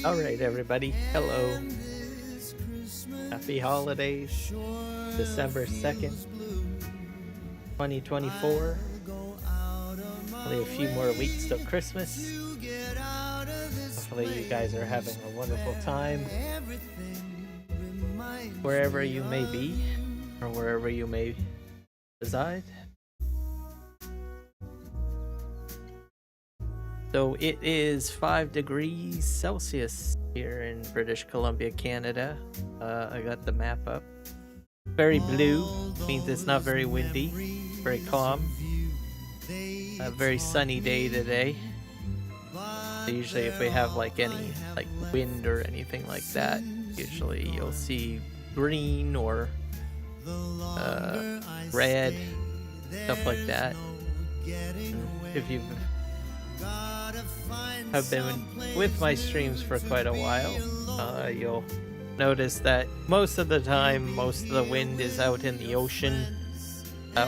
Alright everybody, hello. Happy holidays. December 2nd, 2024. Only a few more weeks till Christmas. Hopefully you guys are having a wonderful time. Wherever you may be, or wherever you may reside. So it is 5 degrees Celsius here in British Columbia, Canada. I got the map up. Very blue, means it's not very windy, very calm. A very sunny day today. So usually if we have like any wind or anything like that, usually you'll see green or red, stuff like that. If you've have been with my streams for quite a while, you'll notice that most of the time, most of the wind is out in the ocean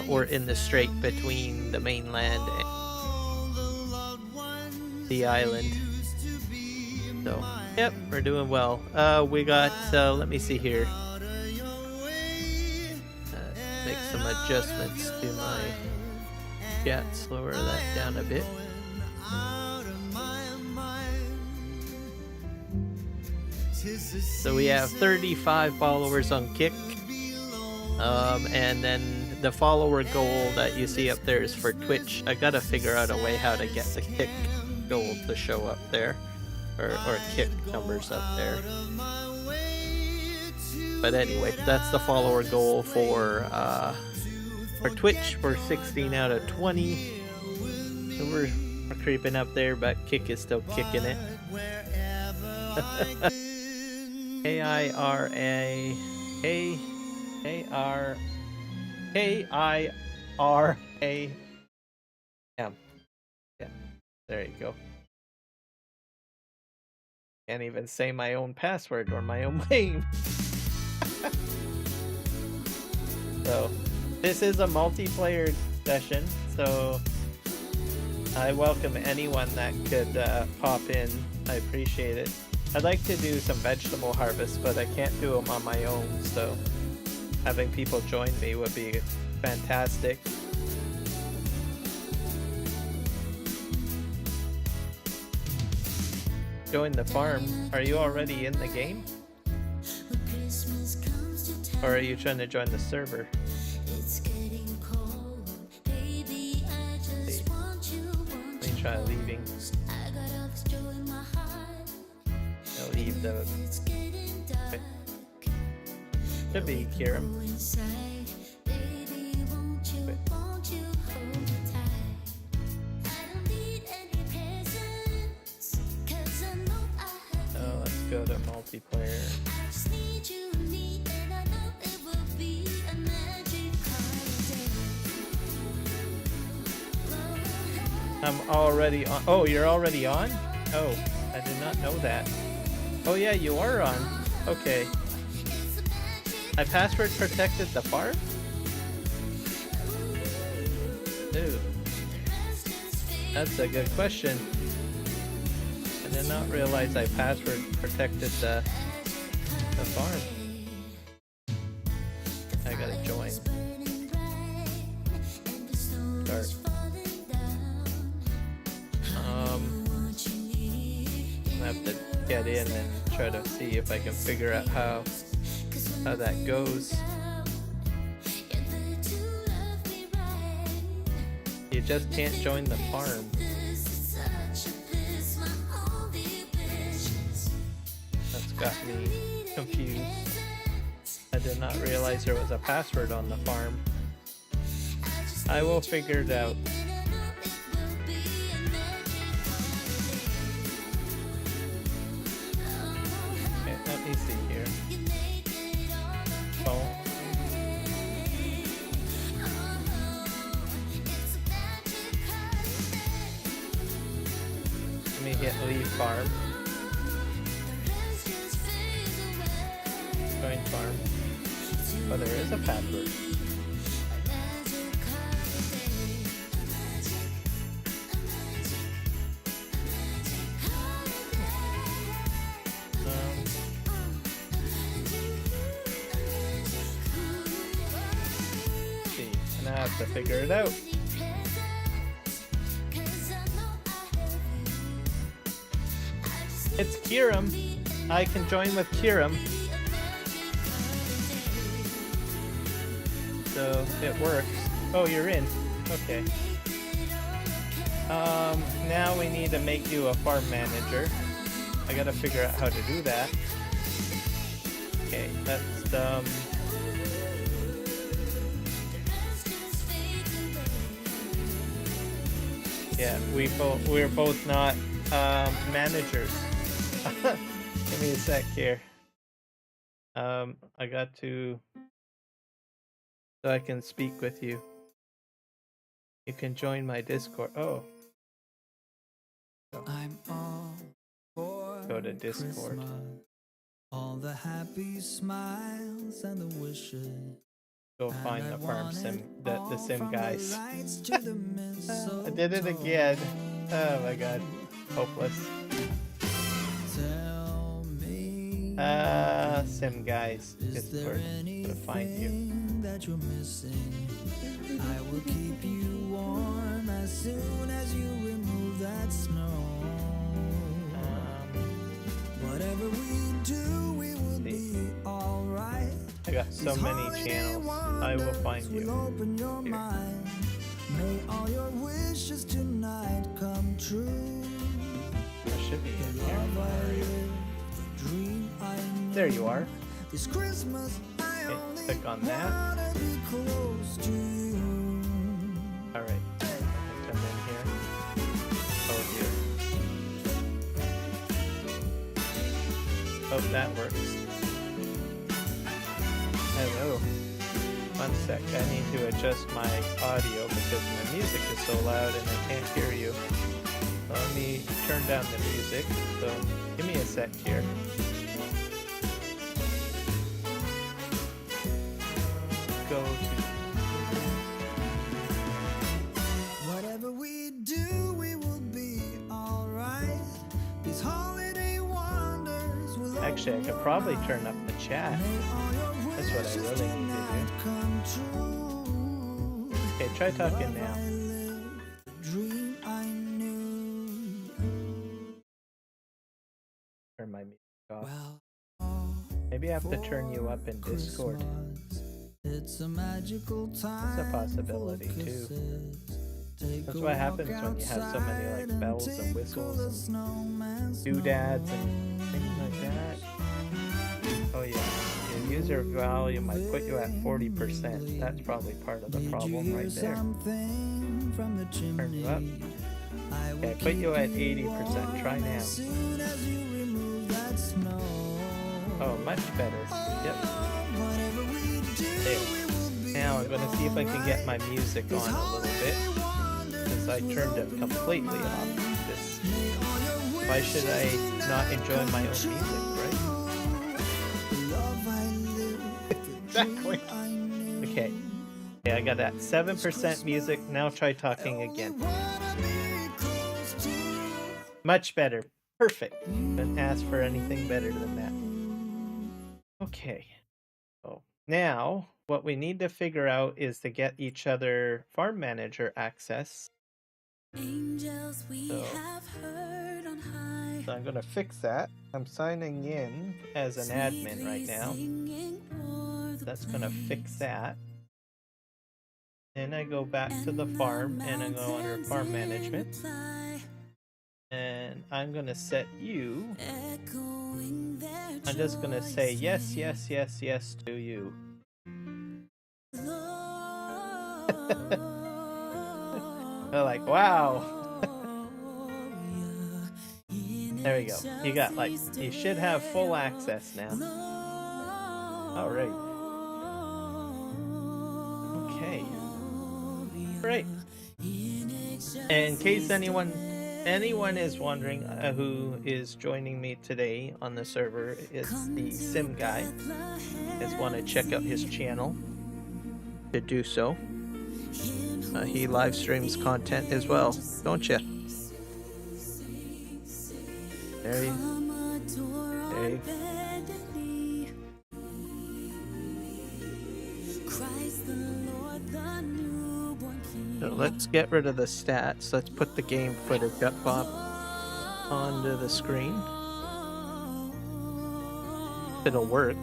or in the strait between the mainland and the island. So, yep, we're doing well. We got, let me see here. Make some adjustments to my chat, slower that down a bit. So we have 35 followers on Kick, and then the follower goal that you see up there is for Twitch. I gotta figure out a way how to get the Kick goal to show up there, or Kick numbers up there. But anyway, that's the follower goal for Twitch. We're 16 out of 20. So we're creeping up there, but Kick is still kicking it. K-I-R-A-M. Yeah, there you go. Can't even say my own password or my own name. So, this is a multiplayer session, so I welcome anyone that could pop in. I appreciate it. I'd like to do some vegetable harvest, but I can't do them on my own, so having people join me would be fantastic. Join the farm. Are you already in the game? Or are you trying to join the server? Let me try leaving. I'll leave the... Okay. Should be Kiram. Wait. Oh, let's go to multiplayer. I'm already on. Oh, you're already on? Oh, I did not know that. Oh yeah, you are on. Okay. I password protected the farm? Dude. That's a good question. I did not realize I password protected the farm. I gotta join. Start. I have to get in and try to see if I can figure out how that goes. You just can't join the farm. That's got me confused. I did not realize there was a password on the farm. I will figure it out. Let me see here. Phone. Let me hit leave farm. Join farm. Oh, there is a password. I have to figure it out. It's Kiram. I can join with Kiram. So it works. Oh, you're in. Okay. Now we need to make you a farm manager. I gotta figure out how to do that. Okay, that's yeah, we're both not managers. Give me a sec here. I got to so I can speak with you. You can join my Discord. Oh. I'm all for Go to Discord. Christmas. All the happy smiles and the wishes. Go find the farm sim, the sim guys. I did it again. Oh my god, hopeless. Sim guys, Discord. Gonna find you. That you're missing. I will keep you warm as soon as you remove that snow. Whatever we do, we will be alright. I got so many channels. I will find you. Open your mind. May all your wishes tonight come true. I should be in here. Dream I know. There you are. This Christmas I okay, click on that. Alright. Come in here. Oh dear. Hope that works. Hello. One sec, I need to adjust my audio because my music is so loud and I can't hear you. Let me turn down the music, so give me a sec here. Go to... Whatever we do, we will be alright. These holiday wonders will actually, I could probably turn up the chat. That's what I really need to do. Okay, try talking now. Turn my music off. Maybe I have to turn you up in Discord. It's a magical time. That's a possibility too. That's what happens when you have so many like bells and whistles and doodads and things like that. Oh yeah. Your user volume might put you at 40%. That's probably part of the problem right there. Turn you up. Okay, put you at 80%. Try now. Oh, much better. Yep. There. Now I'm gonna see if I can get my music on a little bit. Because I turned it completely off. Why should I not enjoy my own music, right? Exactly. Okay. Okay, I got that 7% music. Now try talking again. Much better. Perfect. Couldn't ask for anything better than that. Okay. So now what we need to figure out is to get each other farm manager access. Angels we have heard on high. So I'm going to fix that. I'm signing in as an admin right now. That's going to fix that. Then I go back to the farm and I go under farm management. And I'm going to set you. I'm just going to say yes, yes, yes, yes to you. They're like, wow. There we go. You got you should have full access now. All right. Okay. Great. In case anyone is wondering who is joining me today on the server, it's the Sim guy. Just want to check out his channel to do so. He live streams content as well, don't you? There you go. So let's get rid of the stats. Let's put the game footage up onto the screen. It'll work.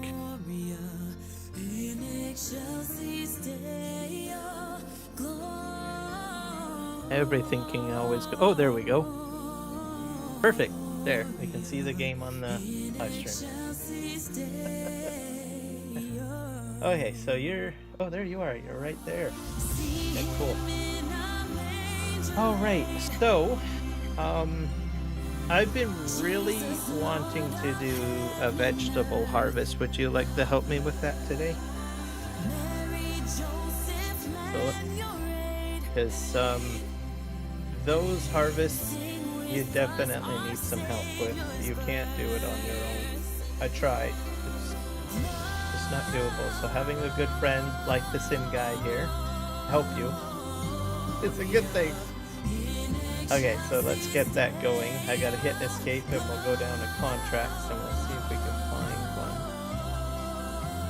Everything can always go. Oh, there we go. Perfect. There, we can see the game on the live stream. Okay, so you're... Oh, there you are. You're right there. Okay, cool. Alright, so... I've been really wanting to do a vegetable harvest. Would you like to help me with that today? Because, those harvests, you definitely need some help with. You can't do it on your own. I tried. It's not doable. So having a good friend like the Sim guy here help you, it's a good thing. Okay, so let's get that going. I gotta hit escape and we'll go down to contracts and we'll see if we can find one.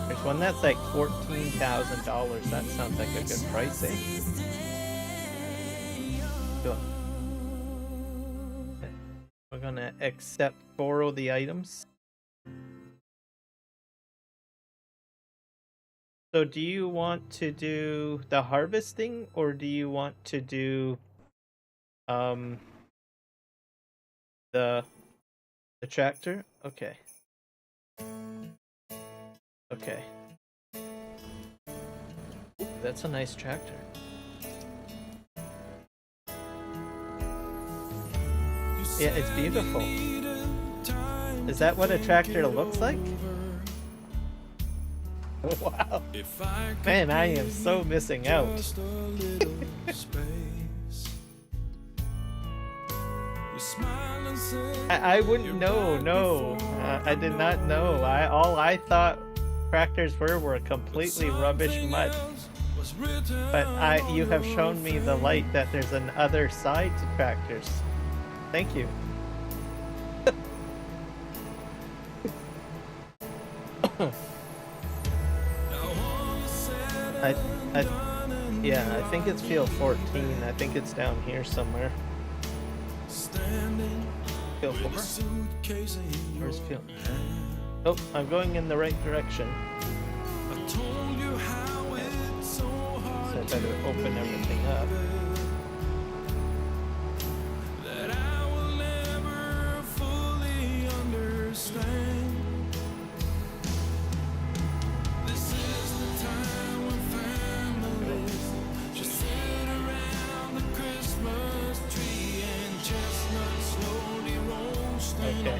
There's one that's like $14,000. That sounds like a good price, eh? Cool. We're gonna borrow the items. So do you want to do the harvesting or do you want to do the tractor? Okay. Okay. Ooh, that's a nice tractor. Yeah, it's beautiful. Is that what a tractor looks like? Wow. Man, I am so missing out. I wouldn't know, no. I did not know. All I thought tractors were completely rubbish mud. But you have shown me the light that there's an other side to tractors. Thank you. Yeah, I think it's field 14. I think it's down here somewhere. Field 4? Where's field? Oh, I'm going in the right direction. So I better open everything up. Okay.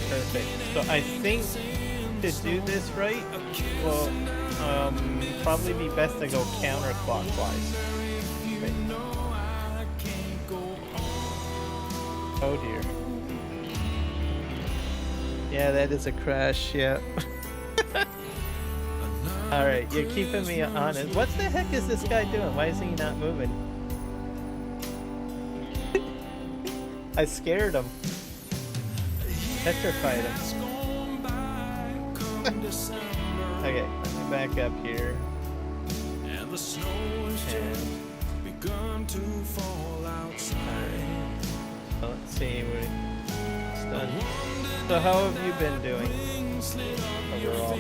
Perfect. So I think to do this right, will probably be best to go counterclockwise. Right. Oh dear. Yeah, that is a crash, yeah. Alright, you're keeping me honest. What the heck is this guy doing? Why is he not moving? I scared him. Petrified him. Okay, let me back up here. And let's see what it's done. So how have you been doing overall?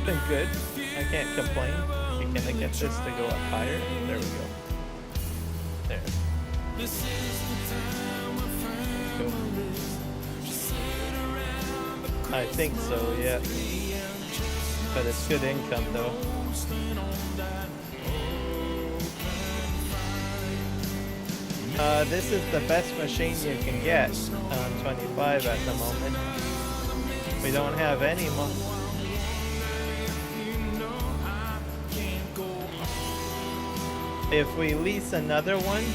Been good. I can't complain. Can I get this to go up higher? There we go. There. Cool. I think so, yeah. But it's good income though. This is the best machine you can get on 25 at the moment. We don't have any more. If we lease another one,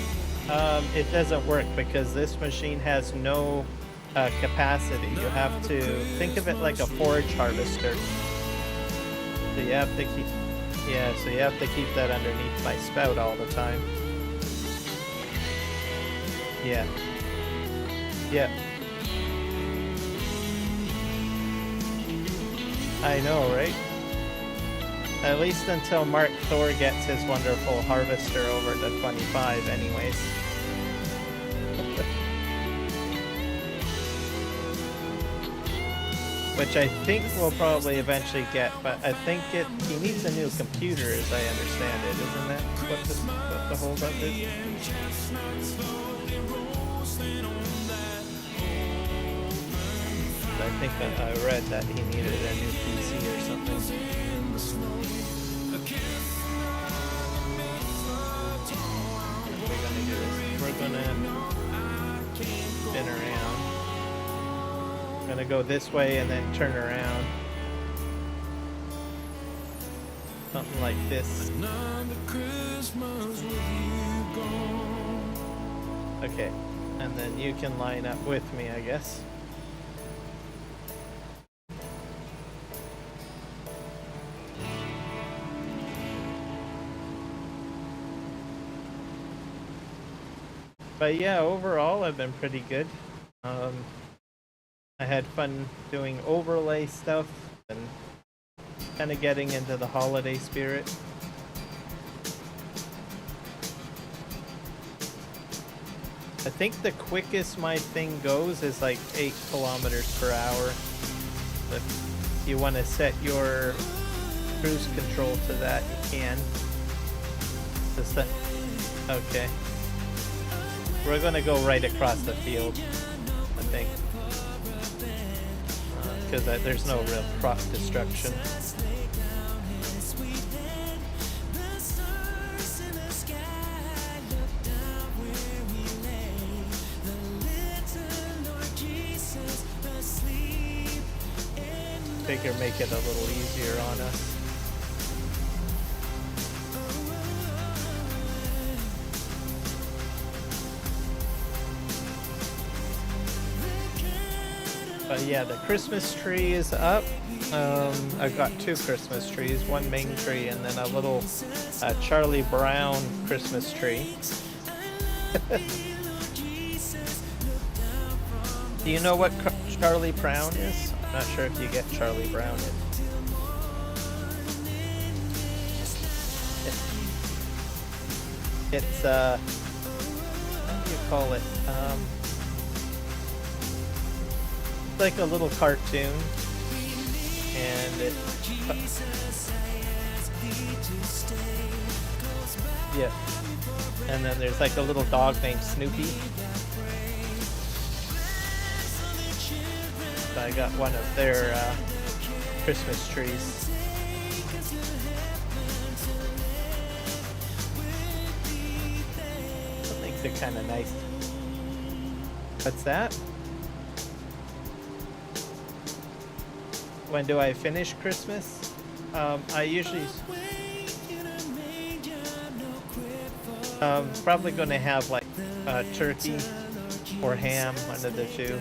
it doesn't work because this machine has no capacity. You have to think of it like a forage harvester. So you have to keep, yeah, so you have to keep that underneath my spout all the time. Yeah. Yeah. I know, right? At least until Mark Thor gets his wonderful harvester over to 25 anyways. Which I think we'll probably eventually get, but I think he needs a new computer as I understand it, isn't that what the holdup is? I think I read that he needed a new PC or something. What we're gonna do is we're gonna spin around. I'm gonna go this way and then turn around. Something like this. Okay, and then you can line up with me, I guess. But yeah, overall I've been pretty good. I had fun doing overlay stuff and kind of getting into the holiday spirit. I think the quickest my thing goes is like 8 kilometers per hour. If you want to set your cruise control to that, you can. Just that. Okay. We're gonna go right across the field, I think. Because there's no real crop destruction. Figure make it a little easier on us. But yeah, the Christmas tree is up. I've got 2 Christmas trees, one main tree and then a little Charlie Brown Christmas tree. Do you know what Charlie Brown is? I'm not sure if you get Charlie Brown in. It's what do you call it? Like a little cartoon, and it yeah, and then there's like a little dog named Snoopy. So I got one of their Christmas trees. I think they're kind of nice. What's that? When do I finish Christmas? I usually probably gonna have like turkey or ham, one of the two.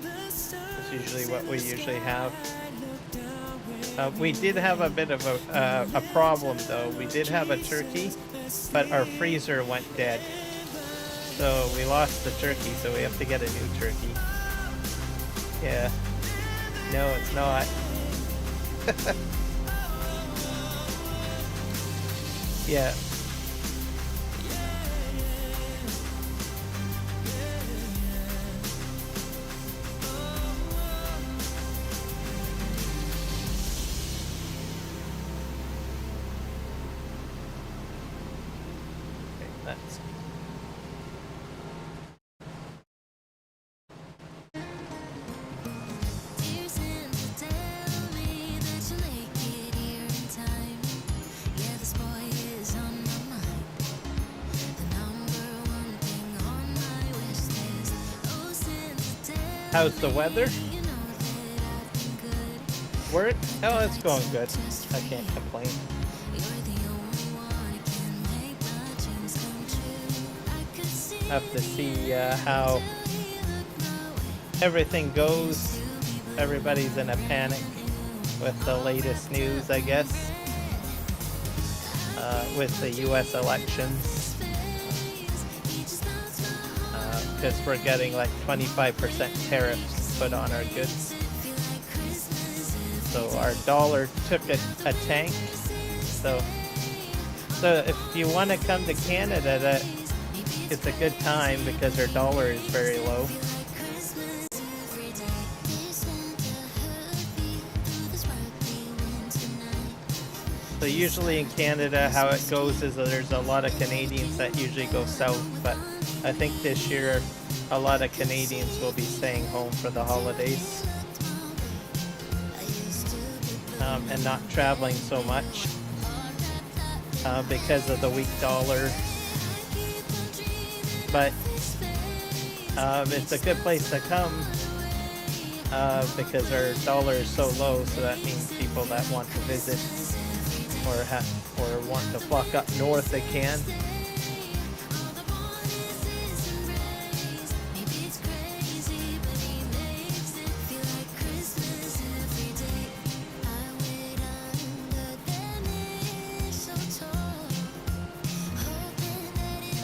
That's usually what we usually have. We did have a bit of a problem though. We did have a turkey, but our freezer went dead. So we lost the turkey, so we have to get a new turkey. Yeah. No, it's not. Yeah. Okay, that's. How's the weather? Work? Oh, it's going good. I can't complain. Have to see how everything goes. Everybody's in a panic with the latest news, I guess, with the U.S. elections. Because we're getting like 25% tariffs put on our goods. So our dollar took a tank. So if you want to come to Canada, that it's a good time because our dollar is very low. So usually in Canada, how it goes is that there's a lot of Canadians that usually go south, but I think this year a lot of Canadians will be staying home for the holidays and not traveling so much because of the weak dollar. But it's a good place to come because our dollar is so low, so that means people that want to visit or want to flock up north, they can.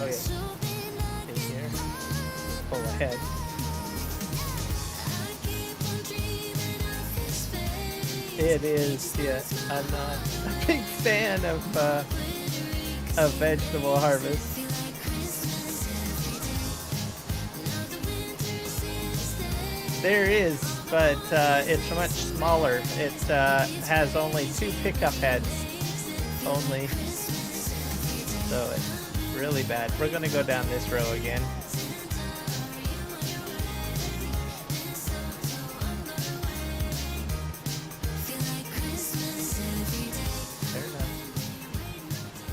Okay. In here. Pull ahead. It is, yeah. I'm not a big fan of vegetable harvest. There is, but it's much smaller. It has only 2 pickup heads, only. So it's really bad. We're gonna go down this row again.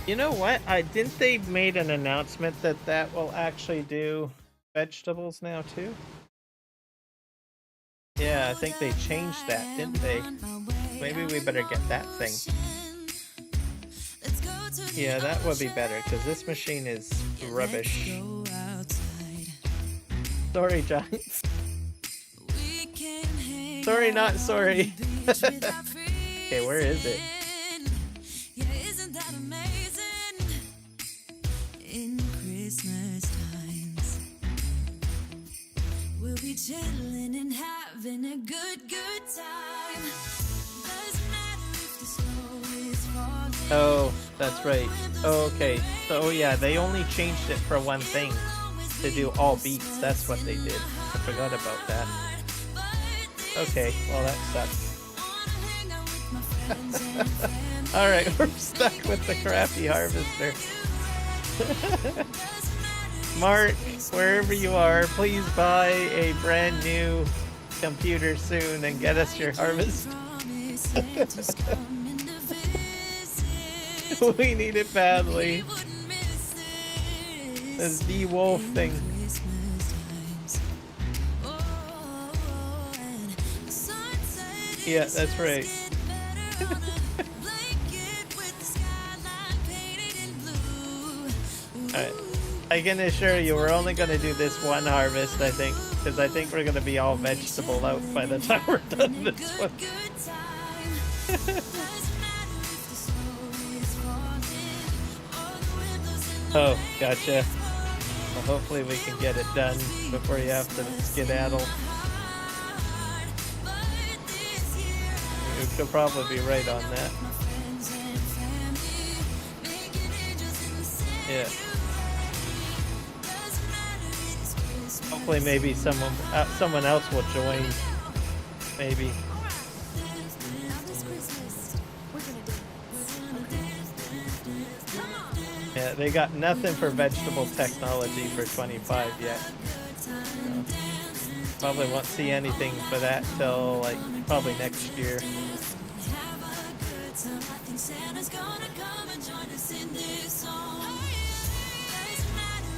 You know what? Didn't they made an announcement that will actually do vegetables now too? Yeah, I think they changed that, didn't they? Maybe we better get that thing. Yeah, that would be better because this machine is rubbish. Sorry, Giants. Sorry, not sorry. Okay, where is it? We'll be chilling and having a good time. Doesn't matter if the snow is falling. Oh, that's right. Oh, okay. So yeah, they only changed it for one thing, to do all beats. That's what they did. I forgot about that. Okay, well that sucks. Alright, we're stuck with the crappy harvester. Mark, wherever you are, please buy a brand new computer soon and get us your harvest. We need it badly. This D-Wolf thing. Yeah, that's right. Alright. I can assure you we're only going to do this one harvest, I think, because I think we're going to be all vegetable out by the time we're done this one. Oh, gotcha. Well, hopefully we can get it done before you have to skedaddle. You could probably be right on that. Yeah. Hopefully maybe someone else will join. Maybe. Yeah, they got nothing for vegetable technology for 25 yet. So, probably won't see anything for that till like probably next year.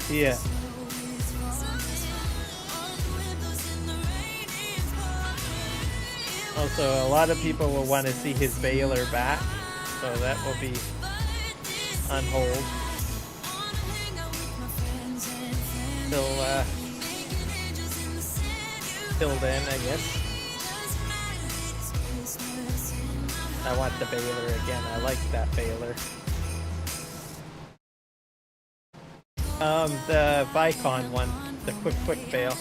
Yeah. Also, a lot of people will want to see his baler back, so that will be on hold till then, I guess. I want the baler again. I like that baler. The Vicon one, the quick bale.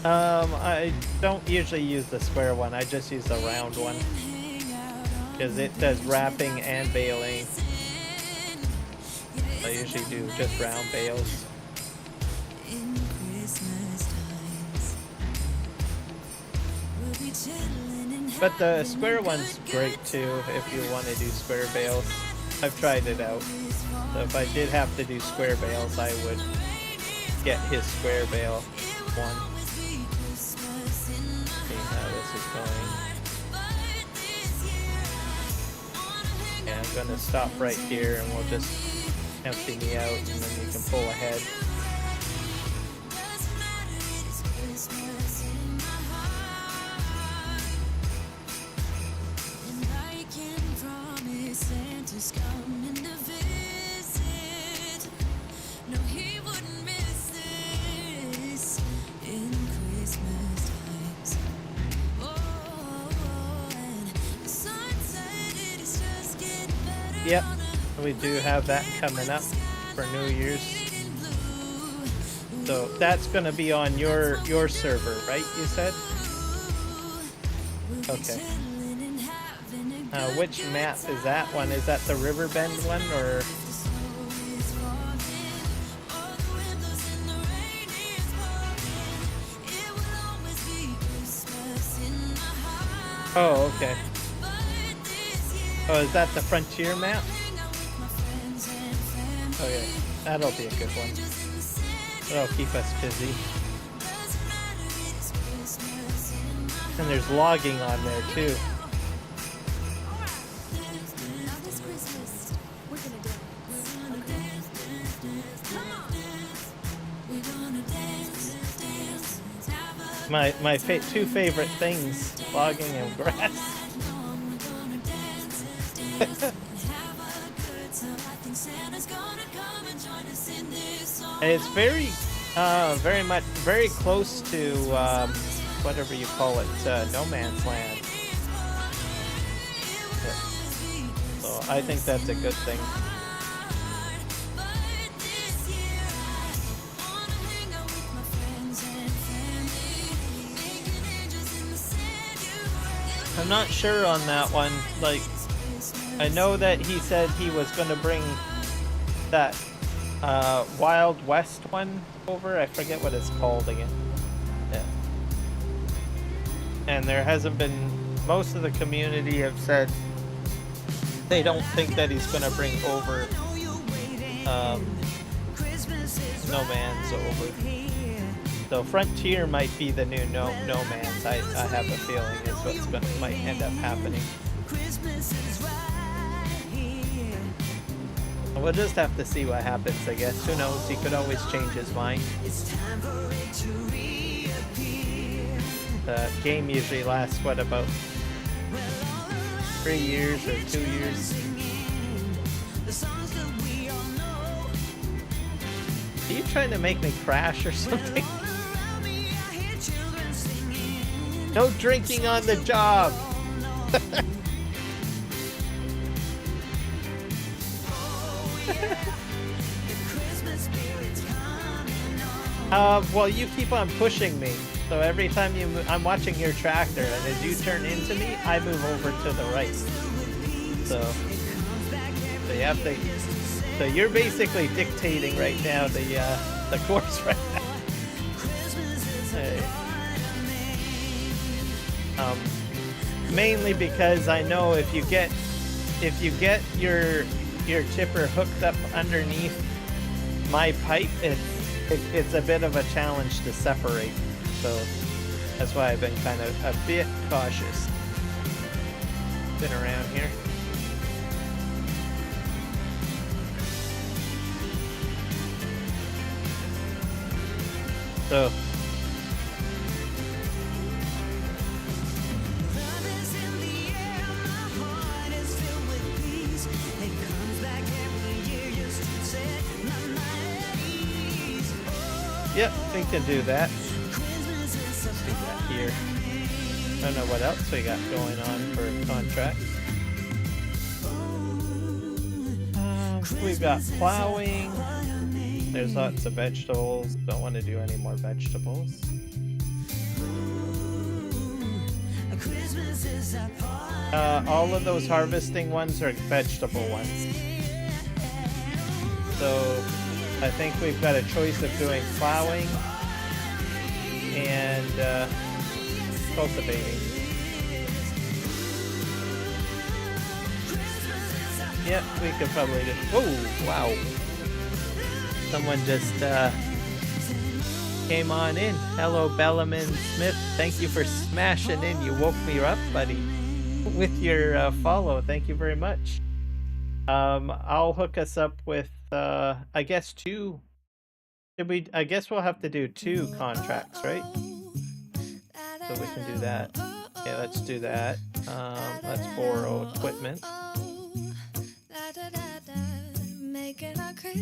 I don't usually use the square one. I just use the round one because it does wrapping and baling. I usually do just round bales. But the square one's great too if you want to do square bales. I've tried it out. So if I did have to do square bales, I would get his square bale one. See how this is going. Yeah, I'm gonna stop right here and we'll just empty me out and then you can pull ahead. Yep, we do have that coming up for New Year's. So that's going to be on your server, right? You said? Okay. Which map is that one? Is that the Riverbend one or? Oh, okay. Oh, is that the Frontier map? Okay, that'll be a good one. That'll keep us busy. And there's logging on there too. My two favorite things, logging and grass. It's very close to whatever you call it, no man's land. So I think that's a good thing. I'm not sure on that one. Like, I know that he said he was going to bring that Wild West one over. I forget what it's called again. Yeah. And there hasn't been, most of the community have said they don't think that he's going to bring over No Man's over. So Frontier might be the new No Man's. I have a feeling is what's might end up happening. We'll just have to see what happens, I guess. Who knows? He could always change his mind. The game usually lasts, what, about 3 years or 2 years? Are you trying to make me crash or something? No drinking on the job! Well, you keep on pushing me. So every time I'm watching your tractor, and as you turn into me, I move over to the right. So you have to. So you're basically dictating right now the course right now. Mainly because I know if you get your tipper hooked up underneath my pipe, it's a bit of a challenge to separate. So that's why I've been kind of a bit cautious. Been around here. So yep, we can do that. Let's do that here. I don't know what else we got going on for contracts. We've got plowing. There's lots of vegetables. Don't want to do any more vegetables. All of those harvesting ones are vegetable ones. So I think we've got a choice of doing plowing and cultivating. Yep, we could probably do. Oh, wow. Someone just came on in. Hello, Bellaman Smith. Thank you for smashing in. You woke me up, buddy, with your follow. Thank you very much. I'll hook us up with, I guess, two. I guess we'll have to do 2 contracts, right? So we can do that. Yeah, let's do that. Let's borrow equipment.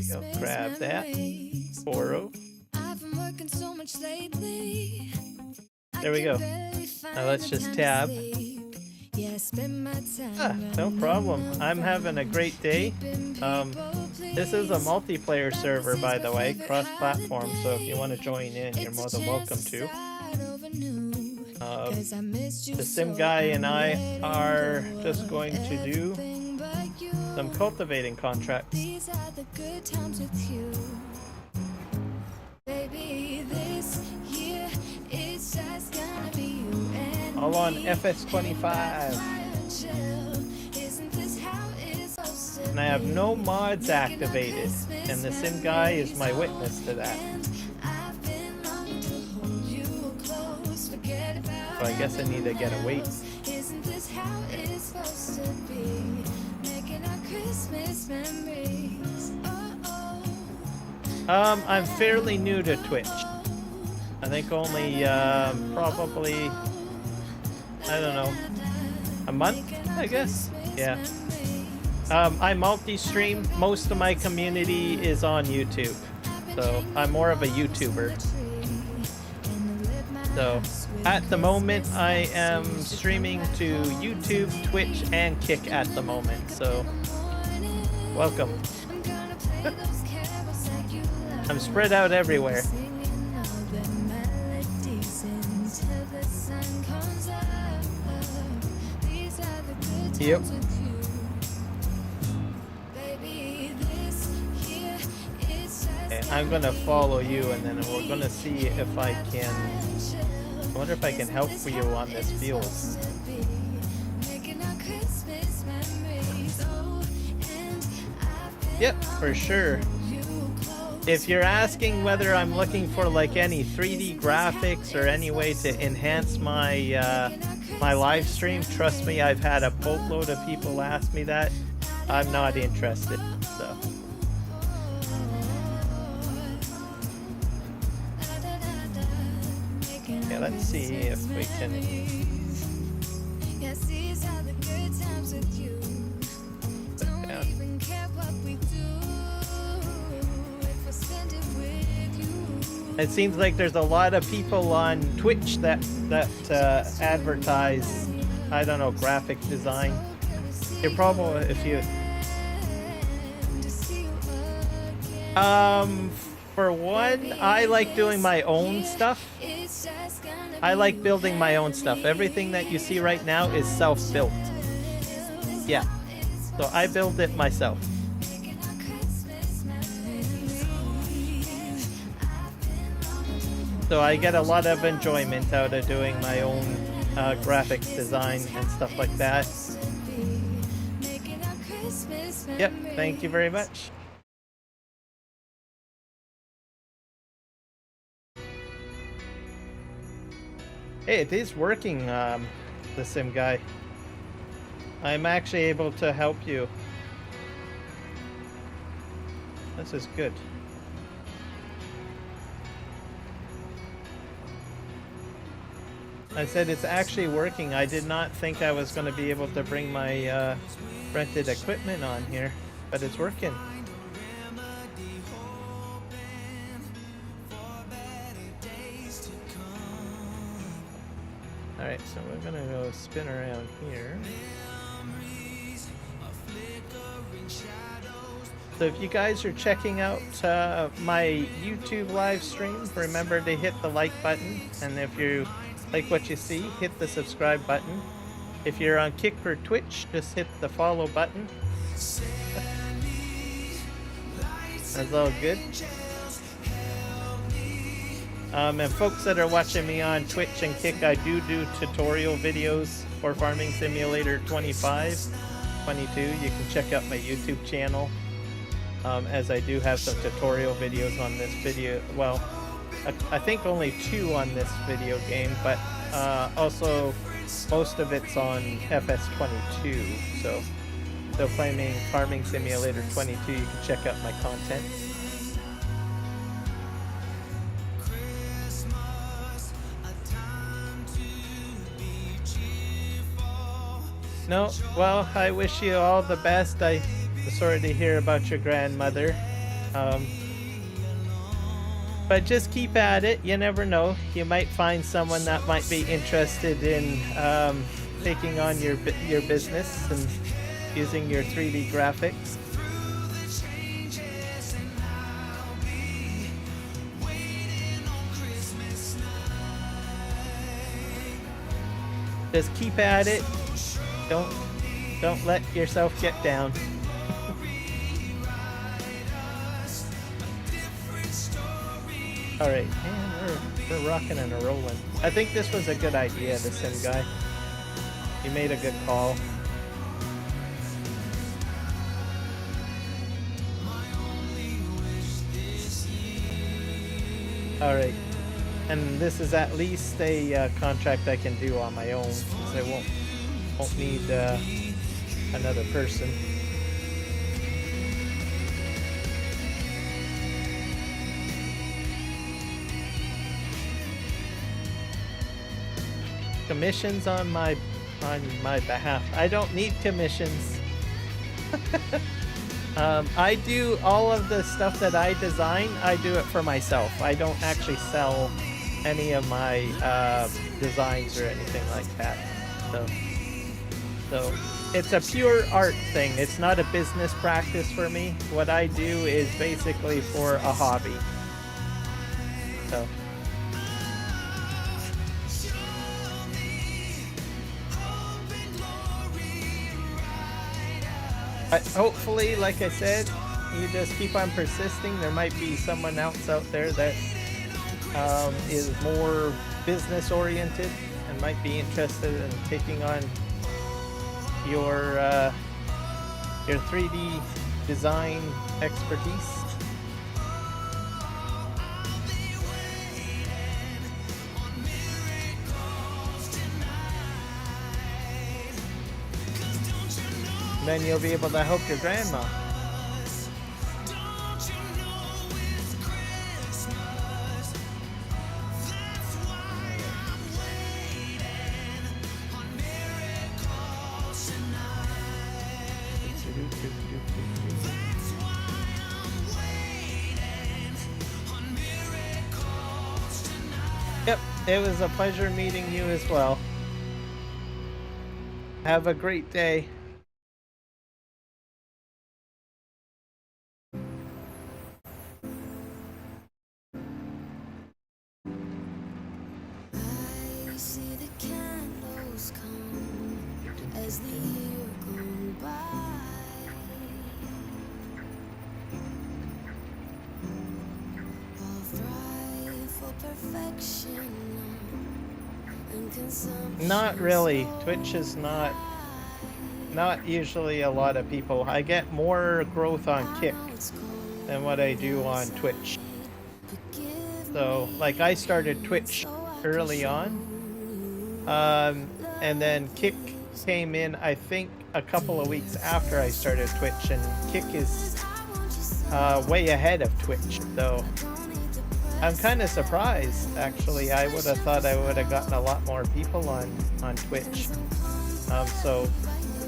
Go grab that. Borrow. There we go. Now let's just tab. No problem. I'm having a great day. This is a multiplayer server, by the way, cross-platform, so if you want to join in, you're more than welcome to. The Sim Guy and I are just going to do some cultivating contracts. These are the good times with you. Baby, this year it's just gonna be you and all on FS25. And I have no mods activated, and the Sim Guy is my witness to that. So I guess I need to get a weight. Isn't this how it's supposed to be? Making our Christmas memories. I'm fairly new to Twitch. I think only probably, I don't know, a month, I guess. Yeah. I multi-stream. Most of my community is on YouTube, so I'm more of a YouTuber. So at the moment, I am streaming to YouTube, Twitch, and Kick at the moment. So welcome. I'm spread out everywhere. Yep. Okay, I'm gonna follow you, and then we're gonna see if I can. I wonder if I can help you on this field. Yep, for sure. If you're asking whether I'm looking for like any 3D graphics or any way to enhance my my live stream, trust me, I've had a boatload of people ask me that. I'm not interested. So. Okay, let's see if we can. It seems like there's a lot of people on Twitch that advertise, I don't know, graphic design. You're probably, if you for one, I like doing my own stuff. I like building my own stuff. Everything that you see right now is self-built. Yeah. So I build it myself. So I get a lot of enjoyment out of doing my own graphics design and stuff like that. Yep, thank you very much. Hey, it is working, the Sim Guy. I'm actually able to help you. This is good. I said it's actually working. I did not think I was going to be able to bring my rented equipment on here, but it's working. Alright, so we're going to go spin around here. So if you guys are checking out my YouTube live stream, remember to hit the like button, and if you like what you see, hit the subscribe button. If you're on Kick or Twitch, just hit the follow button. That's all good. And folks that are watching me on Twitch and Kick, I do tutorial videos for Farming Simulator 25, 22. You can check out my YouTube channel, as I do have some tutorial videos on this video. Well, I think only 2 on this video game, but also most of it's on FS22. So playing Farming Simulator 22, you can check out my content. No, well, I wish you all the best. I'm sorry to hear about your grandmother. But just keep at it. You never know. You might find someone that might be interested in taking on your business and using your 3D graphics. Just keep at it. Don't let yourself get down. Alright, man, we're rocking and rolling. I think this was a good idea, the sim guy. He made a good call. Alright, and this is at least a contract I can do on my own, because I won't need another person. Commissions on my behalf. I don't need commissions. I do all of the stuff that I design. I do it for myself. I don't actually sell any of my designs or anything like that. So it's a pure art thing. It's not a business practice for me. What I do is basically for a hobby. So. But hopefully, like I said, you just keep on persisting. There might be someone else out there that is more business oriented and might be interested in taking on your 3D design expertise. Then you'll be able to help your grandma. Yep, it was a pleasure meeting you as well. Have a great day. As the year gone by, all thrive for perfection and consumption. Not really. Twitch is not usually a lot of people. I get more growth on Kick than what I do on Twitch. So, like, I started Twitch early on, and then Kick came in, I think, a couple of weeks after I started Twitch, and Kick is way ahead of Twitch, so I'm kind of surprised, actually. I would have thought I would have gotten a lot more people on Twitch. So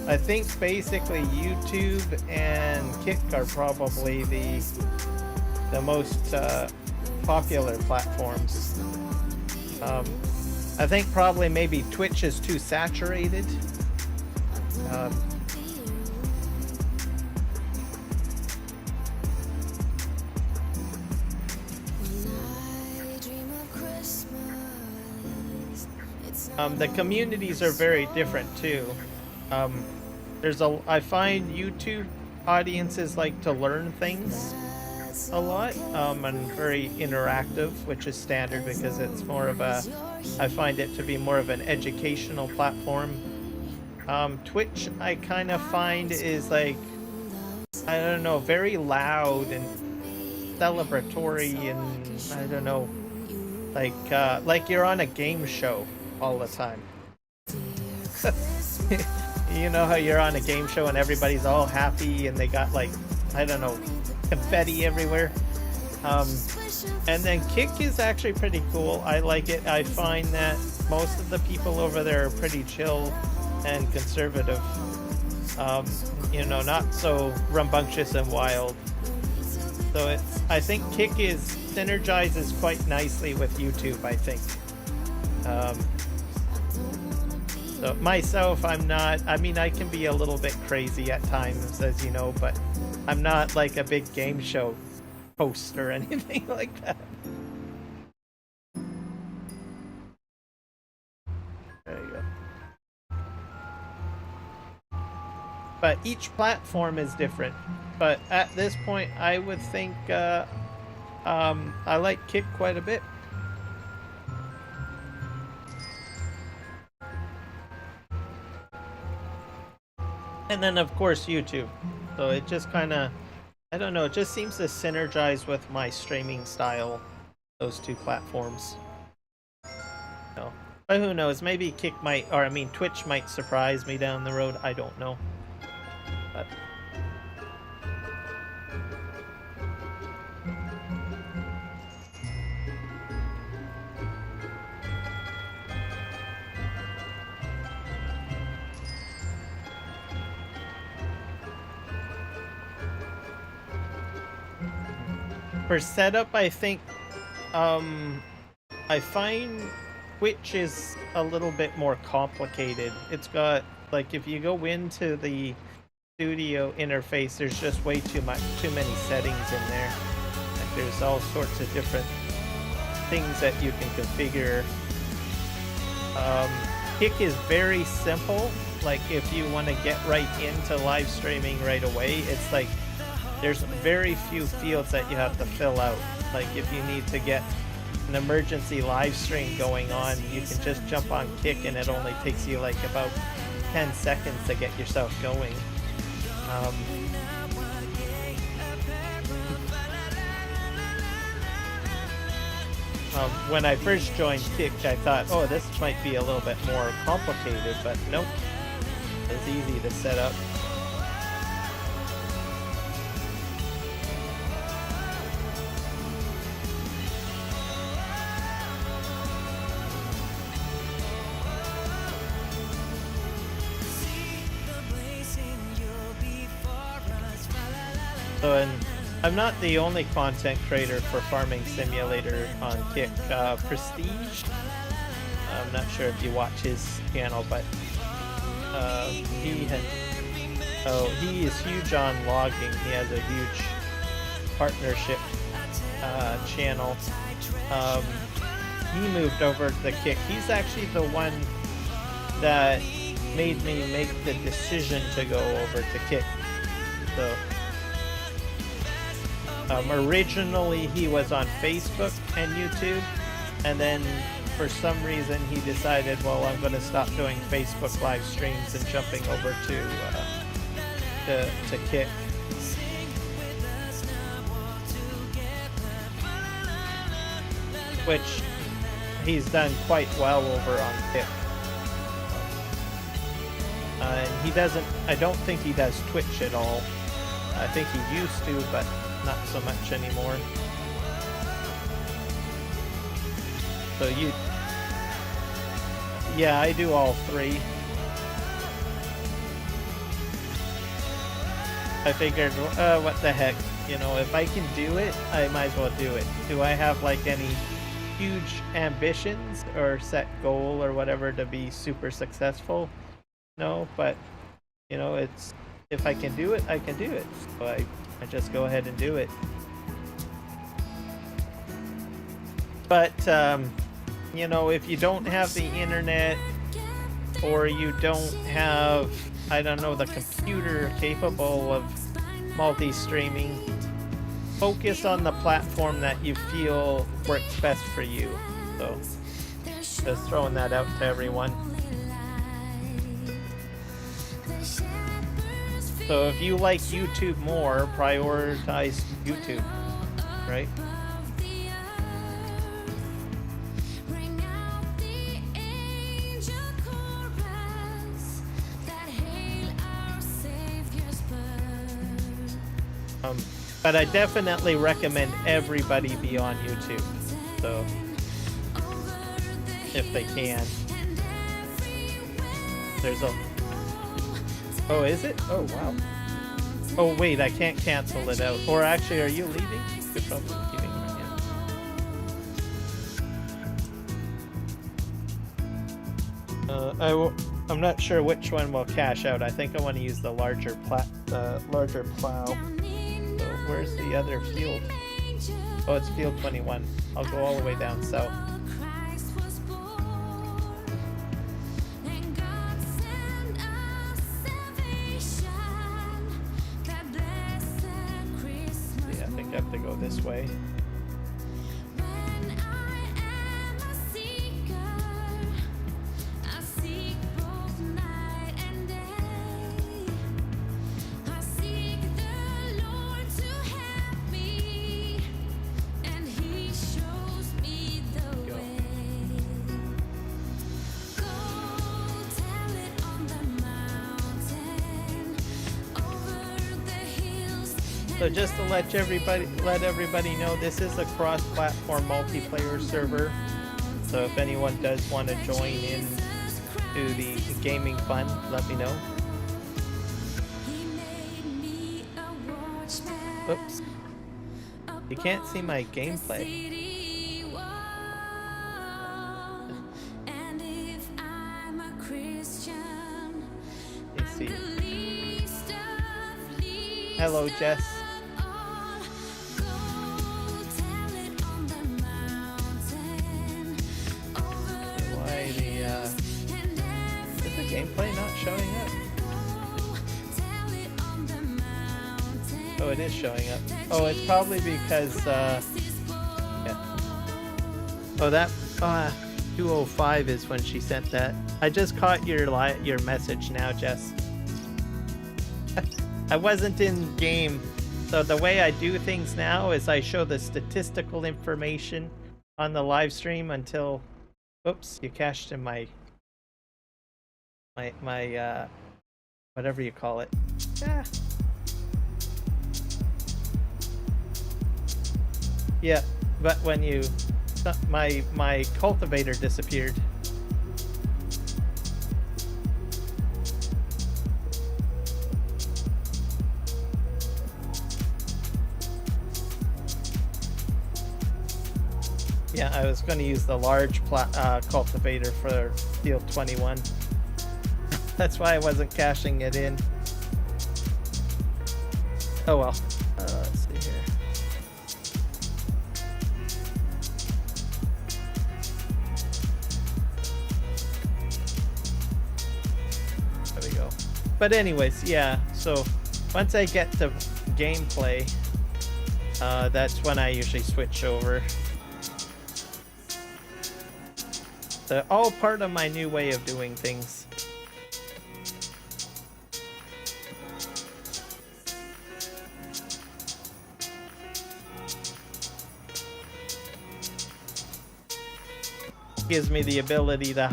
I think basically YouTube and Kick are probably the most popular platforms. I think probably maybe Twitch is too saturated. The communities are very different too. I find YouTube audiences like to learn things a lot, and very interactive, which is standard because it's more of I find it to be more of an educational platform. Twitch, I kind of find is like, I don't know, very loud and celebratory, and I don't know, like you're on a game show all the time. You know how you're on a game show and everybody's all happy and they got like, I don't know, confetti everywhere. And then Kick is actually pretty cool. I like it. I find that most of the people over there are pretty chill and conservative. You know, not so rambunctious and wild. So I think Kick synergizes quite nicely with YouTube, I think. So myself, I mean, I can be a little bit crazy at times, as you know, but I'm not like a big game show host or anything like that. There you go. But each platform is different. But at this point, I would think I like Kick quite a bit. And then of course YouTube. So it just kind of, I don't know, it just seems to synergize with my streaming style, those two platforms. So, but who knows, maybe Twitch might surprise me down the road, I don't know. But for setup, I think I find Twitch is a little bit more complicated. It's got, like, if you go into the studio interface, there's just way too many settings in there. Like, there's all sorts of different things that you can configure. Kick is very simple. Like, if you want to get right into live streaming right away, it's like there's very few fields that you have to fill out. Like, if you need to get an emergency live stream going on, you can just jump on Kick and it only takes you like about 10 seconds to get yourself going. When I first joined Kick, I thought, oh, this might be a little bit more complicated, but nope. It's easy to set up. So, and I'm not the only content creator for Farming Simulator on Kick. Prestige, I'm not sure if you watch his channel, but he is huge on logging. He has a huge partnership channel. He moved over to Kick. He's actually the one that made me make the decision to go over to Kick. So originally he was on Facebook and YouTube, and then for some reason he decided, well, I'm going to stop doing Facebook live streams and jumping over to Kick. Which he's done quite well over on Kick. And I don't think he does Twitch at all. I think he used to, but not so much anymore. So yeah, I do all three. I figured, what the heck, you know, if I can do it, I might as well do it. Do I have like any huge ambitions or set goal or whatever to be super successful? No, but you know, it's, if I can do it, I can do it. So I just go ahead and do it. But you know, if you don't have the internet or you don't have, I don't know, the computer capable of multi-streaming, focus on the platform that you feel works best for you. So just throwing that out to everyone. So if you like YouTube more, prioritize YouTube, right? But I definitely recommend everybody be on YouTube, so if they can. There's a... Oh, is it? Oh, wow. Oh, wait, I can't cancel it out. Or actually, are you leaving? You're probably leaving right now. I'm not sure which one will cash out. I think I want to use the larger plow. So where's the other field? Oh, it's field 21. I'll go all the way down south. Yeah, I think I have to go this way. So just to let everybody know, this is a cross-platform multiplayer server. So if anyone does want to join in to the gaming fun, let me know. Oops. You can't see my gameplay. Let's see. Hello, Jess. Gameplay not showing up. Oh, it is showing up. Oh, it's probably because yeah. Oh, that 2:05 is when she sent that. I just caught your message now, Jess. I wasn't in game, so the way I do things now is I show the statistical information on the live stream until. Oops, you cashed in my whatever you call it. Yeah. Yeah, but when you my cultivator disappeared. Yeah, I was going to use the large cultivator for field 21. That's why I wasn't cashing it in. Oh well. Let's see here. There we go. But anyways, yeah. So once I get to gameplay, that's when I usually switch over. So all part of my new way of doing things. Gives me the ability to,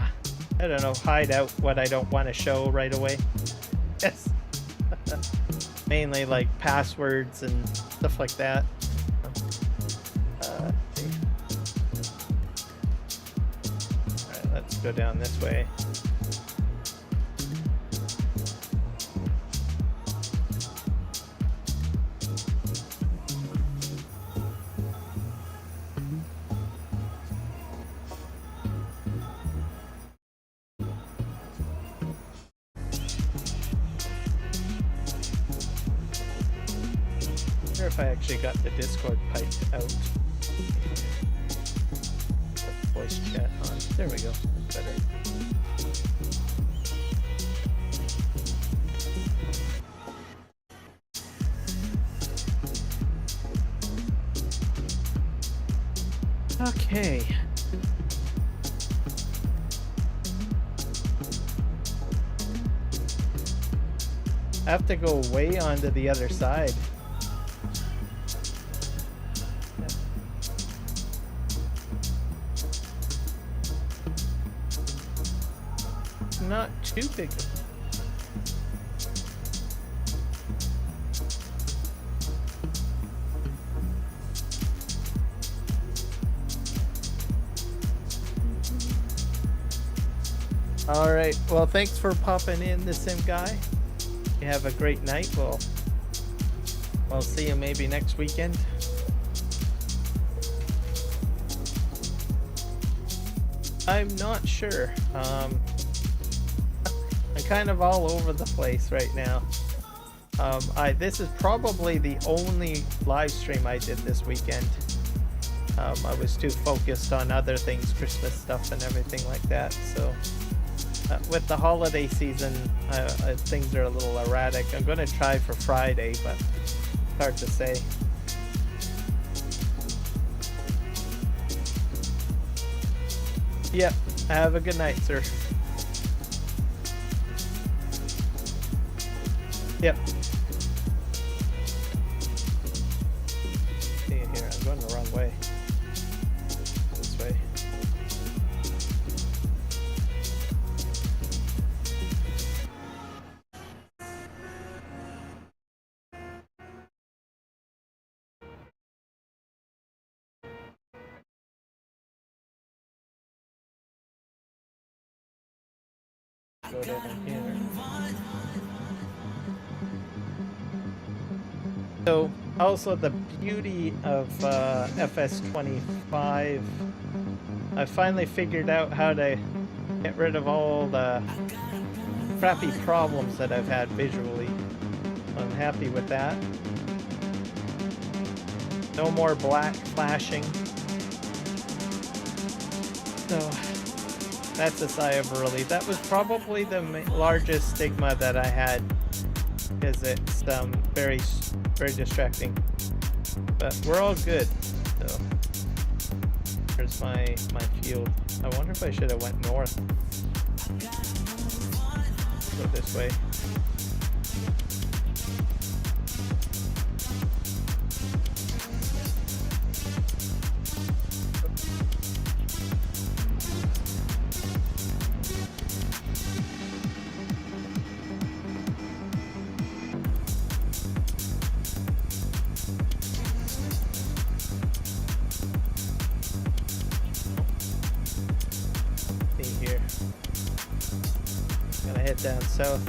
I don't know, hide out what I don't want to show right away. Yes. Mainly like passwords and stuff like that. Alright, let's go down this way. If I actually got the Discord piped out. Put voice chat on. There we go. That's better. Okay. I have to go way onto the other side. Not too big. All right. Well, thanks for popping in, the Sim guy. You have a great night. We'll see you maybe next weekend. I'm not sure. I'm kind of all over the place right now. This is probably the only live stream I did this weekend. I was too focused on other things, Christmas stuff and everything like that. So with the holiday season, things are a little erratic. I'm going to try for Friday, but it's hard to say. Yep. Have a good night, sir. Yep. See you here. I'm going the wrong way. This way. Go down here. So, also the beauty of FS25, I finally figured out how to get rid of all the crappy problems that I've had visually. I'm happy with that. No more black flashing. So, that's a sigh of relief. That was probably the largest stigma that I had, because it's very distracting. But we're all good. So here's my field. I wonder if I should have went north. Go this way. Down south.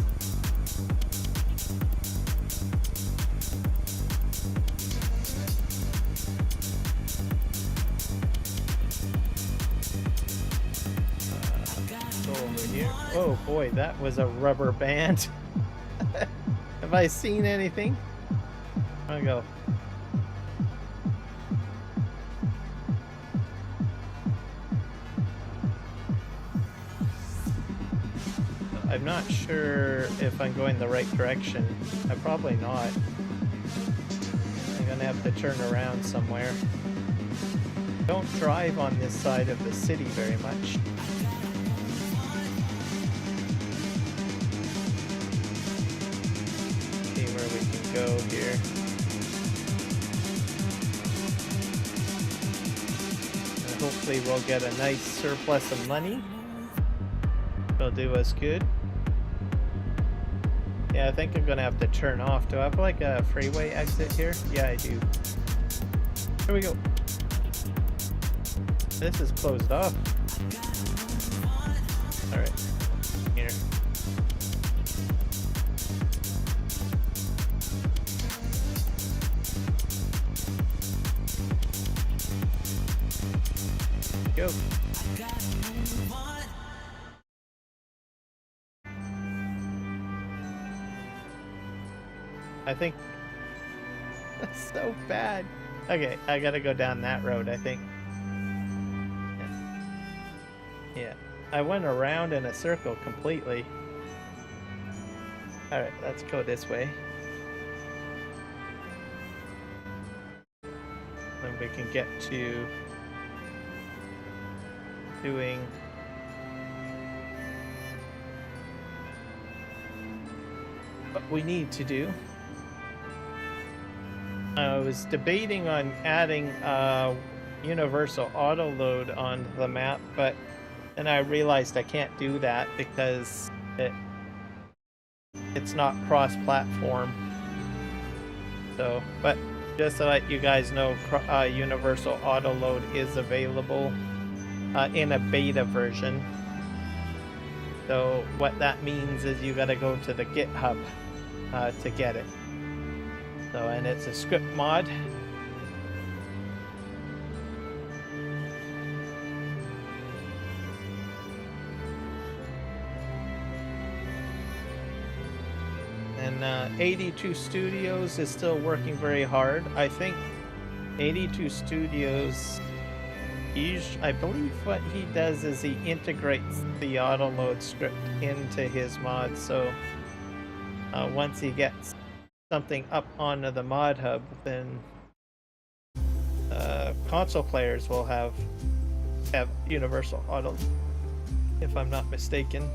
Go over here. Oh boy, that was a rubber band. Have I seen anything? I'm gonna go. I'm not sure if I'm going the right direction. I'm probably not. I'm gonna have to turn around somewhere. Don't drive on this side of the city very much. See where we can go here. And hopefully we'll get a nice surplus of money. It'll do us good. Yeah, I think I'm gonna have to turn off. Do I have like a freeway exit here? Yeah, I do. Here we go. This is closed off. Alright. Here. Go. I think that's so bad. Okay, I gotta go down that road, I think. Yeah. I went around in a circle completely. Alright, let's go this way. Then we can get to doing what we need to do. I was debating on adding universal auto load on the map, but then I realized I can't do that because it's not cross-platform. So, but just to let you guys know, universal auto load is available in a beta version. So what that means is you gotta go to the GitHub to get it. So, and it's a script mod. And 82 Studios is still working very hard. I think 82 Studios, I believe what he does is he integrates the auto load script into his mod. So once he gets something up onto the mod hub, then console players will have universal auto, if I'm not mistaken.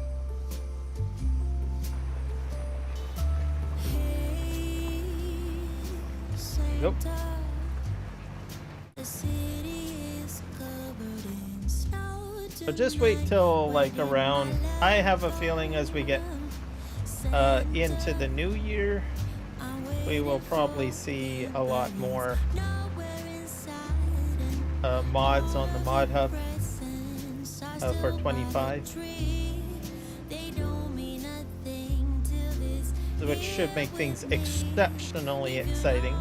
Nope. But just wait till like around, I have a feeling as we get into the new year, we will probably see a lot more mods on the mod hub for 25, which should make things exceptionally exciting.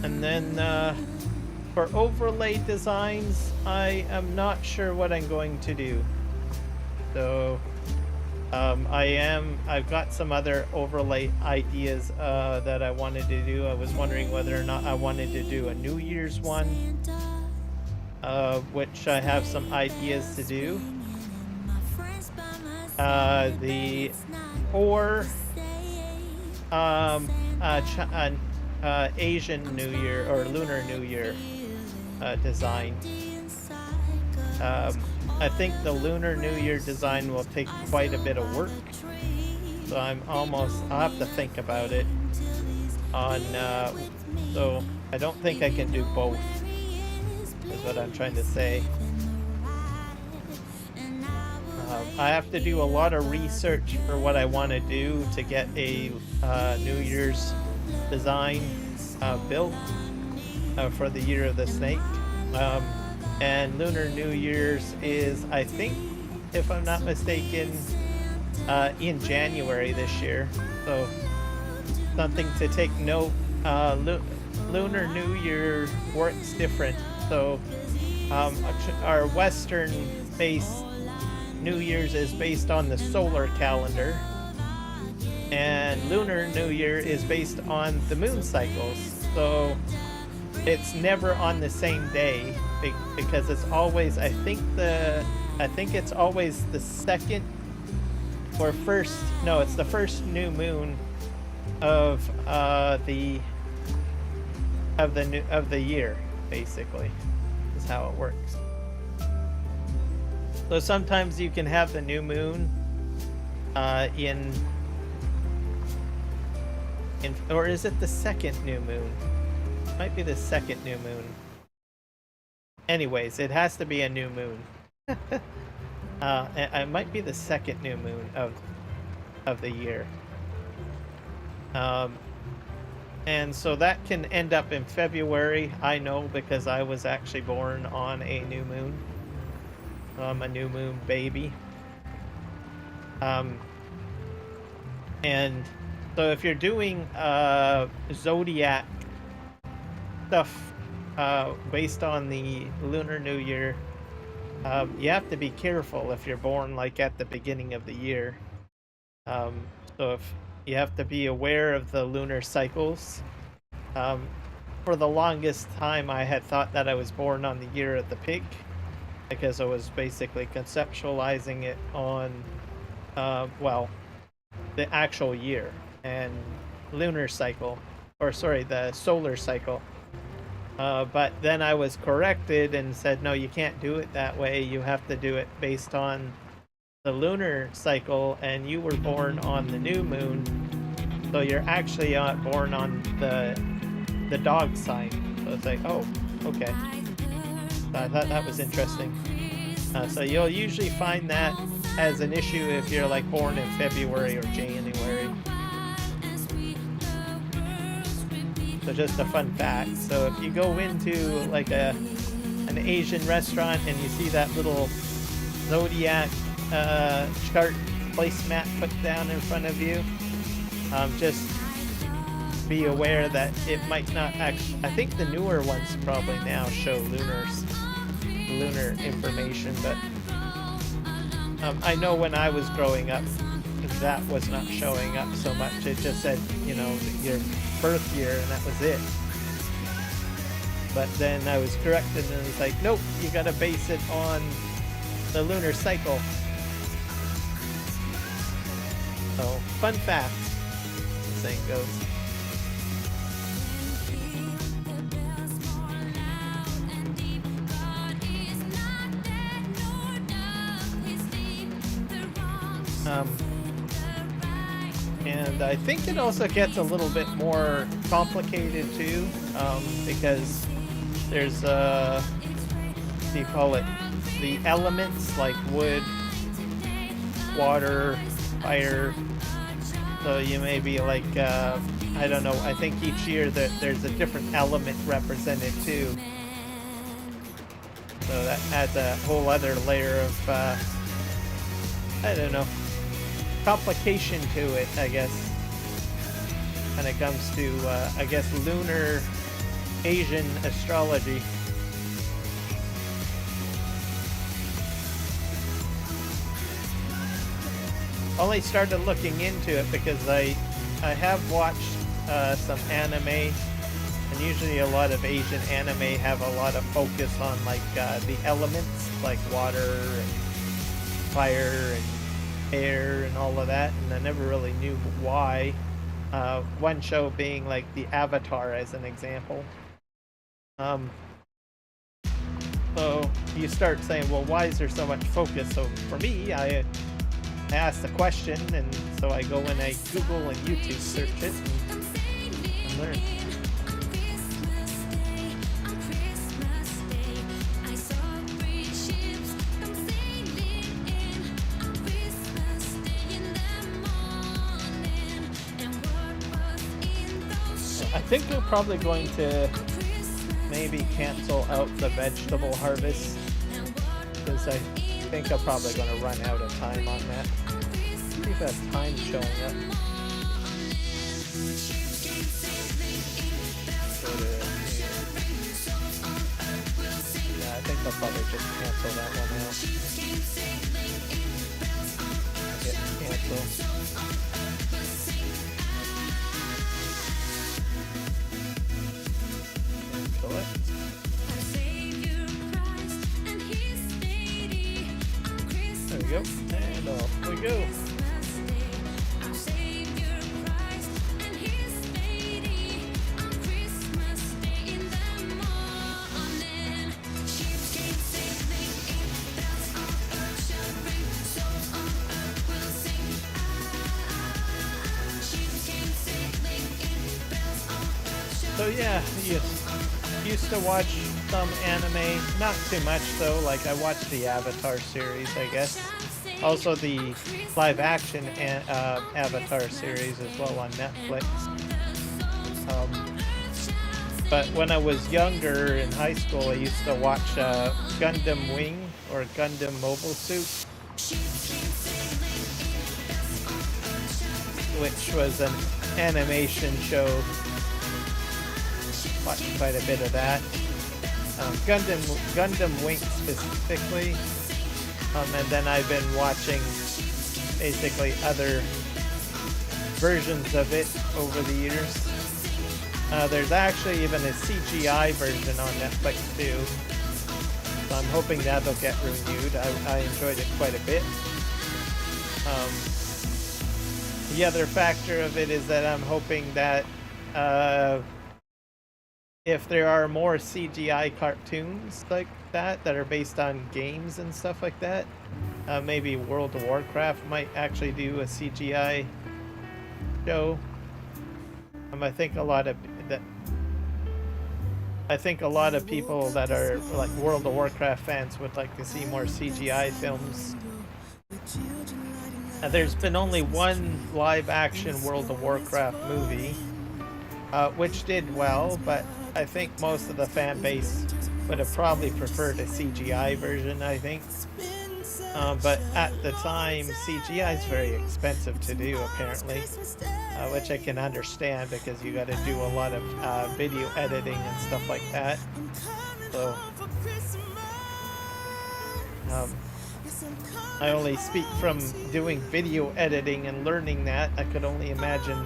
And then for overlay designs, I am not sure what I'm going to do. So I've got some other overlay ideas that I wanted to do. I was wondering whether or not I wanted to do a New Year's one, which I have some ideas to do. Asian New Year or Lunar New Year design. I think the Lunar New Year design will take quite a bit of work, so I'll have to think about it on, so I don't think I can do both, is what I'm trying to say. I have to do a lot of research for what I want to do to get a New Year's design built for the Year of the Snake. And Lunar New Year's is, I think, if I'm not mistaken, in January this year. So something to take note. Lunar New Year works different. So our Western-based New Year's is based on the solar calendar, and Lunar New Year is based on the moon cycles. So it's never on the same day, because it's always, I think it's always the second or first, no, it's the first new moon of the year, basically, is how it works. So sometimes you can have the new moon in or is it the second new moon? Might be the second new moon. Anyways, it has to be a new moon. It might be the second new moon of the year. And so that can end up in February. I know, because I was actually born on a new moon. So I'm a new moon baby. And so if you're doing zodiac stuff based on the Lunar New Year, you have to be careful if you're born like at the beginning of the year. So if you have to be aware of the lunar cycles. For the longest time, I had thought that I was born on the year of the pig, because I was basically conceptualizing it on, well, the actual year and lunar cycle, or sorry, the solar cycle. But then I was corrected and said, no, you can't do it that way. You have to do it based on the lunar cycle, and you were born on the new moon, so you're actually born on the dog sign. So it's like, oh, okay. So I thought that was interesting. So you'll usually find that as an issue if you're like born in February or January. So just a fun fact. So if you go into like an Asian restaurant and you see that little zodiac chart placemat put down in front of you, just be aware that it might not actually. I think the newer ones probably now show lunar information, but I know when I was growing up, that was not showing up so much. It just said, you know, your birth year, and that was it. But then I was corrected, and it was like, nope, you gotta base it on the lunar cycle. So, fun fact, the saying goes. And I think it also gets a little bit more complicated too, because there's what do you call it? The elements like wood, water, fire. So you may be like, I don't know, I think each year there's a different element represented too. So that adds a whole other layer of, I don't know, complication to it, I guess, when it comes to, I guess, lunar Asian astrology. Only started looking into it because I have watched some anime, and usually a lot of Asian anime have a lot of focus on like the elements like water and fire and air and all of that, and I never really knew why. One show being like the Avatar as an example. So you start saying, well, why is there so much focus? So for me, I asked the question, and so I go and I Google and YouTube search it and learn. I think we're probably going to maybe cancel out the vegetable harvest, because I think I'm probably going to run out of time on that. See if that's time showing up. Yeah, I think I'll probably just cancel that one out. Hit cancel. There we go, and off we go. So yeah, used to watch some anime, not too much though, like I watched the Avatar series, I guess. Also the live action Avatar series as well on Netflix. But when I was younger in high school, I used to watch Gundam Wing or Gundam Mobile Suit. which was an animation show. Watched quite a bit of that. Gundam Wing specifically. And then I've been watching basically other versions of it over the years. There's actually even a CGI version on Netflix too. So I'm hoping that'll get renewed. I enjoyed it quite a bit. The other factor of it is that I'm hoping that if there are more CGI cartoons like that are based on games and stuff like that, maybe World of Warcraft might actually do a CGI show. I think a lot of people that are like World of Warcraft fans would like to see more CGI films. There's been only one live-action World of Warcraft movie, which did well, but I think most of the fan base would have probably preferred a CGI version, I think. But at the time, CGI is very expensive to do, apparently, which I can understand because you got to do a lot of video editing and stuff like that. So, I only speak from doing video editing and learning that. I could only imagine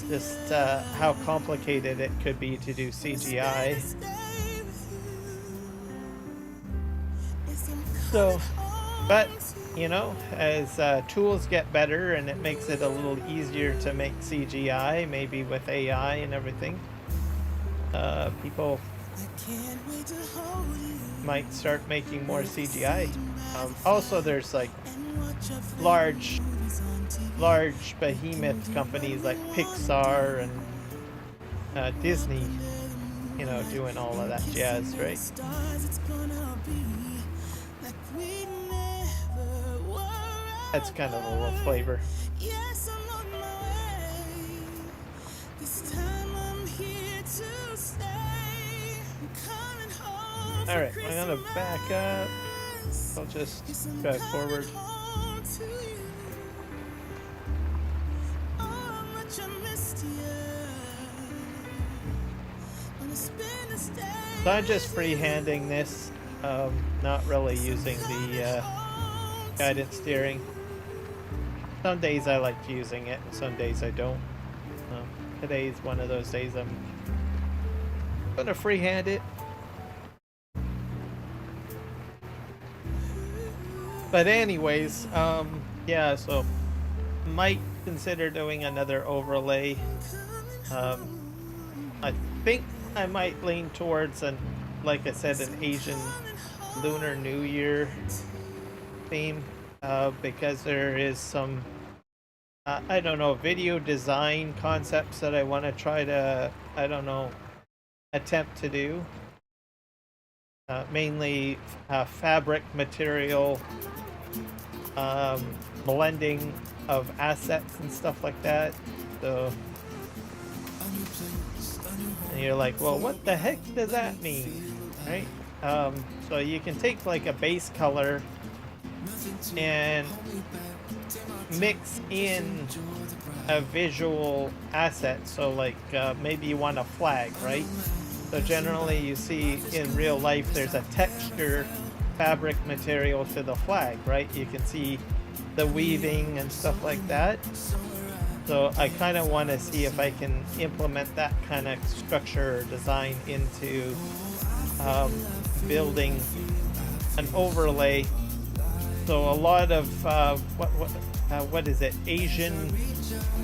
just how complicated it could be to do CGI. So, but you know, as tools get better and it makes it a little easier to make CGI, maybe with AI and everything, people might start making more CGI. Also, there's like large behemoth companies like Pixar and Disney, you know, doing all of that jazz, right? That's kind of a little flavor. Alright, I'm gonna back up. I'll just drive forward. So I'm just freehanding this, not really using the guidance steering. Some days I like using it, and some days I don't. Today's one of those days I'm gonna freehand it. But anyways, yeah, so might consider doing another overlay. I think I might lean towards like I said, an Asian Lunar New Year theme, because there is some, I don't know, video design concepts that I want to try to, I don't know, attempt to do. Mainly fabric material, blending of assets and stuff like that. So, and you're like, well, what the heck does that mean, right? So you can take like a base color and mix in a visual asset. So like maybe you want a flag, right? So generally you see in real life there's a texture fabric material to the flag, right? You can see the weaving and stuff like that. So I kind of want to see if I can implement that kind of structure or design into building an overlay. So a lot of what is it? Asian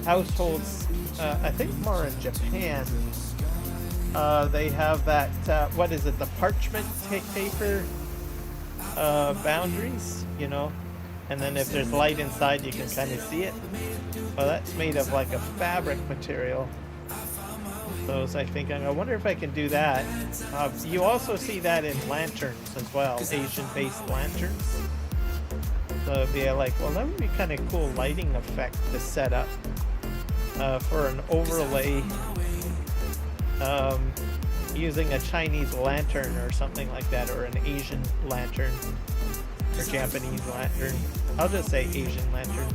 households, I think more in Japan. They have that, what is it, the parchment paper boundaries, you know, and then if there's light inside you can kind of see it. Well, that's made of like a fabric material. So I think, I wonder if I can do that. You also see that in lanterns as well, Asian-based lanterns. So it'd be like, well, that would be kind of cool lighting effect to set up for an overlay. Using a Chinese lantern or something like that, or an Asian lantern, or Japanese lantern. I'll just say Asian lantern.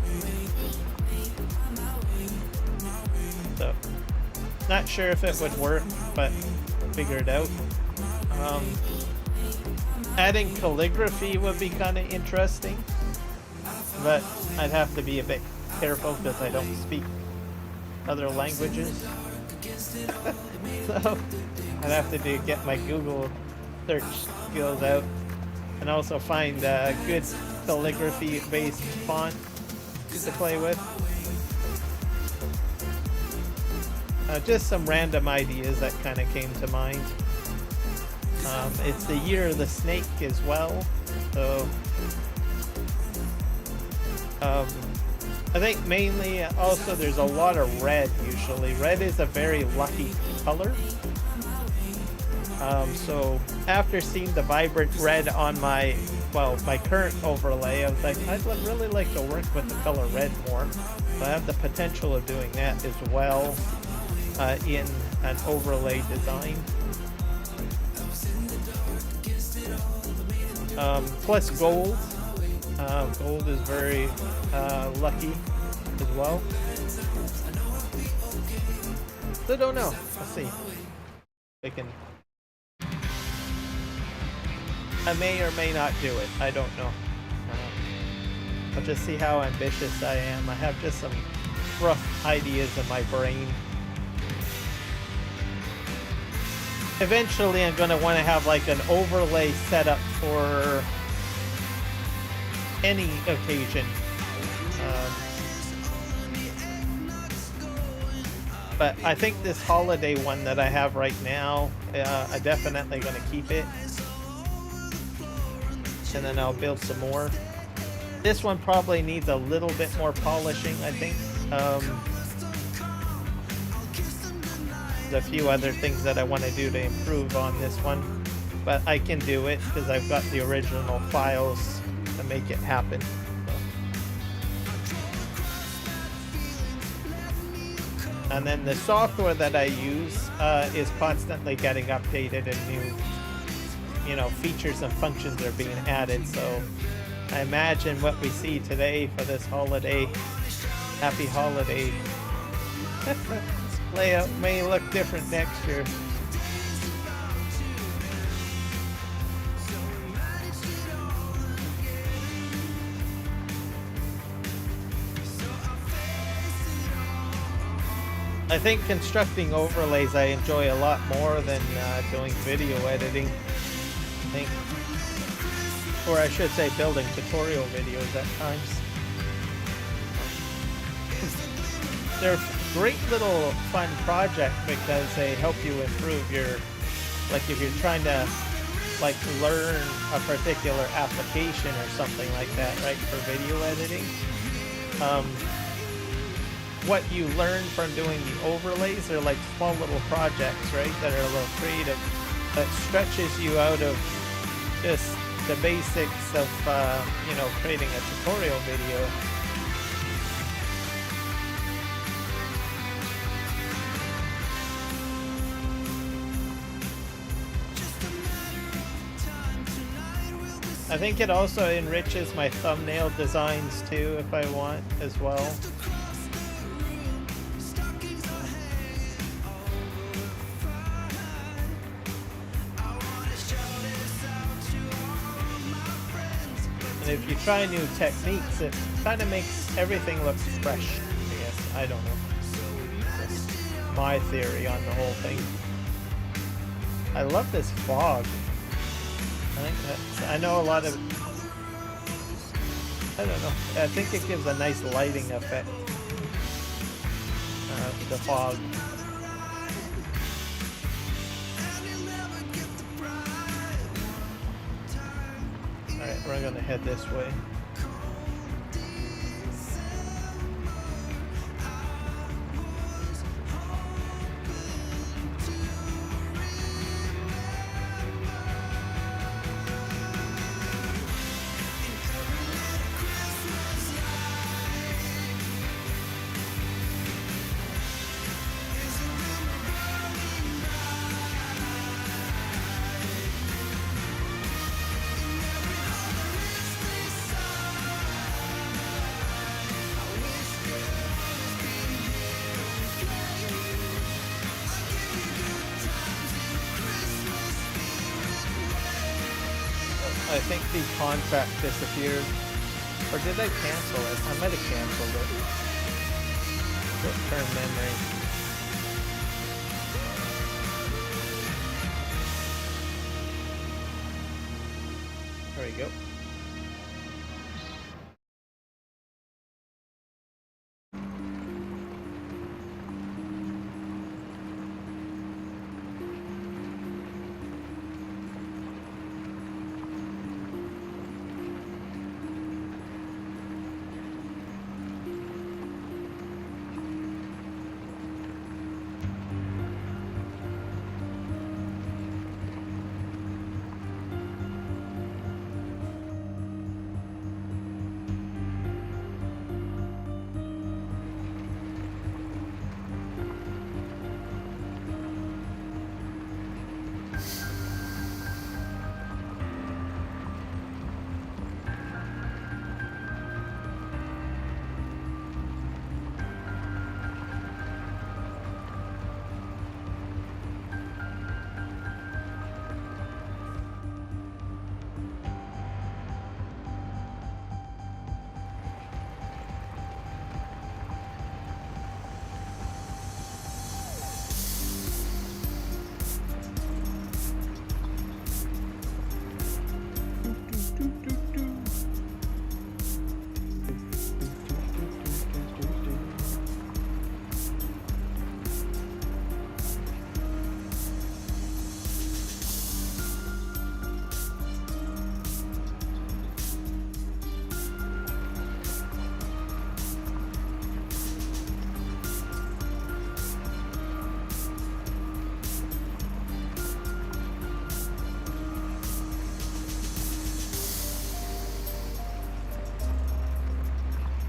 Not sure if it would work, but figure it out. Adding calligraphy would be kind of interesting, but I'd have to be a bit careful because I don't speak other languages. So I'd have to get my Google search skills out and also find a good calligraphy-based font to play with. Just some random ideas that kind of came to mind. It's the year of the snake as well, so I think mainly also there's a lot of red usually. Red is a very lucky color. So after seeing the vibrant red on my current overlay, I was like, I'd really like to work with the color red more. So I have the potential of doing that as well in an overlay design. Plus gold. Gold is very lucky as well. So don't know. Let's see. I may or may not do it. I don't know. I'll just see how ambitious I am. I have just some rough ideas in my brain. Eventually I'm going to want to have like an overlay set up for any occasion. But I think this holiday one that I have right now, I'm definitely going to keep it. And then I'll build some more. This one probably needs a little bit more polishing, I think. There's a few other things that I want to do to improve on this one, but I can do it because I've got the original files to make it happen. And then the software that I use is constantly getting updated and new, features and functions are being added. So I imagine what we see today for this holiday, happy holiday layout may look different next year. I think constructing overlays I enjoy a lot more than doing video editing. I think, or I should say building tutorial videos at times. They're a great little fun project because they help you improve your, like if you're trying to learn a particular application or something like that, right, for video editing. What you learn from doing the overlays are like small little projects, right, that are a little creative, that stretches you out of just the basics of, creating a tutorial video. I think it also enriches my thumbnail designs too, if I want, as well. And if you try new techniques, it kind of makes everything look fresh, I guess. I don't know. That's my theory on the whole thing. I love this fog. I know a lot of, I don't know, I think it gives a nice lighting effect, the fog. Alright, we're gonna head this way. I think the contract disappeared. Or did I cancel it? I might have canceled it. Short-term memory. There we go.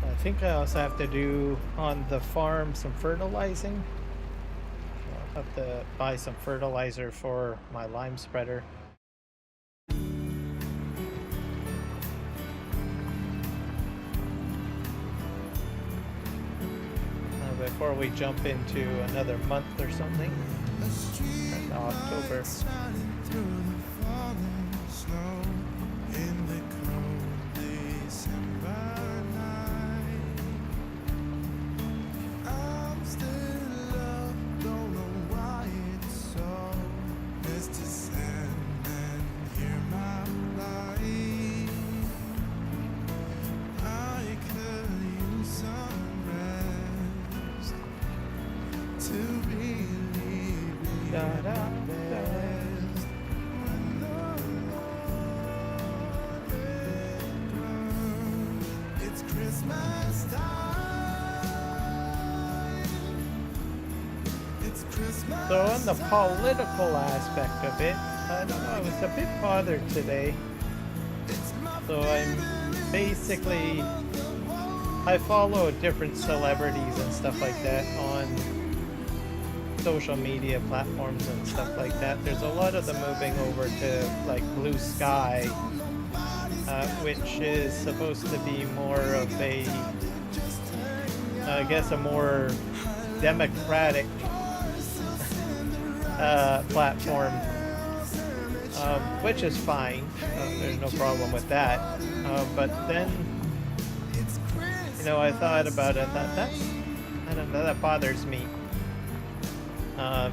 I think I also have to do on the farm some fertilizing. I'll have to buy some fertilizer for my lime spreader. Before we jump into another month or something, in October. So on the political aspect of it, I don't know, I was a bit bothered today. So I follow different celebrities and stuff like that on social media platforms and stuff like that. There's a lot of them moving over to like Blue Sky, which is supposed to be more of a, I guess, a more democratic platform, which is fine. There's no problem with that. But then, you know, I thought about it. I don't know, that bothers me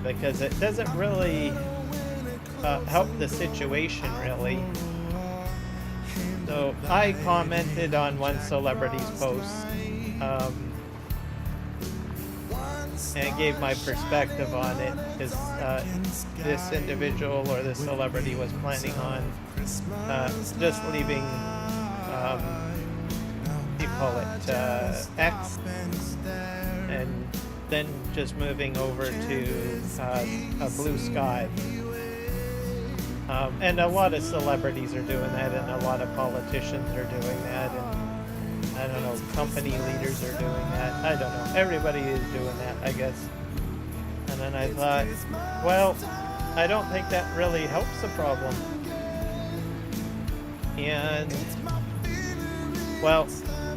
because it doesn't really help the situation, really. So I commented on one celebrity's post. And gave my perspective on it, because this individual or this celebrity was planning on just leaving, what do you call it, X, and then just moving over to a Blue Sky. And a lot of celebrities are doing that, and a lot of politicians are doing that, and I don't know, company leaders are doing that. I don't know. Everybody is doing that, I guess. And then I thought, well, I don't think that really helps the problem. And, well,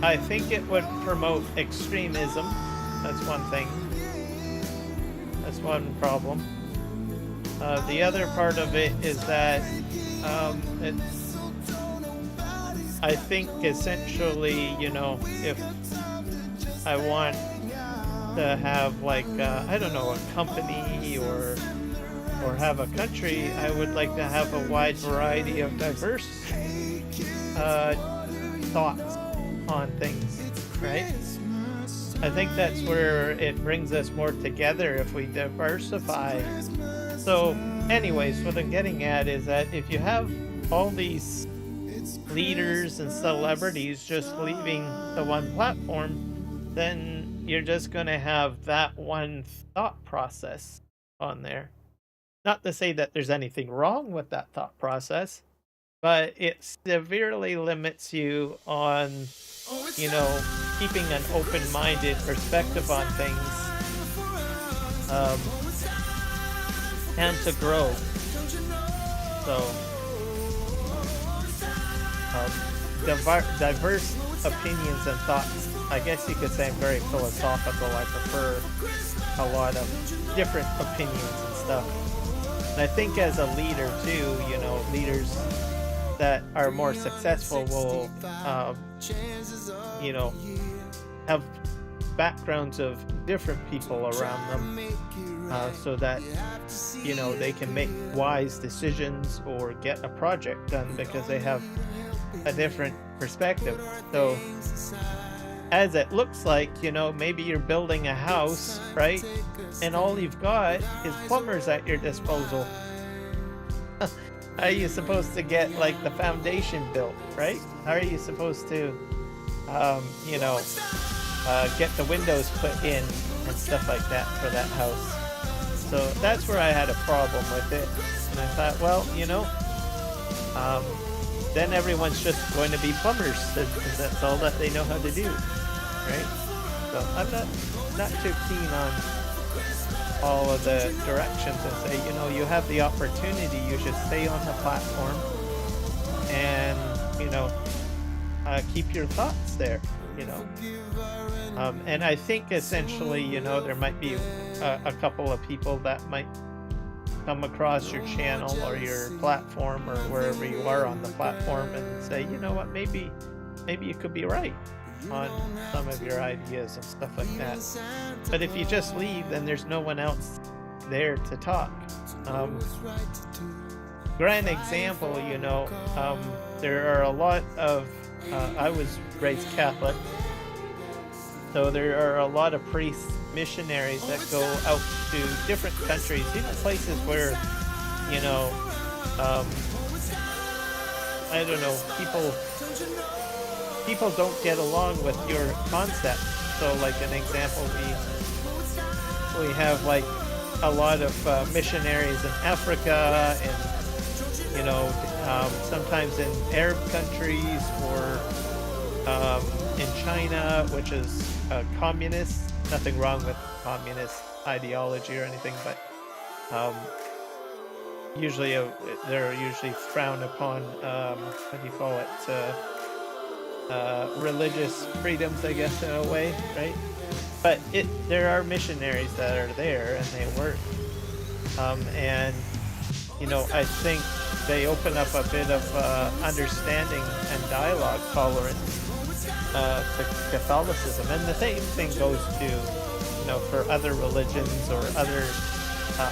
I think it would promote extremism. That's one thing. That's one problem. The other part of it is that I think essentially, you know, if I want to have like I don't know, a company or have a country, I would like to have a wide variety of diverse thoughts on things, right? I think that's where it brings us more together if we diversify. So anyways, what I'm getting at is that if you have all these leaders and celebrities just leaving the one platform, then you're just going to have that one thought process on there. Not to say that there's anything wrong with that thought process, but it severely limits you on, you know, keeping an open-minded perspective on things, and to grow. So, diverse opinions and thoughts. I guess you could say I'm very philosophical. I prefer a lot of different opinions and stuff. And I think as a leader too, you know, leaders that are more successful will, you know, have backgrounds of different people around them, so that, you know, they can make wise decisions or get a project done because they have a different perspective. So as it looks like, you know, maybe you're building a house, right? And all you've got is plumbers at your disposal. How are you supposed to get like the foundation built, right? How are you supposed to, you know, get the windows put in and stuff like that for that house? So that's where I had a problem with it. And I thought, well, you know, then everyone's just going to be plumbers, because that's all that they know how to do, right? So I'm not too keen on all of the directions and say, you know, you have the opportunity, you should stay on the platform and, you know, keep your thoughts there, you know. And I think essentially, you know, there might be a couple of people that might come across your channel or your platform or wherever you are on the platform and say, you know what, maybe you could be right on some of your ideas and stuff like that. But if you just leave, then there's no one else there to talk. Grand example, you know, there are a lot of, I was raised Catholic, so there are a lot of priests, missionaries that go out to different countries, even places where, you know, I don't know, people don't get along with your concept. So like an example, we have like a lot of missionaries in Africa and, you know, sometimes in Arab countries or in China, which is communist. Nothing wrong with communist ideology or anything, but usually they're usually frowned upon. What do you call it? Religious freedoms, I guess, in a way, right? But there are missionaries that are there and they work, and you know, I think they open up a bit of understanding and dialogue, tolerance to Catholicism, and the same thing goes to, you know, for other religions or other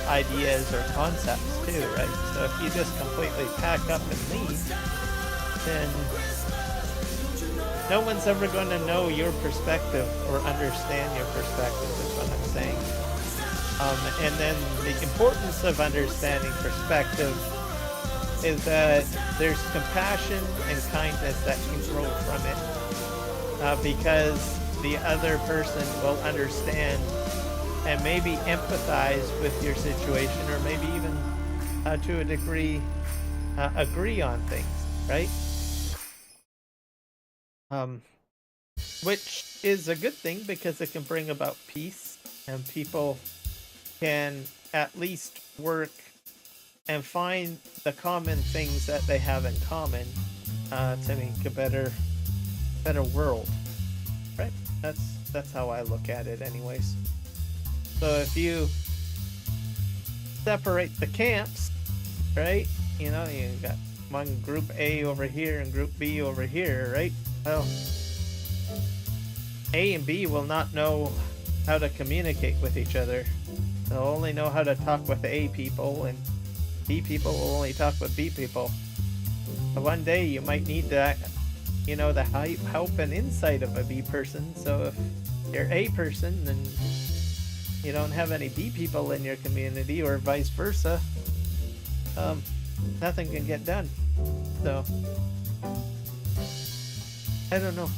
ideas or concepts too, right? So if you just completely pack up and leave, then no one's ever going to know your perspective or understand your perspective, is what I'm saying. And then the importance of understanding perspective is that there's compassion and kindness that can grow from it. Because the other person will understand and maybe empathize with your situation, or maybe even to a degree agree on things, right? Which is a good thing because it can bring about peace, and people can at least work and find the common things that they have in common to make a better world, right? That's how I look at it anyways. So if you separate the camps, right, you know, you got among Group A over here and Group B over here, right? Well, A and B will not know how to communicate with each other. They'll only know how to talk with A people, and B people will only talk with B people. But one day you might need that, you know, the help and insight of a B person. So if you're A person and you don't have any B people in your community, or vice versa, nothing can get done. So I don't know.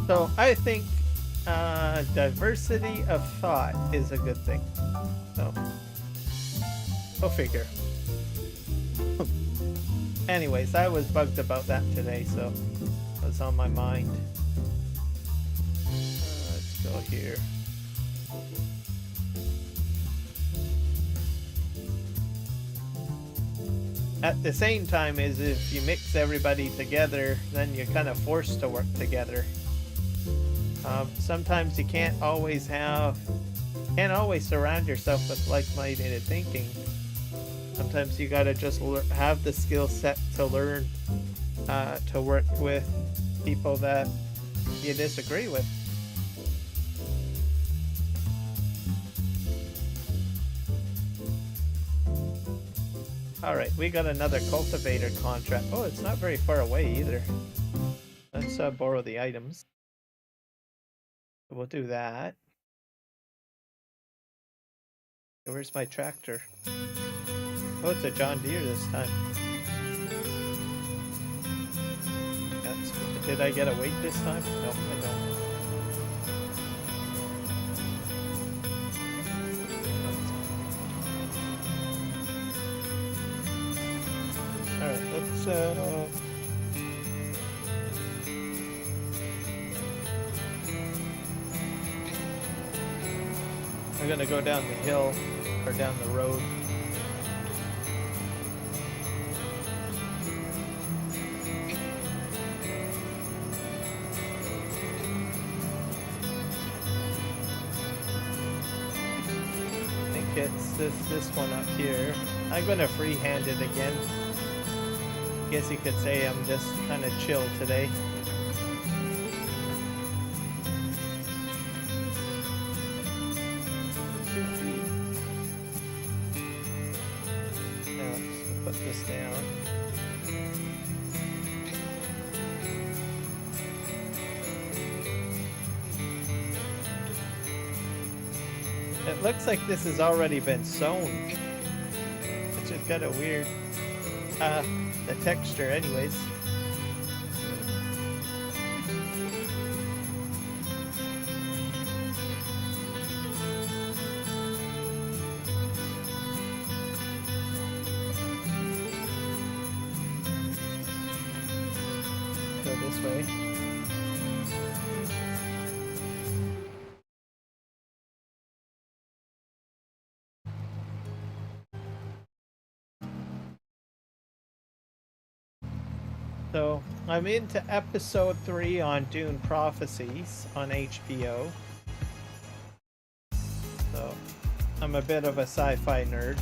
So I think diversity of thought is a good thing. So go figure. Anyways, I was bugged about that today, so it was on my mind. Let's go here. At the same time, is if you mix everybody together, then you're kind of forced to work together. Sometimes you can't always surround yourself with like-minded thinking. Sometimes you gotta just have the skill set to learn to work with people that you disagree with. Alright, we got another cultivator contract. Oh, it's not very far away either. Let's borrow the items. We'll do that. Where's my tractor? Oh, it's a John Deere this time. Did I get a weight this time? No, I don't. Alright, let's we're gonna go down the hill, or down the road. I think it's this one up here. I'm gonna freehand it again. Guess you could say I'm just kind of chill today. It looks like this has already been sewn, which is kind of weird. The texture anyways. Go this way. So, I'm into episode 3 on Dune Prophecies on HBO. So, I'm a bit of a sci-fi nerd.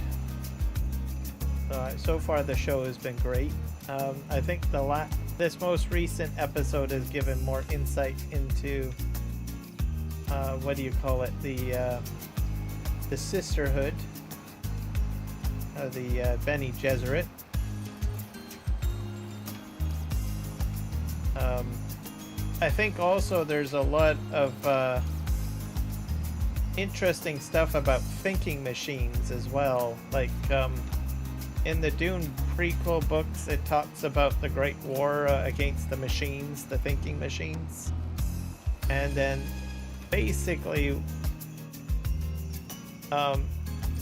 So far the show has been great. I think this most recent episode has given more insight into what do you call it? The sisterhood, the Bene Gesserit. I think also there's a lot of interesting stuff about thinking machines as well. Like in the Dune prequel books, it talks about the Great War against the machines, the thinking machines. And then basically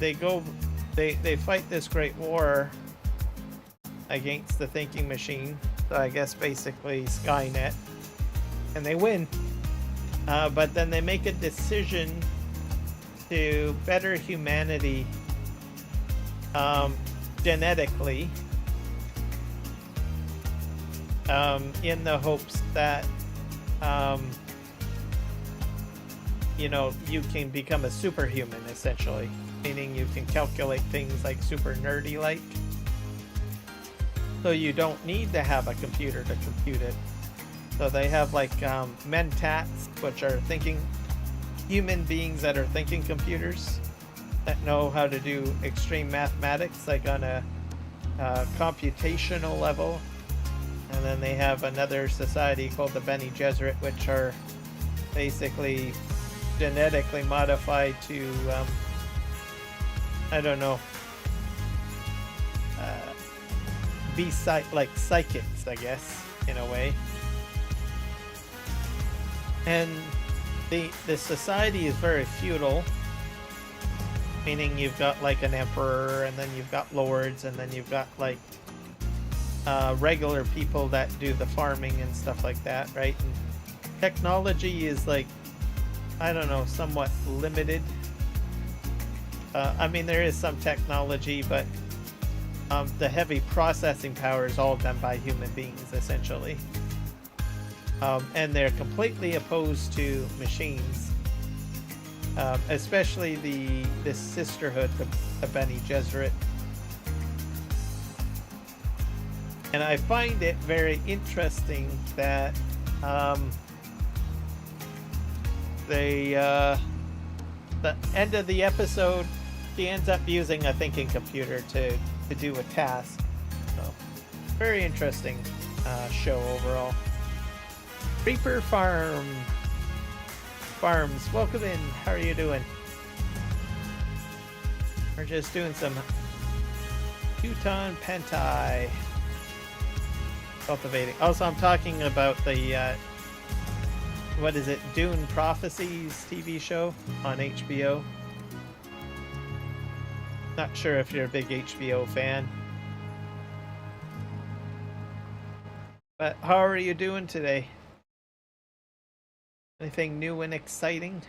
they fight this Great War against the thinking machine. So I guess basically Skynet, and they win, but then they make a decision to better humanity genetically, in the hopes that you know, you can become a superhuman essentially, meaning you can calculate things like super nerdy like. So you don't need to have a computer to compute it. So they have like mentats, which are thinking human beings that are thinking computers that know how to do extreme mathematics, like on a computational level. And then they have another society called the Bene Gesserit, which are basically genetically modified to, I don't know, be like psychics, I guess, in a way. And the society is very feudal, meaning you've got like an emperor, and then you've got lords, and then you've got like regular people that do the farming and stuff like that, right? And technology is like, I don't know, somewhat limited. I mean, there is some technology, but the heavy processing power is all done by human beings, essentially. And they're completely opposed to machines, especially this sisterhood, the Bene Gesserit. And I find it very interesting that the end of the episode, she ends up using a thinking computer to do a task. So, very interesting show overall. Reaper Farms, welcome in. How are you doing? We're just doing some Hutan Pantai cultivating. Also, I'm talking about the what is it, Dune Prophecies TV show on HBO. Not sure if you're a big HBO fan. But how are you doing today? Anything new and exciting?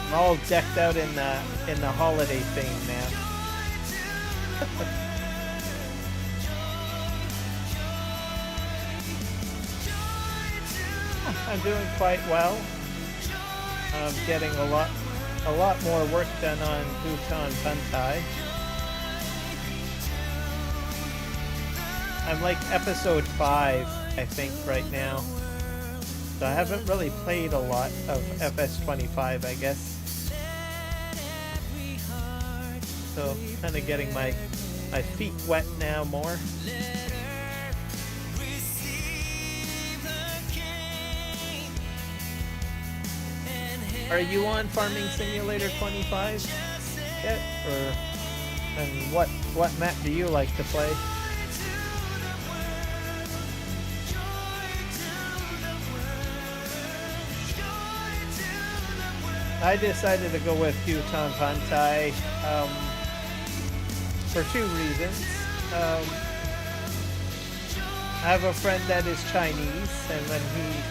I'm all decked out in the holiday theme now. I'm doing quite well. I'm getting a lot more work done on Hutan Pantai. I'm like episode 5, I think, right now. So I haven't really played a lot of FS25, I guess. So kind of getting my feet wet now more. Are you on Farming Simulator 25 yet? And what map do you like to play? I decided to go with Hutan Pantai for 2 reasons. I have a friend that is Chinese, and then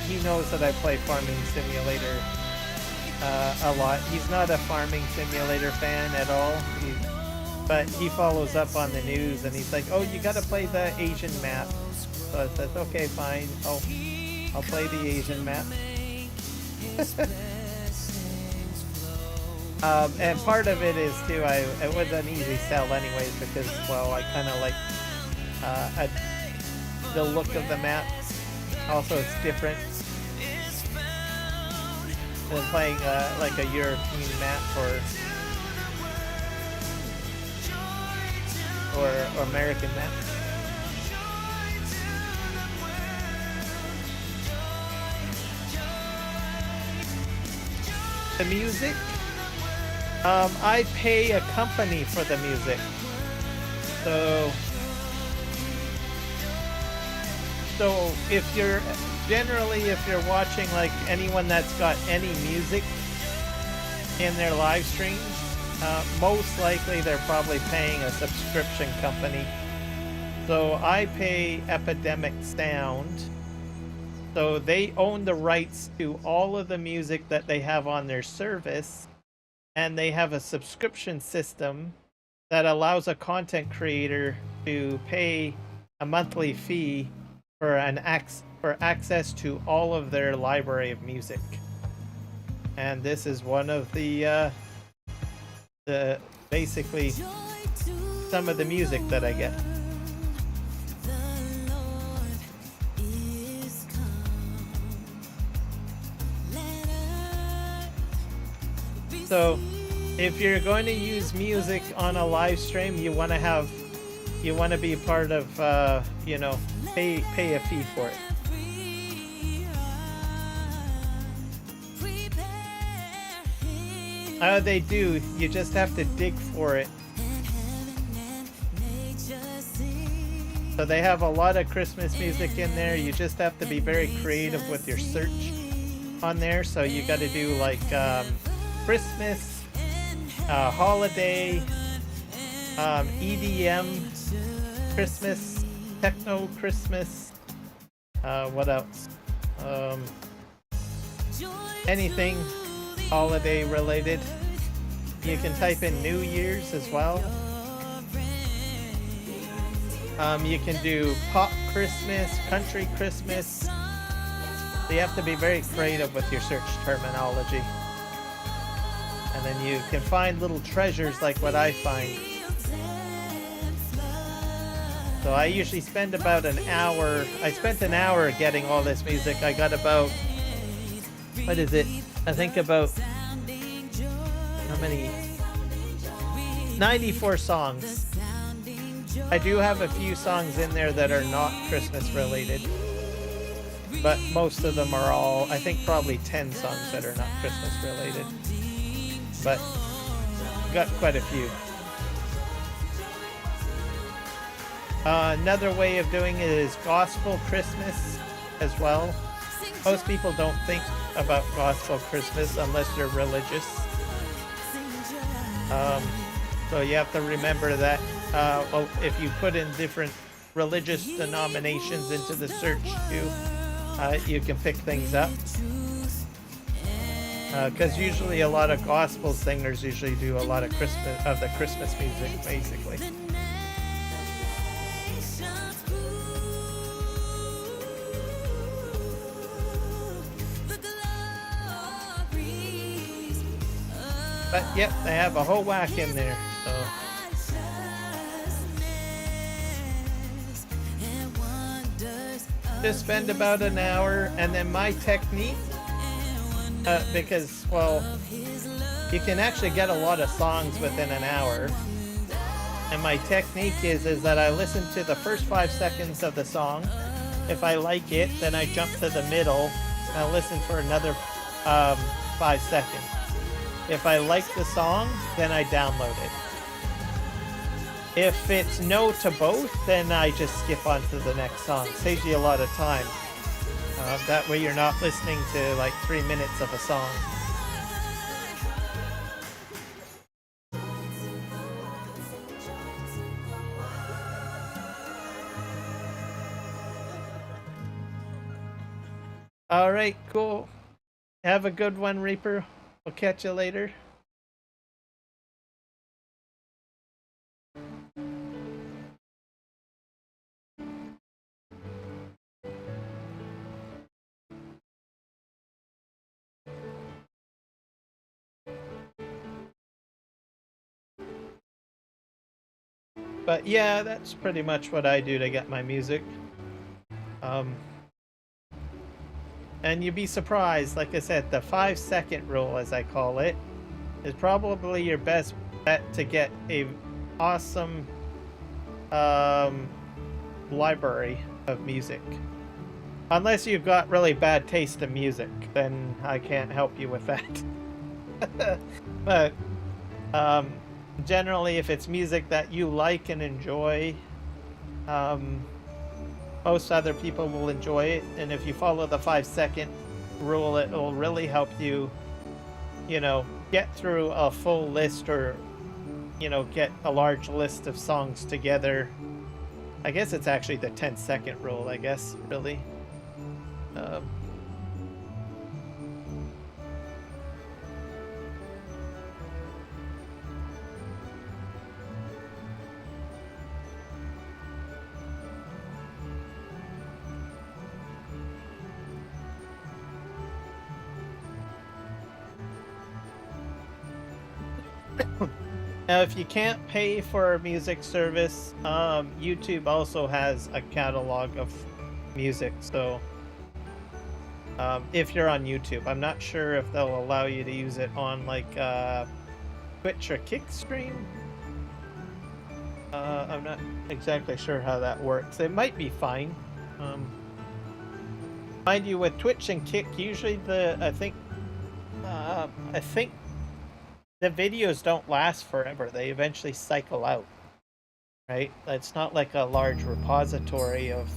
he knows that I play Farming Simulator a lot. He's not a Farming Simulator fan at all, but he follows up on the news, and he's like, "Oh, you gotta play the Asian map." So I said, "Okay, fine. I'll play the Asian map." And part of it is too, it was an easy sell anyways, because, well, I kind of like the look of the map. Also, it's different than playing like a European map or American map. The music, I pay a company for the music, so if you're watching like anyone that's got any music in their live streams, most likely they're probably paying a subscription company. So I pay Epidemic Sound, so they own the rights to all of the music that they have on their service, and they have a subscription system that allows a content creator to pay a monthly fee for for access to all of their library of music. And this is one of the basically some of the music that I get. So if you're going to use music on a live stream, you want to be a part of you know, pay a fee for it. They do. You just have to dig for it. So they have a lot of Christmas music in there. You just have to be very creative with your search on there. So you got to do like Christmas, holiday, EDM, Christmas, techno Christmas. What else? Anything holiday related. You can type in New Year's as well. You can do pop Christmas, country Christmas. So you have to be very creative with your search terminology. And then you can find little treasures like what I find. So I usually spend about an hour. I spent an hour getting all this music. I got about, what is it? I think about, how many? 94 songs. I do have a few songs in there that are not Christmas related, but most of them are all, I think probably 10 songs that are not Christmas related, but got quite a few. Another way of doing it is gospel Christmas as well. Most people don't think about gospel Christmas unless you're religious. So you have to remember that. Well, if you put in different religious denominations into the search too, you can pick things up. Because usually a lot of gospel singers usually do a lot of the Christmas music, basically. But yep, they have a whole whack in there. So just spend about an hour, and then my technique, because well, you can actually get a lot of songs within an hour. And my technique is that I listen to the first 5 seconds of the song. If I like it, then I jump to the middle and I listen for another 5 seconds. If I like the song, then I download it. If it's no to both, then I just skip on to the next song. Saves you a lot of time. That way you're not listening to like 3 minutes of a song. Alright, cool. Have a good one, Reaper. We'll catch you later. But yeah, that's pretty much what I do to get my music. And you'd be surprised, like I said, the 5-second rule, as I call it, is probably your best bet to get a awesome library of music. Unless you've got really bad taste in music, then I can't help you with that. But generally, if it's music that you like and enjoy, most other people will enjoy it, and if you follow the 5-second rule, it will really help you, you know, get through a full list, or, you know, get a large list of songs together. I guess it's actually the 10-second rule, I guess, really. Now, if you can't pay for a music service, YouTube also has a catalog of music. So, if you're on YouTube, I'm not sure if they'll allow you to use it on like Twitch or Kickstream. I'm not exactly sure how that works. It might be fine. Mind you, with Twitch and Kick, usually I think the videos don't last forever. They eventually cycle out, right? It's not like a large repository of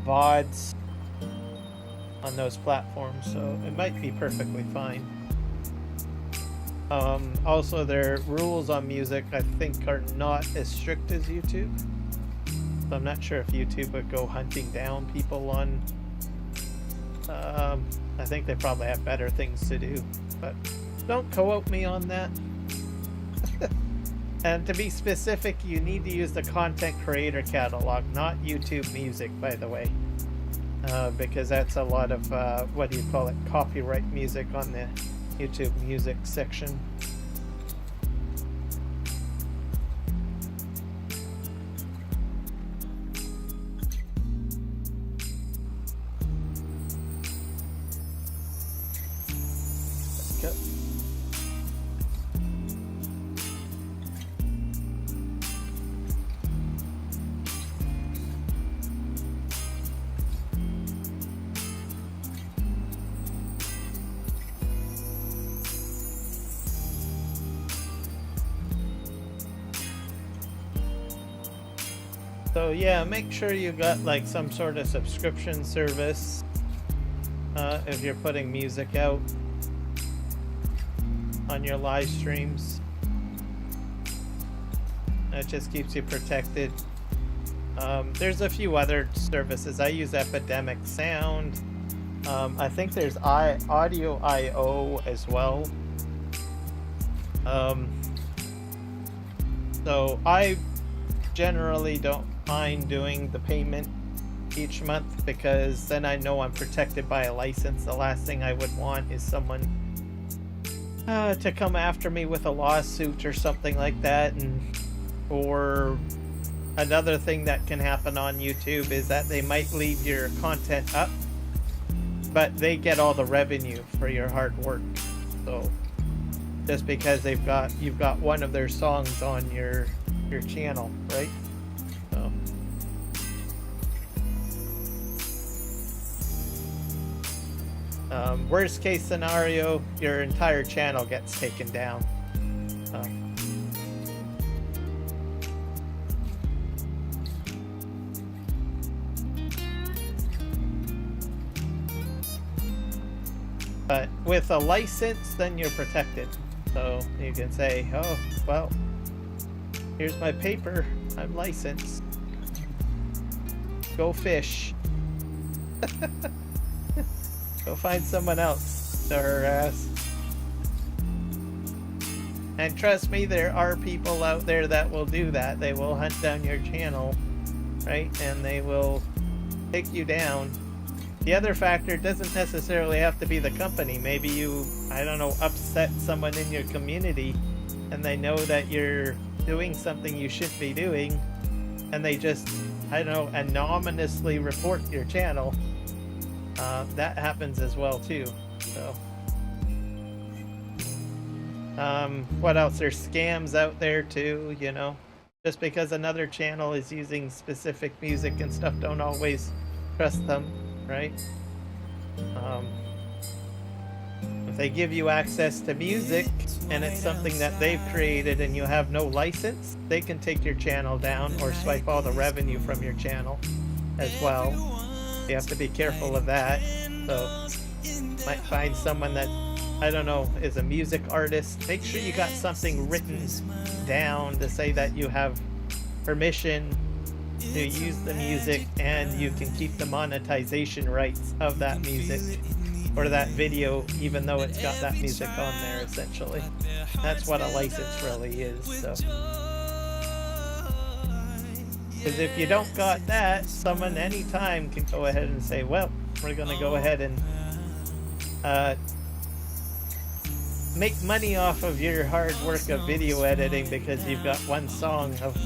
VODs on those platforms, so it might be perfectly fine. Also, their rules on music, I think, are not as strict as YouTube. So I'm not sure if YouTube would go hunting down people on... I think they probably have better things to do, but don't quote me on that. And to be specific, you need to use the content creator catalog, not YouTube music, by the way. Because that's a lot of, what do you call it, copyright music on the YouTube music section. Let's go. So yeah, make sure you got like some sort of subscription service if you're putting music out on your live streams. It just keeps you protected. There's a few other services. I use Epidemic Sound. I think there's Audio.io as well. So I generally don't mind doing the payment each month, because then I know I'm protected by a license. The last thing I would want is someone to come after me with a lawsuit or something like that. And or another thing that can happen on YouTube is that they might leave your content up, but they get all the revenue for your hard work. So just because you've got one of their songs on your channel, right? So worst case scenario, your entire channel gets taken down. But with a license, then you're protected. So you can say, oh, well, here's my paper, I'm licensed. Go fish. Go find someone else to harass. And trust me, there are people out there that will do that. They will hunt down your channel, right? And they will take you down. The other factor doesn't necessarily have to be the company. Maybe you, I don't know, upset someone in your community and they know that you're doing something you shouldn't be doing, and they just, I don't know, anonymously report your channel. That happens as well too. So what else? There's scams out there too, you know. Just because another channel is using specific music and stuff, don't always trust them, right? If they give you access to music and it's something that they've created and you have no license, they can take your channel down or swipe all the revenue from your channel as well. You have to be careful of that. So might find someone that, I don't know, is a music artist. Make sure you got something written down to say that you have permission to use the music and you can keep the monetization rights of that music or that video, even though it's got that music on there. Essentially, that's what a license really is. So, because if you don't got that, someone anytime can go ahead and say, well, we're going to go ahead and make money off of your hard work of video editing because you've got one song of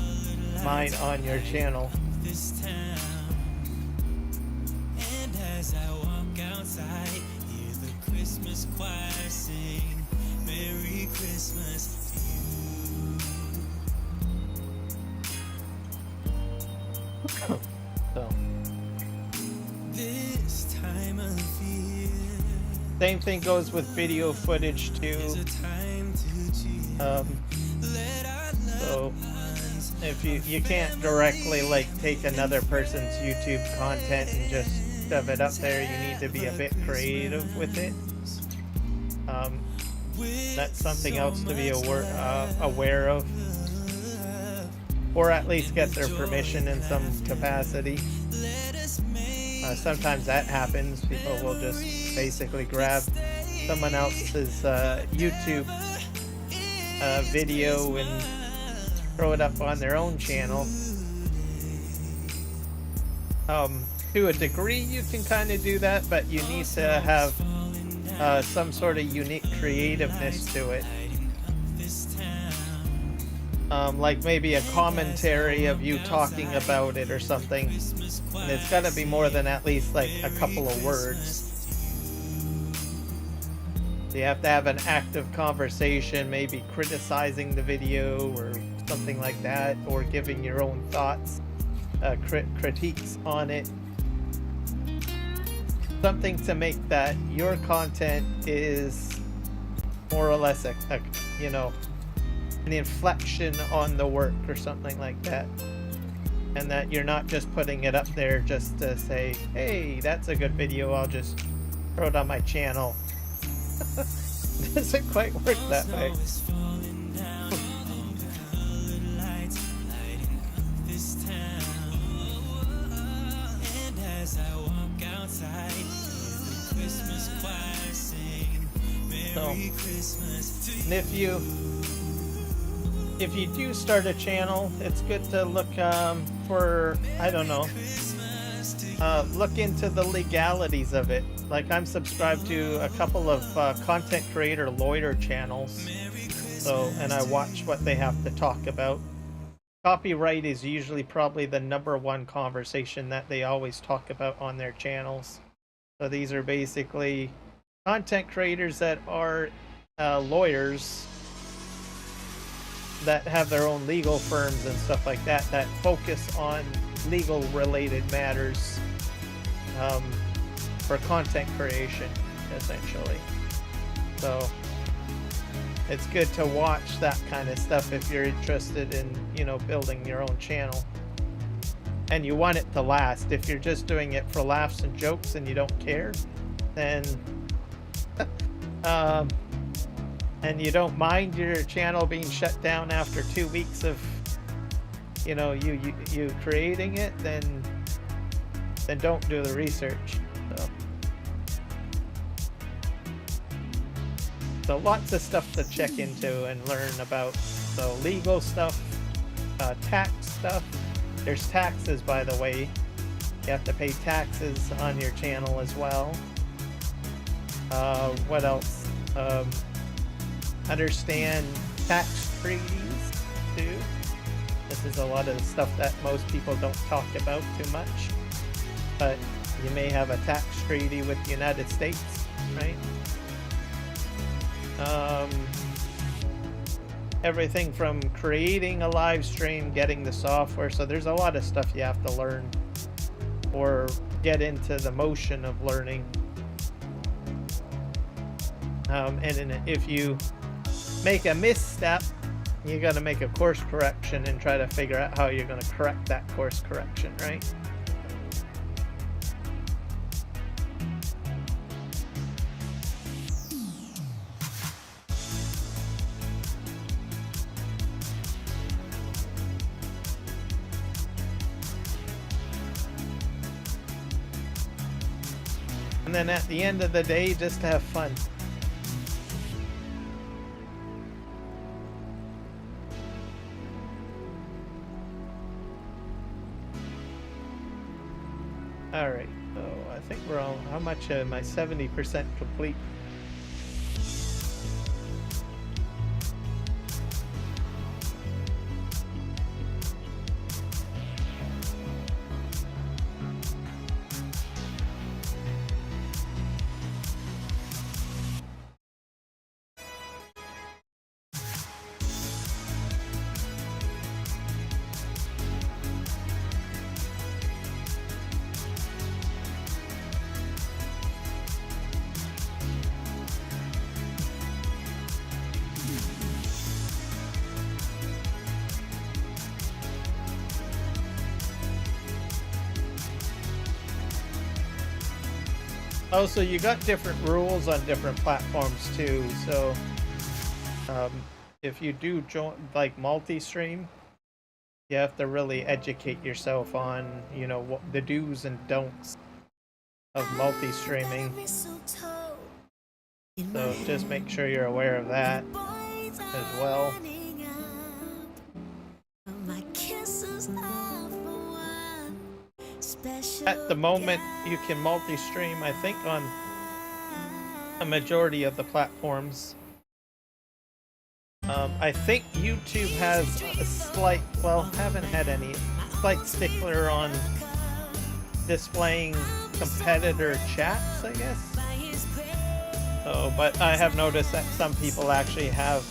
mine on your channel. This town, and as I walk outside, hear the Christmas choir sing Merry Christmas to you. So This time of year same thing goes with video footage too. is a time to cheer. So if you can't directly like take another person's YouTube content and just shove it up there, you need to be a bit creative with it. That's something else to be aware of, or at least get their permission in some capacity. Sometimes that happens. People will just basically grab someone else's YouTube video and throw it up on their own channel. To a degree you can kind of do that, but you need to have some sort of unique creativeness to it. Like maybe a commentary of you talking about it or something, and it's got to be more than at least like a couple of words. You have to have an active conversation, maybe criticizing the video or something like that, or giving your own thoughts, critiques on it. Something to make that your content is more or less you know, an inflection on the work or something like that, and that you're not just putting it up there just to say, hey, that's a good video, I'll just throw it on my channel. Doesn't quite work that way. So, and if you do start a channel, it's good to look for, I don't know, look into the legalities of it. Like, I'm subscribed to a couple of content creator lawyer channels, so, and I watch what they have to talk about. Copyright is usually probably the #1 conversation that they always talk about on their channels. So these are basically content creators that are lawyers that have their own legal firms and stuff like that, that focus on legal related matters for content creation, essentially. So it's good to watch that kind of stuff if you're interested in, you know, building your own channel. And you want it to last. If you're just doing it for laughs and jokes and you don't care, then and you don't mind your channel being shut down after 2 weeks of, you know, you creating it, then don't do the research. So lots of stuff to check into and learn about. So legal stuff, tax stuff. There's taxes, by the way. You have to pay taxes on your channel as well. What else? Understand tax treaties too. This is a lot of stuff that most people don't talk about too much. But you may have a tax treaty with the United States, right? Everything from creating a live stream, getting the software. So there's a lot of stuff you have to learn or get into the motion of learning. And if you make a misstep, you got to make a course correction and try to figure out how you're going to correct that course correction, right? And then at the end of the day, just have fun. Alright, so I think we're all, how much am I? 70% complete. Also, you got different rules on different platforms too. So, if you do join like multi-stream, you have to really educate yourself on, you know, what the do's and don'ts of multi-streaming. So just make sure you're aware of that as well. At the moment, you can multi-stream, I think, on a majority of the platforms. I think YouTube has a slight, well, haven't had any, slight stickler on displaying competitor chats, I guess. So, but I have noticed that some people actually have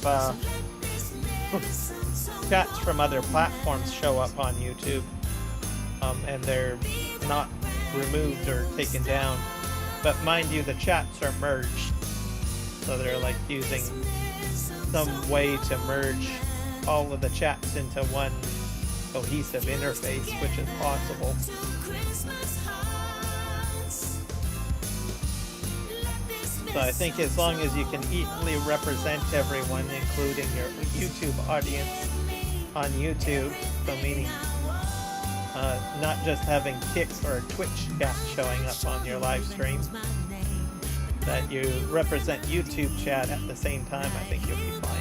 chats from other platforms show up on YouTube, and they're not removed or taken down. But mind you, the chats are merged, so they're like using some way to merge all of the chats into one cohesive interface, which is possible. So I think as long as you can equally represent everyone, including your YouTube audience on YouTube, so meaning not just having Kick or Twitch chat showing up on your live stream, that you represent YouTube chat at the same time, I think you'll be fine.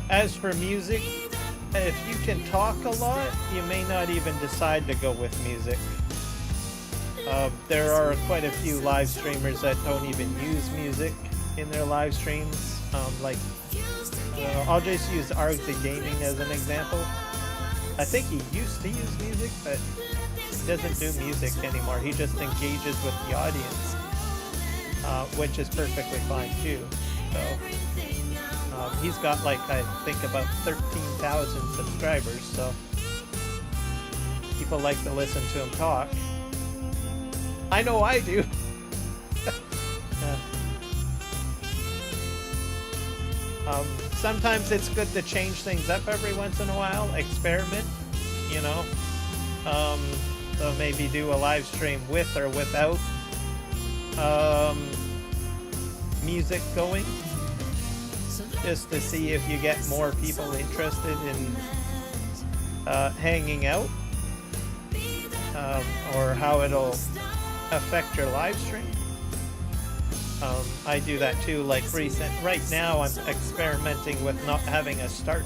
As for music, if you can talk a lot, you may not even decide to go with music. There are quite a few live streamers that don't even use music in their live streams. I'll just use Argsy Gaming as an example. I think he used to use music, but he doesn't do music anymore. He just engages with the audience, which is perfectly fine too. So. He's got like, I think, about 13,000 subscribers, so people like to listen to him talk. I know I do. Sometimes it's good to change things up every once in a while, experiment, you know. So maybe do a live stream with or without music going, just to see if you get more people interested in hanging out, or how it'll affect your live stream. I do that too. Like right now, I'm experimenting with not having a start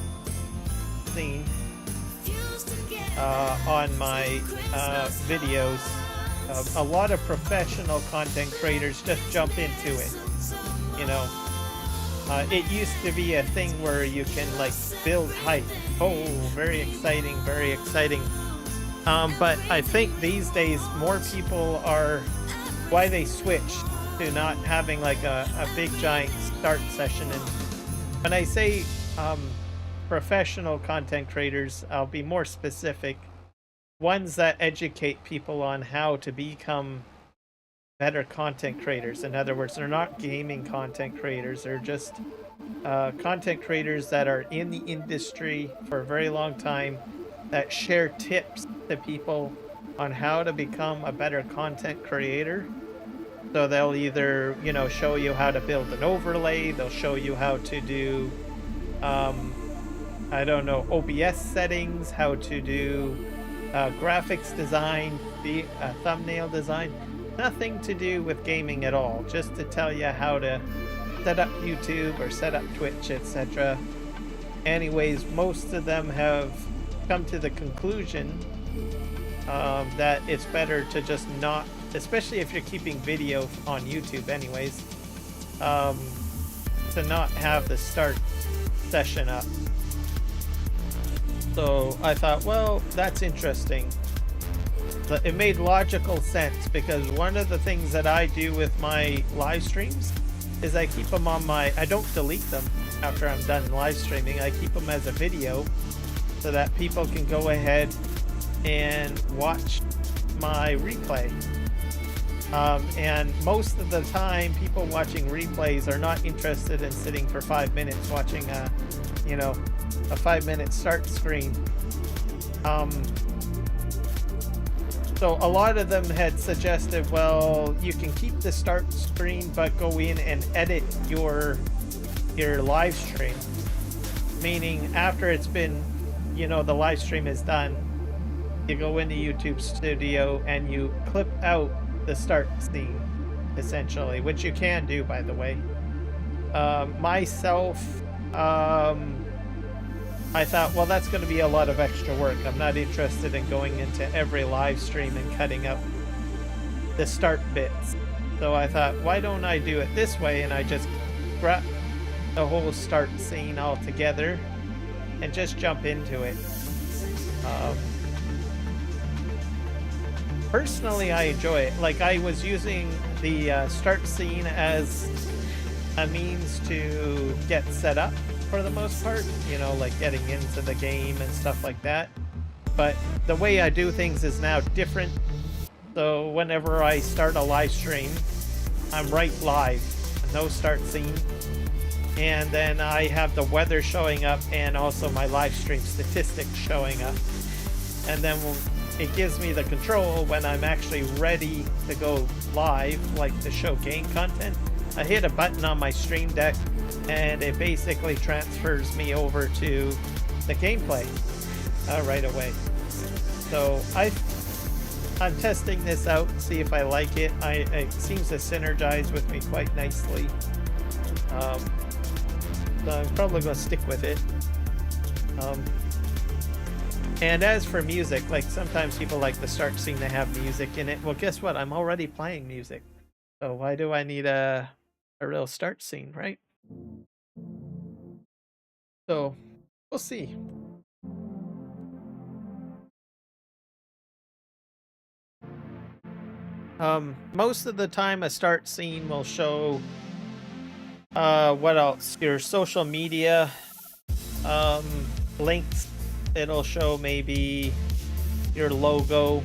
scene on my videos. A lot of professional content creators just jump into it, you know. It used to be a thing where you can like build hype. Oh, very exciting, very exciting. But I think these days more people are, why they switched to not having like a big giant start session. And when I say professional content creators, I'll be more specific. Ones that educate people on how to become better content creators. In other words, they're not gaming content creators. They're just content creators that are in the industry for a very long time, that share tips to people on how to become a better content creator. So they'll either, you know, show you how to build an overlay. They'll show you how to do, I don't know, OBS settings, how to do graphics design, thumbnail design. Nothing to do with gaming at all, just to tell you how to set up YouTube or set up Twitch, etc. Anyways, most of them have come to the conclusion that it's better to just not, especially if you're keeping video on YouTube anyways, to not have the start session up. So I thought, well, that's interesting. It made logical sense, because one of the things that I do with my live streams is I keep them on my, I don't delete them after I'm done live streaming. I keep them as a video so that people can go ahead and watch my replay. And most of the time, people watching replays are not interested in sitting for 5 minutes watching a, you know, a 5-minute start screen. So a lot of them had suggested, well, you can keep the start screen, but go in and edit your live stream. Meaning after it's been, you know, the live stream is done, you go into YouTube Studio and you clip out the start scene, essentially, which you can do, by the way. Myself, I thought, well, that's going to be a lot of extra work. I'm not interested in going into every live stream and cutting up the start bits. So I thought, why don't I do it this way? And I just grab the whole start scene all together and just jump into it. Personally, I enjoy it. Like, I was using the start scene as a means to get set up for the most part, you know, like getting into the game and stuff like that. But the way I do things is now different. So whenever I start a live stream, I'm right live, no start scene. And then I have the weather showing up and also my live stream statistics showing up. And then it gives me the control when I'm actually ready to go live, like to show game content. I hit a button on my stream deck and it basically transfers me over to the gameplay right away. So I'm testing this out, see if I like it. It seems to synergize with me quite nicely. So I'm probably going to stick with it. And as for music, like sometimes people like the start scene to have music in it. Well, guess what? I'm already playing music. So why do I need a real start scene, right? So we'll see. Most of the time a start scene will show what else? Your social media links. It'll show maybe your logo,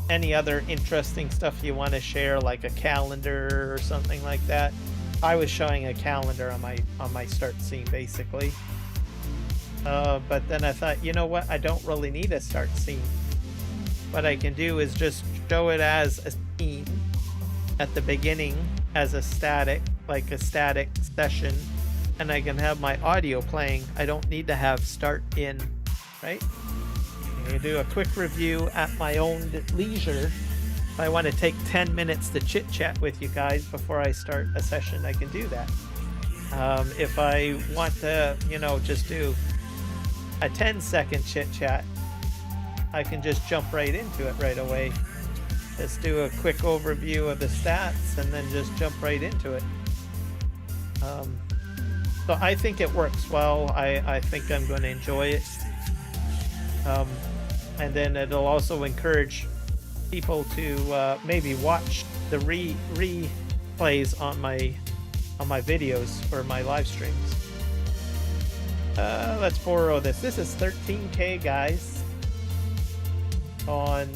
any other interesting stuff you want to share, like a calendar or something like that. I was showing a calendar on my start scene basically. But then I thought, you know what? I don't really need a start scene. What I can do is just show it as a scene at the beginning as a static, like a static session, and I can have my audio playing. I don't need to have start in, right? I can do a quick review at my own leisure. If I want to take 10 minutes to chit chat with you guys before I start a session, I can do that. If I want to, you know, just do a 10-second chit chat, I can just jump right into it right away. Just do a quick overview of the stats and then just jump right into it. So I think it works well. I think I'm going to enjoy it. And then it'll also encourage people to maybe watch the replays on my videos or my live streams. Let's borrow this. This is 13K, guys, on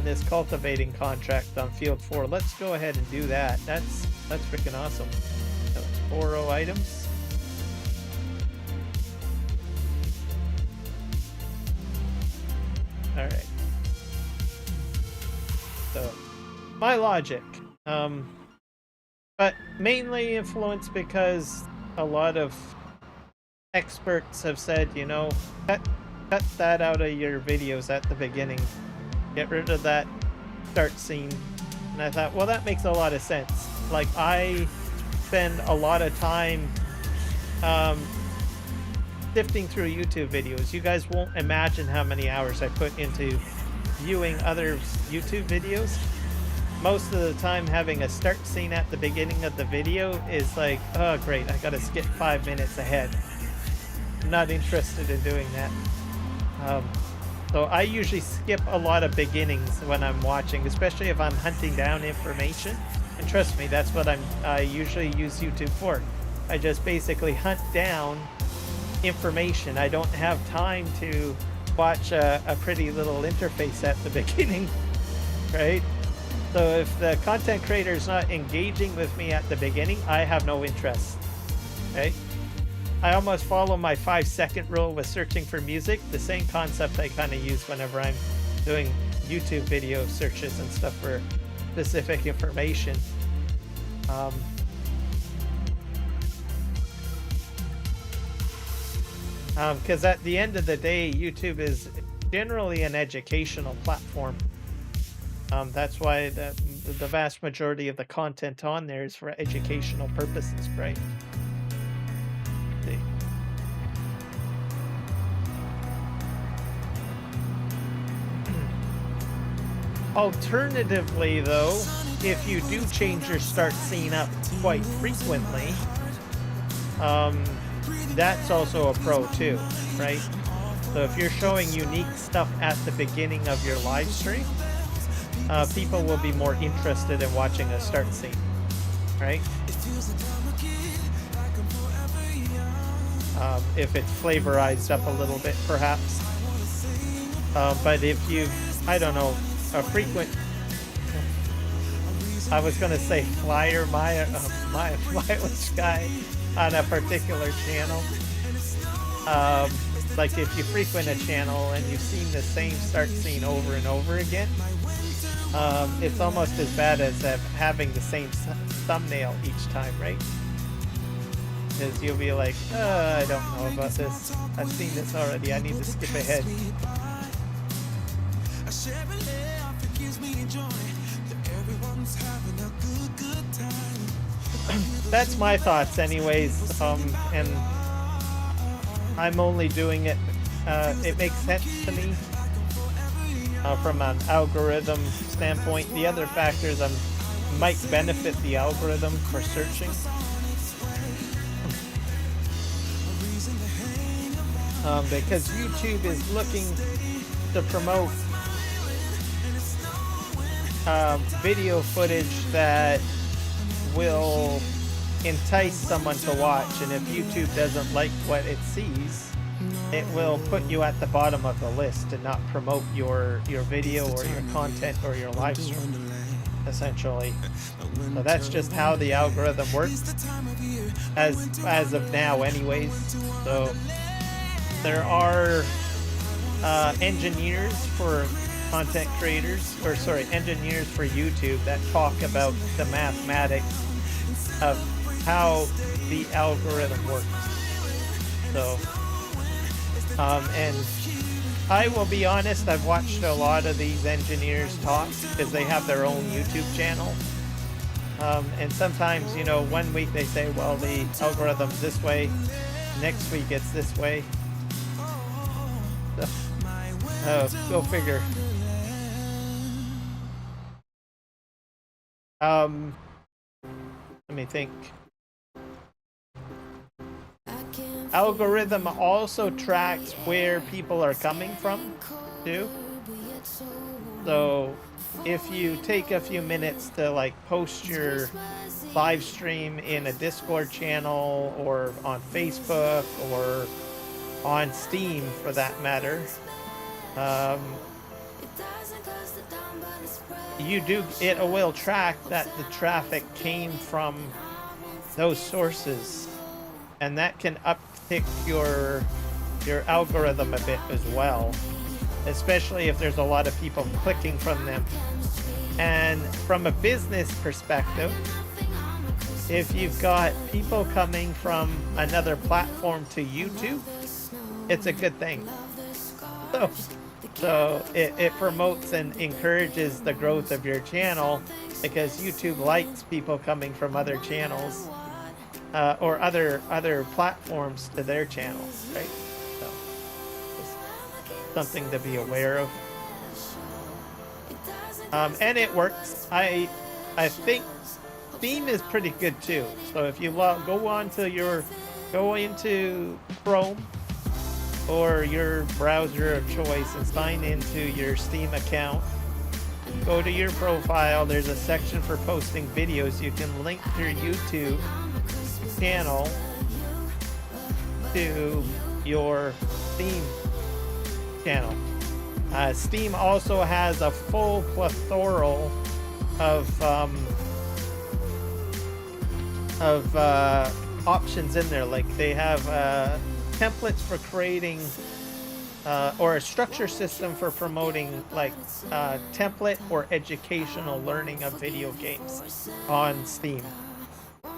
this cultivating contract on Field 4. Let's go ahead and do that. That's freaking awesome. Let's borrow items. All right. So, my logic, but mainly influenced because a lot of experts have said, you know, cut that out of your videos at the beginning. Get rid of that start scene. And I thought, well, that makes a lot of sense. Like, I spend a lot of time sifting through YouTube videos. You guys won't imagine how many hours I put into viewing other YouTube videos. Most of the time having a start scene at the beginning of the video is like, oh great, I gotta skip 5 minutes ahead. I'm not interested in doing that. So I usually skip a lot of beginnings when I'm watching, especially if I'm hunting down information. And trust me, that's what I usually use YouTube for. I just basically hunt down information. I don't have time to watch a pretty little interface at the beginning, right? So if the content creator is not engaging with me at the beginning, I have no interest, okay? I almost follow my 5-second rule with searching for music, the same concept I kind of use whenever I'm doing YouTube video searches and stuff for specific information. Because at the end of the day, YouTube is generally an educational platform. That's why the vast majority of the content on there is for educational purposes, right? Alternatively, though, if you do change your start scene up quite frequently, that's also a pro too, right? So if you're showing unique stuff at the beginning of your live stream, people will be more interested in watching a start scene, right? If it's flavorized up a little bit, perhaps. But if you've, I don't know, a frequent, I was going to say flyer mileage guy on a particular channel. Like if you frequent a channel and you've seen the same start scene over and over again, it's almost as bad as having the same thumbnail each time, right? Because you'll be like, I don't know about this. I've seen this already. I need to skip ahead. That's my thoughts anyways, and I'm only doing it, it makes sense to me from an algorithm standpoint. The other factors might benefit the algorithm for searching. Because YouTube is looking to promote video footage that will entice someone to watch, and if YouTube doesn't like what it sees, it will put you at the bottom of the list and not promote your video or your content or your live stream, essentially. So that's just how the algorithm works as of now anyways. So there are engineers for content creators, or sorry, engineers for YouTube that talk about the mathematics of how the algorithm works. So, and I will be honest, I've watched a lot of these engineers talk because they have their own YouTube channel. And sometimes, you know, one week they say, well, the algorithm's this way, next week it's this way. So, go figure. Let me think. Algorithm also tracks where people are coming from, too. So, if you take a few minutes to like post your live stream in a Discord channel or on Facebook or on Steam for that matter, it will track that the traffic came from those sources, and that can uptick your algorithm a bit as well, especially if there's a lot of people clicking from them. And from a business perspective, if you've got people coming from another platform to YouTube, it's a good thing. So it promotes and encourages the growth of your channel, because YouTube likes people coming from other channels or other platforms to their channels, right? So just something to be aware of. And it works. I think Steam is pretty good too. So if you go into Chrome or your browser of choice and sign into your Steam account. Go to your profile. There's a section for posting videos. You can link your YouTube channel to your Steam channel. Steam also has a full plethora of options in there. Like they have templates for creating or a structure system for promoting like template or educational learning of video games on Steam.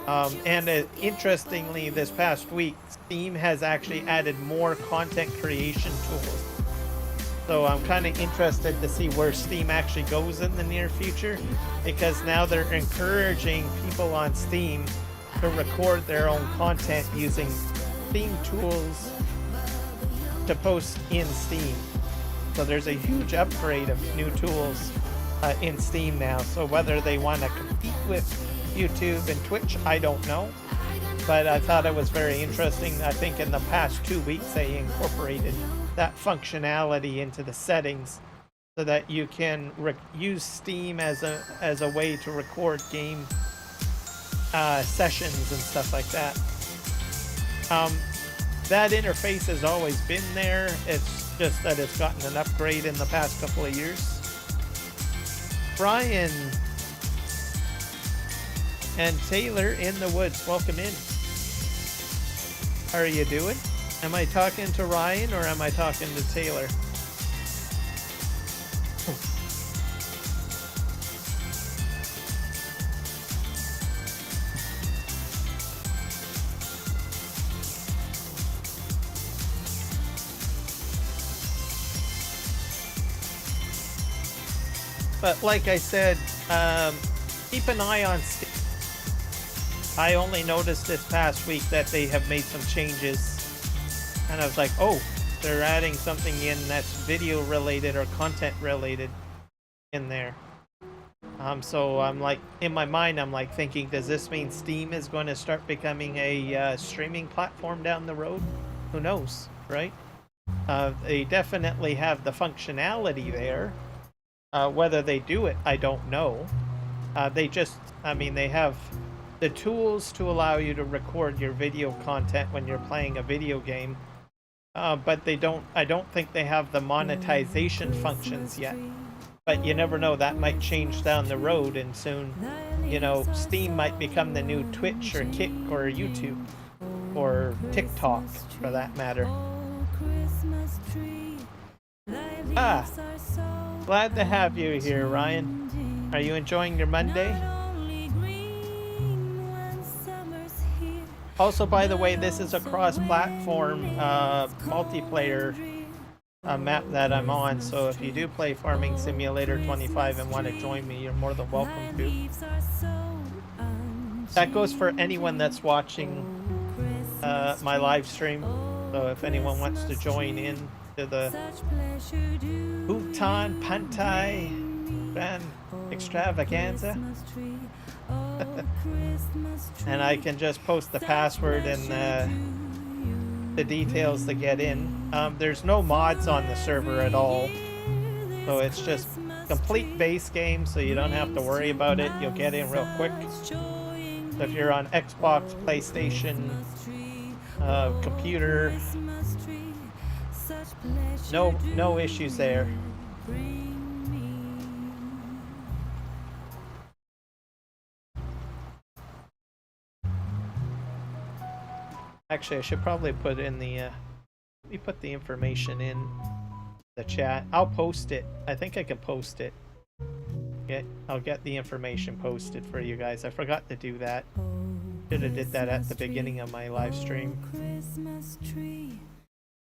And interestingly, this past week, Steam has actually added more content creation tools. So I'm kind of interested to see where Steam actually goes in the near future, because now they're encouraging people on Steam to record their own content using Steam tools to post in Steam. So there's a huge upgrade of new tools in Steam now. So whether they want to compete with YouTube and Twitch, I don't know. But I thought it was very interesting. I think in the past 2 weeks they incorporated that functionality into the settings so that you can use Steam as a way to record game sessions and stuff like that. That interface has always been there. It's just that it's gotten an upgrade in the past couple of years. Brian and Taylor in the woods, welcome in. How are you doing? Am I talking to Ryan or am I talking to Taylor? But like I said, keep an eye on Steam. I only noticed this past week that they have made some changes, and I was like, oh, they're adding something in that's video related or content related in there. So I'm like, in my mind, I'm like thinking, does this mean Steam is going to start becoming a streaming platform down the road? Who knows, right? They definitely have the functionality there. Whether they do it, I don't know. They have the tools to allow you to record your video content when you're playing a video game. But I don't think they have the monetization functions yet. But you never know, that might change down the road, and soon, Steam might become the new Twitch or Kick or YouTube or TikTok for that matter. Glad to have you here, Ryan. Are you enjoying your Monday? Also, by the way, this is a cross-platform multiplayer map that I'm on, so if you do play Farming Simulator 25 and want to join me, you're more than welcome to. That goes for anyone that's watching my live stream, so if anyone wants to join in to the Hutan Pantai extravaganza. And I can just post the password and the details to get in. There's no mods on the server at all, so it's just complete base game, so you don't have to worry about it. You'll get in real quick. So if you're on Xbox, PlayStation, computer, no issues there. Actually, I should probably put in the let me put the information in the chat. I'll post it. I think I can post it. I'll get the information posted for you guys. I forgot to do that. Should have did that at the beginning of my live stream.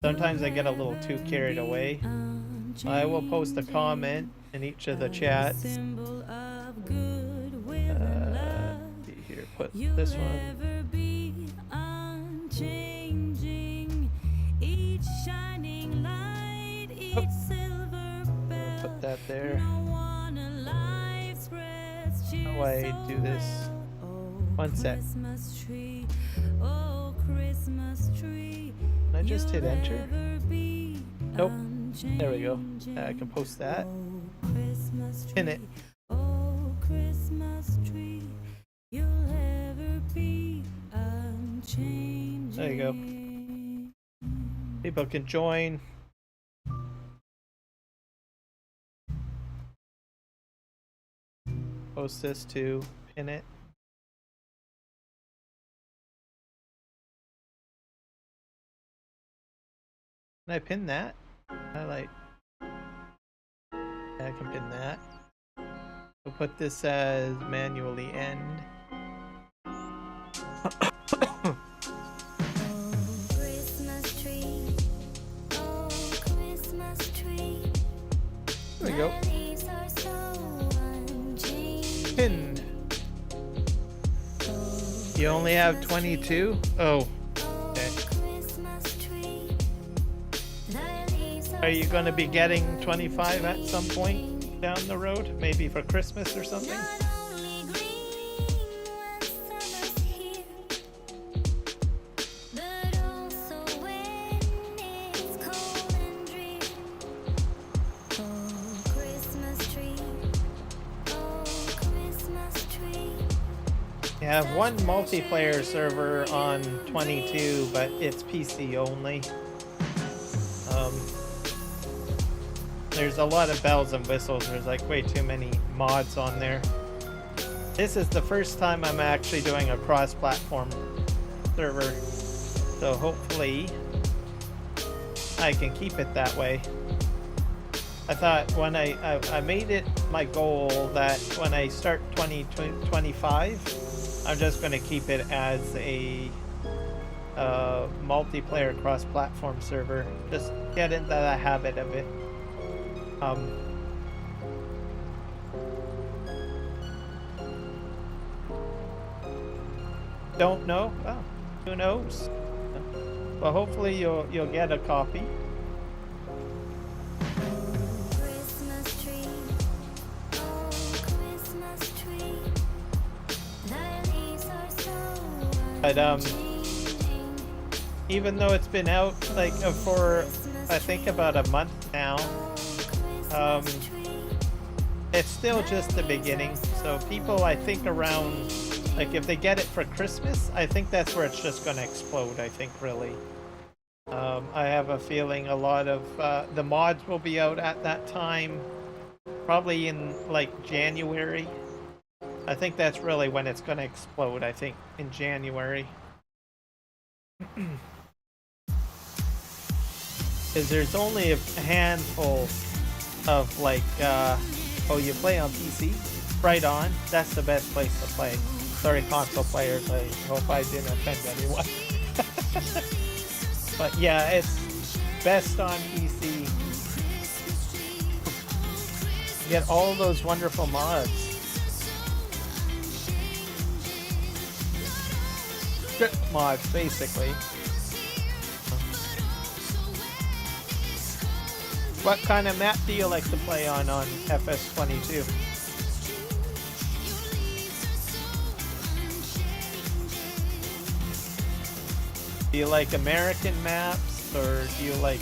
Sometimes I get a little too carried away. I will post a comment in each of the chats. See here, put this one. Put that there. How do I do this? One sec. Can I just hit enter? Nope. There we go. I can post that. Pin it. Oh, Christmas tree, you'll ever be unchanging. There you go. People can join. Post this to pin it. Can I pin that? Highlight. I can pin that. We'll put this as manually end. Christmas tree, oh, Christmas tree. There we go. The leaves are so unchanging. Pinned. You only have 22? Oh. Okay. Christmas tree, the leaves Are you going to be getting 25 at some point down the road? Maybe for Christmas or something? not only green when summer's here, but also when it's cold and drear. Oh, Christmas tree, oh, Christmas tree. You have one multiplayer server on 22, but it's PC only. There's a lot of bells and whistles. There's like way too many mods on there. This is the first time I'm actually doing a cross-platform server, so hopefully I can keep it that way. I thought when I made it my goal that when I start 2025, I'm just going to keep it as a multiplayer cross-platform server. Just get into the habit of it. Don't know? Well, who knows? Well, hopefully you'll get a copy. Christmas tree, oh, Christmas tree, the leaves are so But unchanging. even though it's been out like for I think about a month now, it's still just the beginning. So people, I think around, like if they get it for Christmas, I think that's where it's just going to explode. I think really. I have a feeling a lot of the mods will be out at that time, probably in like January. I think that's really when it's going to explode. I think in January. Because there's only a handful of like, oh, you play on PC? Right on. That's the best place to play. Sorry, console players. I hope I didn't offend anyone. But yeah, it's best on PC. You get all those wonderful mods. Script mods, basically. What kind of map do you like to play on FS22? Do you like American maps, or do you like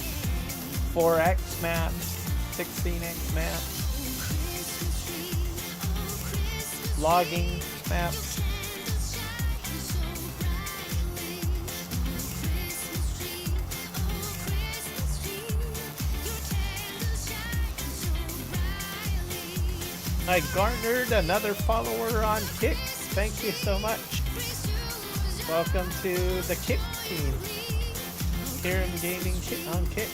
4X maps, 16X maps, logging maps? I garnered another follower on Kick. Thank you so much. Welcome to the Kick team. Kiram Gaming on Kick.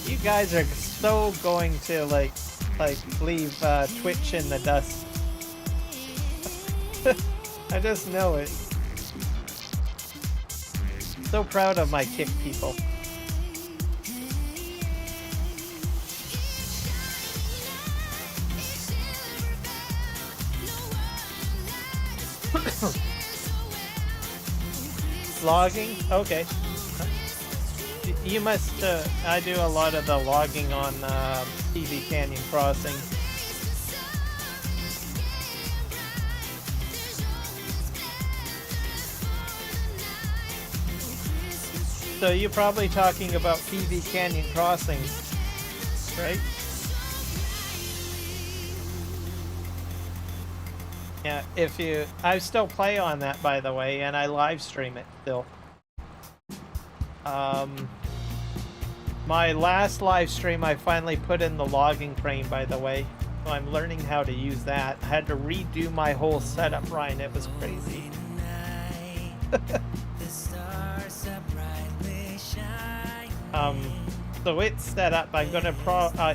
You guys are so going to like leave Twitch in the dust. I just know it. So proud of my Kick people. Logging? Okay. You must, I do a lot of the logging on TV Canyon Crossing. So you're probably talking about PV Canyon Crossing, right? Yeah, I still play on that, by the way, and I live stream it still. My last live stream, I finally put in the logging crane, by the way. So I'm learning how to use that. I had to redo my whole setup, Ryan. It was crazy. So it's set up. I'm gonna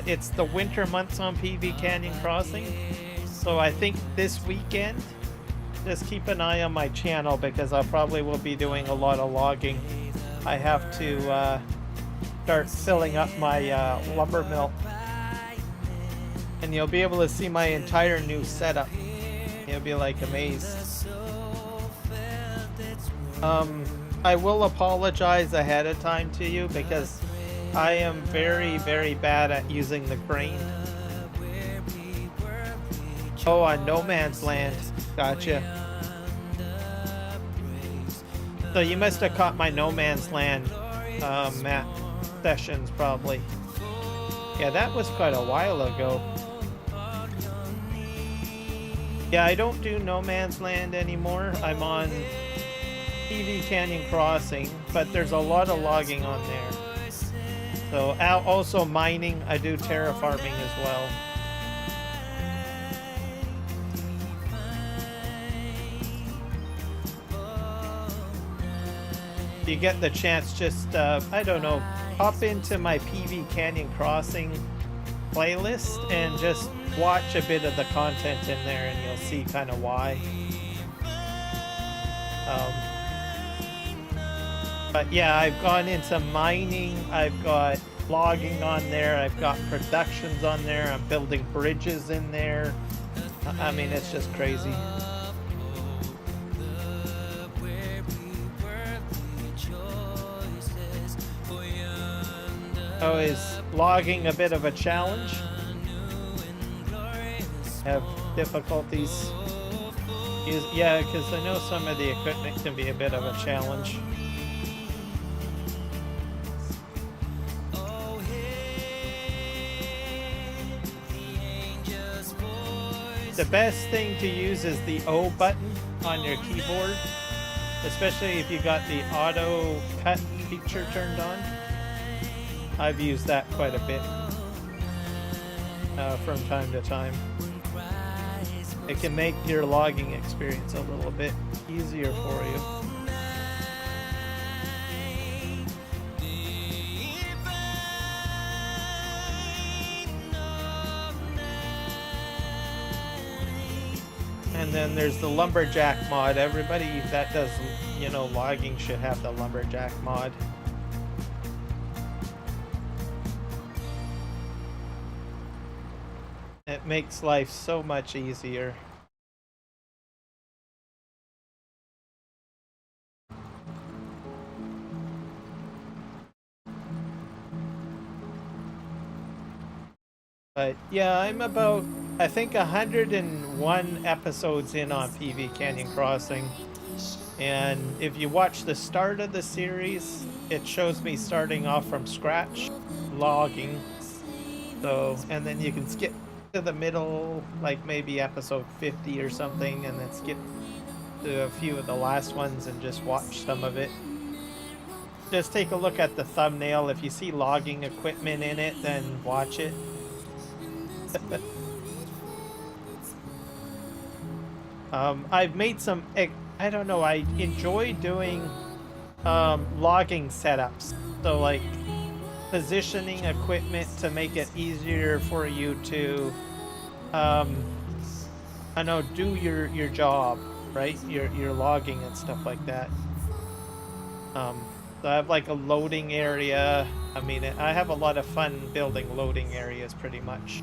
it's the winter months on PV Canyon Crossing. So I think this weekend, just keep an eye on my channel because I probably will be doing a lot of logging. I have to start filling up my lumber mill. And you'll be able to see my entire new setup. You'll be like amazed. I will apologize ahead of time to you because I am very, very bad at using the crane. Oh, on No Man's Land. Gotcha. So you must have caught my No Man's Land map sessions probably. Yeah, that was quite a while ago. Yeah, I don't do No Man's Land anymore. I'm on PV Canyon Crossing, but there's a lot of logging on there. So also mining, I do terraforming as well. If you get the chance, just I don't know, hop into my PV Canyon Crossing playlist and just watch a bit of the content in there and you'll see kind of why. But yeah, I've gone into mining, I've got logging on there, I've got productions on there, I'm building bridges in there. I mean, it's just crazy. Oh, is logging a bit of a challenge? Have difficulties? Yeah, because I know some of the equipment can be a bit of a challenge. The best thing to use is the O button on your keyboard, especially if you got the auto cut feature turned on. I've used that quite a bit from time to time. It can make your logging experience a little bit easier for you. And then there's the lumberjack mod. Everybody that does, you know, logging should have the lumberjack mod. It makes life so much easier. But yeah, I'm about, I think 101 episodes in on PV Canyon Crossing. And if you watch the start of the series, it shows me starting off from scratch, logging. So, and then you can skip to the middle, like maybe episode 50 or something, and then skip to a few of the last ones and just watch some of it. Just take a look at the thumbnail. If you see logging equipment in it, then watch it. I've made some, I don't know, I enjoy doing logging setups. So like positioning equipment to make it easier for you to I know, do your job, right? Your logging and stuff like that. So I have like a loading area. I mean, I have a lot of fun building loading areas pretty much.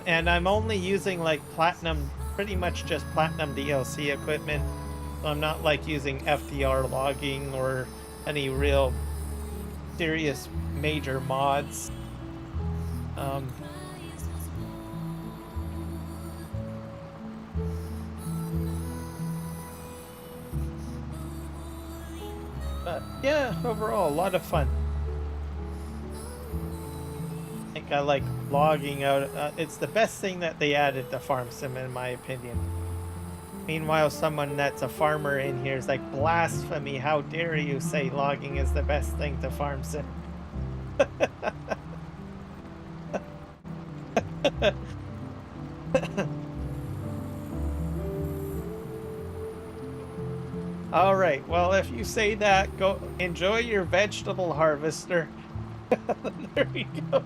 And I'm only using like platinum, pretty much just platinum DLC equipment. So I'm not like using FDR logging or any real serious major mods. But yeah, overall, a lot of fun. I think I like logging out. It's the best thing that they added to Farm Sim, in my opinion. Meanwhile, someone that's a farmer in here is like, blasphemy, how dare you say logging is the best thing to Farm Sim. All right, well, if you say that, go enjoy your vegetable harvester. There we go.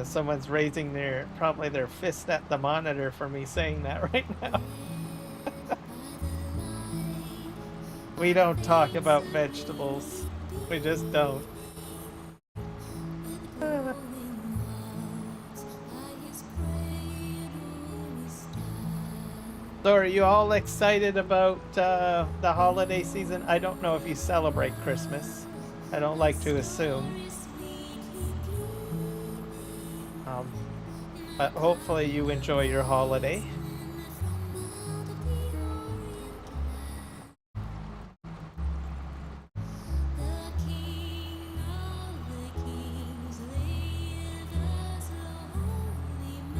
Someone's raising probably their fist at the monitor for me saying that right now. We don't talk about vegetables. We just don't. So are you all excited about the holiday season? I don't know if you celebrate Christmas. I don't like to assume. But hopefully you enjoy your holiday.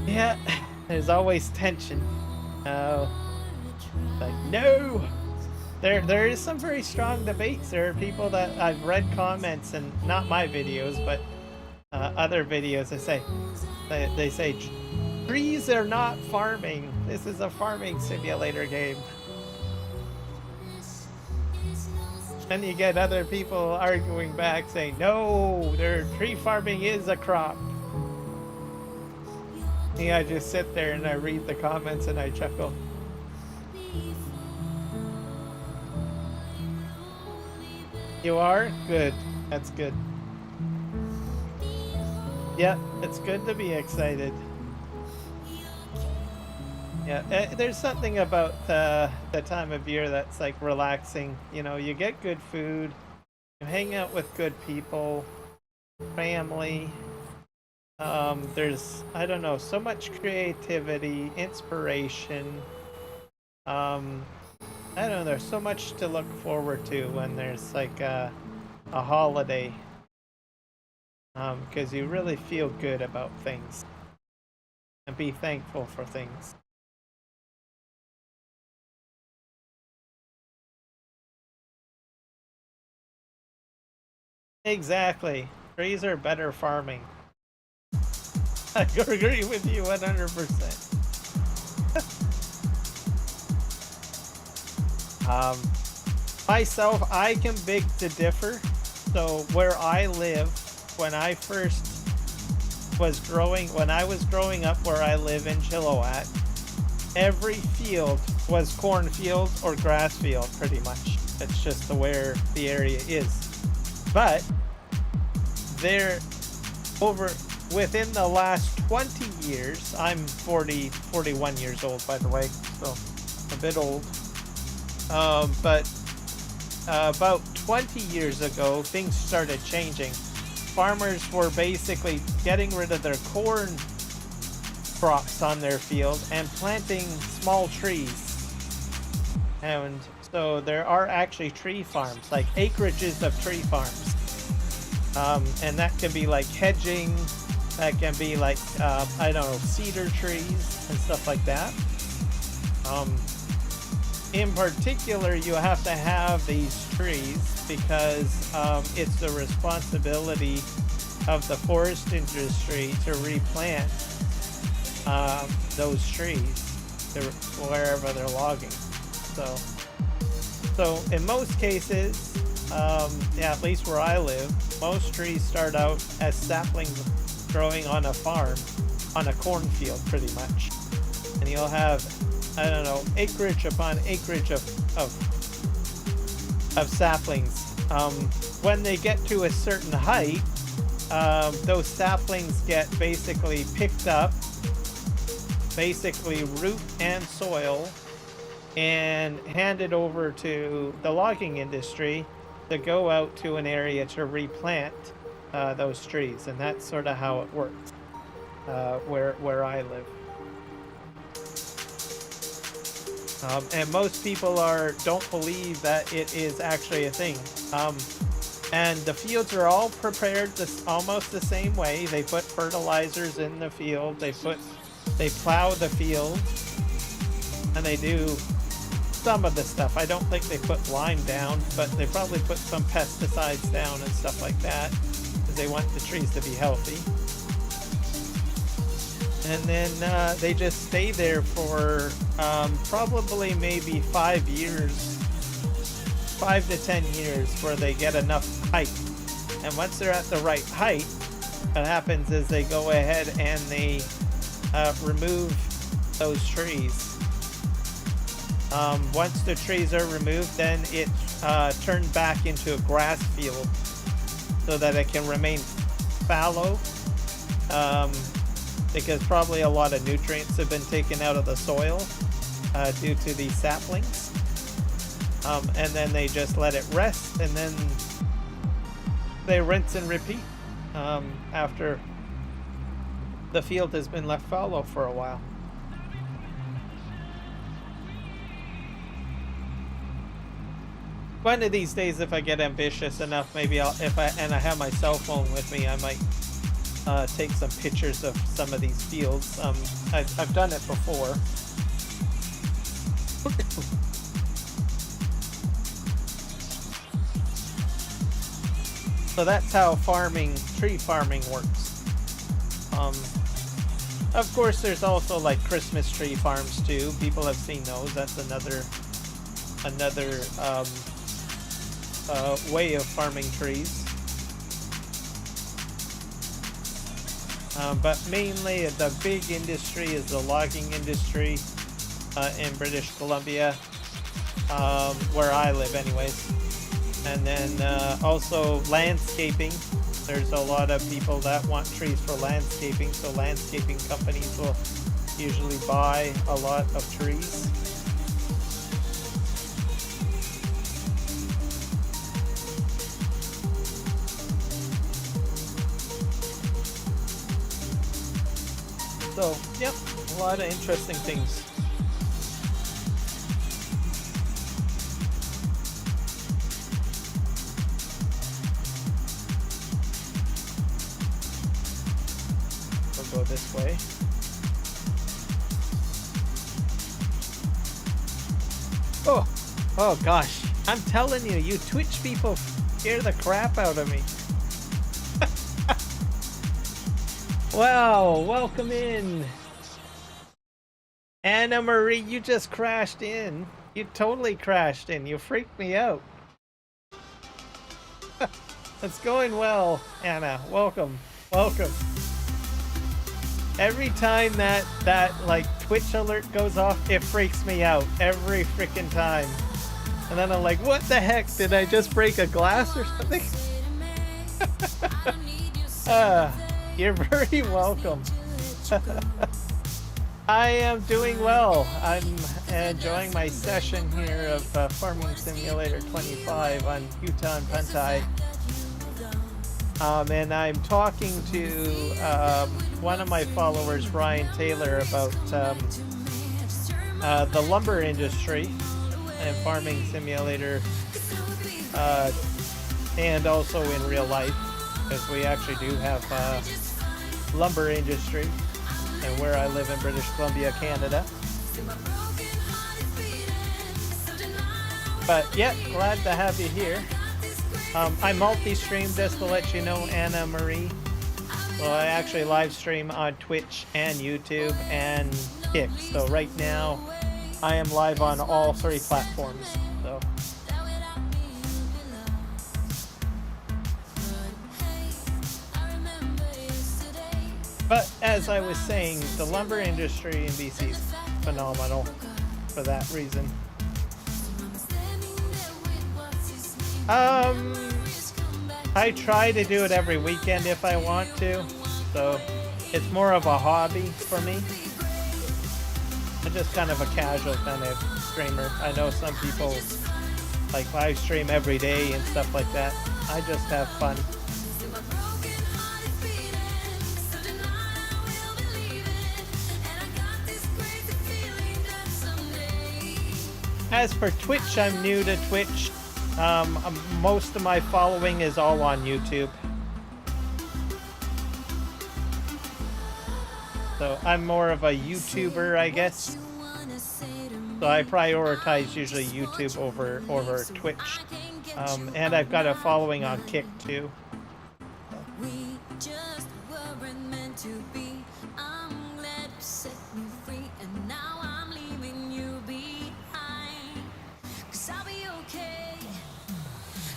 Yeah, there's always tension. Like, no! There is some very strong debates. There are people that I've read comments, and not my videos, but other videos that say, they say, trees are not farming. This is a farming simulator game. And you get other people arguing back saying, no, tree farming is a crop. Yeah, I just sit there and I read the comments and I chuckle. You are? Good. That's good. Yeah, it's good to be excited. Yeah, there's something about the time of year that's like relaxing. You know, you get good food, you hang out with good people, family. There's, I don't know, so much creativity, inspiration. I don't know, there's so much to look forward to when there's like a holiday. Because you really feel good about things and be thankful for things. Exactly. Trees are better farming. I agree with you 100%. Myself, I can beg to differ. So where I live, when I was growing up where I live in Chilliwack, every field was cornfield or grass field, pretty much. It's just where the area is. But within the last 20 years, I'm 41 years old, by the way, so a bit old. But about 20 years ago, things started changing. Farmers were basically getting rid of their corn crops on their field and planting small trees. And so there are actually tree farms, like acreages of tree farms. And that can be like hedging, that can be like, I don't know, cedar trees and stuff like that. In particular, you have to have these trees because it's the responsibility of the forest industry to replant those trees wherever they're logging. So in most cases, yeah, at least where I live, most trees start out as saplings growing on a farm, on a cornfield, pretty much. And you'll have, I don't know, acreage upon acreage of saplings. When they get to a certain height, those saplings get basically picked up, basically root and soil, and handed over to the logging industry to go out to an area to replant those trees. And that's sort of how it works where I live. And most people don't believe that it is actually a thing. And the fields are all prepared almost the same way. They put fertilizers in the field. They plow the field, and they do some of the stuff. I don't think they put lime down, but they probably put some pesticides down and stuff like that, because they want the trees to be healthy. And then they just stay there for probably maybe 5 years. 5 to 10 years where they get enough height. And once they're at the right height, what happens is they go ahead and they remove those trees. Once the trees are removed, then it turns back into a grass field so that it can remain fallow, because probably a lot of nutrients have been taken out of the soil due to these saplings. And then they just let it rest, and then they rinse and repeat after the field has been left fallow for a while. One of these days, if I get ambitious enough, maybe I have my cell phone with me, I might take some pictures of some of these fields. I've done it before. So that's how tree farming works. Of course, there's also like Christmas tree farms too. People have seen those. That's another way of farming trees. But mainly the big industry is the logging industry in British Columbia, where I live anyways. And then also landscaping. There's a lot of people that want trees for landscaping, so landscaping companies will usually buy a lot of trees. So, yep, a lot of interesting things. We'll go this way. Oh gosh, I'm telling you, you Twitch people scare the crap out of me. Wow, welcome in. Anna Marie, you just crashed in. You totally crashed in. You freaked me out. It's going well, Anna. Welcome. Welcome. Every time that like Twitch alert goes off, it freaks me out. Every freaking time. And then I'm like, what the heck? Did I just break a glass or something? You're very welcome. I am doing well. I'm enjoying my session here of Farming Simulator 25 on Hutan Pantai. And I'm talking to one of my followers, Brian Taylor, about the lumber industry and Farming Simulator, and also in real life, because we actually do have lumber industry, and where I live in British Columbia, Canada. But yeah, glad to have you here. I multi-stream, just to let you know, Anna Marie. Well, I actually live stream on Twitch and YouTube and Kick. So right now, I am live on all 3 platforms. So. But as I was saying, the lumber industry in BC is phenomenal for that reason. I try to do it every weekend if I want to, so it's more of a hobby for me. I'm just kind of a casual kind of streamer. I know some people like live stream every day and stuff like that. I just have fun. As for Twitch, I'm new to Twitch. Most of my following is all on YouTube. So I'm more of a YouTuber, I guess. So I prioritize usually YouTube over Twitch. And I've got a following on Kick too. We just weren't meant to be. I'm glad you set me free, and now I'm leaving you behind. 'Cause I'll be okay.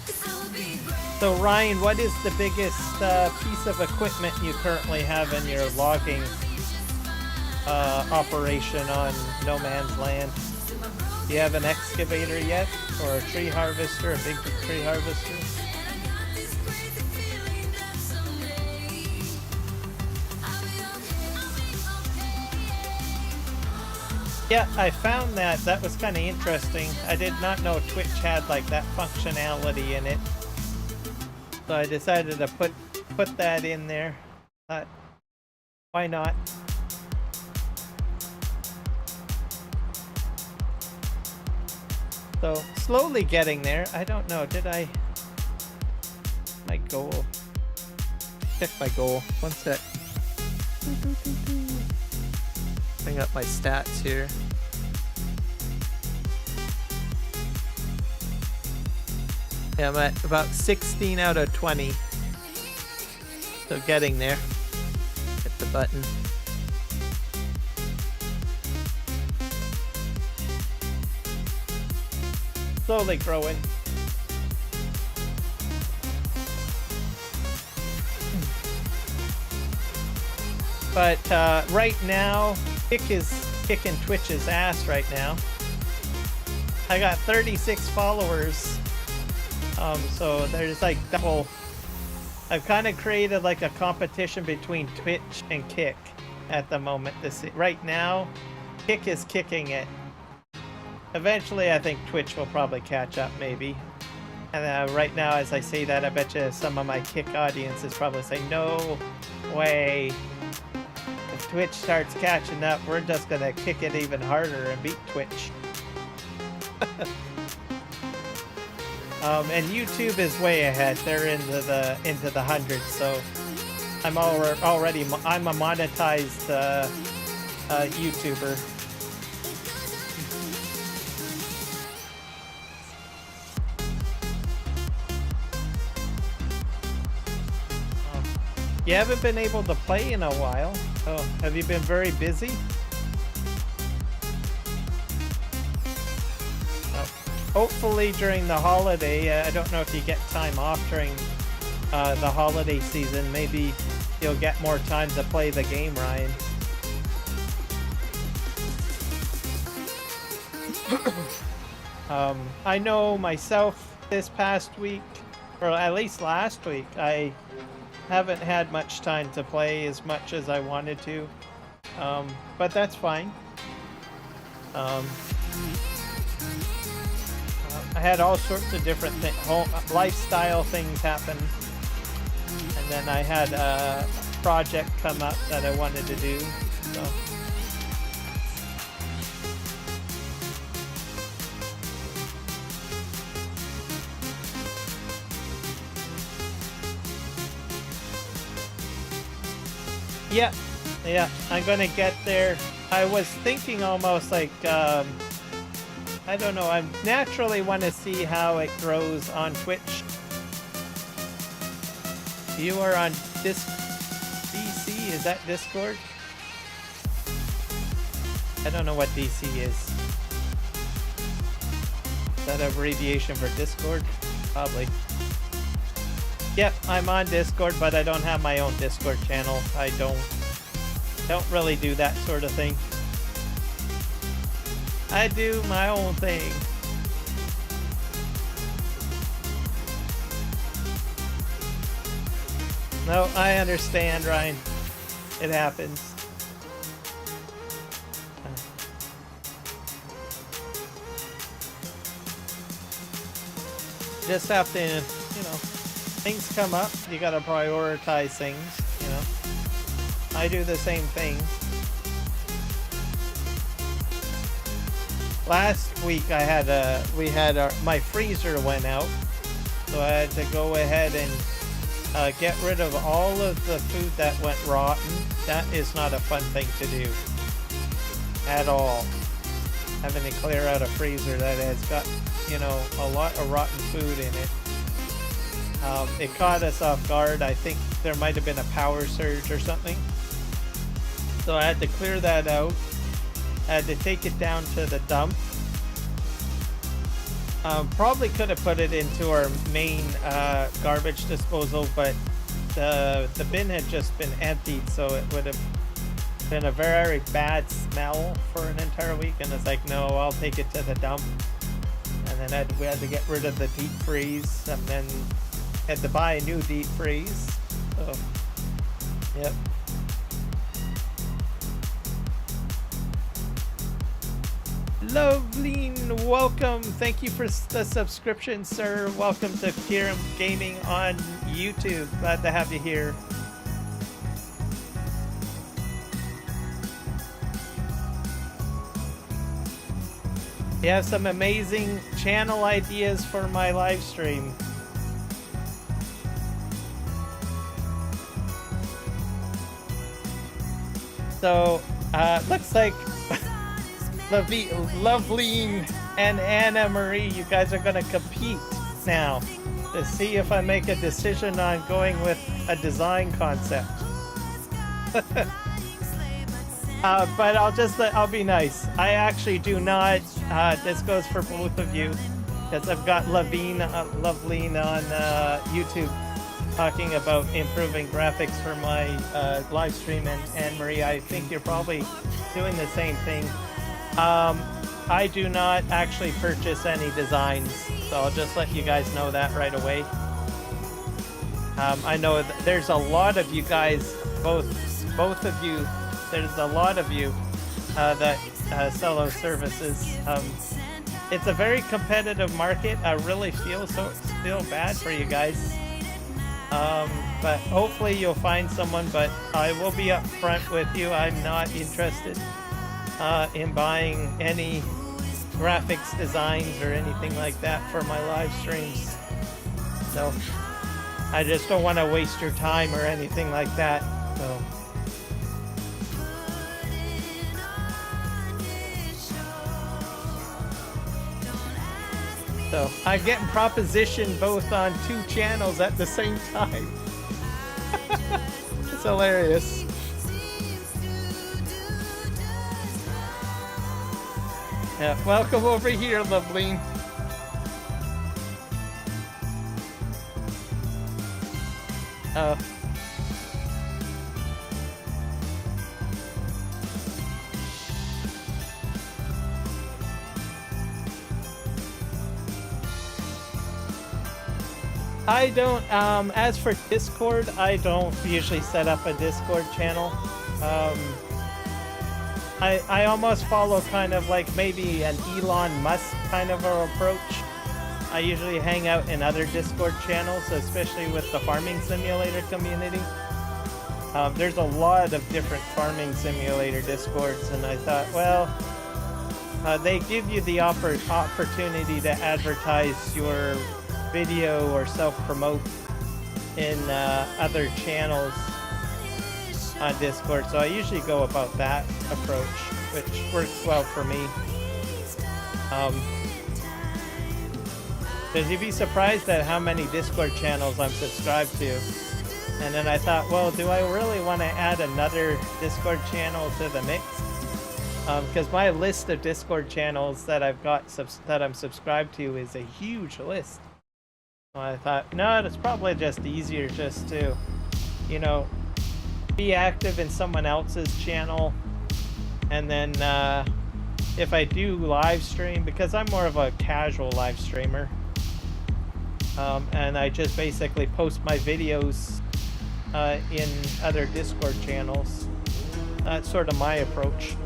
'Cause I'll be great. So Ryan, what is the biggest piece of equipment you currently have in your logging operation on No Man's Land? Do you have an excavator yet? Or a tree harvester, a big tree harvester? Yeah, I found that. That was kind of interesting. I did not know Twitch had like that functionality in it. So I decided to put that in there. Why not? So slowly getting there. I don't know. Did I? My goal. Check my goal. One sec. Bring up my stats here. Yeah, I'm at about 16 out of 20. So getting there. Hit the button. Slowly growing. But right now, Kick is kicking Twitch's ass right now. I got 36 followers. So there's like double. I've kind of created like a competition between Twitch and Kick at the moment. Right now, Kick is kicking it. Eventually, I think Twitch will probably catch up, maybe. And right now, as I say that, I bet you some of my Kick audience is probably saying, "No way! If Twitch starts catching up, we're just gonna kick it even harder and beat Twitch." And YouTube is way ahead. They're into the hundreds, so I'm a monetized YouTuber. You haven't been able to play in a while. Oh, have you been very busy? Hopefully during the holiday, I don't know if you get time off during the holiday season. Maybe you'll get more time to play the game, Ryan. I know myself this past week, or at least last week, I haven't had much time to play as much as I wanted to, but that's fine. I had all sorts of different lifestyle things happen, and then I had a project come up that I wanted to do, so. Yeah, I'm gonna get there. I was thinking almost like, I don't know, I naturally want to see how it grows on Twitch. You are on DC, is that Discord? I don't know what DC is. Is that an abbreviation for Discord? Probably. Yep, I'm on Discord, but I don't have my own Discord channel. I don't really do that sort of thing. I do my own thing. No, I understand, Ryan. It happens. Just have to, you know, things come up, you gotta prioritize things, you know. I do the same thing. last week my freezer went out, so I had to go ahead and get rid of all of the food that went rotten. That is not a fun thing to do at all. Having to clear out a freezer that has got, you know, a lot of rotten food in it. It caught us off guard. I think there might have been a power surge or something. So I had to clear that out. I had to take it down to the dump. Probably could have put it into our main garbage disposal, but the bin had just been emptied, so it would have been a very bad smell for an entire week. And it's like, no, I'll take it to the dump. And then we had to get rid of the deep freeze, and then had to buy a new deep freeze. So, yep. Lovely, welcome. Thank you for the subscription, sir. Welcome to Kiram Gaming on YouTube. Glad to have you here. You have some amazing channel ideas for my live stream. So, looks like Loveline and Anna Marie, you guys are gonna compete now to see if I make a decision on going with a design concept. But I'll be nice. I actually do not, this goes for both of you, because I've got Loveline on YouTube talking about improving graphics for my live stream, and Anne-Marie, I think you're probably doing the same thing. I do not actually purchase any designs, so I'll just let you guys know that right away. I know there's a lot of you guys, both of you, there's a lot of you that sell those services. It's a very competitive market. I really feel bad for you guys. But hopefully you'll find someone, but I will be upfront with you. I'm not interested in buying any graphics designs or anything like that for my live streams. So I just don't want to waste your time or anything like that. So I'm getting propositioned both on 2 channels at the same time. It's hilarious. Yeah, welcome over here, Loveline. I don't, as for Discord, I don't usually set up a Discord channel. I almost follow kind of like maybe an Elon Musk kind of a approach. I usually hang out in other Discord channels, especially with the farming simulator community. There's a lot of different farming simulator Discords, and I thought, well, they give you the opportunity to advertise your video or self-promote in other channels on Discord, so I usually go about that approach, which works well for me. Because you'd be surprised at how many Discord channels I'm subscribed to. And then I thought, well, do I really want to add another Discord channel to the mix? Because my list of Discord channels that I've got that I'm subscribed to is a huge list. So I thought, no, it's probably just easier just to, you know, be active in someone else's channel, and then if I do live stream, because I'm more of a casual live streamer, and I just basically post my videos in other Discord channels. That's sort of my approach.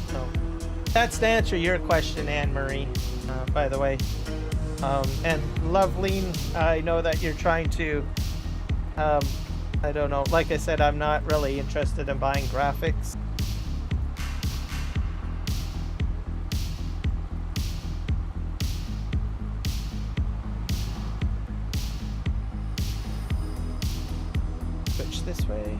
So that's to answer your question, Anne-Marie, by the way. And Loveline, I know that you're trying to I don't know. Like I said, I'm not really interested in buying graphics. Switch this way.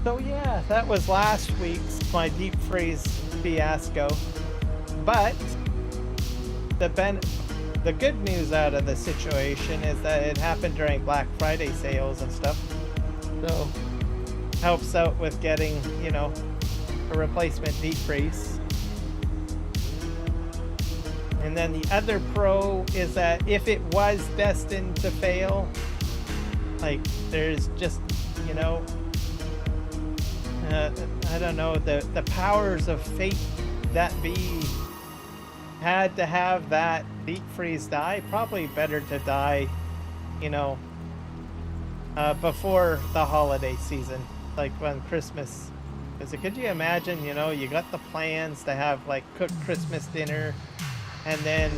So yeah, that was last week's my deep freeze fiasco. But the good news out of the situation is that it happened during Black Friday sales and stuff. So helps out with getting, you know, a replacement deep freeze. And then the other pro is that if it was destined to fail, like there's just, you know, I don't know, the powers of fate that be had to have that deep freeze die. Probably better to die, you know, before the holiday season, like when Christmas. Because could you imagine, you know, you got the plans to have like cooked Christmas dinner, and then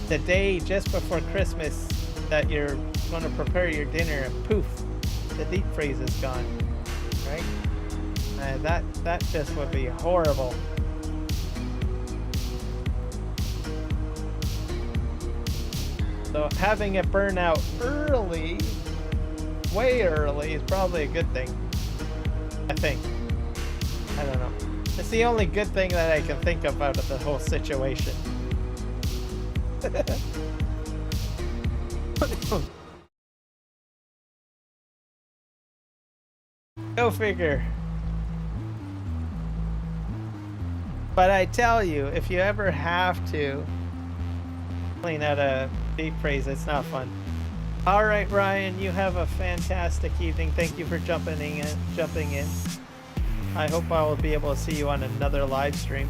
the day just before Christmas that you're going to prepare your dinner, and poof, the deep freeze is gone, right? That just would be horrible. So having it burn out early, way early, is probably a good thing. I think. I don't know. It's the only good thing that I can think of out of the whole situation. Go figure. But I tell you, if you ever have to clean out a deep freeze, it's not fun. All right, Ryan, you have a fantastic evening. Thank you for jumping in. I hope I will be able to see you on another live stream.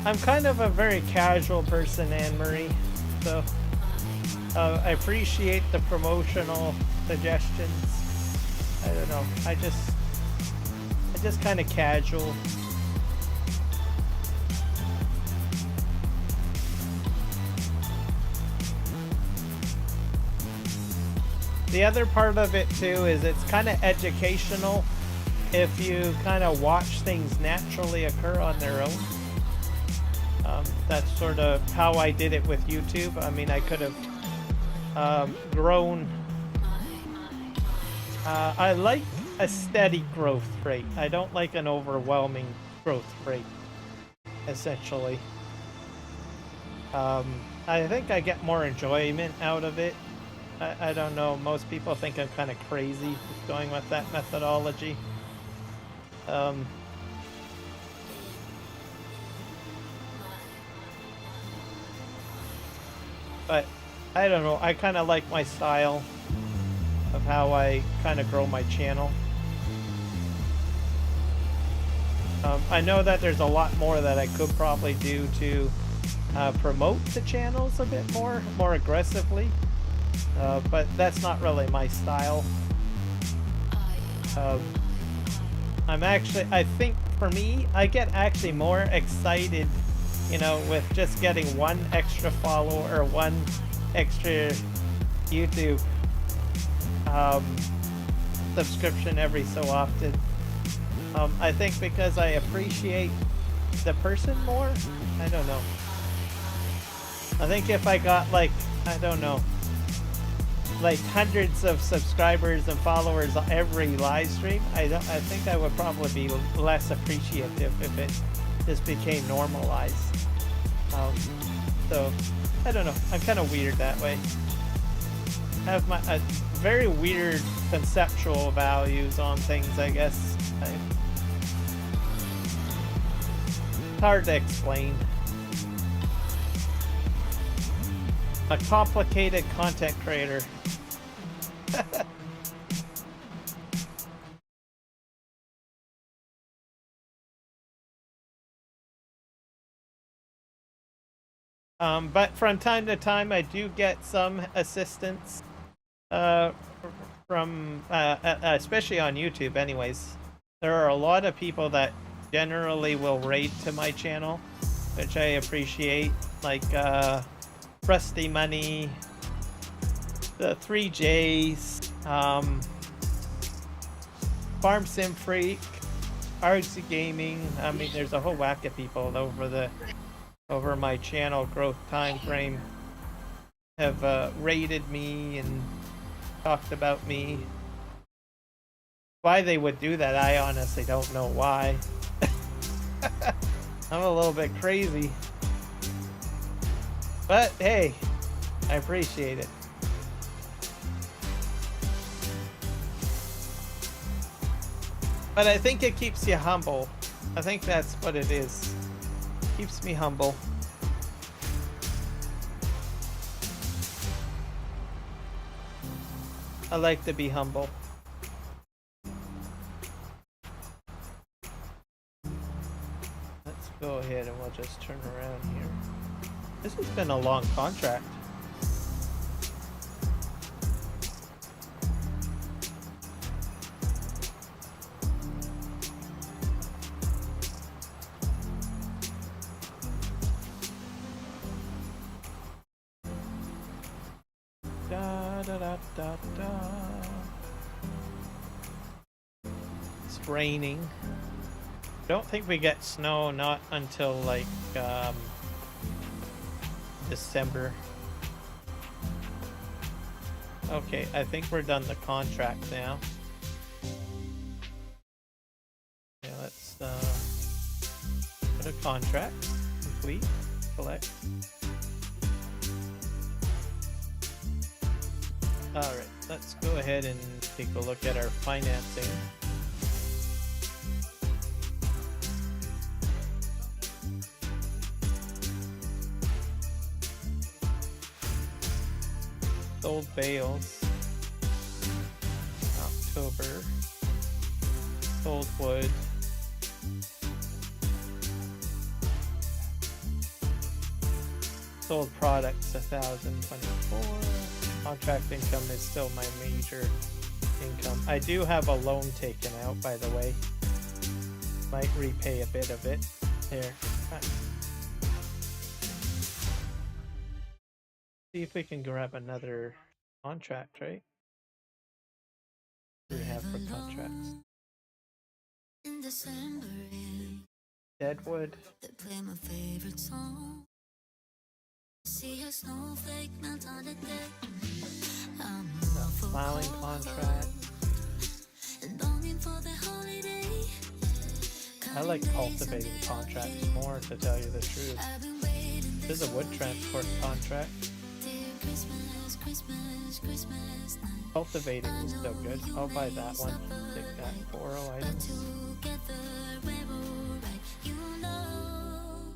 I'm kind of a very casual person, Anne-Marie, so I appreciate the promotional suggestions. I don't know, I just kind of casual. The other part of it too is it's kind of educational if you kind of watch things naturally occur on their own. That's sort of how I did it with YouTube. I mean, I could have grown. I like a steady growth rate. I don't like an overwhelming growth rate, essentially. I think I get more enjoyment out of it. I don't know. Most people think I'm kind of crazy going with that methodology. But I don't know, I kind of like my style of how I kind of grow my channel. I know that there's a lot more that I could probably do to promote the channels a bit more aggressively, but that's not really my style. I think for me, I get actually more excited, you know, with just getting one extra follower or one extra YouTube subscription every so often. I think because I appreciate the person more. I don't know. I think if I got like, I don't know, like hundreds of subscribers and followers on every live stream, I think I would probably be less appreciative if it just became normalized. So I don't know, I'm kind of weird that way. I have my very weird conceptual values on things, I guess. It's hard to explain. A complicated content creator. But from time to time, I do get some assistance from, especially on YouTube anyways. There are a lot of people that generally will raid to my channel, which I appreciate, like Rusty Money, the 3Js, Farm Sim Freak, Artsy Gaming. I mean, there's a whole whack of people over my channel growth time frame have rated me and talked about me. Why they would do that, I honestly don't know why. I'm a little bit crazy. But hey, I appreciate it. But I think it keeps you humble. I think that's what it is. Keeps me humble. I like to be humble. Let's go ahead and we'll just turn around here. This has been a long contract. It's raining. Don't think we get snow, not until like December. Okay, I think we're done the contract now. Yeah, let's put a contract complete, collect. Alright, let's go ahead and take a look at our financing. Sold bales. October. Sold wood. Sold products 1,024. Contract income is still my major income. I do have a loan taken out, by the way. Might repay a bit of it. There. See if we can grab another contract, right? What do we have for contracts? In December, Deadwood. they play my favorite song. See a snowflake melt on the deck. I'm Plowing contract. and longing for the holiday. I like cultivating contracts more, to tell you the truth. I've been waiting This is a wood transport contract. dear Christmas, Christmas, Christmas night. Cultivating is still good. I'll buy that one. Take that 4 items. Together we're alright, you know.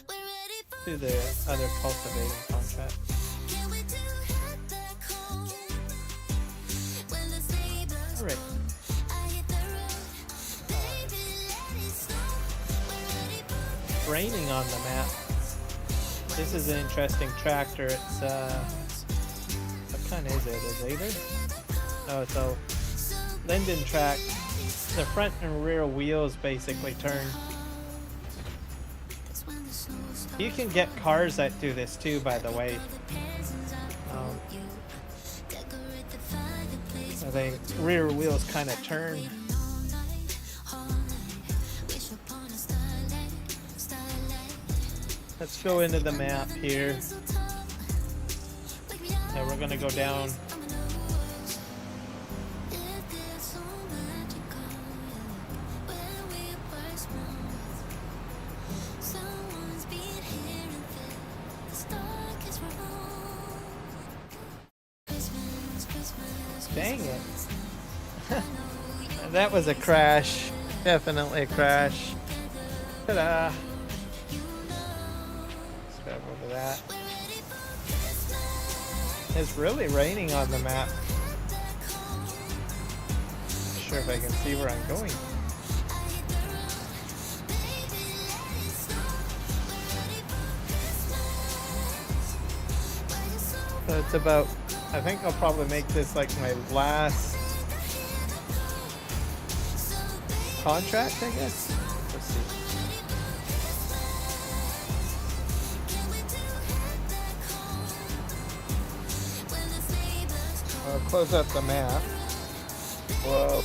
We're ready for Do the other cultivating contract. Can we do head back home? When the sleigh blows Alright. I hit the road. Baby, let it snow. We're ready for Raining on the map. This is an interesting tractor. It's what kind is it? A Zader? Oh, it's a Linden track. The front and rear wheels basically turn. You can get cars that do this too, by the way. So the rear wheels kind of turn. Let's go into the map here. Yeah, we're gonna go down. Dang it. That was a crash. Definitely a crash. Ta-da. Let's grab over that. It's really raining on the map. sure if I can see where I'm going. So it's about, I think I'll probably make this like my last contract, I guess. Let's see. I'll close out the map. Whoa.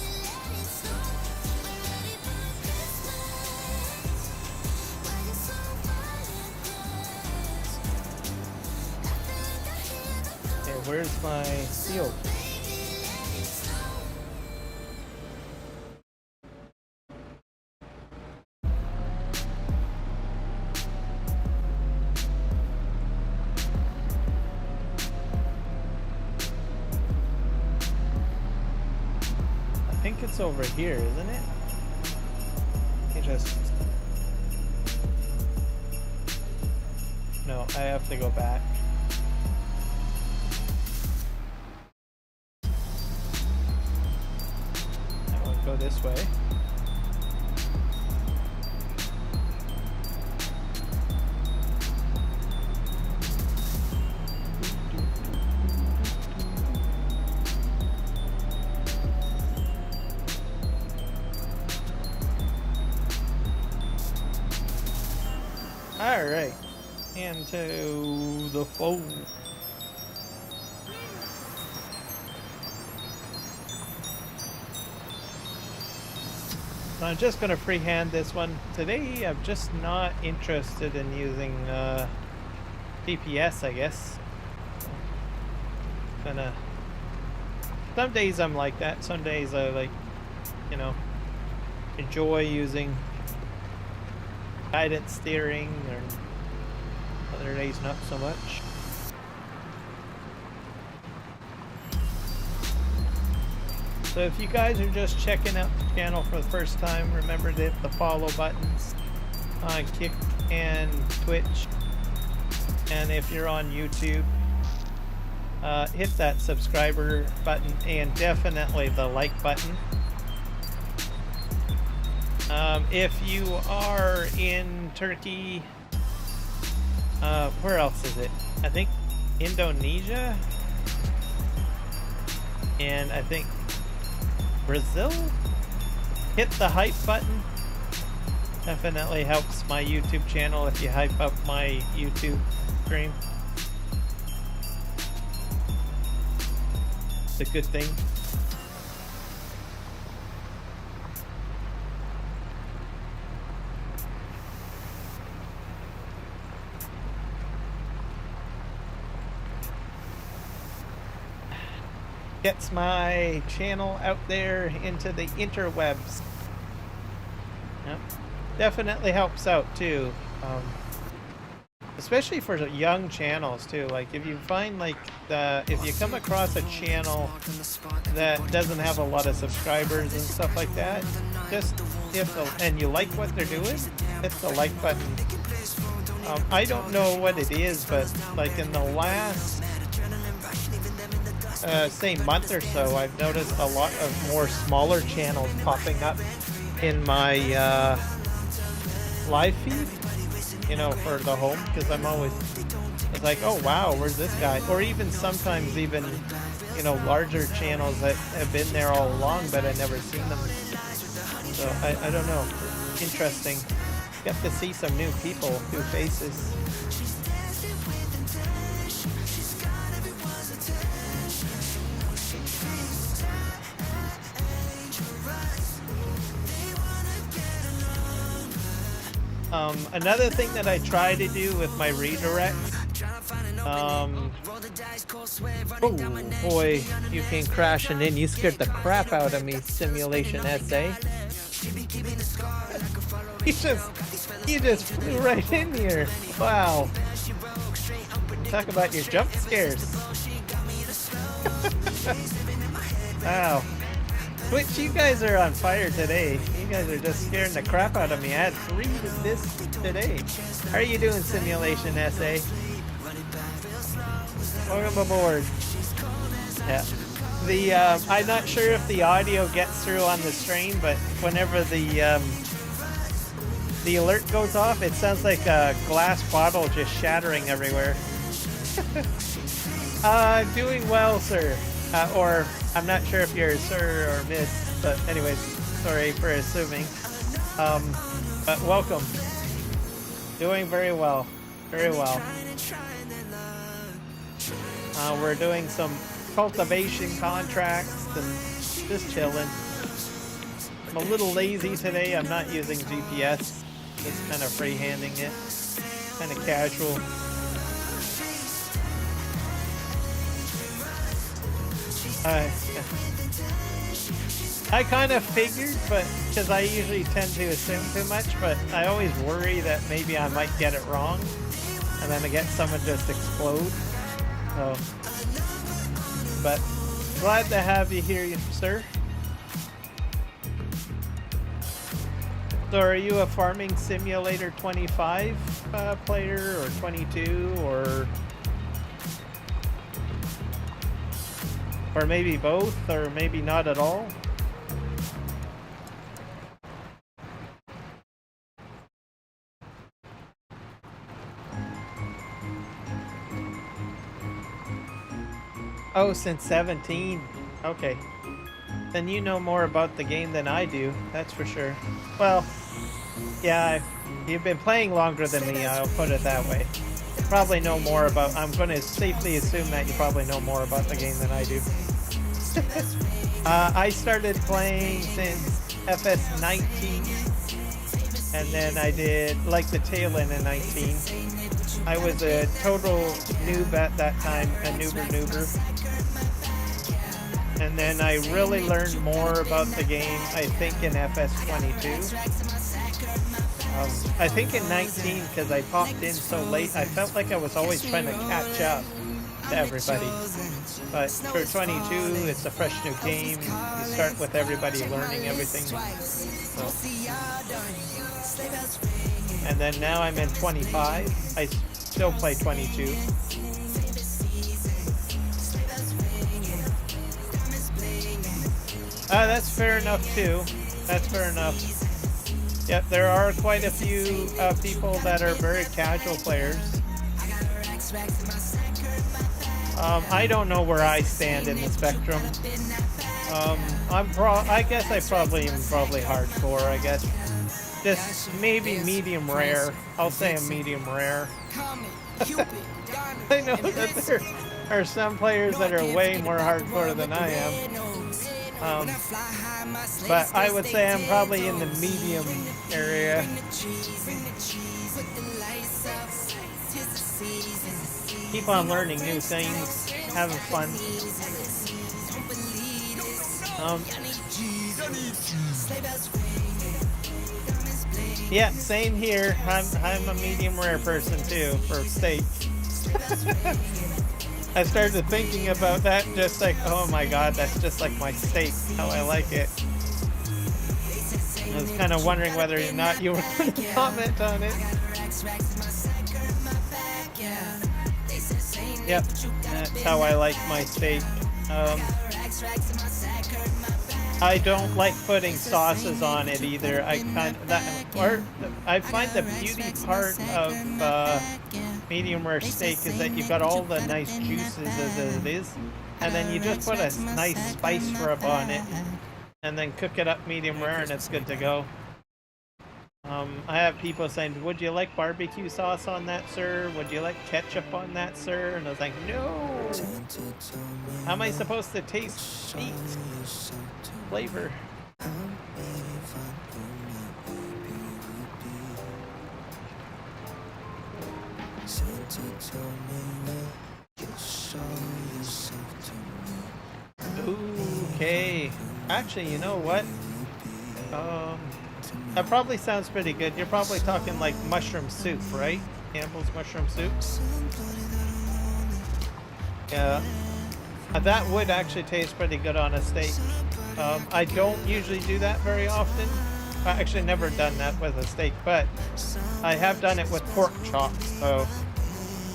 Okay, where's my field? I think it's over here, isn't it? You just... No, I have to go back. I will go this way. Alright, into the phone. So I'm just going to freehand this one. Today I'm just not interested in using DPS, I guess. Kinda... Some days I'm like that, some days I like, you know, enjoy using guidance steering, or other days not so much. So if you guys are just checking out the channel for the first time, remember to hit the follow buttons on Kick and Twitch. And if you're on YouTube, hit that subscriber button and definitely the like button. If you are in Turkey, where else is it? I think Indonesia, and I think Brazil. Hit the hype button. Definitely helps my YouTube channel if you hype up my YouTube stream. It's a good thing. Gets my channel out there into the interwebs. Yep. Definitely helps out too, especially for young channels too. Like if you find like if you come across a channel that doesn't have a lot of subscribers and stuff like that, just and you like what they're doing, hit the like button. I don't know what it is, but like in the last say month or so, I've noticed a lot of more smaller channels popping up in my live feed, you know, for the home, because I'm always, it's like, oh wow, where's this guy? Or even sometimes even, you know, larger channels that have been there all along but I never seen them. So I don't know, interesting. Get to see some new people, new faces. Another thing that I try to do with my redirects, oh boy, you came crashing in. You scared the crap out of me, Simulation SA. You just flew right in here. Wow. Talk about your jump scares. Wow. Twitch, you guys are on fire today. You guys are just scaring the crap out of me. I had 3 of this today. How are you doing, Simulation SA? Welcome aboard. Yeah. I'm not sure if the audio gets through on the stream, but whenever the alert goes off, it sounds like a glass bottle just shattering everywhere. Doing well, sir. Or I'm not sure if you're sir or miss, but anyways, sorry for assuming. But welcome. Doing very well. Very well. We're doing some cultivation contracts and just chilling. I'm a little lazy today. I'm not using GPS. Just kind of freehanding it. Kind of casual. I kind of figured, but because I usually tend to assume too much, but I always worry that maybe I might get it wrong, and then I get someone just explode. So, but glad to have you here, sir. So, are you a Farming Simulator 25 player, or 22, or maybe both, or maybe not at all? Oh, since 17. Okay. Then you know more about the game than I do, that's for sure. Well, yeah, you've been playing longer than me, I'll put it that way. Probably know more about, I'm going to safely assume that you probably know more about the game than I do. I started playing since FS19, and then I did like the tail end of 19. I was a total noob at that time, a noober. And then I really learned more about the game, I think, in FS22. I think in 19, because I popped in so late, I felt like I was always trying to catch up to everybody. But for 22, it's a fresh new game. You start with everybody learning everything. So. And then now I'm in 25. I still play 22. That's fair enough too. That's fair enough. Yep, there are quite a few people that are very casual players. I don't know where I stand in the spectrum. I guess I probably am hardcore. I guess just maybe medium rare. I'll say I'm medium rare. I know that there are some players that are way more hardcore than I am. But I would say I'm probably in the medium area. Keep on learning new things, having fun. Yeah, same here. I'm a medium rare person too for steak. I started thinking about that, just like, oh my god, that's just like my steak, how I like it. I was kind of wondering whether or not you were going to comment on it. Yep, that's how I like my steak. I don't like putting sauces on it either. I find the beauty part of medium rare steak is that you've got all the nice juices as it is, and then you just put a nice spice rub on it, and then cook it up medium rare, and it's good to go. I have people saying, would you like barbecue sauce on that, sir? Would you like ketchup on that, sir? And I was like, no! How am I supposed to taste meat flavor? Okay. Actually, you know what? That probably sounds pretty good. You're probably talking like mushroom soup, right? Campbell's mushroom soup. Yeah. That would actually taste pretty good on a steak. I don't usually do that very often. I've actually never done that with a steak, but I have done it with pork chops, so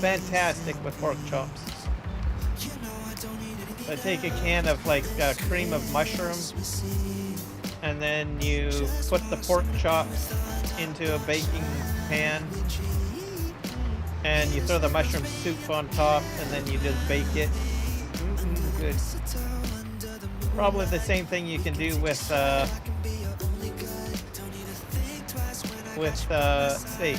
fantastic with pork chops. So take a can of like cream of mushroom, and then you put the pork chops into a baking pan, and you throw the mushroom soup on top, and then you just bake it. Good. Probably the same thing you can do with steak.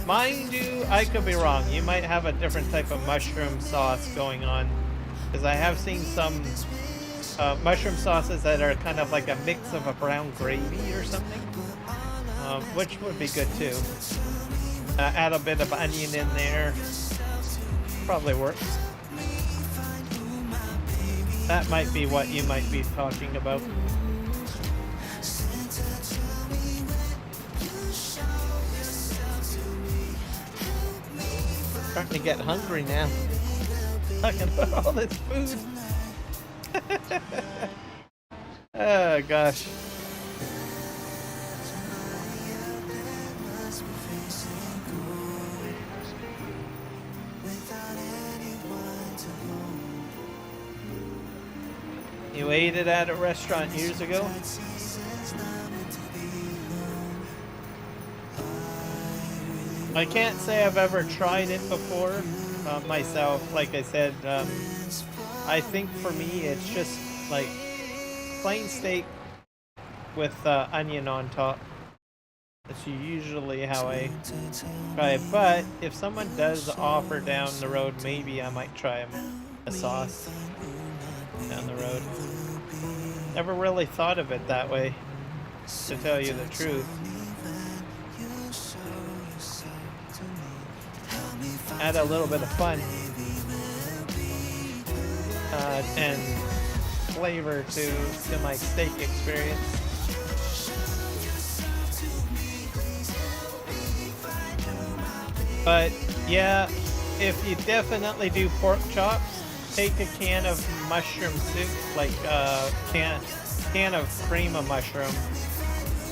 Mind you, I could be wrong. You might have a different type of mushroom sauce going on, because I have seen some mushroom sauces that are kind of like a mix of a brown gravy or something, which would be good too. Add a bit of onion in there. Probably works. That might be what you might be talking about. Starting to get hungry now. Talking about all this food. Oh gosh. You ate it at a restaurant years ago? I can't say I've ever tried it before myself. Like I said, I think for me it's just like plain steak with onion on top. That's usually how I try it. But if someone does offer down the road, maybe I might try a sauce down the road. Never really thought of it that way, to tell you the truth. Add a little bit of fun and flavor to my steak experience. But yeah, if you definitely do pork chops, take a can of mushroom soup, like can of cream of mushroom.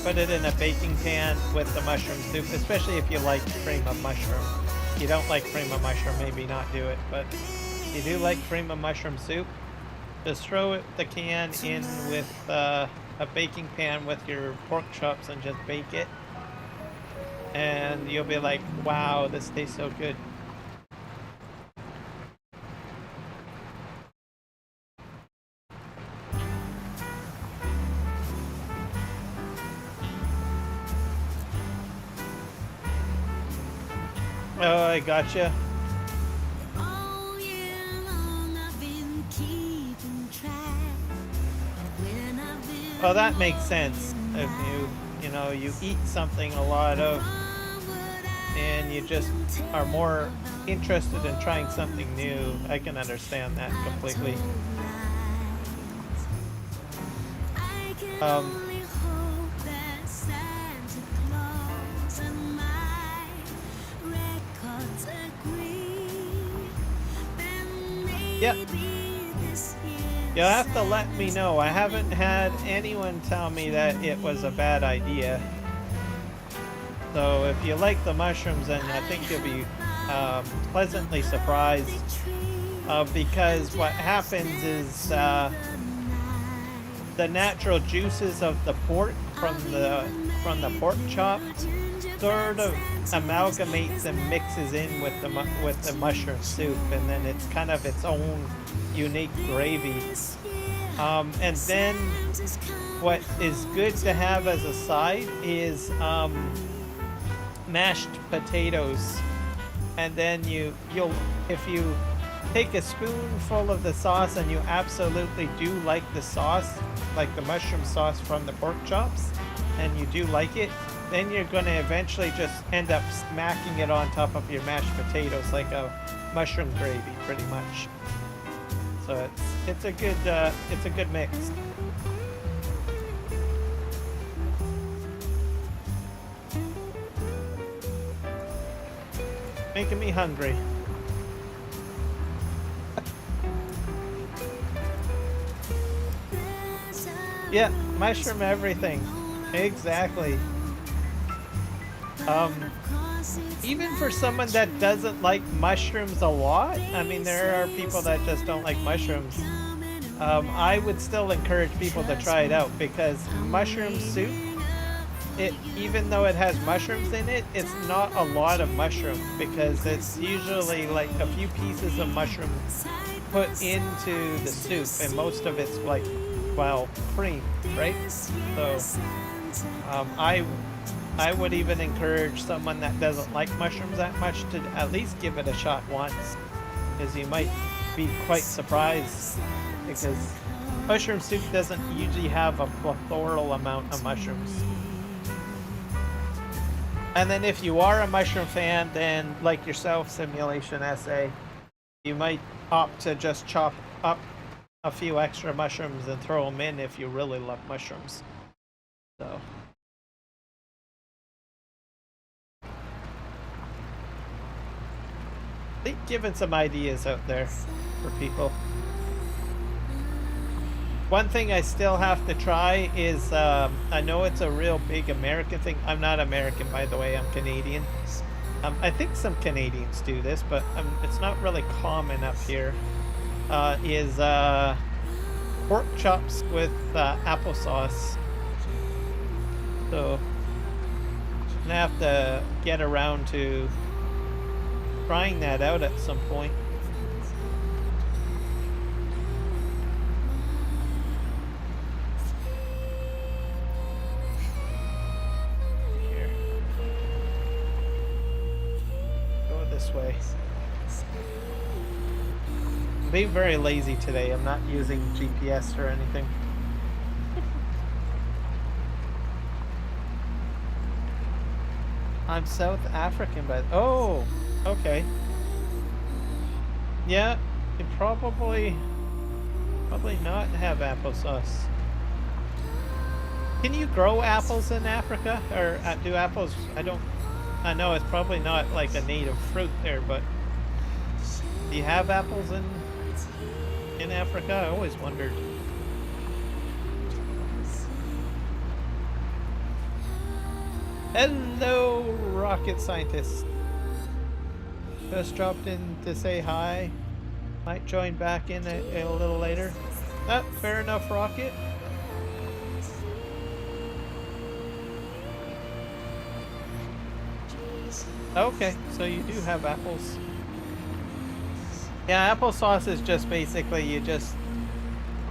Put it in a baking pan with the mushroom soup, especially if you like cream of mushroom. If you don't like cream of mushroom, maybe not do it. But if you do like cream of mushroom soup, just throw the can in with a baking pan with your pork chops and just bake it. And you'll be like, wow, this tastes so good. Oh, I gotcha. All year long I've been keeping track. When I've been Well, that makes sense. If you eat something a lot of, and you just are more interested in trying something new, I can understand that completely. I can only hope that Santa Claus and my records agree. Then Yep. maybe this year You'll have to let me know. I haven't had anyone tell me that it was a bad idea. So if you like the mushrooms, then I think you'll be pleasantly surprised. Because what happens is the natural juices of the pork from the pork chop sort of amalgamates and mixes in with the mushroom soup, and then it's kind of its own unique gravy. And then what is good to have as a side is mashed potatoes, and then if you take a spoonful of the sauce and you absolutely do like the sauce, like the mushroom sauce from the pork chops, and you do like it, then you're going to eventually just end up smacking it on top of your mashed potatoes like a mushroom gravy, pretty much. So it's a good mix. Making me hungry. Yeah, mushroom everything. Exactly. Even for someone that doesn't like mushrooms a lot, I mean, there are people that just don't like mushrooms. I would still encourage people to try it out because mushroom soup, even though it has mushrooms in it, it's not a lot of mushroom because it's usually like a few pieces of mushroom put into the soup, and most of it's like, well, cream, right? So I would even encourage someone that doesn't like mushrooms that much to at least give it a shot once, because you might be quite surprised, because mushroom soup doesn't usually have a plethora amount of mushrooms. And then if you are a mushroom fan, then like yourself, Simulation SA, you might opt to just chop up a few extra mushrooms and throw them in if you really love mushrooms. So. I think giving some ideas out there for people. One thing I still have to try is, I know it's a real big American thing. I'm not American, by the way, I'm Canadian. I think some Canadians do this, but it's not really common up here. Is pork chops with applesauce. So, I'm gonna have to get around to trying that out at some point. Way. I'm being very lazy today. I'm not using GPS or anything. I'm South African, but oh, okay. Yeah, you probably not have applesauce. Can you grow apples in Africa, or do apples? I know it's probably not like a native fruit there, but do you have apples in Africa? I always wondered. Hello, rocket scientist. Just dropped in to say hi. Might join back in a little later. Ah, fair enough, Rocket. Okay, so you do have apples. Yeah, applesauce is just basically you just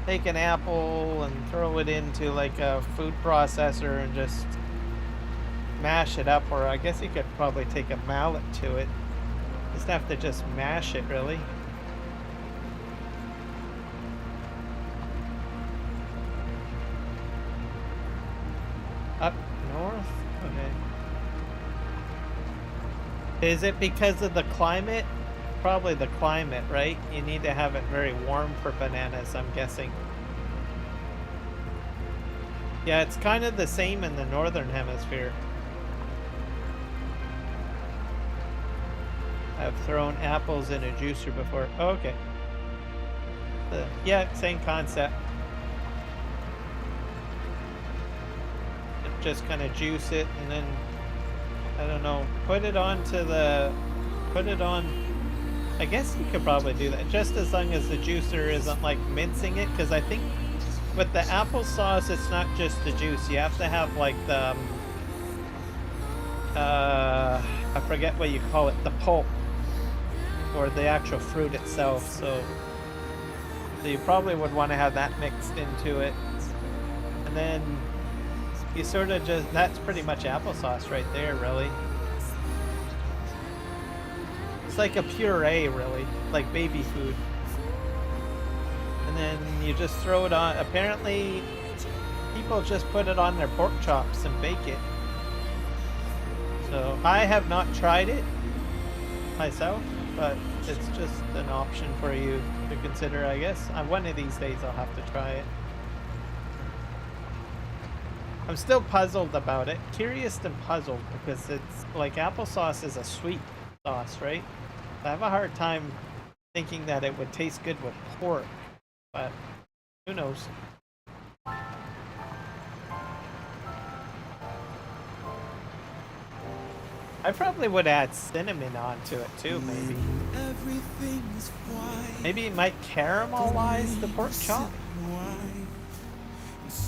take an apple and throw it into like a food processor and just mash it up, or I guess you could probably take a mallet to it. Just have to just mash it, really. Up north? Okay. Is it because of the climate? Probably the climate, right? You need to have it very warm for bananas, I'm guessing. Yeah, it's kind of the same in the northern hemisphere. I've thrown apples in a juicer before. Oh, okay. Yeah, same concept. Just kind of juice it and then, I don't know, put it on, I guess you could probably do that, just as long as the juicer isn't like mincing it, because I think with the applesauce, it's not just the juice, you have to have like the, I forget what you call it, the pulp, or the actual fruit itself, so you probably would want to have that mixed into it, and then you sort of just, that's pretty much applesauce right there, really. It's like a puree, really, like baby food. And then you just throw it on. Apparently, people just put it on their pork chops and bake it. So, I have not tried it myself, but it's just an option for you to consider, I guess. One of these days I'll have to try it. I'm still puzzled about it. Curious and puzzled, because it's like applesauce is a sweet sauce, right? I have a hard time thinking that it would taste good with pork, but who knows? I probably would add cinnamon onto it too, maybe. Everything's fine. Maybe it might caramelize the pork chop.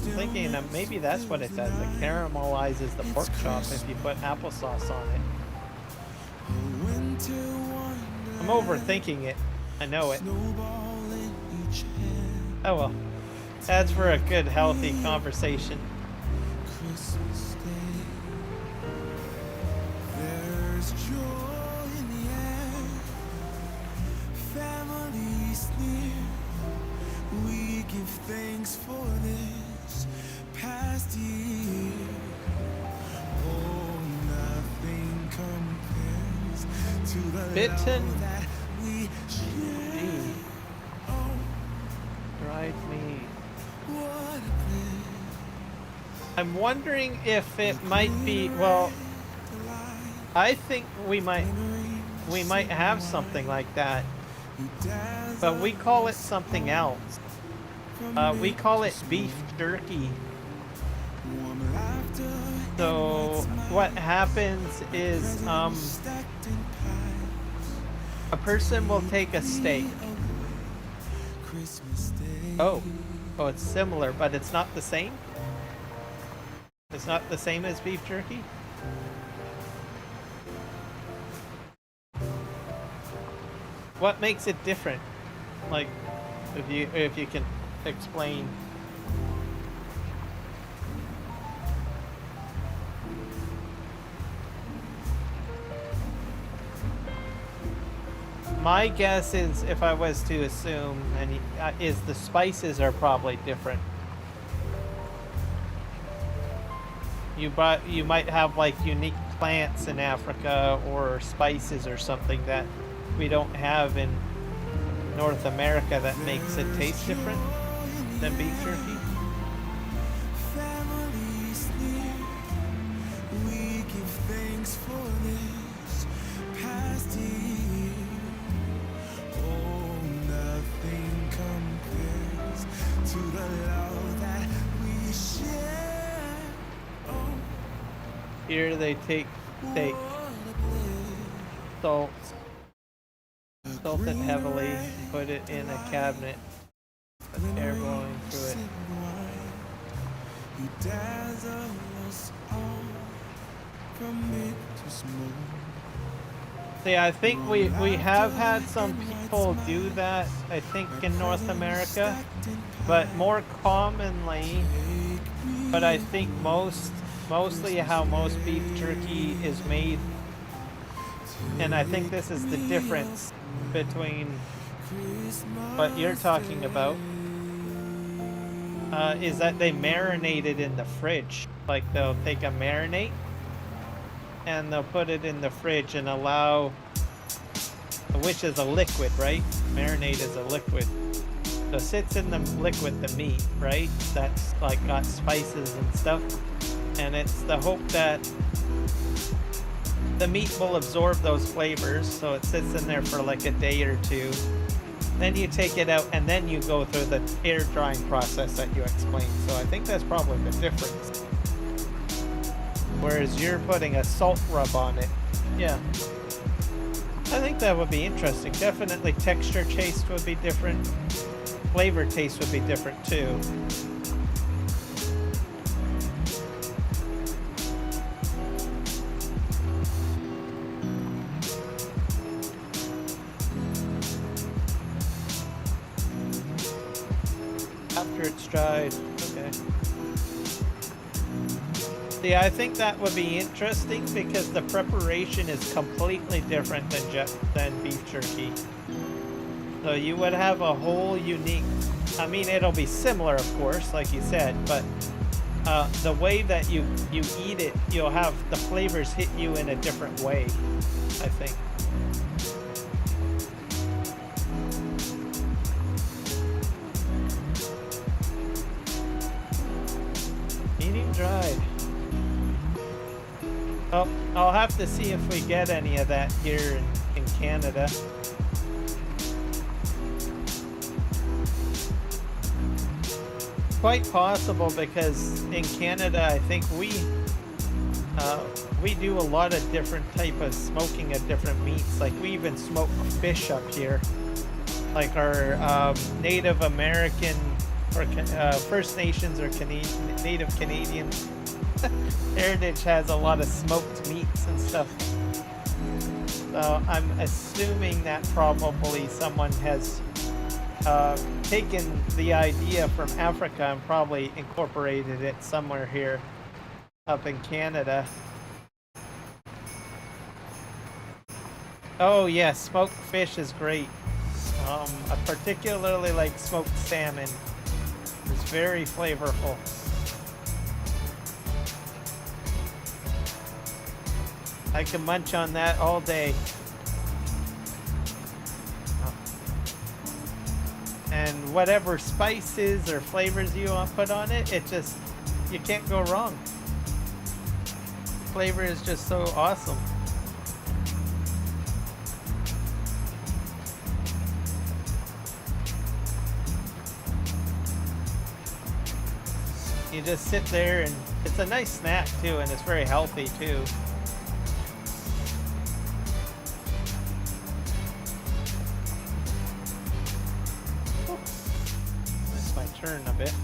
I'm thinking that maybe that's what it does. It caramelizes the pork chop if you put applesauce on it. I'm overthinking it. I know it. Oh well. That's for a good, healthy conversation. Christmas Day. There's joy in the air. Family's near. We give thanks for this past year. Oh, nothing compares to the Bitten. love that we share. Oh, Dried meat. what a bliss. I'm wondering if it might be, well, I think we might have something like that, but we call it something else. We call it beef jerky. So what happens is a person will take a steak. Oh, it's similar, but it's not the same. It's not the same as beef jerky. What makes it different? Like, if you can explain. My guess is, if I was to assume, is the spices are probably different. You might have like unique plants in Africa or spices or something that we don't have in North America that makes it taste different than beef jerky. Family's near. We give thanks for this past year. Oh, nothing compares to the love that we share. Oh, Here they take steak, salt it heavily, put it in a cabinet, put air blowing through it. you dazzle us all from mid to small. See, I think we have had some people do that, I think, in North America, but more commonly, but I think mostly how most beef jerky is made, and I think this is the difference between what you're talking about, is that they marinate it in the fridge. Like, they'll take a marinade and they'll put it in the fridge and allow, which is a liquid, right? Marinade is a liquid. So it sits in the liquid, the meat, right? That's like got spices and stuff. And it's the hope that the meat will absorb those flavors, so it sits in there for like a day or two. Then you take it out and then you go through the air drying process that you explained. So I think that's probably the difference. Whereas you're putting a salt rub on it. Yeah. I think that would be interesting. Definitely texture taste would be different. Flavor taste would be different too. After it's dried. Okay. See, I think that would be interesting because the preparation is completely different than beef jerky. So you would have a whole unique, I mean, it'll be similar, of course, like you said, but the way that you eat it, you'll have the flavors hit you in a different way, I think. Eating dried. Oh, I'll have to see if we get any of that here in Canada. Quite possible, because in Canada, I think we do a lot of different type of smoking of different meats. Like we even smoke fish up here. Like our Native American or First Nations or Native Canadian heritage has a lot of smoked meats and stuff. So I'm assuming that probably someone has taken the idea from Africa and probably incorporated it somewhere here up in Canada. Oh yeah, smoked fish is great. I particularly like smoked salmon. It's very flavorful. I can munch on that all day. And whatever spices or flavors you want to put on it, you can't go wrong. Flavor is just so awesome. You just sit there and it's a nice snack too, and it's very healthy too. Missed my turn a bit.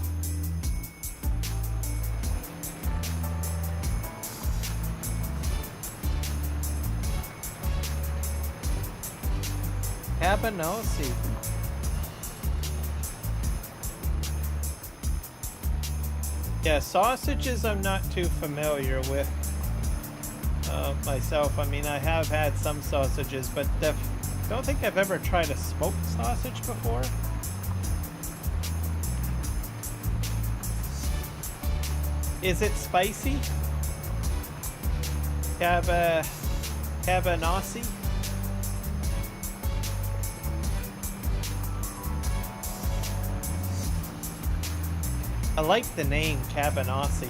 Cabanossi. Yeah, sausages I'm not too familiar with myself. I mean, I have had some sausages, but don't think I've ever tried a smoked sausage before. Is it spicy? Cabanossi? I like the name Cabanossi.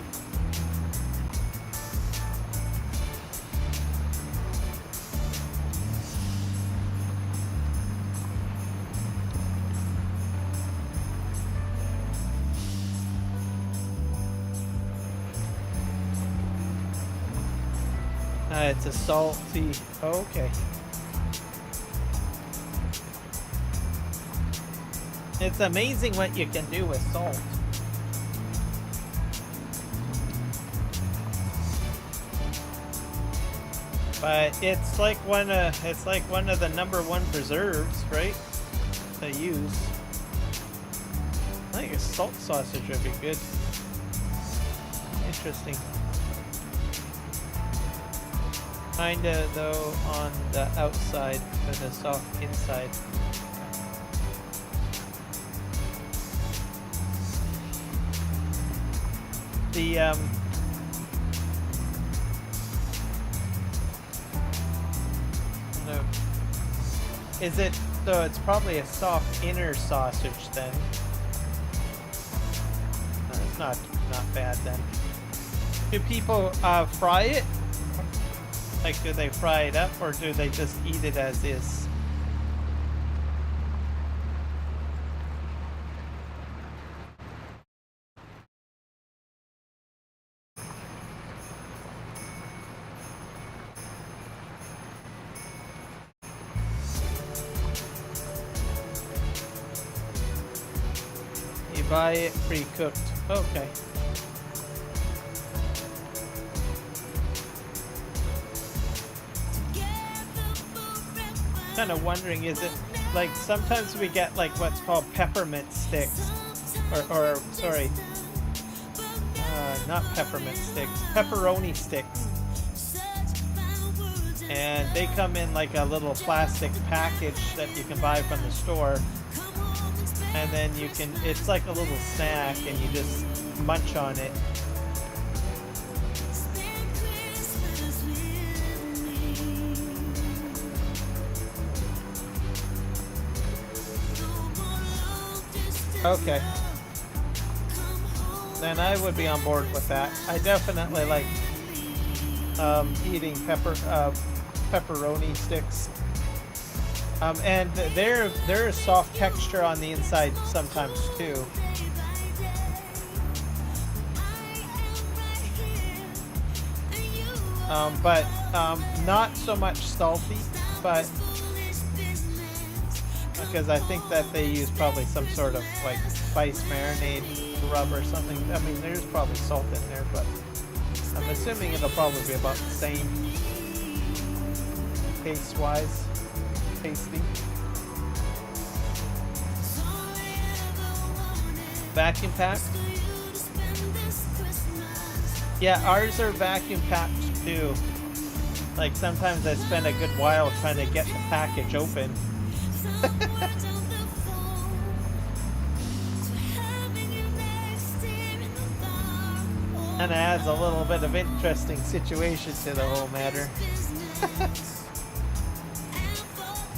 It's a salty. Oh, okay. It's amazing what you can do with salt. But it's like one of the #1 preserves, right? They use. I think a salt sausage would be good. Interesting. Kinda though on the outside with a soft inside. The no. Is it so it's probably a soft inner sausage then. No, it's not bad then. Do people fry it? Like, do they fry it up, or do they just eat it as is? You buy it pre-cooked. Okay. Kind of wondering, is it like sometimes we get like what's called peppermint sticks, or sorry, not peppermint sticks, pepperoni sticks, and they come in like a little plastic package that you can buy from the store, and then you can, it's like a little snack and you just munch on it. Okay. Then I would be on board with that. I definitely like eating pepperoni sticks. And they're a soft texture on the inside sometimes too. but not so much salty, but because I think that they use probably some sort of like spice marinade rub or something. I mean, there's probably salt in there, but I'm assuming it'll probably be about the same taste-wise, tasty. Vacuum packed? Yeah, ours are vacuum packed too. Like sometimes I spend a good while trying to get the package open. And it adds a little bit of interesting situation to the whole matter.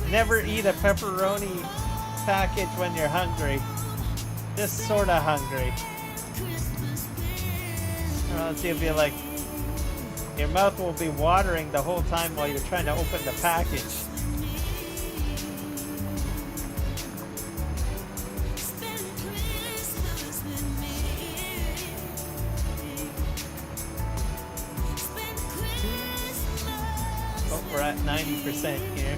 Never eat a pepperoni package when you're hungry. Just sorta hungry. Or else you'll be like, your mouth will be watering the whole time while you're trying to open the package. Oh, we're at 90% here.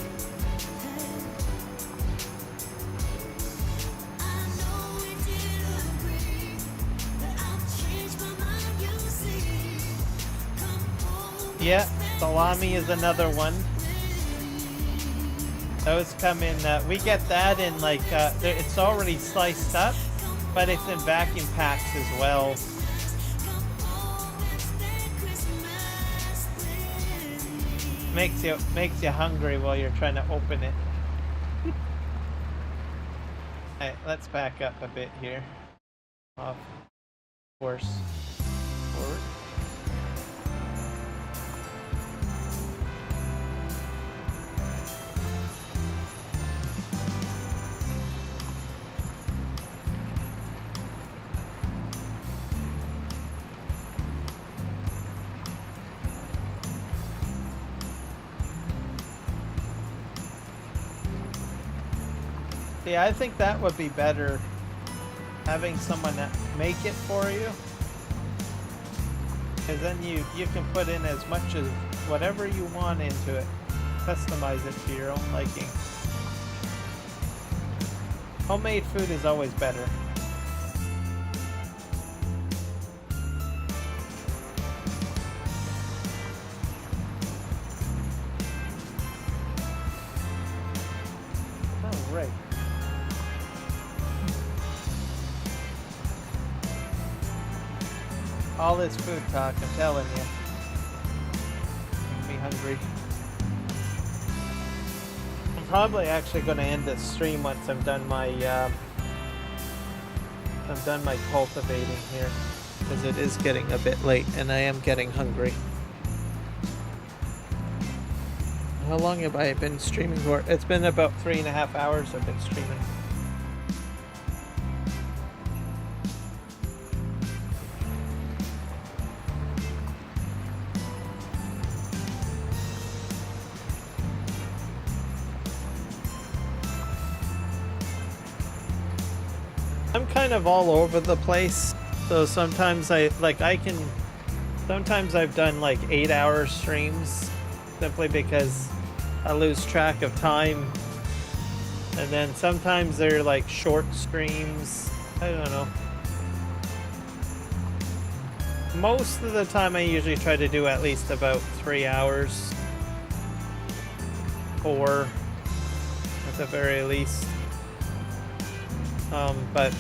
Yeah, salami is another one. Those come in, we get that in like, it's already sliced up, but it's in vacuum packs as well. Makes you hungry while you're trying to open it. Alright, let's back up a bit here. Off course. Forward. Yeah, I think that would be better, having someone that make it for you, because then you can put in as much as whatever you want into it, customize it to your own liking. Homemade food is always better. All right. All this food talk, I'm telling you. Makes me hungry. I'm probably actually going to end this stream once I'm done my cultivating here, because it is getting a bit late and I am getting hungry. How long have I been streaming for? It's been about 3.5 hours I've been streaming. I'm kind of all over the place, so sometimes sometimes I've done like 8-hour streams simply because I lose track of time, and then sometimes they're like short streams. I don't know. Most of the time I usually try to do at least about 3 hours, 4 at the very least. But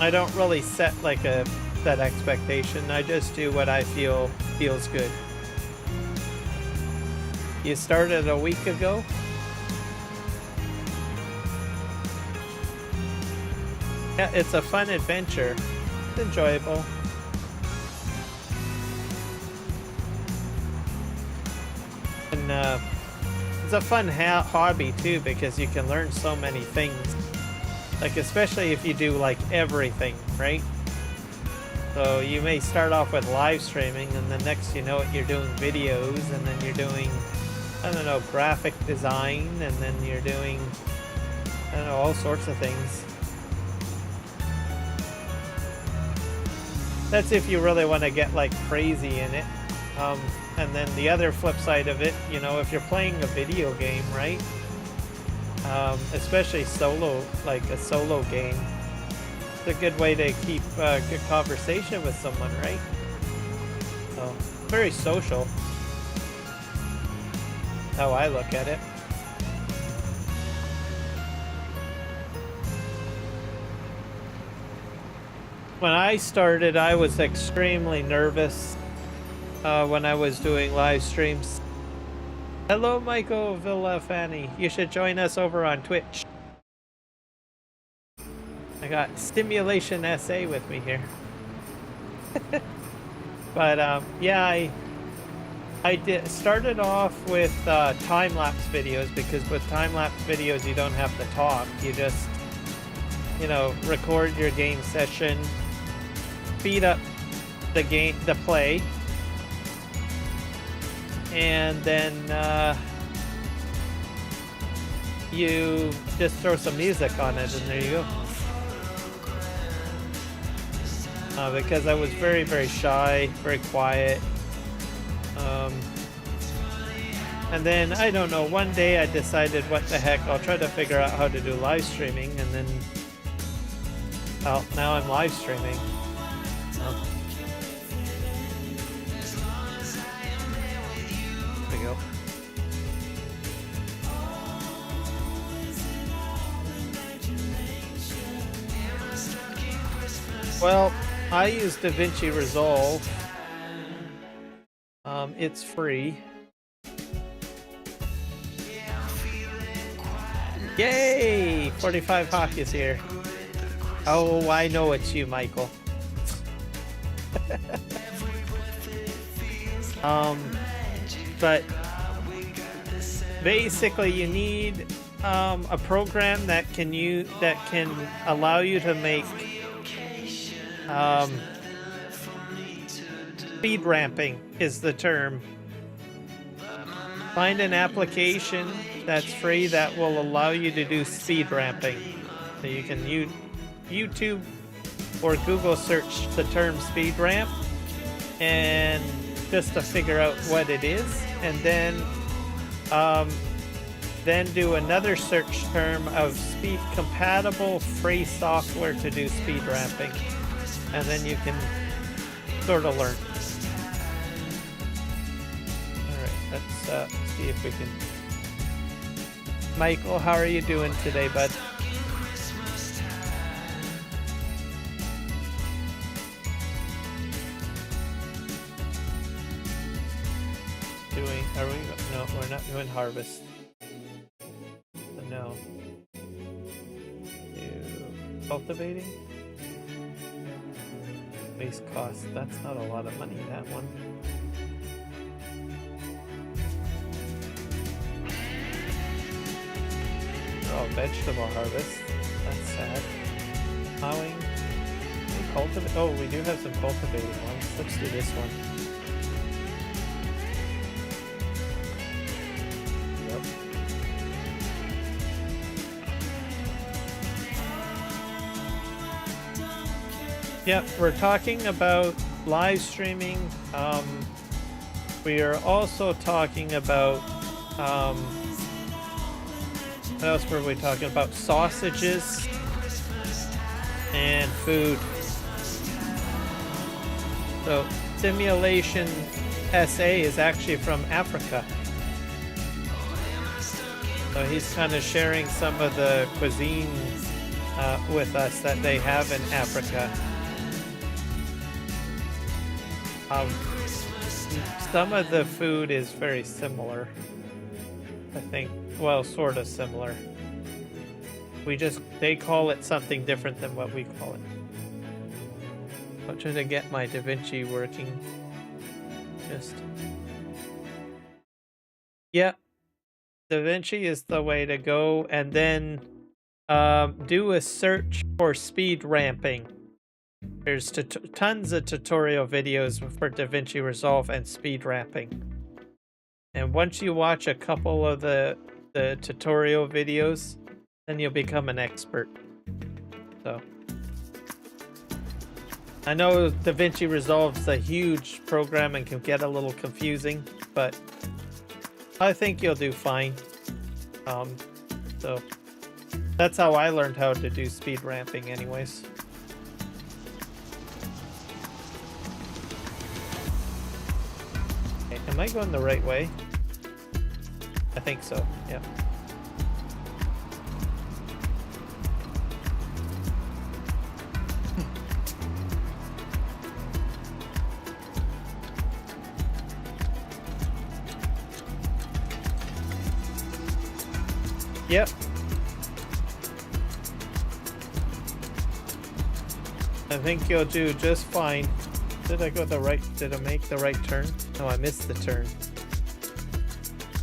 I don't really set like a set expectation. I just do what I feel feels good. You started a week ago? Yeah, it's a fun adventure. It's enjoyable. And it's a fun hobby too, because you can learn so many things. Like, especially if you do like everything, right? So you may start off with live streaming, and the next you know it, you're doing videos, and then you're doing, I don't know, graphic design, and then you're doing, I don't know, all sorts of things. That's if you really want to get like crazy in it. And then the other flip side of it, you know, if you're playing a video game, right? Especially solo, like a solo game, it's a good way to keep good conversation with someone, right? So, very social. How I look at it. When I started, I was extremely nervous when I was doing live streams. Hello, Michael Villafani. You should join us over on Twitch. I got Stimulation SA with me here. But yeah, I started off with time-lapse videos, because with time-lapse videos you don't have to talk. You just, you know, record your game session, speed up the play, and then you just throw some music on it, and there you go. Because I was very, very shy, very quiet. And then, I don't know, one day I decided, what the heck, I'll try to figure out how to do live streaming, and then, well, now I'm live streaming. There we go. Well, I use DaVinci Resolve. It's free. Yay! 45 Hawk is here. Oh, I know it's you, Michael. But basically you need a program that can allow you to make speed ramping is the term. Find an application that's free that will allow you to do speed ramping. So you can YouTube or Google search the term speed ramp, and just to figure out what it is, and then do another search term of speed compatible free software to do speed ramping, and then you can sort of learn. Let's see if we can. Michael, how are you doing today, bud? Are we? No, we're not doing harvest. No. Cultivating? Base cost. That's not a lot of money, that one. Oh, vegetable harvest. That's sad. Plowing. Cultivate. Oh, we do have some cultivating ones. Let's do this one. Yep, we're talking about live streaming. We are also talking about what else were we talking about? Sausages and food. So Simulation SA is actually from Africa. So he's kind of sharing some of the cuisine with us that they have in Africa. Some of the food is very similar, I think. Well, sort of similar. They call it something different than what we call it. I'm trying to get my DaVinci working. Yeah, DaVinci is the way to go, and then do a search for speed ramping. There's tons of tutorial videos for DaVinci Resolve and speed ramping. And once you watch a couple of the tutorial videos, then you'll become an expert. So I know DaVinci Resolve's a huge program and can get a little confusing, but I think you'll do fine. So that's how I learned how to do speed ramping anyways. Okay, am I going the right way? I think so, yeah. Yep. I think you'll do just fine. Did I go the right? Did I make the right turn? No, I missed the turn.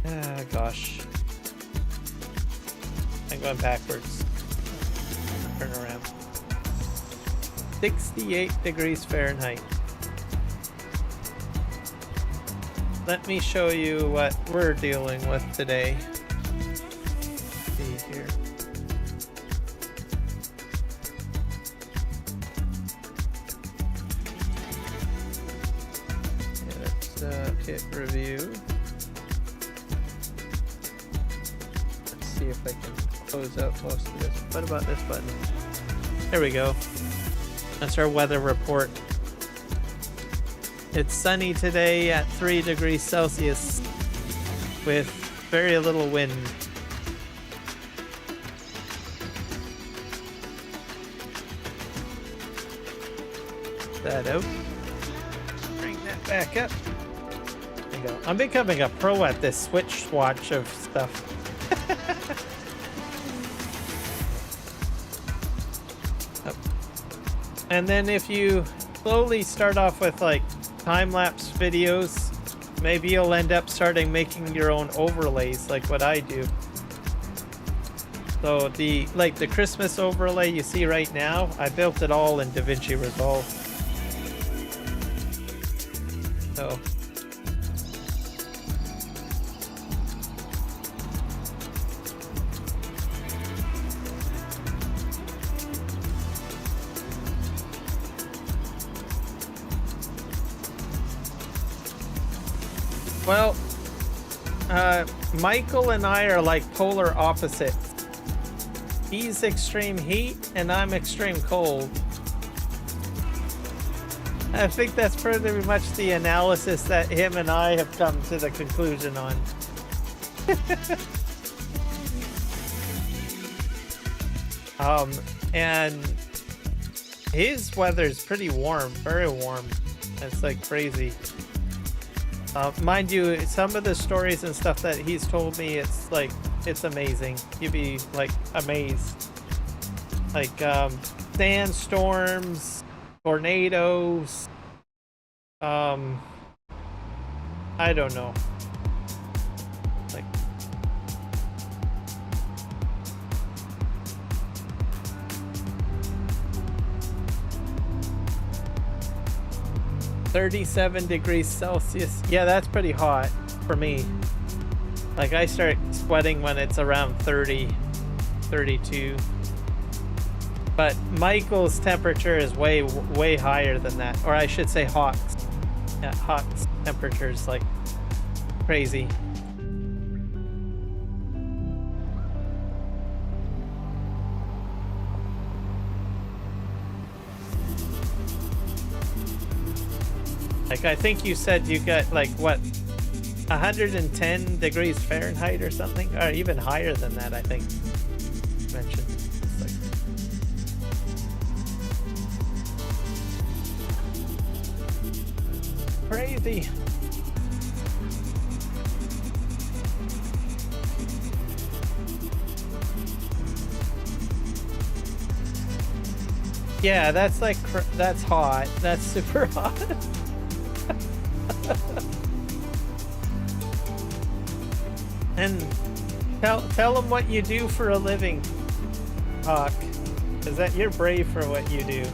Ah, gosh. I'm going backwards. Turn around. 68 degrees Fahrenheit. Let me show you what we're dealing with today. Here. Let's hit review. Let's see if I can close out most of this. What about this button? There we go. That's our weather report. It's sunny today at 3 degrees Celsius with very little wind. That out. Bring that back up. There you go. I'm becoming a pro at this switch swatch of stuff. Oh. And then if you slowly start off with like time-lapse videos, maybe you'll end up starting making your own overlays like what I do. So the Christmas overlay you see right now, I built it all in DaVinci Resolve. So well, Michael and I are like polar opposites. He's extreme heat and I'm extreme cold. I think that's pretty much the analysis that him and I have come to the conclusion on. And his weather's pretty warm, very warm. It's like crazy. Mind you, some of the stories and stuff that he's told me, it's like, it's amazing. You'd be like amazed. Like sandstorms, tornadoes, I don't know. Like 37 degrees Celsius. Yeah, that's pretty hot for me. Like I start sweating when it's around 30, 32. But Michael's temperature is way higher than that. Or I should say Hawk's. Yeah, Hawk's temperature is like crazy. Like I think you said you got like what, 110 degrees Fahrenheit or something, or even higher than that. I think you mentioned. It's like crazy. Yeah, that's like that's hot. That's super hot. And tell them what you do for a living, Hawk. Is that you're brave for what you do?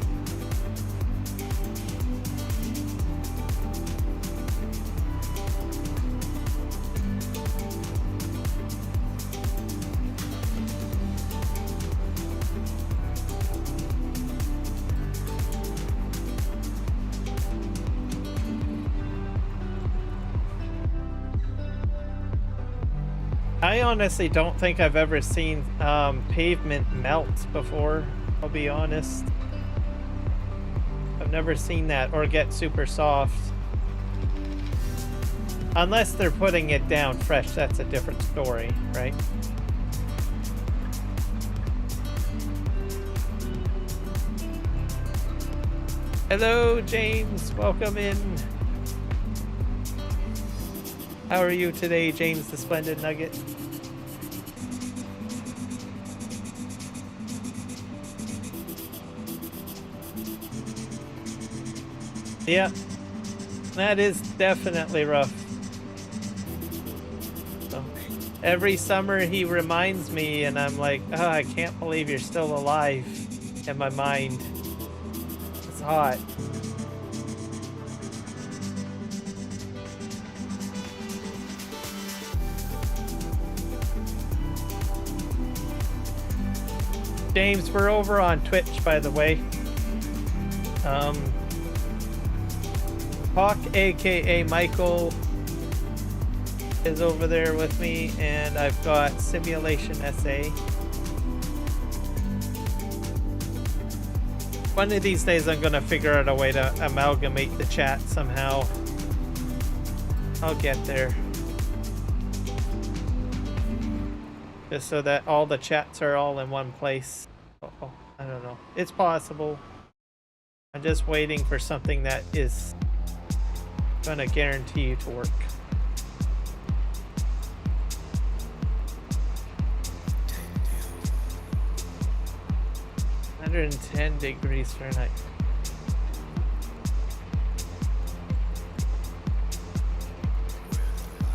I honestly don't think I've ever seen pavement melt before, I'll be honest. I've never seen that or get super soft. Unless they're putting it down fresh, that's a different story, right? Hello, James. Welcome in. How are you today, James the Splendid Nugget? Yeah, that is definitely rough. So, every summer he reminds me and I'm like, oh, I can't believe you're still alive in my mind. It's hot. James, we're over on Twitch, by the way. Hawk, aka Michael, is over there with me, and I've got Simulation SA. One of these days I'm gonna figure out a way to amalgamate the chat somehow. I'll get there. Just so that all the chats are all in one place. Oh, I don't know. It's possible. I'm just waiting for something that is gonna guarantee you to work. $110°F.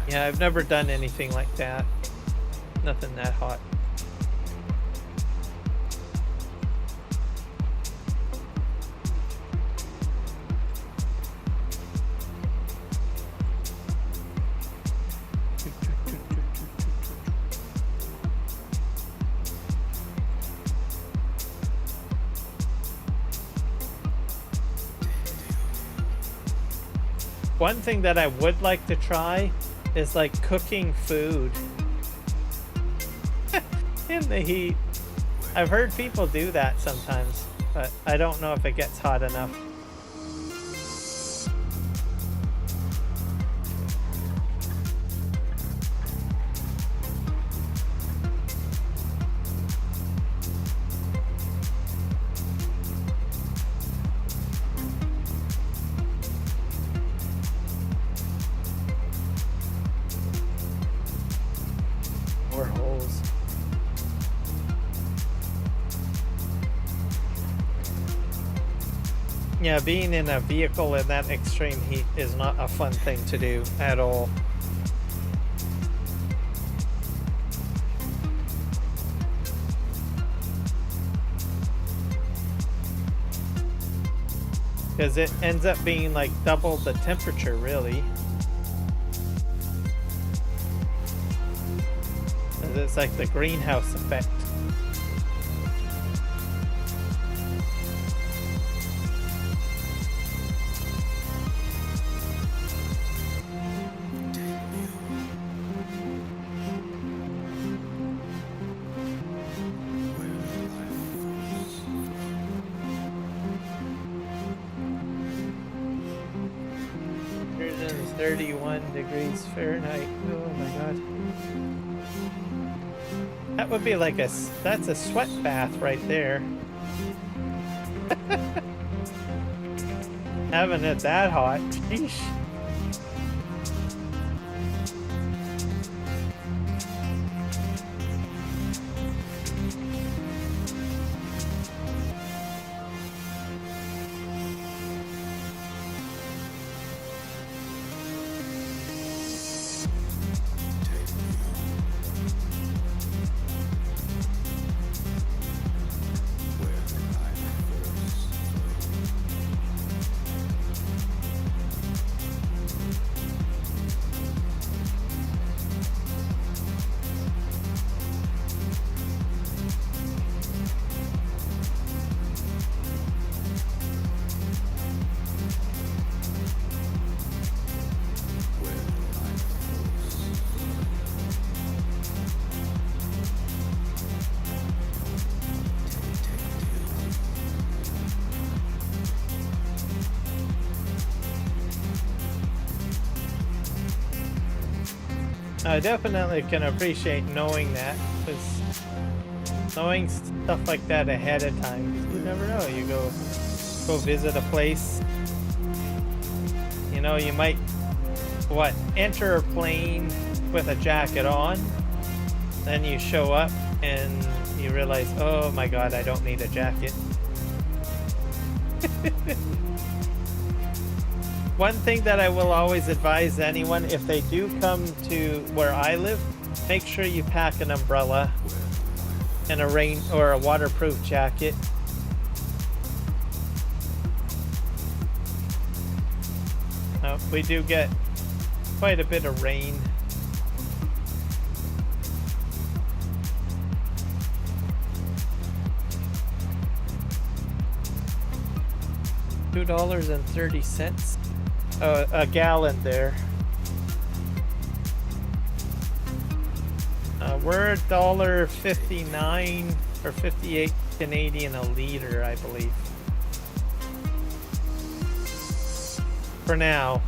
Yeah, I've never done anything like that. Nothing that hot. One thing that I would like to try is like cooking food in the heat. I've heard people do that sometimes, but I don't know if it gets hot enough. More holes. Yeah, being in a vehicle in that extreme heat is not a fun thing to do at all. Because it ends up being like double the temperature, really. It's like the greenhouse effect. $31°F. Oh my god. That would be like that's a sweat bath right there. Having it that hot. Sheesh. I definitely can appreciate knowing that, because knowing stuff like that ahead of time, you never know. You go visit a place. You know, you might enter a plane with a jacket on, then you show up and you realize, oh my god, I don't need a jacket. One thing that I will always advise anyone, if they do come to where I live, make sure you pack an umbrella and a rain or a waterproof jacket. We do get quite a bit of rain. $2.30 a gallon there. We're $1.59 or 58 Canadian a liter, I believe. For now.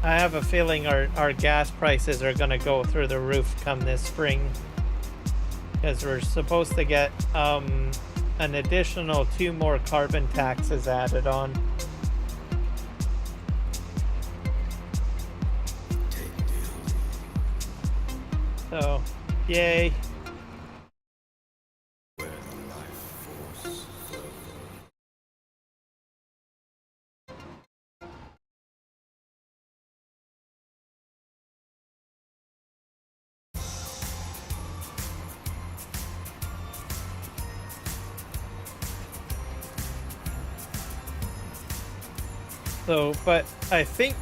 I have a feeling our gas prices are going to go through the roof come this spring, because we're supposed to get an additional 2 more carbon taxes added on. So, yay. So, but I think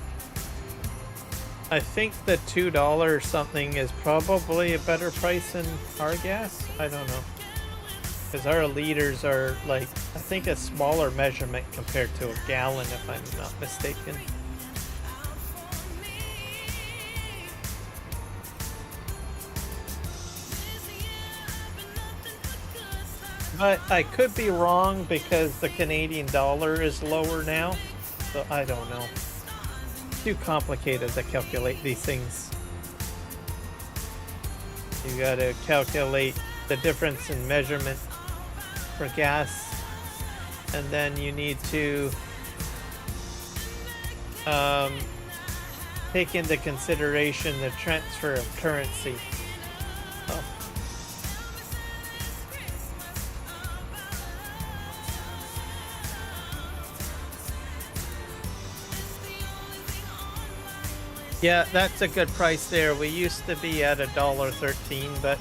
the $2 something is probably a better price than our gas. I don't know, because our liters are like, I think a smaller measurement compared to a gallon, if I'm not mistaken. But I could be wrong, because the Canadian dollar is lower now. So I don't know. Too complicated to calculate these things. You gotta calculate the difference in measurement for gas, and then you need to take into consideration the transfer of currency. Oh. Yeah, that's a good price there. We used to be at $1.13, but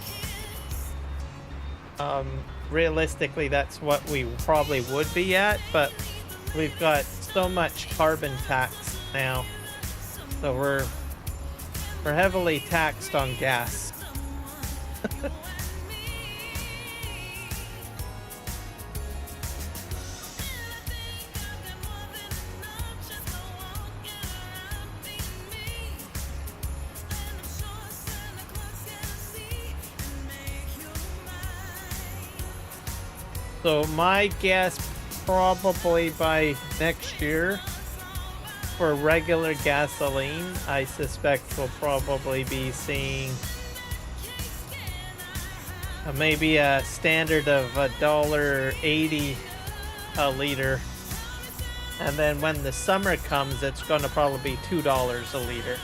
realistically that's what we probably would be at, but we've got so much carbon tax now, so we're heavily taxed on gas. So my guess, probably by next year, for regular gasoline, I suspect we'll probably be seeing maybe a standard of $1.80 a liter. And then when the summer comes, it's going to probably be $2 a liter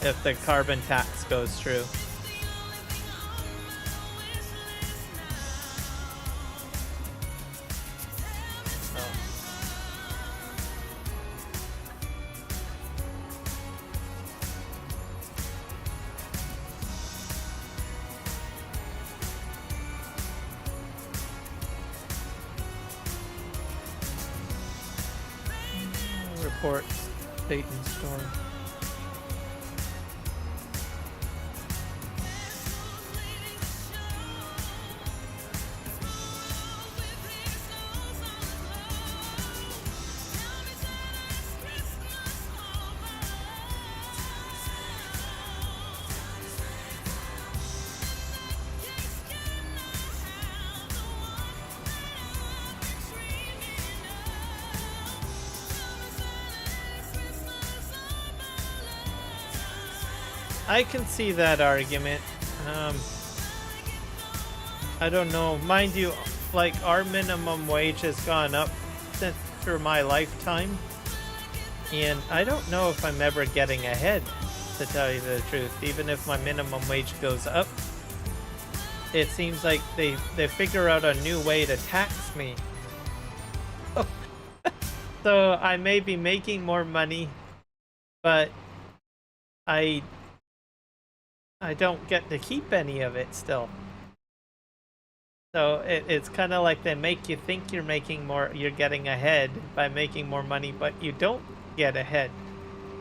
if the carbon tax goes through. Report Dayton storm. I can see that argument. I don't know. Mind you, like, our minimum wage has gone up since through my lifetime. And I don't know if I'm ever getting ahead, to tell you the truth. Even if my minimum wage goes up, it seems like they figure out a new way to tax me. So I may be making more money, but I don't get to keep any of it still. So it's kind of like they make you think you're making more, you're getting ahead by making more money, but you don't get ahead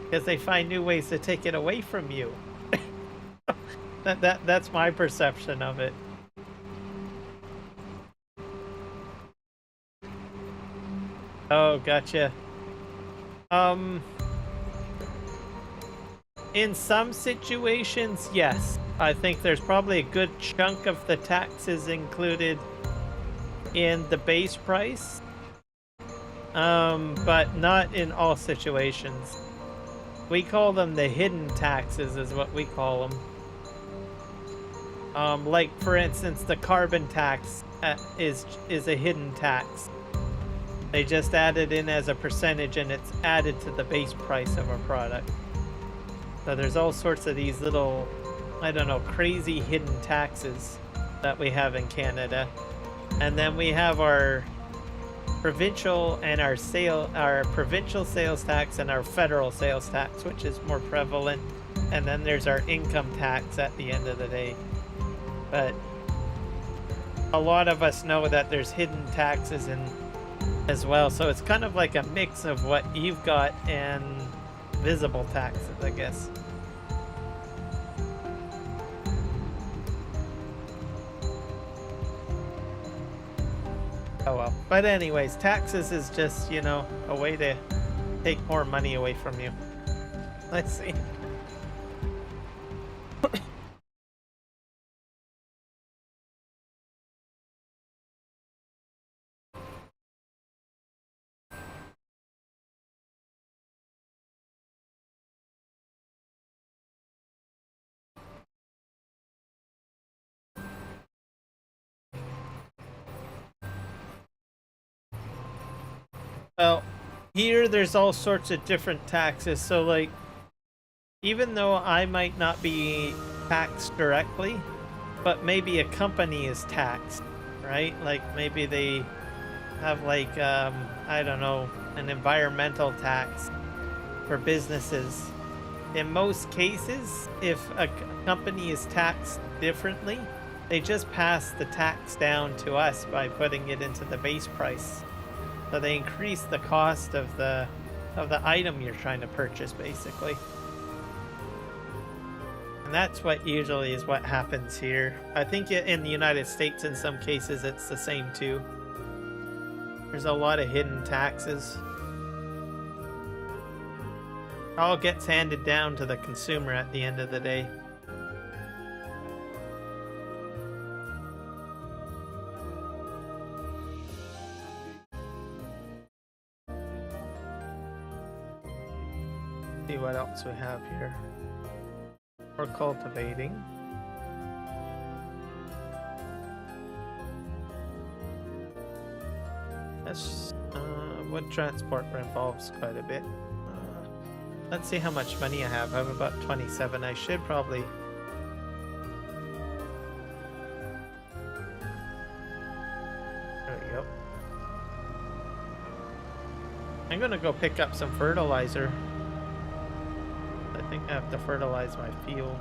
because they find new ways to take it away from you. That's my perception of it. Oh, gotcha. In some situations, yes. I think there's probably a good chunk of the taxes included in the base price. But not in all situations. We call them the hidden taxes is what we call them. Like for instance, the carbon tax is a hidden tax. They just add it in as a percentage and it's added to the base price of a product. So there's all sorts of these little, I don't know, crazy hidden taxes that we have in Canada. And then we have our provincial and our provincial sales tax and our federal sales tax, which is more prevalent. And then there's our income tax at the end of the day. But a lot of us know that there's hidden taxes in as well, so it's kind of like a mix of what you've got and visible taxes, I guess. Oh well. But anyways, taxes is just, you know, a way to take more money away from you. Let's see. Well, here there's all sorts of different taxes. So like, even though I might not be taxed directly, but maybe a company is taxed, right? Like maybe they have like, I don't know, an environmental tax for businesses. In most cases, if a company is taxed differently, they just pass the tax down to us by putting it into the base price. So they increase the cost of the item you're trying to purchase, basically. And that's what usually is what happens here. I think in the United States, in some cases, it's the same too. There's a lot of hidden taxes. All gets handed down to the consumer at the end of the day. See what else we have here. We're cultivating. That's wood transport involves quite a bit. Let's see how much money I have. I have about 27. I should probably... There we go. I'm gonna go pick up some fertilizer. I think I have to fertilize my field.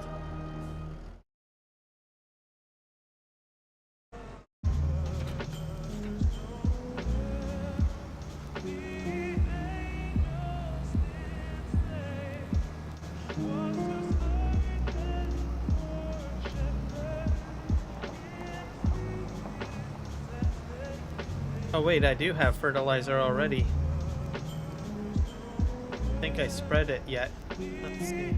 Oh wait, I do have fertilizer already. I think I spread it yet. Let's see.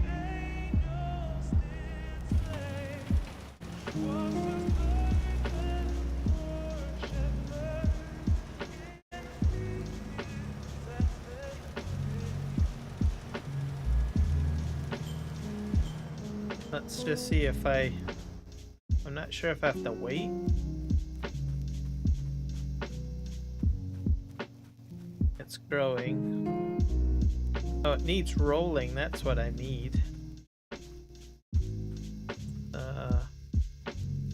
Let's just see if I'm not sure if I have to wait. It's growing. Oh, it needs rolling. That's what I need.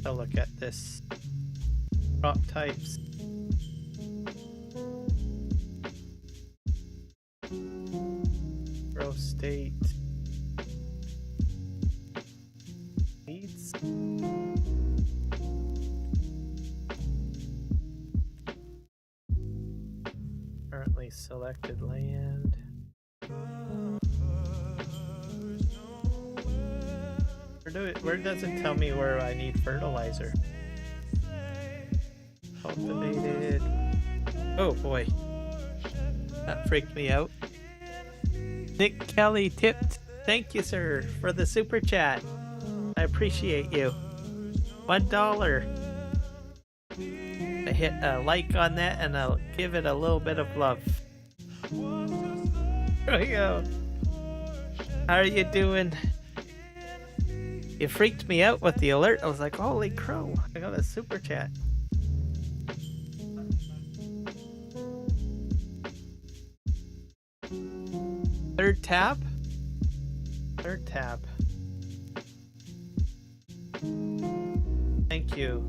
I'll look at this. Crop types. Grow state. Weeds. Currently selected land. Where does it tell me where I need fertilizer? Cultivated. Oh boy. That freaked me out. Nick Kelly tipped. Thank you, sir, for the super chat. I appreciate you. $1. I hit a like on that and I'll give it a little bit of love. There we go. How are you doing? You freaked me out with the alert. I was like, holy crow, I got a super chat. Third tab? Third tab. Thank you.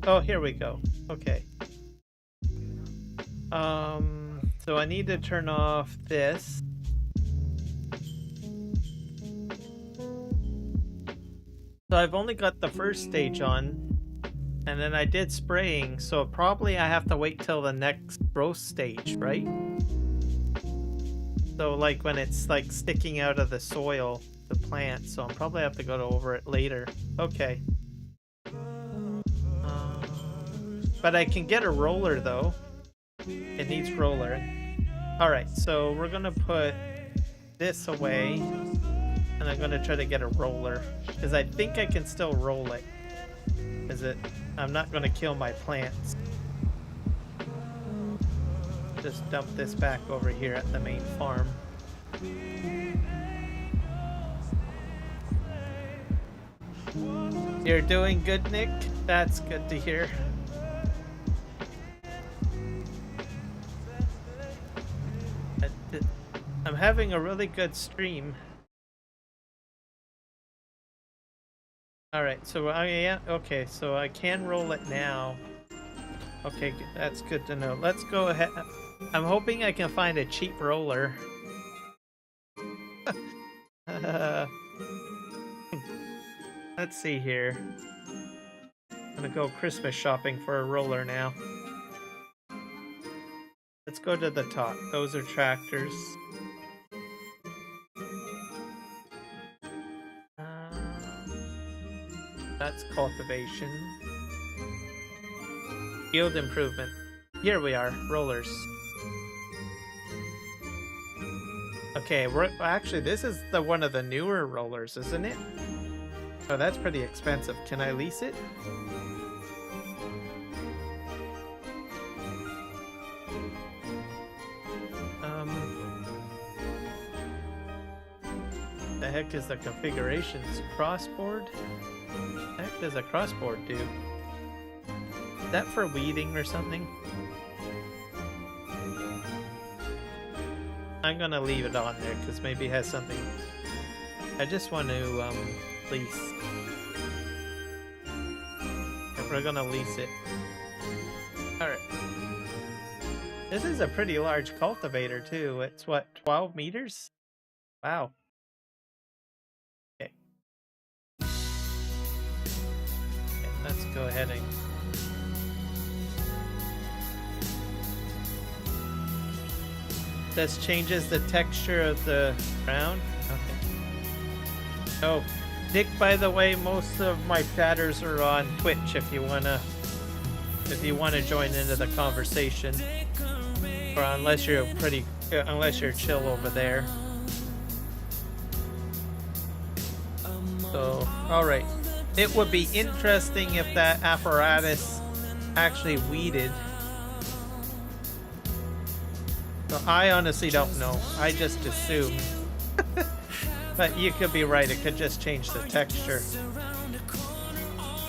Oh, here we go. Okay. So I need to turn off this. So I've only got the first stage on, and then I did spraying, so probably I have to wait till the next growth stage, right? So like when it's like sticking out of the soil, the plant, so I'll probably have to go over it later. Okay. But I can get a roller though. It needs roller. Alright, so we're gonna put this away. And I'm gonna try to get a roller. Because I think I can still roll it. I'm not gonna kill my plants. Just dump this back over here at the main farm. You're doing good, Nick? That's good to hear. I'm having a really good stream. Alright, so okay, so I can roll it now. Okay, that's good to know. Let's go ahead. I'm hoping I can find a cheap roller. Let's see here. I'm gonna go Christmas shopping for a roller now. Let's go to the top. Those are tractors. That's cultivation. Yield improvement. Here we are, rollers. Okay, actually this is one of the newer rollers, isn't it? Oh, that's pretty expensive. Can I lease it? The heck is the configurations? Crossboard? What the heck does a crossboard do? Is that for weeding or something? I'm gonna leave it on there because maybe it has something. I just want to lease. We're gonna lease it. Alright. This is a pretty large cultivator too. It's what, 12 meters? Wow. Okay. Let's go ahead and this changes the texture of the ground. Okay. Oh, Nick, by the way, most of my chatters are on Twitch if you wanna join into the conversation. Or unless you're chill over there. So, alright. It would be interesting if that apparatus actually weeded. So I honestly don't know. I just assume. But you could be right, it could just change the texture.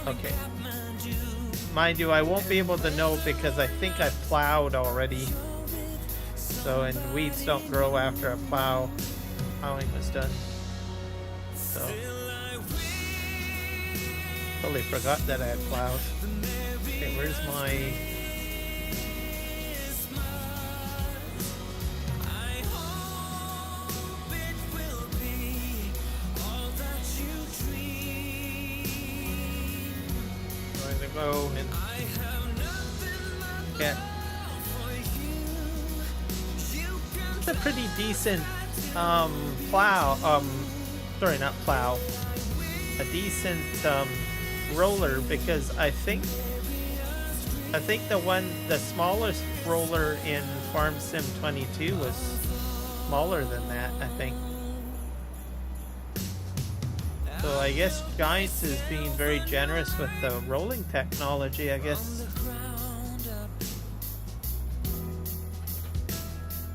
Okay. Mind you, I won't be able to know because I think I plowed already. So, and weeds don't grow after a plowing was done. So, totally forgot that I had plowed. Okay, where's my... Going to go and get... It's a pretty decent sorry, not plow, a decent roller, because I think the smallest roller in Farm Sim 22 was smaller than that, I think. So I guess Giants is being very generous with the rolling technology, I guess.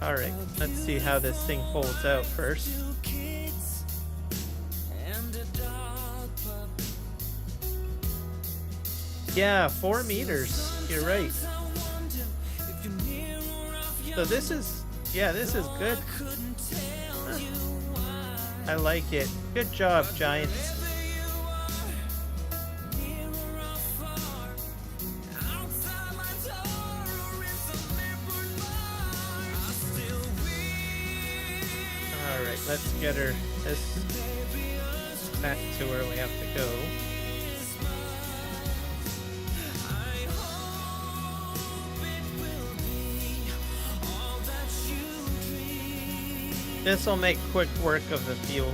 Alright, let's see how this thing folds out first. Yeah, 4 meters. You're right. So this is, yeah, this is good. Huh. I like it. Good job, Giants. Alright, let's get her this back to where we have to go. This will make quick work of the fuel.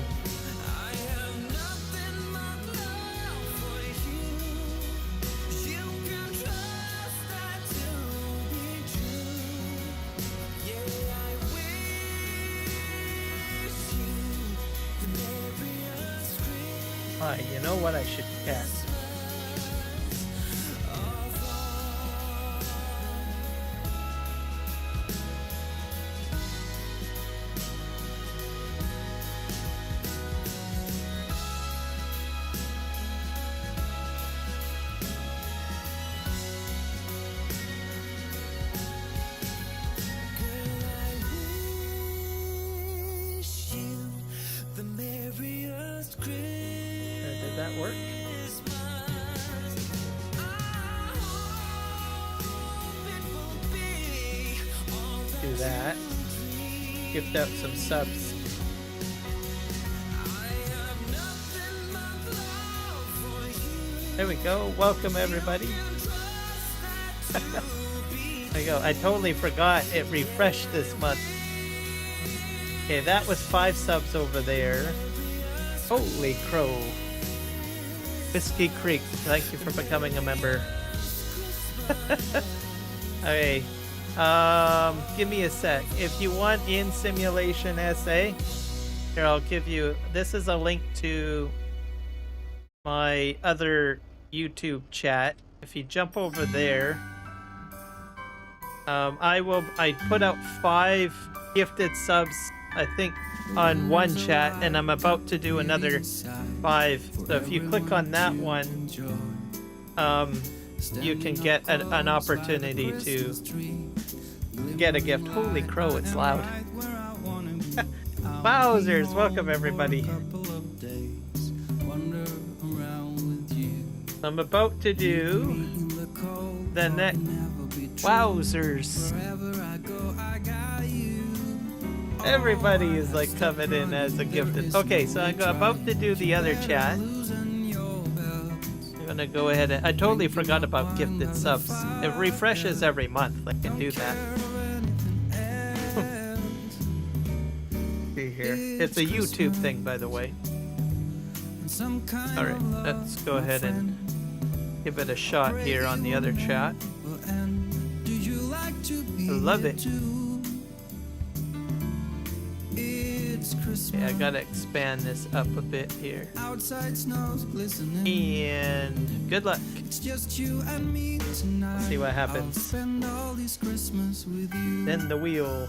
You know what I should get? Did that work? Do that. Gift out some subs. There we go. Welcome everybody. There you go. I totally forgot it refreshed this month. Okay, that was 5 subs over there. Holy crow. Whiskey Creek, thank you for becoming a member. Okay. Give me a sec. If you want in Simulation SA, here I'll give you, this is a link to my other YouTube chat. If you jump over there, I put out 5 gifted subs, I think, on one chat, and I'm about to do another 5. So if you click on that one, you can get an opportunity to get a gift. Holy crow, it's loud. Wowzers, welcome everybody. I'm about to do the next. Wowzers. Everybody is like coming in as a gifted. Okay, so I'm about to do the other chat. I'm gonna go ahead and I totally forgot about gifted subs. It refreshes every month. I can do that. See here. It's a YouTube thing, by the way. Alright, let's go ahead and give it a shot here on the other chat. I love it. Okay, I gotta expand this up a bit here. And good luck. Let's see what happens. Spin the wheel.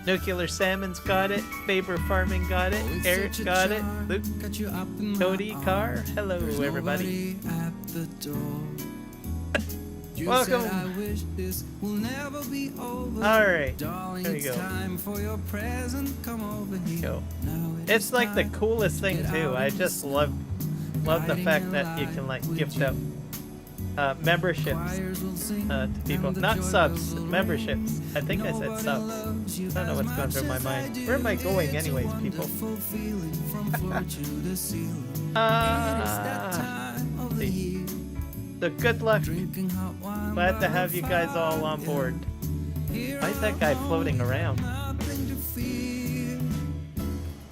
Nuclear Salmon's got it. Faber Farming got it. Eric got it. Luke, Cody, Carr. Hello, everybody. Welcome. Alright, here we go. It's like the coolest thing too. I just love the fact that you can like gift out memberships to people. Not subs, memberships. I think I said subs. I don't know what's going through my mind. Where am I going anyways, people? So good luck. Glad to have you guys all on board. Why is that guy floating around?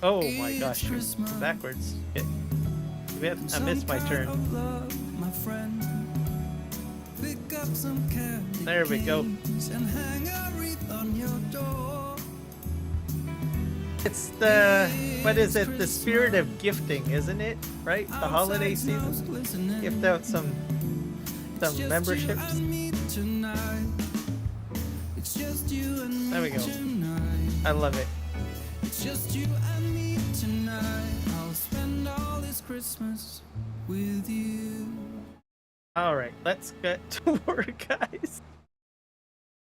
Oh my gosh, backwards. Okay. I missed my turn. There we go. It's the, what is it? The spirit of gifting, isn't it? Right? The holiday season. Gift out some memberships. There we go. I love it. It's just you and me tonight. I'll spend all this Christmas with you. Alright, let's get to work, guys.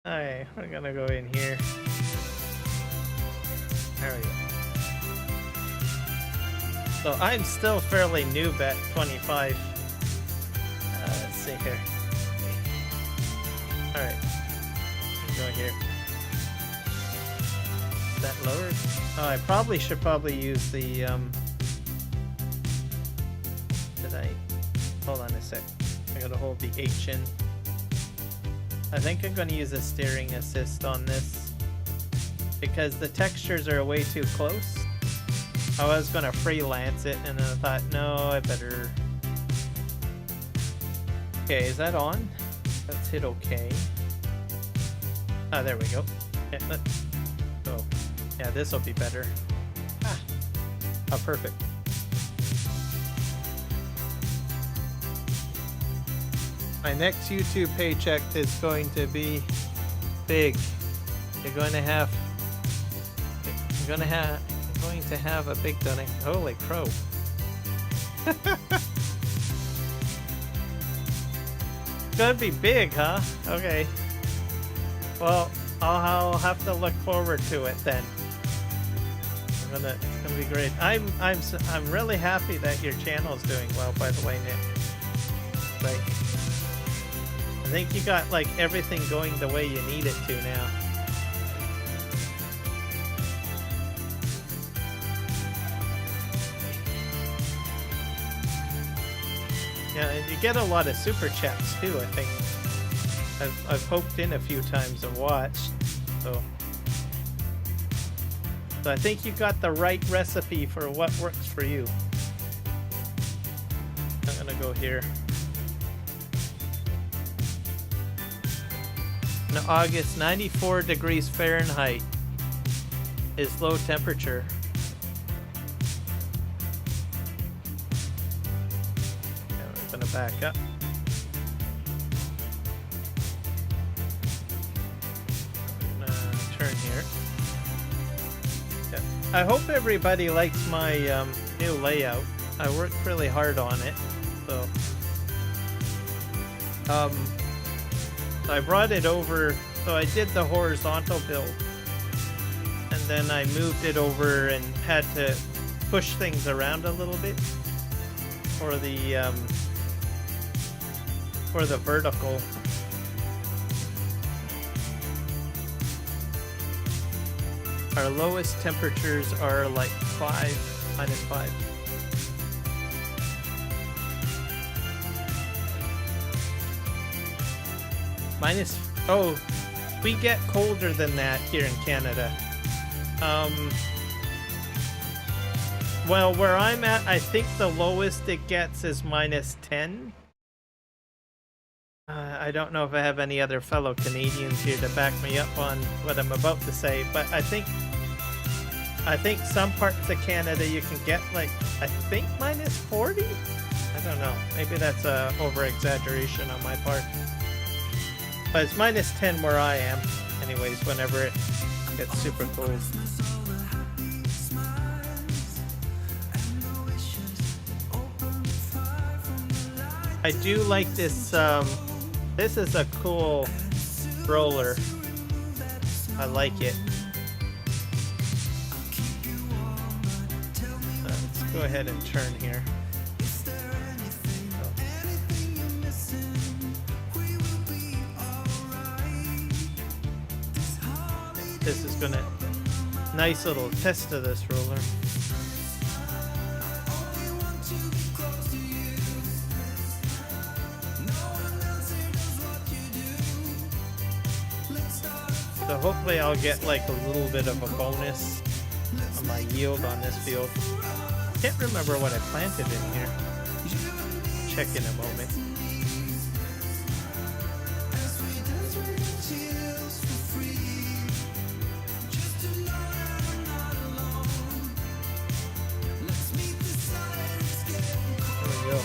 Alright, we're gonna go in here. There we go. So I'm still fairly noob at 25. Let's see here. Alright. Go here. Is that lowered? Oh, I probably should use the did I hold on a sec. I gotta hold the H in. I think I'm gonna use a steering assist on this because the textures are way too close. I was gonna freelance it and then I thought, no, I better. Okay, is that on? Let's hit OK. Ah, there we go. Yeah, let's go. Yeah, this will be better. Ah. Oh, perfect. My next YouTube paycheck is going to be big. You're going to have a big donation. Holy crow. It's gonna be big, huh? Okay. Well, I'll have to look forward to it then. It's gonna be great. I'm really happy that your channel's doing well, by the way, Nick. Like, I think you got like everything going the way you need it to now. Yeah, and you get a lot of super chats too, I think. I've poked in a few times and watched, so I think you got the right recipe for what works for you. I'm gonna go here. In August, 94 degrees Fahrenheit is low temperature. Yeah, we're gonna back up. Turn here. Yeah. I hope everybody likes my new layout. I worked really hard on it, so I brought it over. So I did the horizontal build, and then I moved it over and had to push things around a little bit for the vertical. Our lowest temperatures are like -5. Oh, we get colder than that here in Canada. Well, where I'm at, I think the lowest it gets is -10. I don't know if I have any other fellow Canadians here to back me up on what I'm about to say, but I think some parts of Canada you can get like, I think -40? I don't know. Maybe that's a over-exaggeration on my part. But it's -10 where I am, anyways, whenever it It's super cool. I do like this. This is a cool roller. I like it. Let's go ahead and turn here. This is gonna nice little test of this roller. So hopefully I'll get like a little bit of a bonus on my yield on this field. Can't remember what I planted in here. Check in a moment. There we go.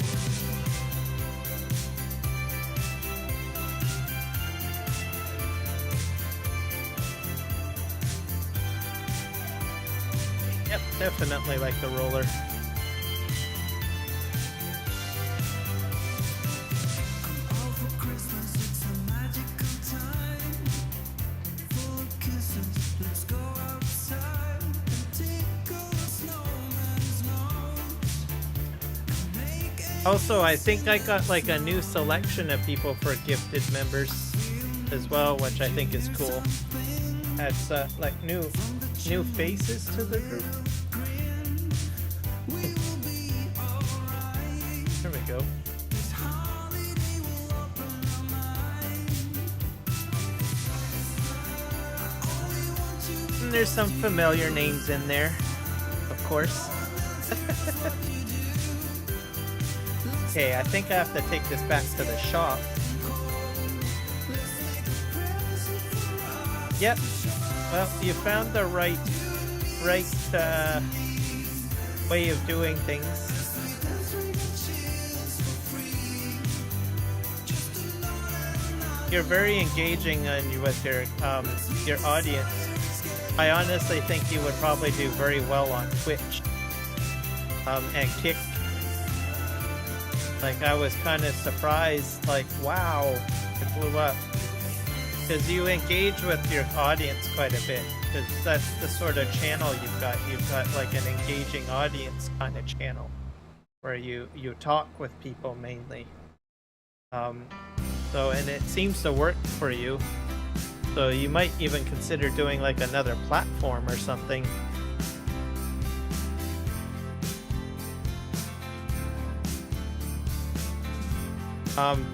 Yep, definitely like the roller. Also, I think I got like a new selection of people for gifted members as well, which I think is cool. Adds like new faces to the group. There we go. And there's some familiar names in there, of course. Okay, I think I have to take this back to the shop. Yep. Well, you found the right way of doing things. You're very engaging with your audience. I honestly think you would probably do very well on Twitch and Kick. Like, I was kind of surprised, like, wow, it blew up. Because you engage with your audience quite a bit. Because that's the sort of channel you've got. You've got like an engaging audience kind of channel. Where you talk with people mainly. So, and it seems to work for you. So you might even consider doing like another platform or something.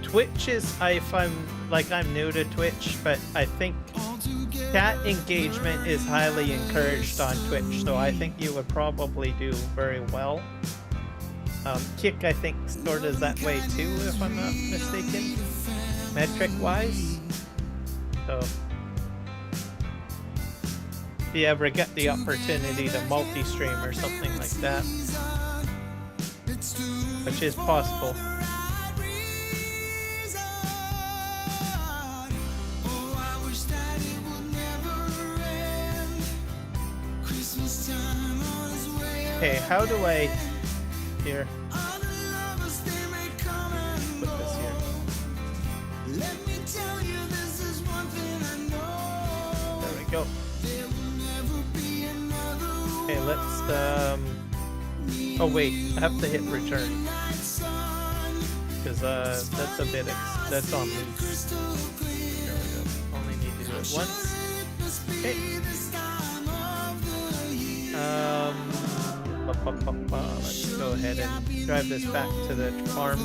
Twitch is, I'm new to Twitch, but I think chat engagement is highly encouraged on Twitch, so I think you would probably do very well. Kick, I think, sort of that way too, if I'm not mistaken, metric-wise. So, if you ever get the opportunity to multi-stream or something like that, which is possible. Okay, how do I... Here. Put this here. There we go. Okay, let's... Oh wait, I have to hit return. Because that's a bit... that's on me. There we go. Only need to do it once. Okay. Let's go ahead and drive this back to the farm.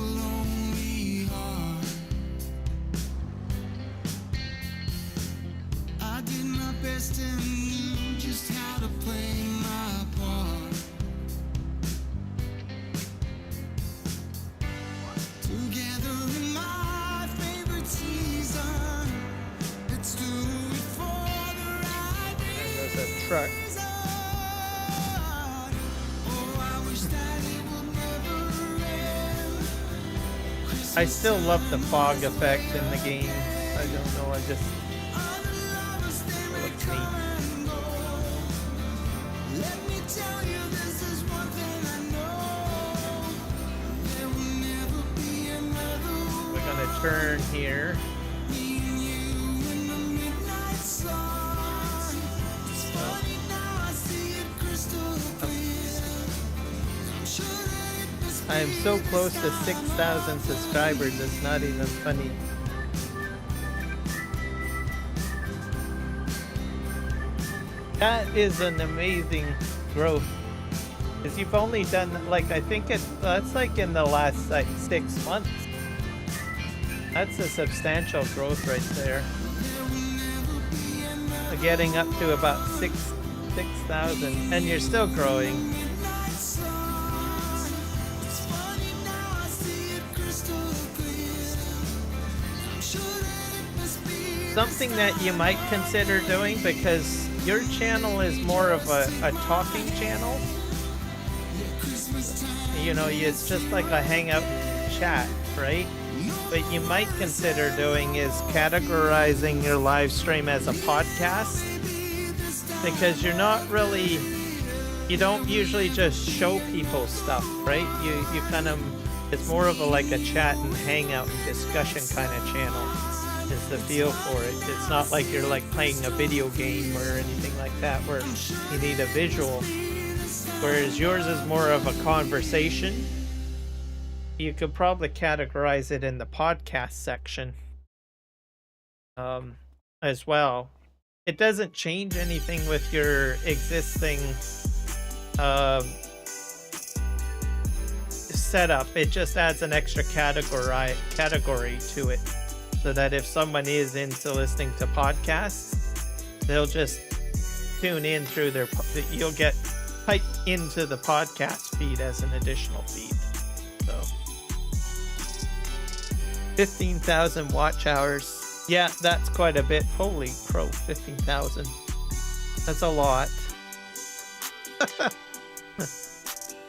I did my best and knew just how to play my part. Together in my favorite season, let's do it for the right reasons. There's a truck. I still love the fog effect in the game. I don't know, it looks neat. turn here. I am so close to 6,000 subscribers, it's not even funny. That is an amazing growth. Because you've only done, like, I think that's like in the last, like, 6 months. That's a substantial growth right there. Getting up to about 6,000, and you're still growing. Something that you might consider doing, because your channel is more of a talking channel. You know, it's just like a hangout chat, right? What you might consider doing is categorizing your live stream as a podcast, because you're not really, you don't usually just show people stuff, right? You kind of, it's more of like a chat and hangout and discussion kind of channel is the feel for it. It's not like you're like playing a video game or anything like that where you need a visual, whereas yours is more of a conversation. You could probably categorize it in the podcast section as well. It doesn't change anything with your existing setup. It just adds an extra category to it, so that if someone is into listening to podcasts, they'll just tune in through their, you'll get typed into the podcast feed as an additional feed. So 15,000 watch hours. Yeah, that's quite a bit. Holy crow, 15,000. That's a lot.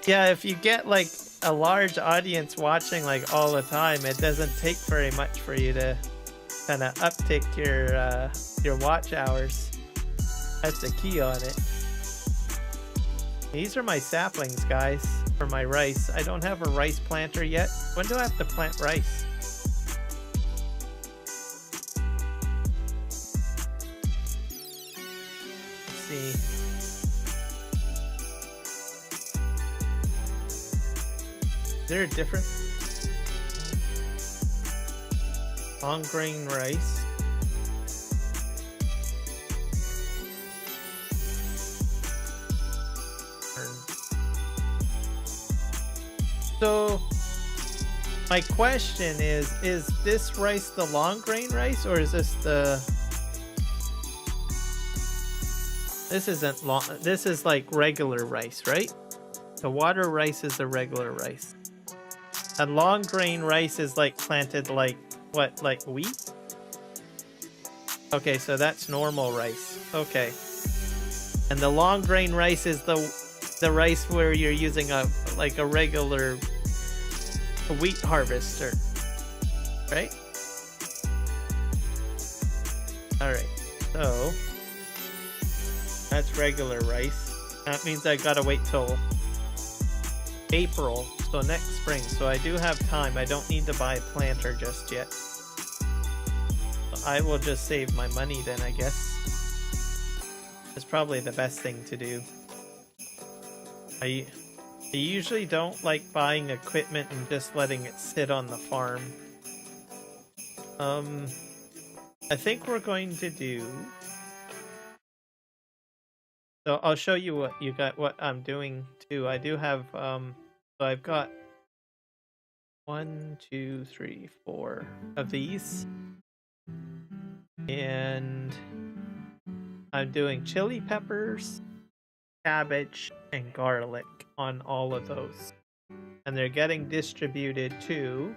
Yeah, if you get like a large audience watching like all the time, it doesn't take very much for you to kind of uptick your watch hours. That's the key on it. These are my saplings, guys, for my rice. I don't have a rice planter yet. When do I have to plant rice? Let's see. Is there a different long grain rice? So my question is this rice the long grain rice, or is this the, this isn't long, this is like regular rice, right? The water rice is the regular rice. And long grain rice is like planted like what, like wheat? Okay, so that's normal rice. Okay. And the long grain rice is the rice where you're using a regular wheat harvester, right? All right, so that's regular rice. That means I gotta wait till April, so next spring. So I do have time. I don't need to buy a planter just yet. I will just save my money then, I guess. It's probably the best thing to do. I usually don't like buying equipment and just letting it sit on the farm. I think we're going to do, so I'll show you what I'm doing too. I do have so I've got 1, 2, 3, 4 of these, and I'm doing chili peppers, cabbage, and garlic on all of those, and they're getting distributed to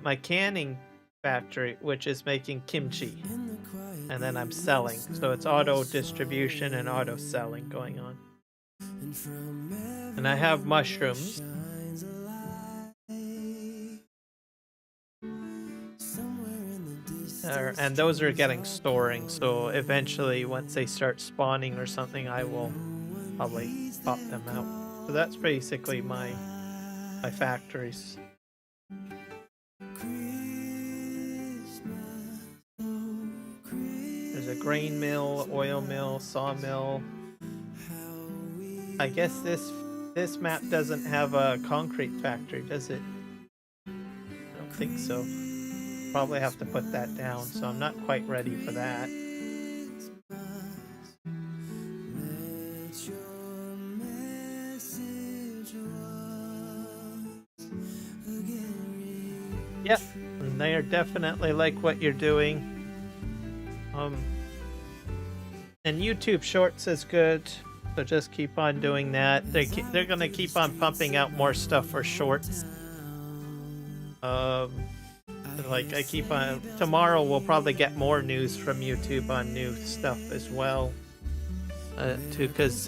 my canning factory, which is making kimchi, and then I'm selling. So it's auto distribution and auto selling going on. And I have mushrooms. And those are getting storing, so eventually once they start spawning or something, I will probably pop them out. So that's basically my factories. grain mill, oil mill, sawmill. I guess this map doesn't have a concrete factory, does it? I don't think so. Probably have to put that down, so I'm not quite ready for that. Yep, and they are definitely like what you're doing. And YouTube Shorts is good, so just keep on doing that. They're gonna keep on pumping out more stuff for Shorts. Like I keep on. Tomorrow we'll probably get more news from YouTube on new stuff as well. Because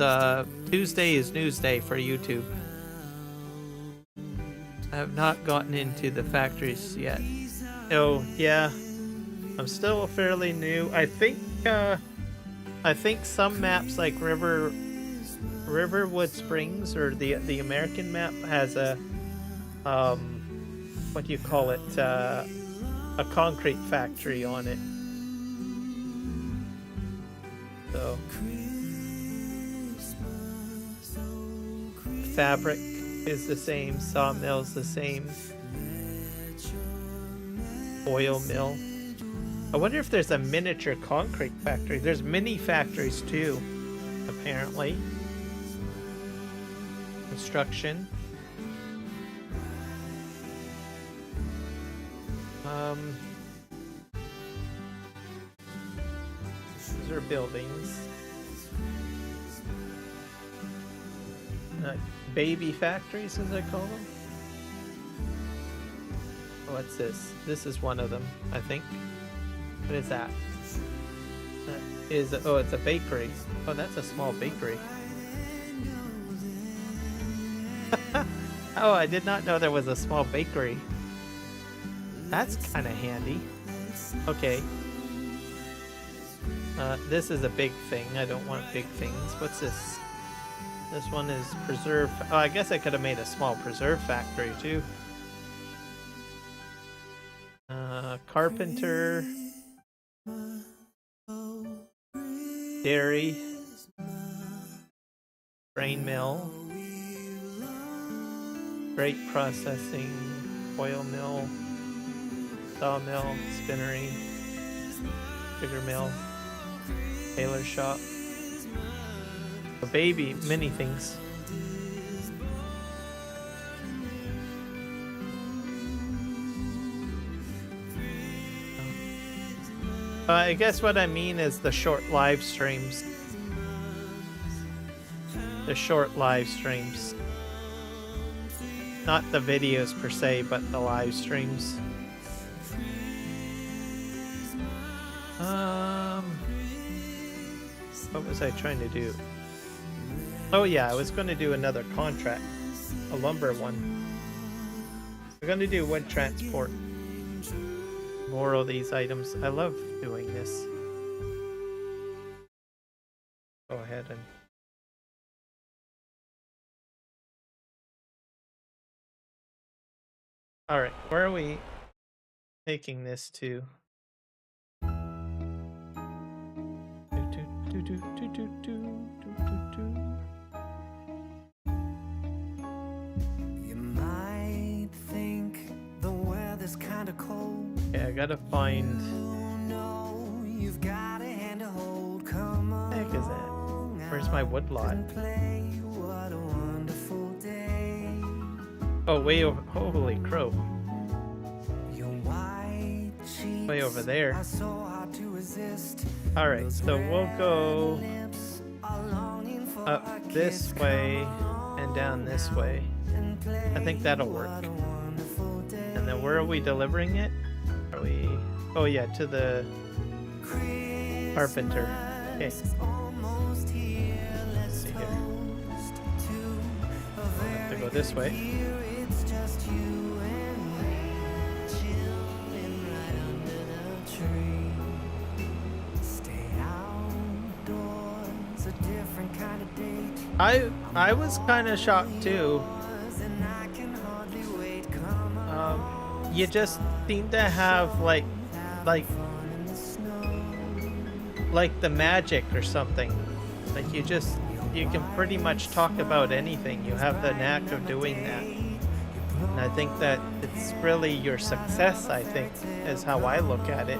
Tuesday is news day for YouTube. I have not gotten into the factories yet. Oh yeah, I'm still fairly new. I think some maps like Riverwood Springs or the American map has a what do you call it? A concrete factory on it. So fabric is the same, sawmill's the same, oil mill. I wonder if there's a miniature concrete factory. There's mini factories too, apparently. Construction. These are buildings. Baby factories, as I call them. What's this? This is one of them, I think. What is that? That is, oh, it's a bakery. Oh, that's a small bakery. Oh, I did not know there was a small bakery. That's kind of handy. Okay. This is a big thing. I don't want big things. What's this? This one is preserve. Oh, I guess I could have made a small preserve factory too. Carpenter. Dairy. Grain mill. Grape processing. Oil mill. Sawmill. Spinnery. Sugar mill. Tailor shop. A baby, many things. I guess what I mean is the short live streams. The short live streams. Not the videos per se, but the live streams. What was I trying to do? Oh yeah, I was going to do another contract. A lumber one. We're going to do wood transport. Borrow these items. I love doing this. Go ahead and... Alright, where are we taking this to? You might think the weather's kind of cold. Okay, I gotta find... No, you've got a hand to hold. Come on. What the heck is that? Where's my wood lot? What a wonderful day. Oh, way over... Holy crow. Your white cheeks Way over there. are so hard to resist. Alright, so we'll go up this way and down this way. I think that'll work. And then where are we delivering it? Are we... Oh yeah, to the carpenter. Okay. Let's see here. I'll have to go this way. I was kind of shocked too. You just seem to have like like the magic or something. Like you can pretty much talk about anything. You have the knack of doing that. And I think that it's really your success, I think, is how I look at it.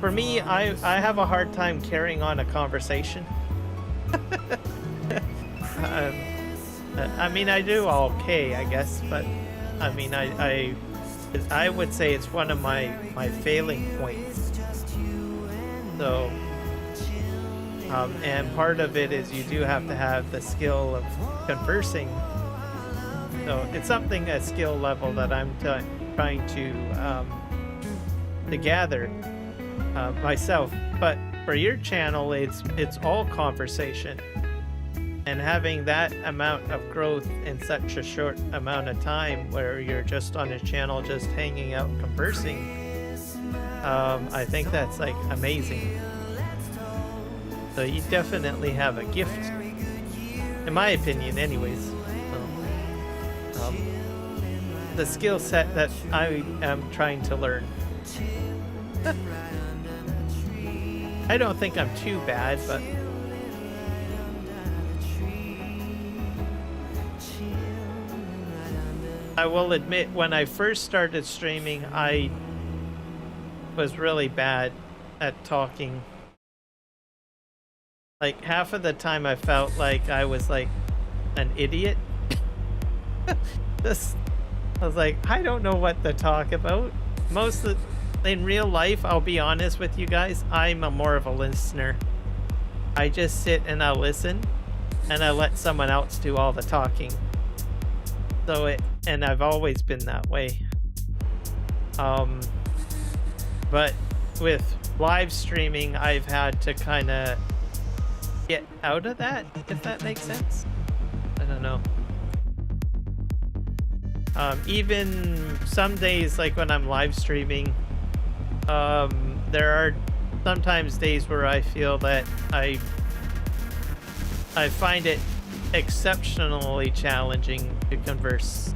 For me, I have a hard time carrying on a conversation. I mean, I do okay, I guess, but I mean, I would say it's one of my failing points. So, and part of it is you do have to have the skill of conversing. So it's something, a skill level that I'm trying to gather myself. But for your channel, it's all conversation, and having that amount of growth in such a short amount of time, where you're just on a channel, just hanging out, conversing. I think that's like amazing. So you definitely have a gift, in my opinion, anyways. So, the skill set that I am trying to learn. I don't think I'm too bad, but I will admit, when I first started streaming, I was really bad at talking. Like, half of the time I felt like I was like an idiot. I was like, I don't know what to talk about. In real life, I'll be honest with you guys, I'm more of a listener. I just sit and I listen, and I let someone else do all the talking. And I've always been that way. But with live streaming, I've had to kind of get out of that, if that makes sense. I don't know. Even some days, like when I'm live streaming, there are sometimes days where I feel that I find it exceptionally challenging to converse.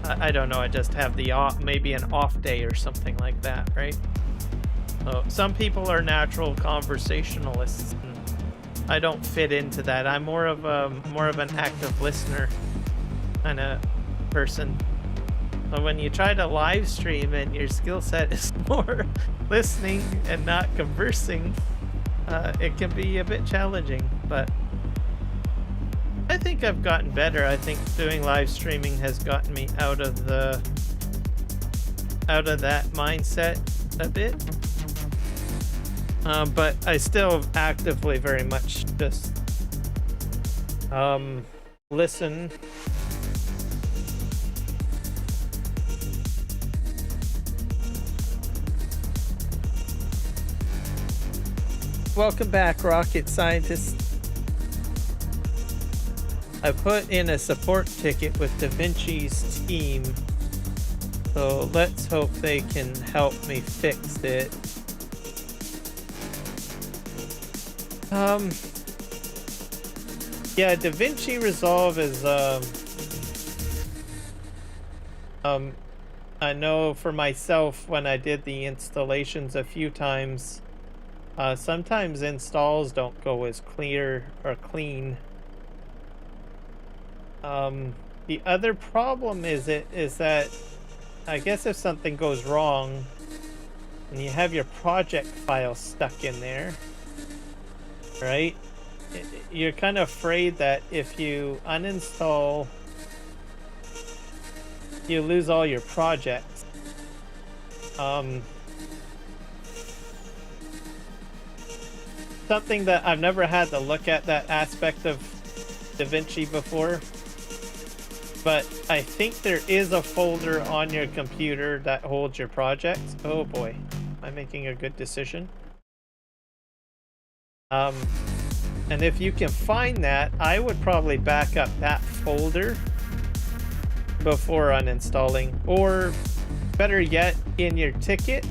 I don't know, I just have maybe an off day or something like that, right? So some people are natural conversationalists. I don't fit into that. I'm more of an active listener kind of person. So when you try to live stream and your skill set is more listening and not conversing, it can be a bit challenging, but I think I've gotten better. I think doing live streaming has gotten me out of that mindset a bit. But I still actively very much just listen. Welcome back, rocket scientist. I put in a support ticket with Da Vinci's team, so let's hope they can help me fix it. Yeah, DaVinci Resolve is I know for myself, when I did the installations a few times, sometimes installs don't go as clear or clean. The other problem is that I guess if something goes wrong and you have your project file stuck in there, right? You're kind of afraid that if you uninstall, you lose all your projects. Something that I've never had to look at that aspect of DaVinci before, but I think there is a folder on your computer that holds your projects. Oh boy, am I making a good decision? And if you can find that, I would probably back up that folder before uninstalling, or better yet, in your ticket.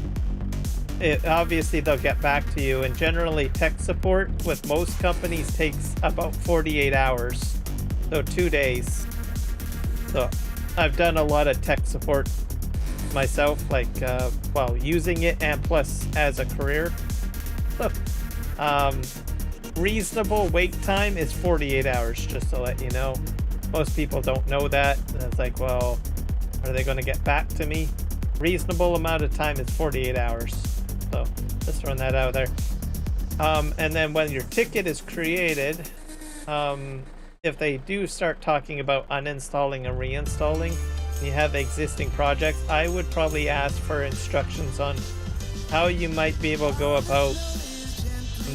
Obviously they'll get back to you, and generally tech support with most companies takes about 48 hours, so 2 days. So I've done a lot of tech support myself, like, well, using it and plus as a career. Reasonable wait time is 48 hours, just to let you know. Most people don't know that. And it's like, well, are they going to get back to me? Reasonable amount of time is 48 hours. So just throwing that out there. And then when your ticket is created, if they do start talking about uninstalling and reinstalling, and you have existing projects, I would probably ask for instructions on how you might be able to go about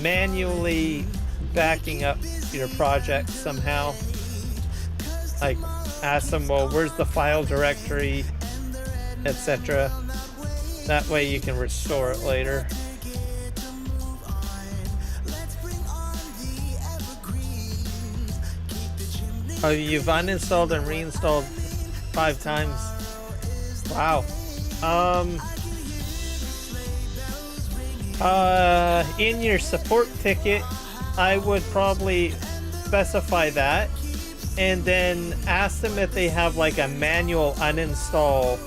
manually backing up your project somehow. Like, ask them, well, where's the file directory, etc. That way you can restore it later. Oh, you've uninstalled and reinstalled 5 times. Wow. In your support ticket, I would probably specify that, and then ask them if they have like a manual uninstall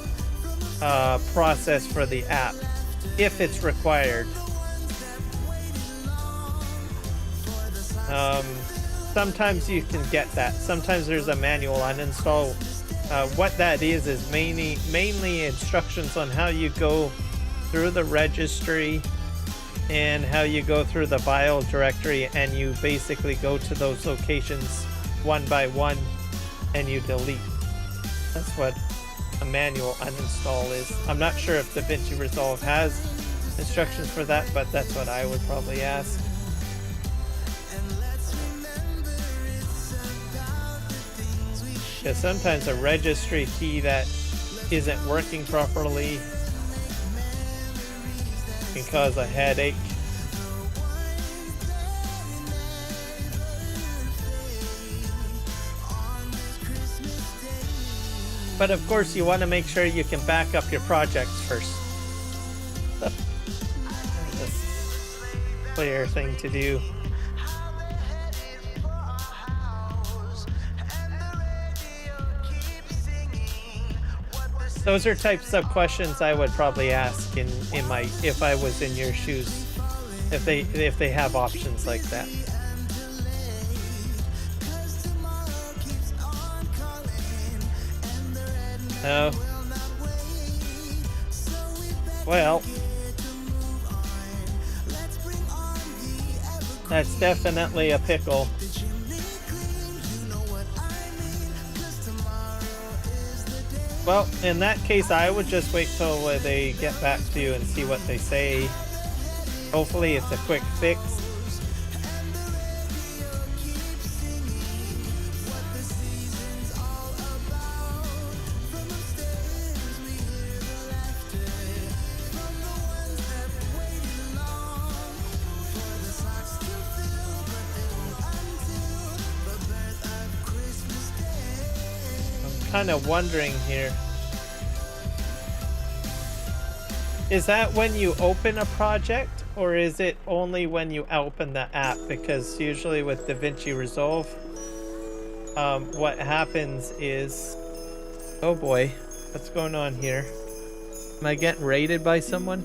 process for the app, if it's required. Sometimes you can get that. Sometimes there's a manual uninstall. What that is mainly instructions on how you go through the registry and how you go through the file directory, and you basically go to those locations one by one and you delete. That's what a manual uninstall is. I'm not sure if DaVinci Resolve has instructions for that, but that's what I would probably ask. Because sometimes a registry key that isn't working properly can cause a headache. But of course, you want to make sure you can back up your projects first. That's a clear thing to do. Those are types of questions I would probably ask if I was in your shoes, if they have options like that. Oh. Well, that's definitely a pickle. Well, in that case, I would just wait till they get back to you and see what they say. Hopefully it's a quick fix. Kind of wondering here, is that when you open a project, or is it only when you open the app? Because usually with DaVinci Resolve, what happens is, oh boy, what's going on here? Am I getting raided by someone?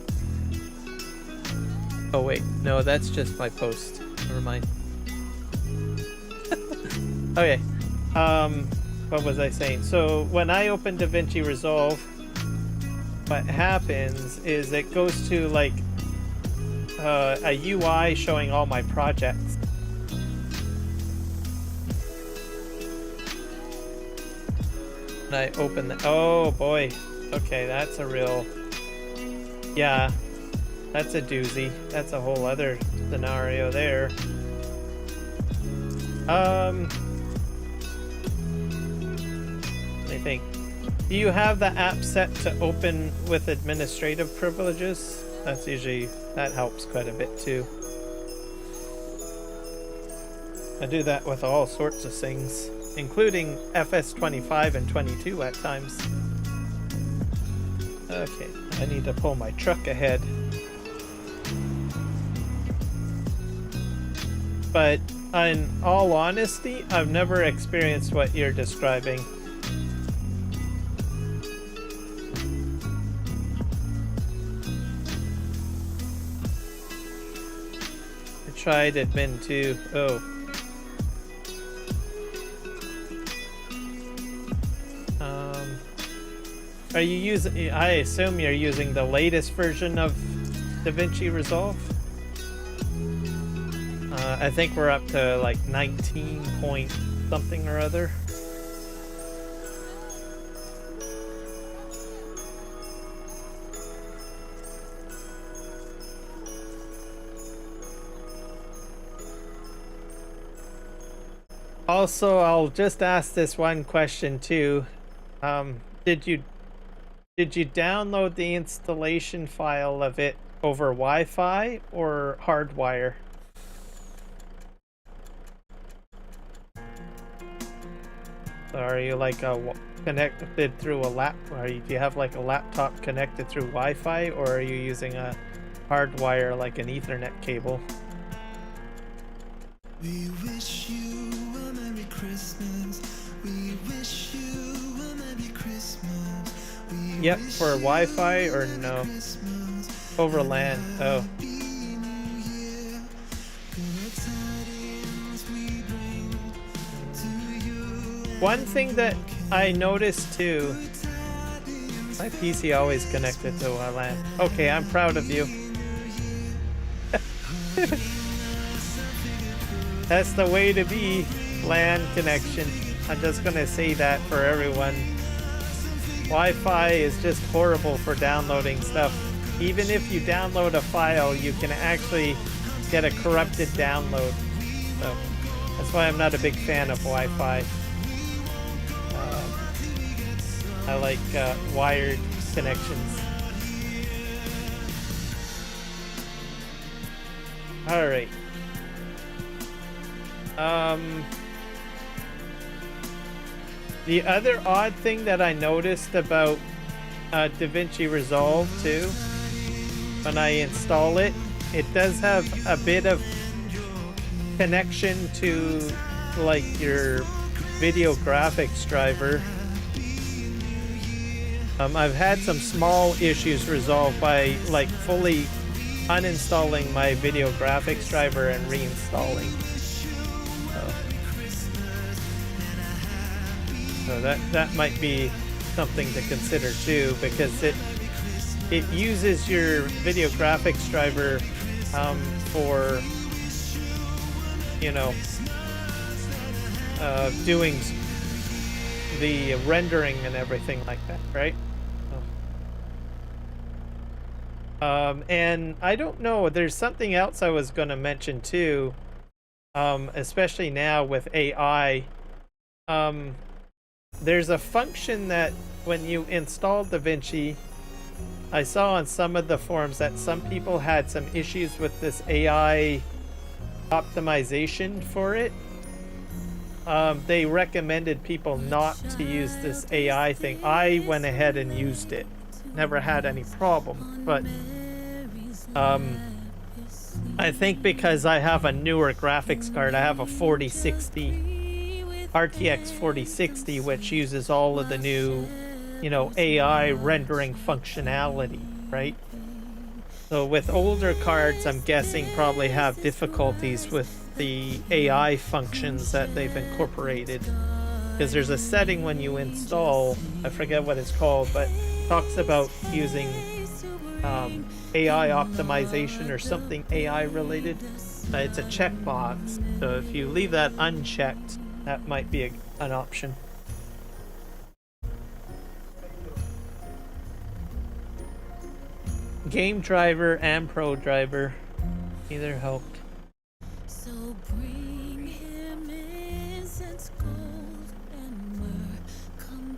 Oh wait, no, that's just my post. Never mind. Okay. What was I saying? So when I open DaVinci Resolve, what happens is it goes to like a UI showing all my projects. And I open the, oh boy, okay, that's a real, yeah, that's a doozy. That's a whole other scenario there. I think. Do you have the app set to open with administrative privileges? That's usually, that helps quite a bit too. I do that with all sorts of things, including FS25 and 22 at times. Okay, I need to pull my truck ahead. But in all honesty, I've never experienced what you're describing. I tried admin too. Oh. Are you using, I assume you're using the latest version of DaVinci Resolve? I think we're up to like 19 point something or other. Also, I'll just ask this one question too. Did you download the installation file of it over Wi-Fi or hardwire? So are you like connected through a do you have like a laptop connected through Wi-Fi, or are you using a hardwire like an Ethernet cable? We wish you a Merry Christmas. We wish you a Merry Christmas. Yep, for Wi-Fi or no? Over LAN. Oh. One thing that I noticed too, my PC always connected to LAN. Okay, I'm proud of you. That's the way to be, LAN connection. I'm just gonna say that for everyone. Wi-Fi is just horrible for downloading stuff. Even if you download a file, you can actually get a corrupted download. So that's why I'm not a big fan of Wi-Fi. I like wired connections. All right. The other odd thing that I noticed about DaVinci Resolve too, when I install it, it does have a bit of connection to like your video graphics driver. I've had some small issues resolved by like fully uninstalling my video graphics driver and reinstalling. So that might be something to consider too, because it uses your video graphics driver for, you know, doing the rendering and everything like that, right? And I don't know, there's something else I was going to mention too, especially now with AI. There's a function that when you install DaVinci, I saw on some of the forums that some people had some issues with this AI optimization for it. They recommended people not to use this AI thing. I went ahead and used it. Never had any problem, but I think because I have a newer graphics card, I have a 4060 RTX 4060, which uses all of the new, you know, AI rendering functionality, right? So with older cards, I'm guessing probably have difficulties with the AI functions that they've incorporated, because there's a setting when you install, I forget what it's called, but it talks about using AI optimization or something AI related. It's a checkbox, so if you leave that unchecked, that might be an option. Game driver and pro driver, either helped. So bring him incense, gold and myrrh, come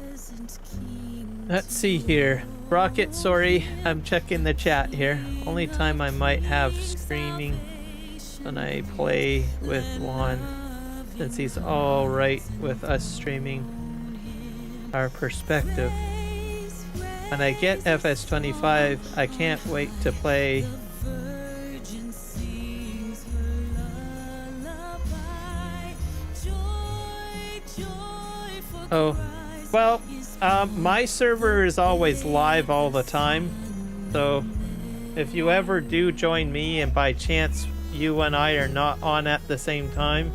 peasant king. Let's see here. Rocket, sorry, I'm checking the chat here. Only time I might have streaming when I play with Juan, since he's all right with us streaming our perspective. When I get FS25, I can't wait to play. Oh, well, my server is always live all the time, so if you ever do join me and by chance you and I are not on at the same time,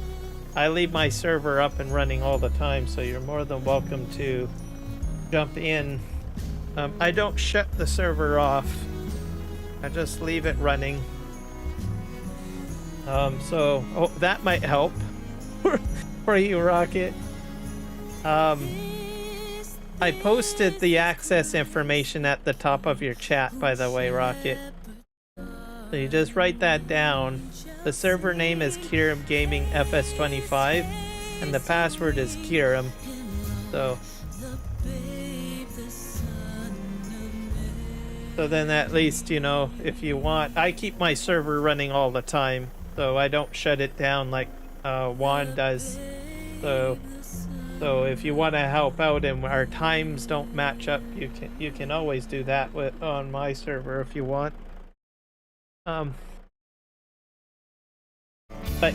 I leave my server up and running all the time, so you're more than welcome to jump in. I don't shut the server off. I just leave it running. So that might help for you, Rocket. I posted the access information at the top of your chat, by the way, Rocket. So you just write that down. The server name is Kiram Gaming FS25, and the password is Kiram. So then at least, you know, if you want, I keep my server running all the time, so I don't shut it down like Juan does. So if you want to help out and our times don't match up, you can always do that on my server if you want. But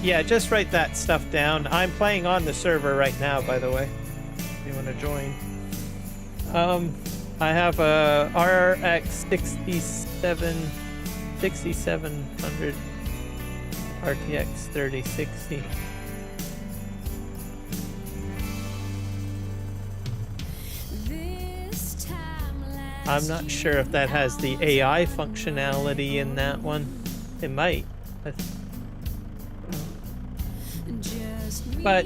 yeah, just write that stuff down. I'm playing on the server right now, by the way, if you want to join. I have a RX 6700 RTX 3060. I'm not sure if that has the AI functionality in that one. It might. But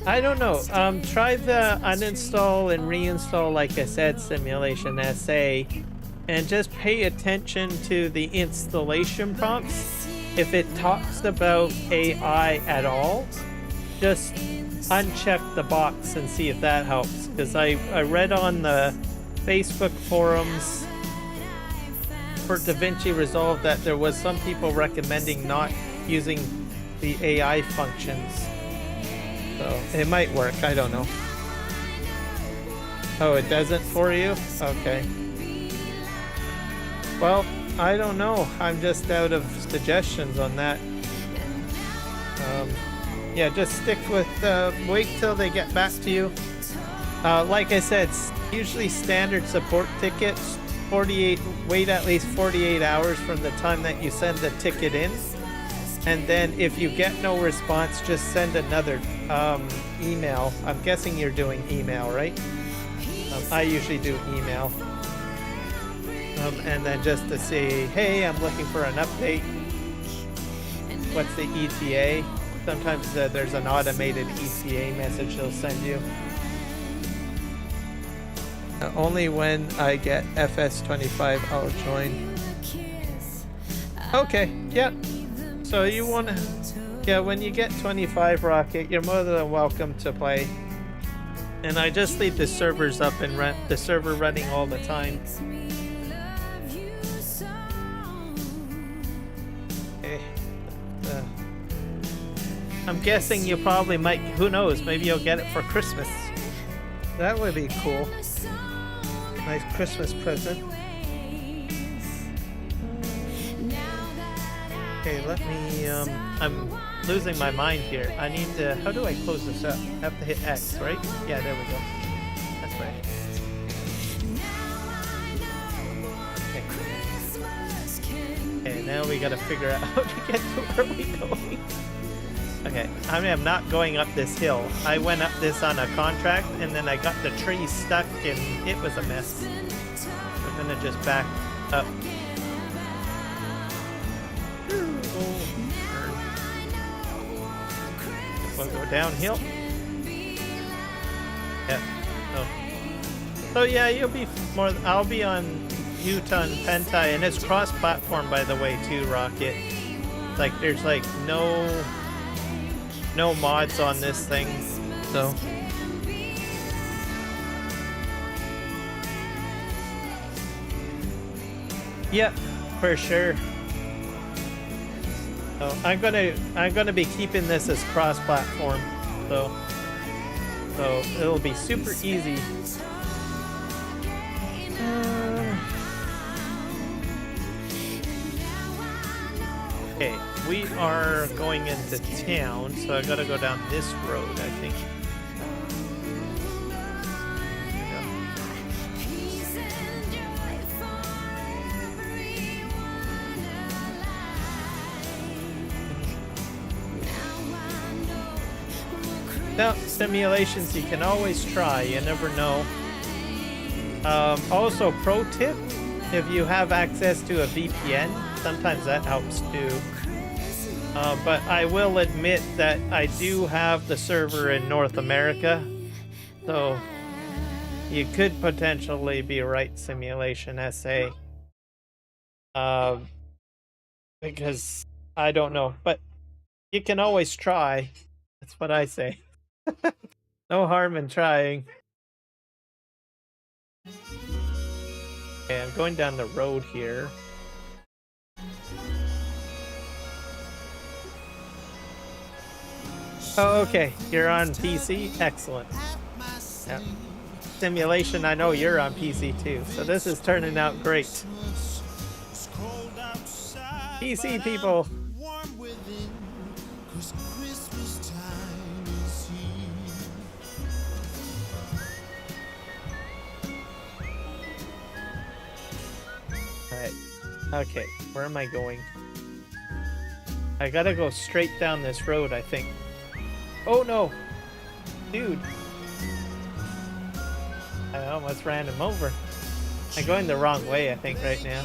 I don't know. Try the uninstall and reinstall, like I said, Simulation SA, and just pay attention to the installation prompts. If it talks about AI at all, just uncheck the box and see if that helps. Because I read on the Facebook forums for DaVinci Resolve that there was some people recommending not using the AI functions. So it might work, I don't know. Oh, it doesn't for you? Okay. Well, I don't know. I'm just out of suggestions on that. Yeah, just stick with, wait till they get back to you. Like I said, usually standard support tickets, wait at least 48 hours from the time that you send the ticket in. And then if you get no response, just send another email. I'm guessing you're doing email, right? I usually do email. And then just to say, hey, I'm looking for an update. What's the ETA? Sometimes there's an automated ETA message they'll send you. Only when I get FS25 I'll join. Okay, yeah. So you wanna, yeah, when you get 25, Rocket, you're more than welcome to play. And I just leave the servers up and the server running all the time. Okay. I'm guessing you probably might, who knows, maybe you'll get it for Christmas. That would be cool. Nice Christmas present. Okay, let me, I'm losing my mind here. I need to, how do I close this up? I have to hit X, right? Yeah, there we go. That's right. Okay, now we gotta figure out how to get to where we're going. Okay, I mean, I'm not going up this hill. I went up this on a contract, and then I got the tree stuck, and it was a mess. We're gonna just back up. We'll go downhill. Yeah. So yeah, you'll be more. I'll be on Hutan Pantai, and it's cross-platform, by the way, too, Rocket. Like, there's like no mods on this thing, so. Yeah, for sure. So I'm gonna be keeping this as cross-platform, so it'll be super easy. Okay, we are going into town, so I gotta go down this road, I think. No, simulations you can always try. You never know. Also, pro tip, if you have access to a VPN, sometimes that helps too. But I will admit that I do have the server in North America, so you could potentially be right, Simulation SA. Because I don't know, but you can always try. That's what I say. No harm in trying. Okay, I'm going down the road here. Oh, okay. You're on PC? Excellent. Yeah. Simulation, I know you're on PC too, so this is turning out great. PC people! Alright. Okay, where am I going? I gotta go straight down this road, I think. Oh no! Dude! I almost ran him over. I'm going the wrong way, I think, right now.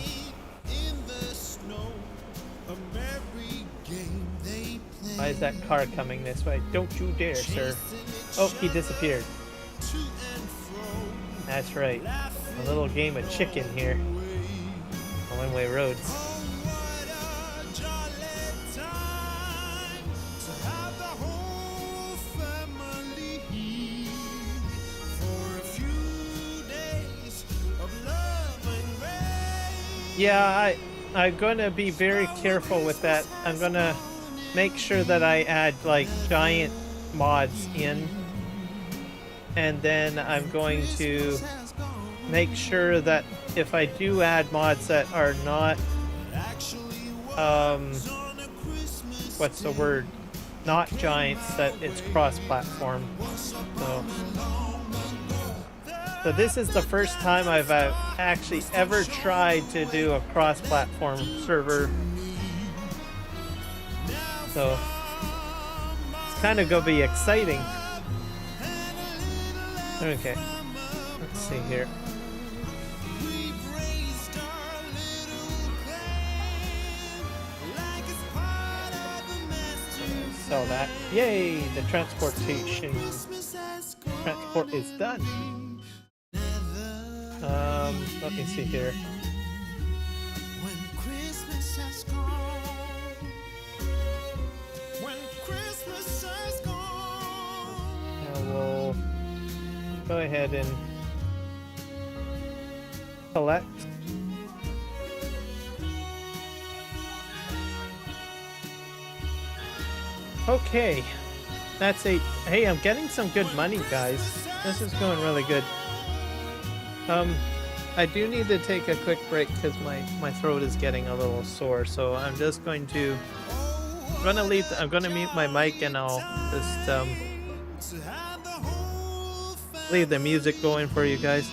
Why is that car coming this way? Don't you dare, sir. Oh, he disappeared. That's right. A little game of chicken here. One-way roads. Yeah, I'm gonna be very careful with that. I'm gonna make sure that I add like giant mods in, and then I'm going to make sure that if I do add mods that are not what's the word, not giants, that it's cross-platform. So this is the first time I've actually ever tried to do a cross-platform server. So it's kind of gonna be exciting. Okay, let's see here. Sell that. Yay! The transport is done. Let me see here. When Christmas has gone, when Christmas has gone. I will go ahead and collect. Okay, that's a. Hey, I'm getting some good money, guys. This is going really good. I do need to take a quick break because my throat is getting a little sore, so I'm just going to. I'm gonna mute my mic and I'll just leave the music going for you guys.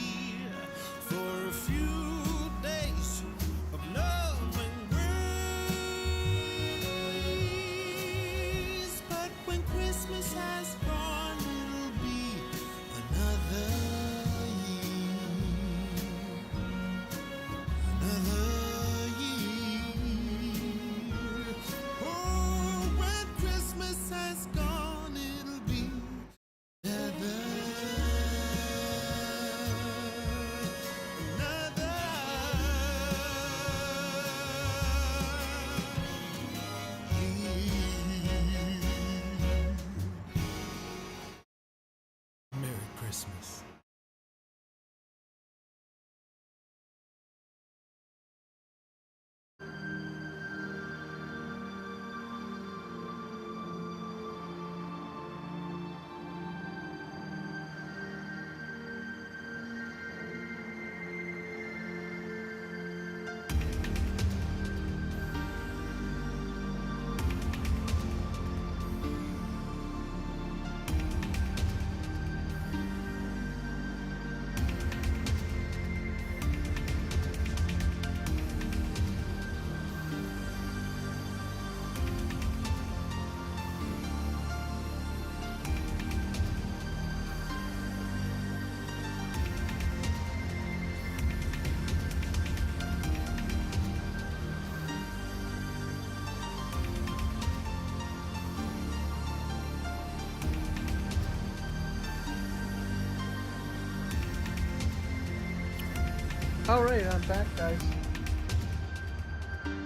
Alright, I'm back, guys.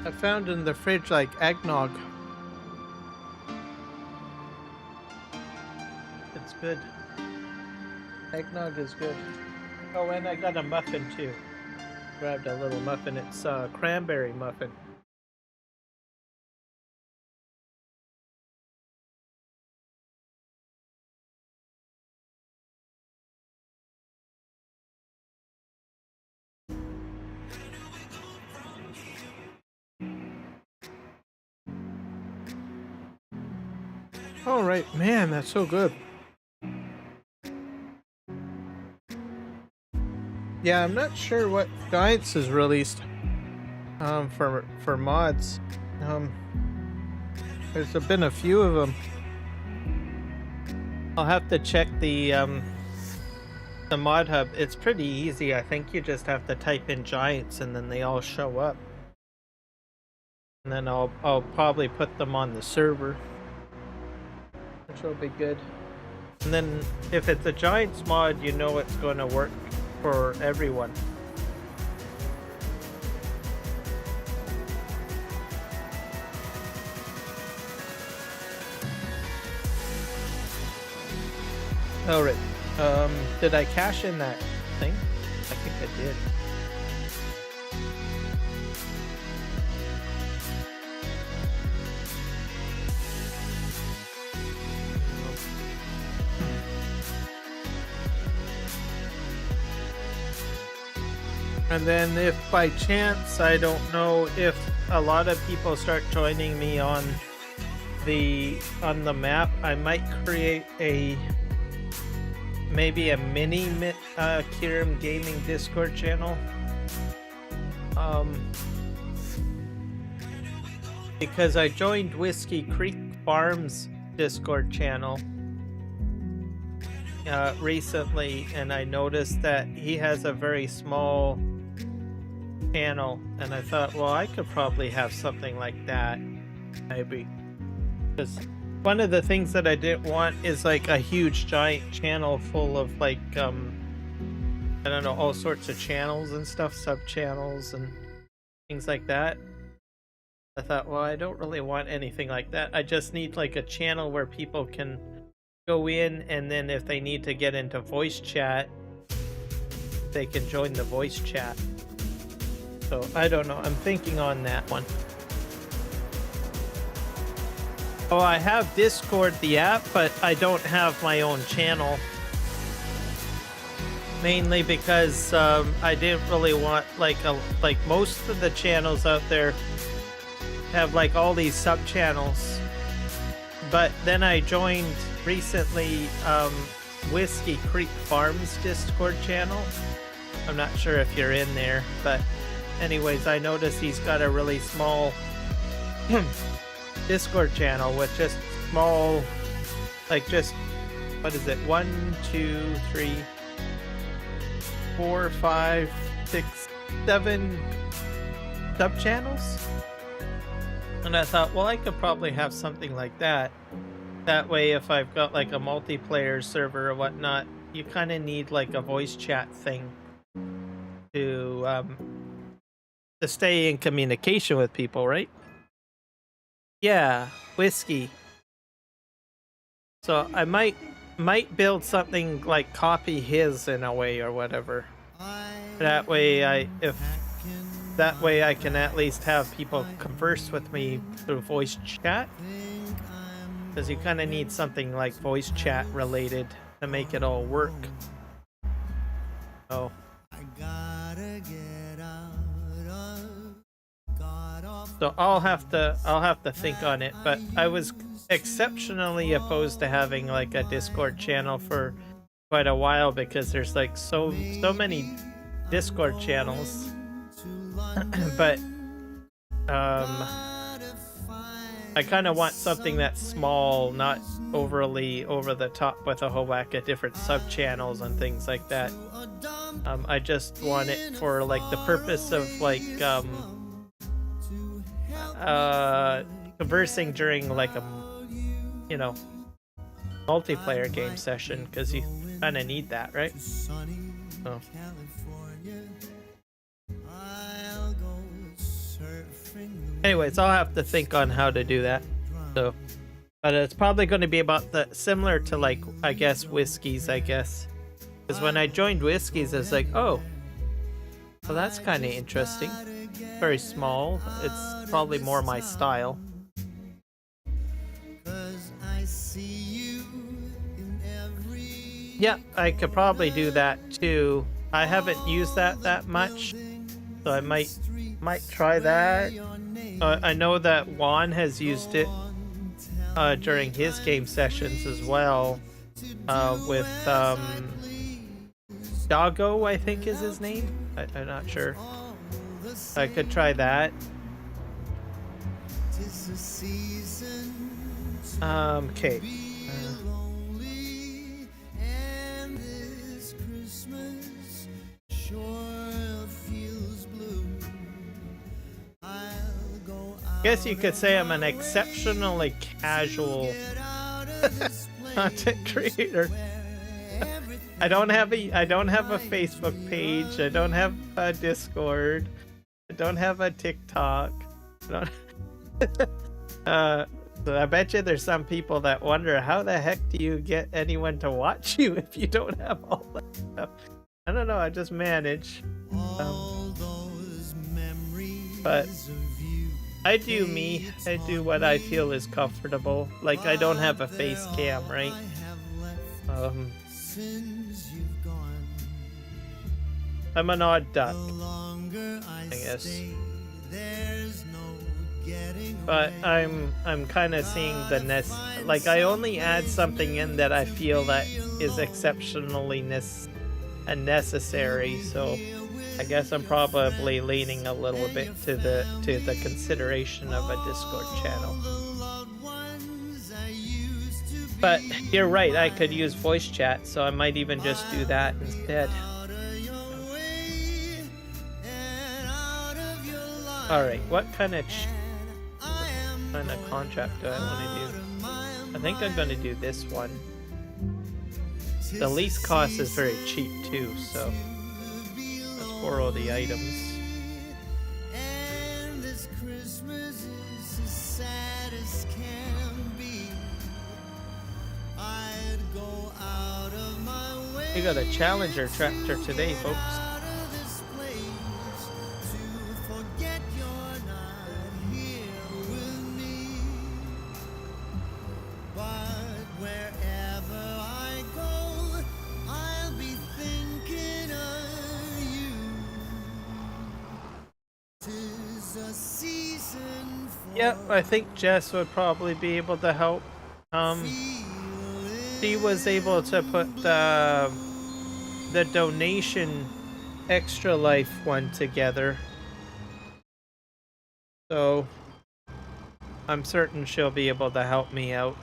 I found in the fridge like eggnog. It's good. Eggnog is good. Oh, and I got a muffin too. Grabbed a little muffin. It's a cranberry muffin. Alright, man, that's so good. Yeah, I'm not sure what Giants has released for mods. There's been a few of them. I'll have to check the mod hub. It's pretty easy. I think you just have to type in Giants and then they all show up. And then I'll probably put them on the server, which will be good. And then if it's a Giants mod, you know it's going to work for everyone. Alright. Did I cash in that thing? I think I did. And then if by chance, I don't know if a lot of people start joining me on the map, I might create maybe a mini Kiram Gaming Discord channel. Because I joined Whiskey Creek Farms Discord channel recently, and I noticed that he has a very small channel, and I thought, well, I could probably have something like that, maybe. Because one of the things that I didn't want is like a huge giant channel full of like I don't know, all sorts of channels and stuff, sub channels and things like that. I thought, well, I don't really want anything like that. I just need like a channel where people can go in, and then if they need to get into voice chat, they can join the voice chat. So I don't know, I'm thinking on that one. Oh, I have Discord, the app, but I don't have my own channel. Mainly because I didn't really want like most of the channels out there have like all these sub channels. But then I joined recently Whiskey Creek Farms Discord channel. I'm not sure if you're in there, but anyways, I noticed he's got a really small Discord channel with just small, like just, what is it, 1, 2, 3, 4, 5, 6, 7 sub channels. And I thought, well, I could probably have something like that. That way, if I've got like a multiplayer server or whatnot, you kind of need like a voice chat thing to stay in communication with people, right? Yeah, Whiskey. So I might build something like copy his in a way or whatever. That way I can at least have people converse with me through voice chat. Because you kind of need something like voice chat related to make it all work. Oh. So I'll have to think on it, but I was exceptionally opposed to having like a Discord channel for quite a while because there's like so many Discord channels. But I kind of want something that's small, not overly over the top with a whole whack of different sub channels and things like that. I just want it for like the purpose of like conversing during like a multiplayer game session, because you kind of need that, right? So Anyways, I'll have to think on how to do that. So, but it's probably going to be about the similar to like, I guess, Whiskies, I guess. Because when I joined Whiskies, it's like, oh, well, that's kind of interesting. Very small. It's probably more my style. Yeah, I could probably do that too. I haven't used that much, so I might try that. I know that Juan has used it during his game sessions as well, with Doggo, I think is his name. I'm not sure. I could try that. Okay. Guess you could say I'm an exceptionally casual content creator. I don't have a Facebook page. I don't have a Discord. I don't have a TikTok. I don't. So I bet you there's some people that wonder how the heck do you get anyone to watch you if you don't have all that stuff. I don't know. I just manage. But I do me. I do what I feel is comfortable. Like I don't have a face cam, right? I'm an odd duck, I guess. But I'm kind of seeing the like I only add something in that I feel that is exceptionally necessary. So I guess I'm probably leaning a little bit to the consideration of a Discord channel. But you're right, I could use voice chat, so I might even just do that instead. Alright, what kind of contract do I want to do? I think I'm going to do this one. The lease cost is very cheap too, so let's borrow the items. We got a Challenger tractor today, folks. Yep, I think Jess would probably be able to help. She was able to put the donation Extra Life one together. So I'm certain she'll be able to help me out.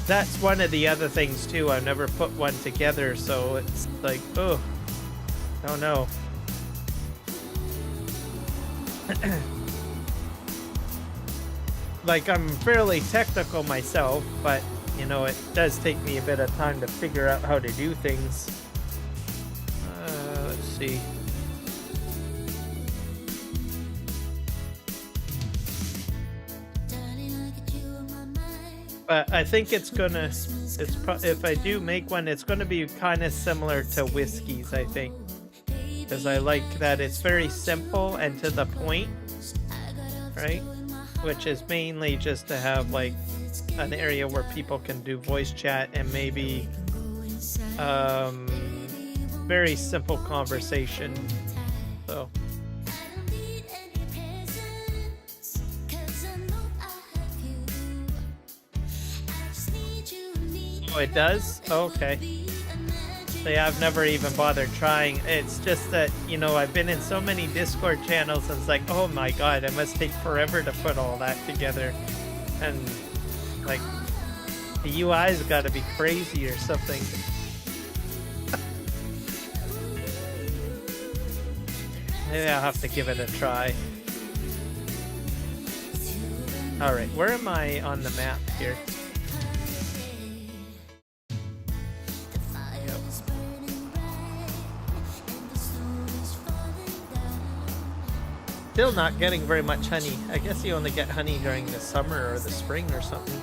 That's one of the other things too. I've never put one together, so it's like, oh, I don't know. Like, I'm fairly technical myself, but you know, it does take me a bit of time to figure out how to do things. Let's see. But I think it's gonna, if I do make one, it's gonna be kind of similar to Whiskies, I think. Because I like that it's very simple and to the point, right? Which is mainly just to have like an area where people can do voice chat and maybe very simple conversation. So oh, it does? Okay. Yeah, I've never even bothered trying. It's just that, you know, I've been in so many Discord channels and it's like, oh my god, it must take forever to put all that together. And, like, the UI's gotta be crazy or something. Maybe I'll have to give it a try. Alright, where am I on the map here? still not getting very much honey. I guess you only get honey during the summer or the spring or something.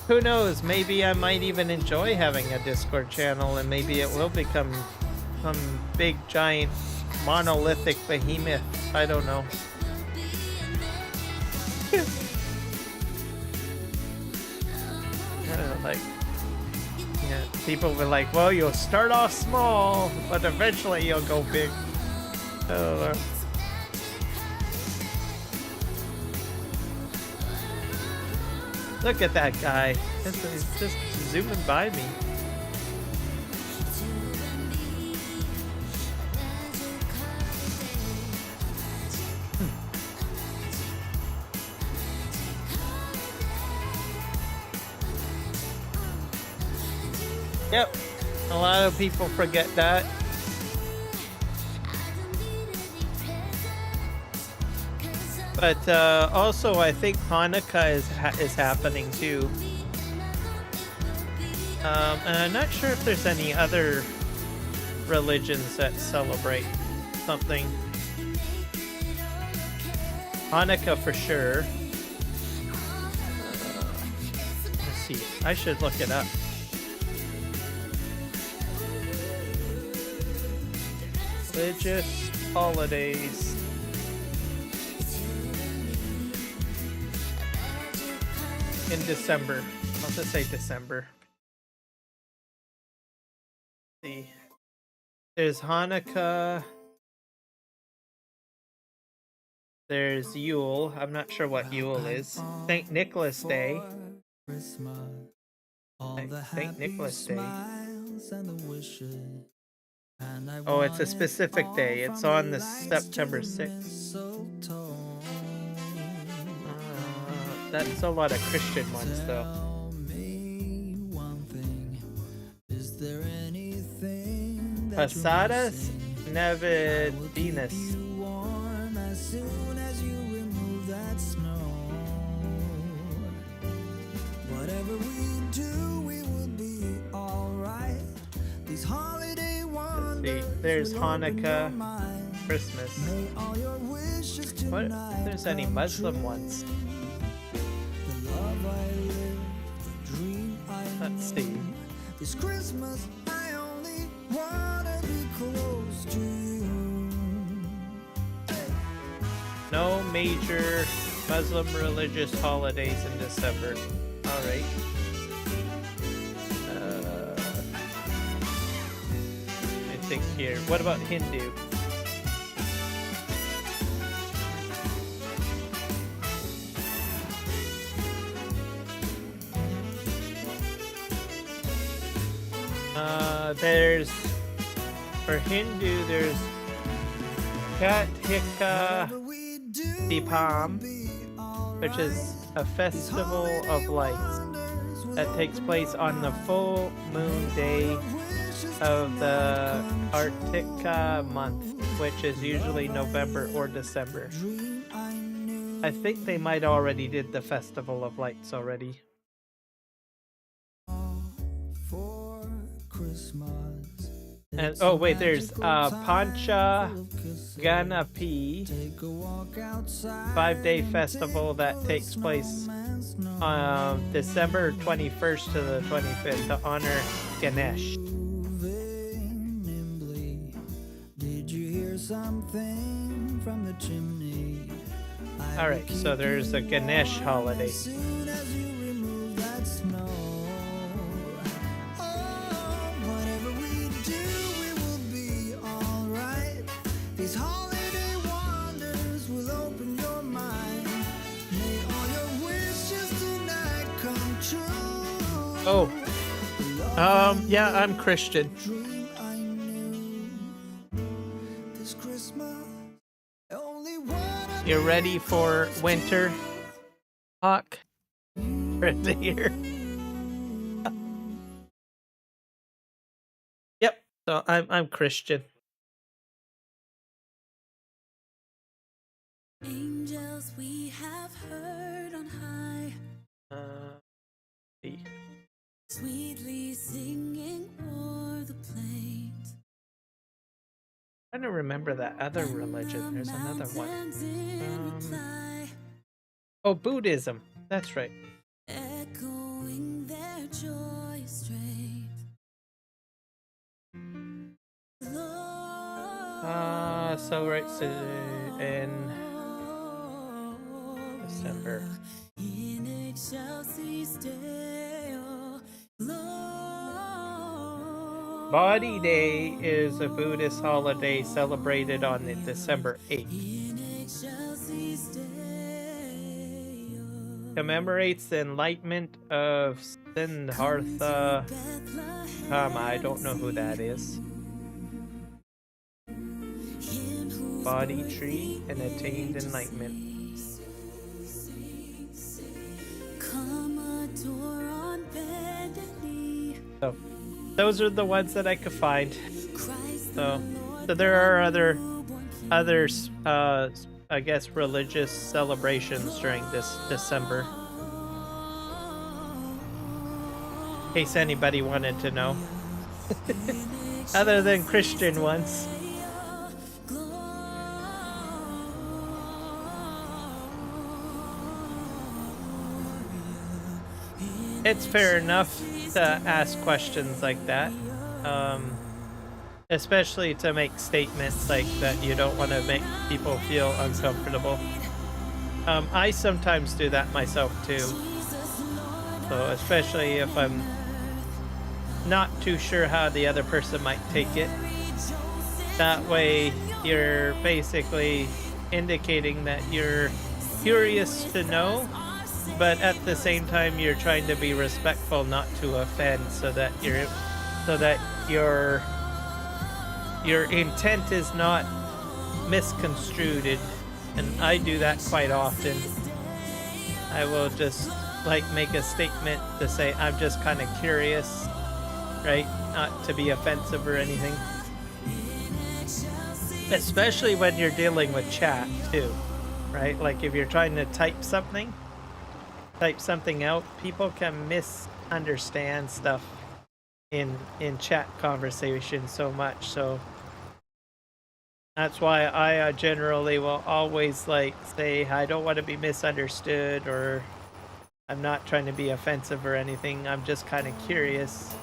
Who knows? Maybe I might even enjoy having a Discord channel, and maybe it will become some big, giant, monolithic behemoth. I don't know. Like, yeah, people were like, well, you'll start off small, but eventually you'll go big. I don't know. Look at that guy. He's just zooming by me. Yep, a lot of people forget that. But also, I think Hanukkah is happening too. And I'm not sure if there's any other religions that celebrate something. Hanukkah for sure. Let's see. I should look it up. Religious holidays. In December. I'll just say December. Let's see. There's Hanukkah. There's Yule. I'm not sure what Yule is. St. Nicholas Day. St. Nicholas Day. Oh, it's a specific day. It's on the September 6th. That's a lot of Christian ones, though. Pasadas Navidenas. Whatever we do, we will be alright. These holiday wonders. See, there's Hanukkah, Christmas. What if there's any Muslim ones? Let's see. This Christmas, I only wanna be close to you. No major Muslim religious holidays in December. All right. I think here. What about Hindu? There's for Hindu. There's Kartika Deepam, which is a festival of lights that takes place on the full moon day of the Kartika month, which is usually November or December. I think they might already did the festival of lights already. And oh wait, there's Pancha Ganapi, 5-day festival that takes place December 21st to the 25th to honor Ganesh. Alright, so there's a Ganesh holiday. Oh, yeah, I'm Christian. You ready for winter, Hawk? Right here. Yep. So I'm Christian. Angels we have heard on high, See. sweetly singing o'er the plains. Trying to remember that other religion. There's another one. Oh, Buddhism. That's right. Echoing their joy straight. So right, so in December. In Excelsis Deo, Lord. Body Day is a Buddhist holiday celebrated on December 8th. In Excelsis Deo. Commemorates the enlightenment of Siddhartha. I don't know who that is. Body tree and attained enlightenment. So those are the ones that I could find. So there are others I guess religious celebrations during this December. In case anybody wanted to know. Other than Christian ones. It's fair enough to ask questions like that, especially to make statements like that you don't want to make people feel uncomfortable. I sometimes do that myself too, so especially if I'm not too sure how the other person might take it. That way you're basically indicating that you're curious to know, but at the same time you're trying to be respectful, not to offend, so that your intent is not misconstrued. And I do that quite often. I will just like make a statement to say I'm just kind of curious, right? Not to be offensive or anything. Especially when you're dealing with chat too, right? Like if you're trying to type something out, people can misunderstand stuff in chat conversation so much. So that's why I generally will always like say I don't want to be misunderstood, or I'm not trying to be offensive or anything. I'm just kind of curious,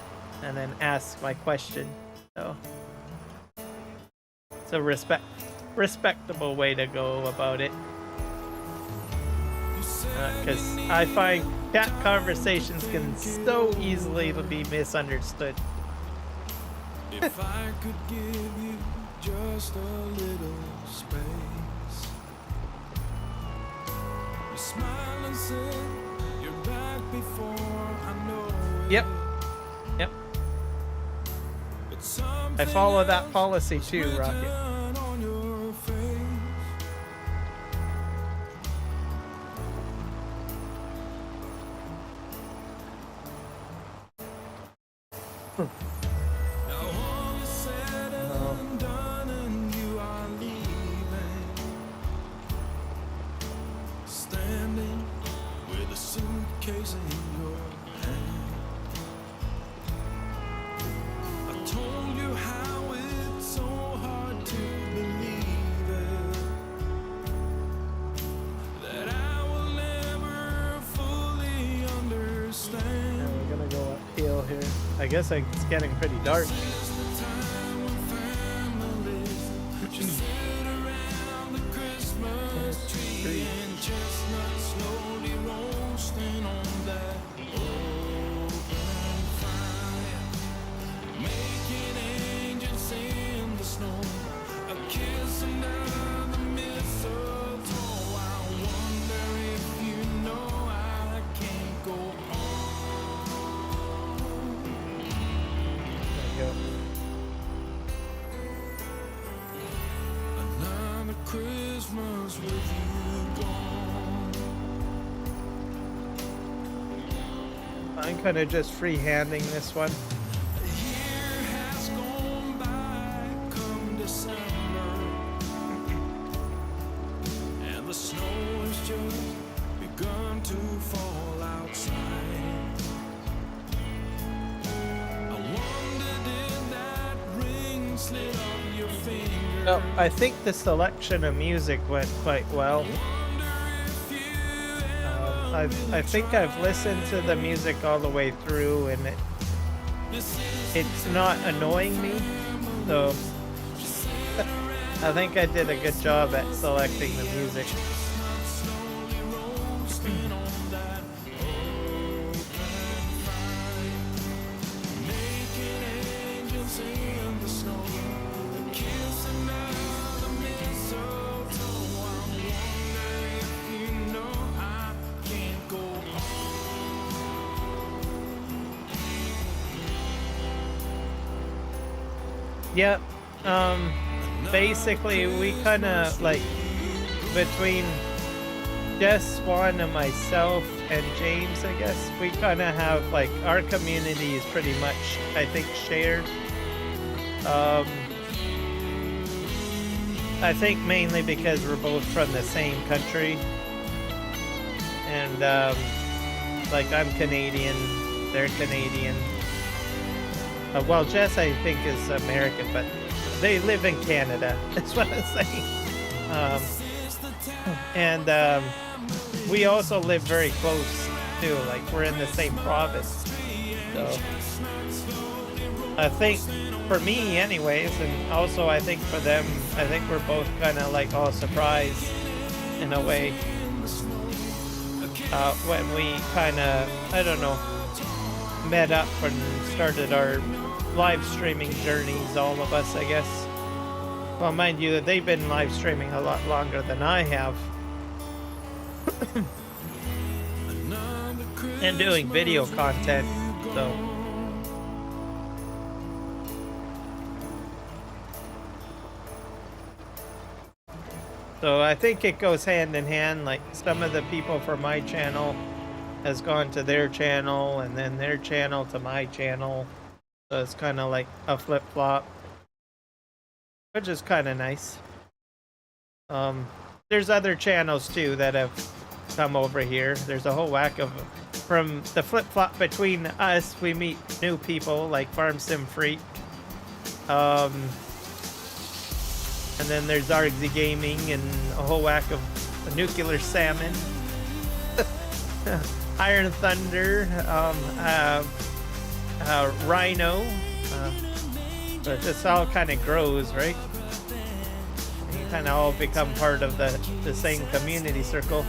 and then ask my question. So it's a respectable way to go about it. Because I find chat conversations can so easily be misunderstood. If I could give you just a little space, you smile and say you're back before I know it. Yep. But something I follow that policy too, Rocket. written on your face. Now all is said and done and you are leaving, standing with a suitcase in your hand. I told you how it's so hard to believe it, that I will never fully understand. Now we're gonna go uphill here. I guess it's getting pretty dark. Christmas with you gone. I'm kind of just freehanding this one. The year has gone by come December, and the to fall outside. I wonder did that ring slip off your finger? Oh, I think the selection of music went quite well. I think I've listened to the music all the way through, and it's not annoying me, so I think I did a good job at selecting the music. Yep. Basically, we kind of like between Jess, Swan, and myself and James, I guess we kind of have like our community is pretty much, I think, shared. I think mainly because we're both from the same country, and like I'm Canadian, they're Canadian. Well, Jess, I think, is American, but they live in Canada. That's what I'm saying. And we also live very close, too. Like, we're in the same province. So, I think, for me, anyways, and also I think for them, I think we're both kind of, like, all surprised, in a way. When we kind of, I don't know, met up and started our live streaming journeys, all of us, I guess. Well, mind you, they've been live streaming a lot longer than I have. And doing video content, so I think it goes hand in hand. Like, some of the people from my channel has gone to their channel, and then their channel to my channel. So it's kind of like a flip-flop, which is kind of nice. There's other channels too that have come over here. There's a whole whack of, from the flip-flop between us, we meet new people like Farm Sim Freak. And then there's Argsy Gaming and a whole whack of Nuclear Salmon, Iron Thunder, Rhino, but this all kind of grows, right? You kind of all become part of the same community circle.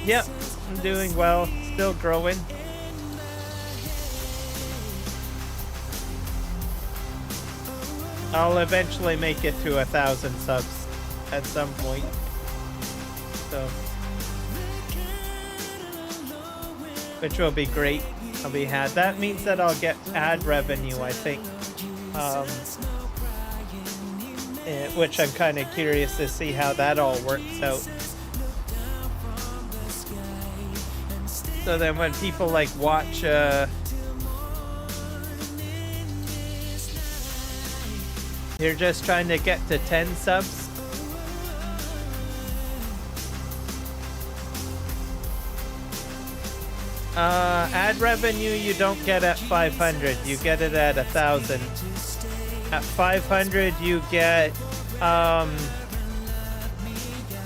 Yep, I'm doing well, still growing. I'll eventually make it to 1,000 subs at some point. So, which will be great. I'll be had. That means that I'll get ad revenue, I think. Which I'm kind of curious to see how that all works out. So then when people like watch you're just trying to get to 10 subs. Ad revenue you don't get at 500, you get it at 1,000. At 500 you get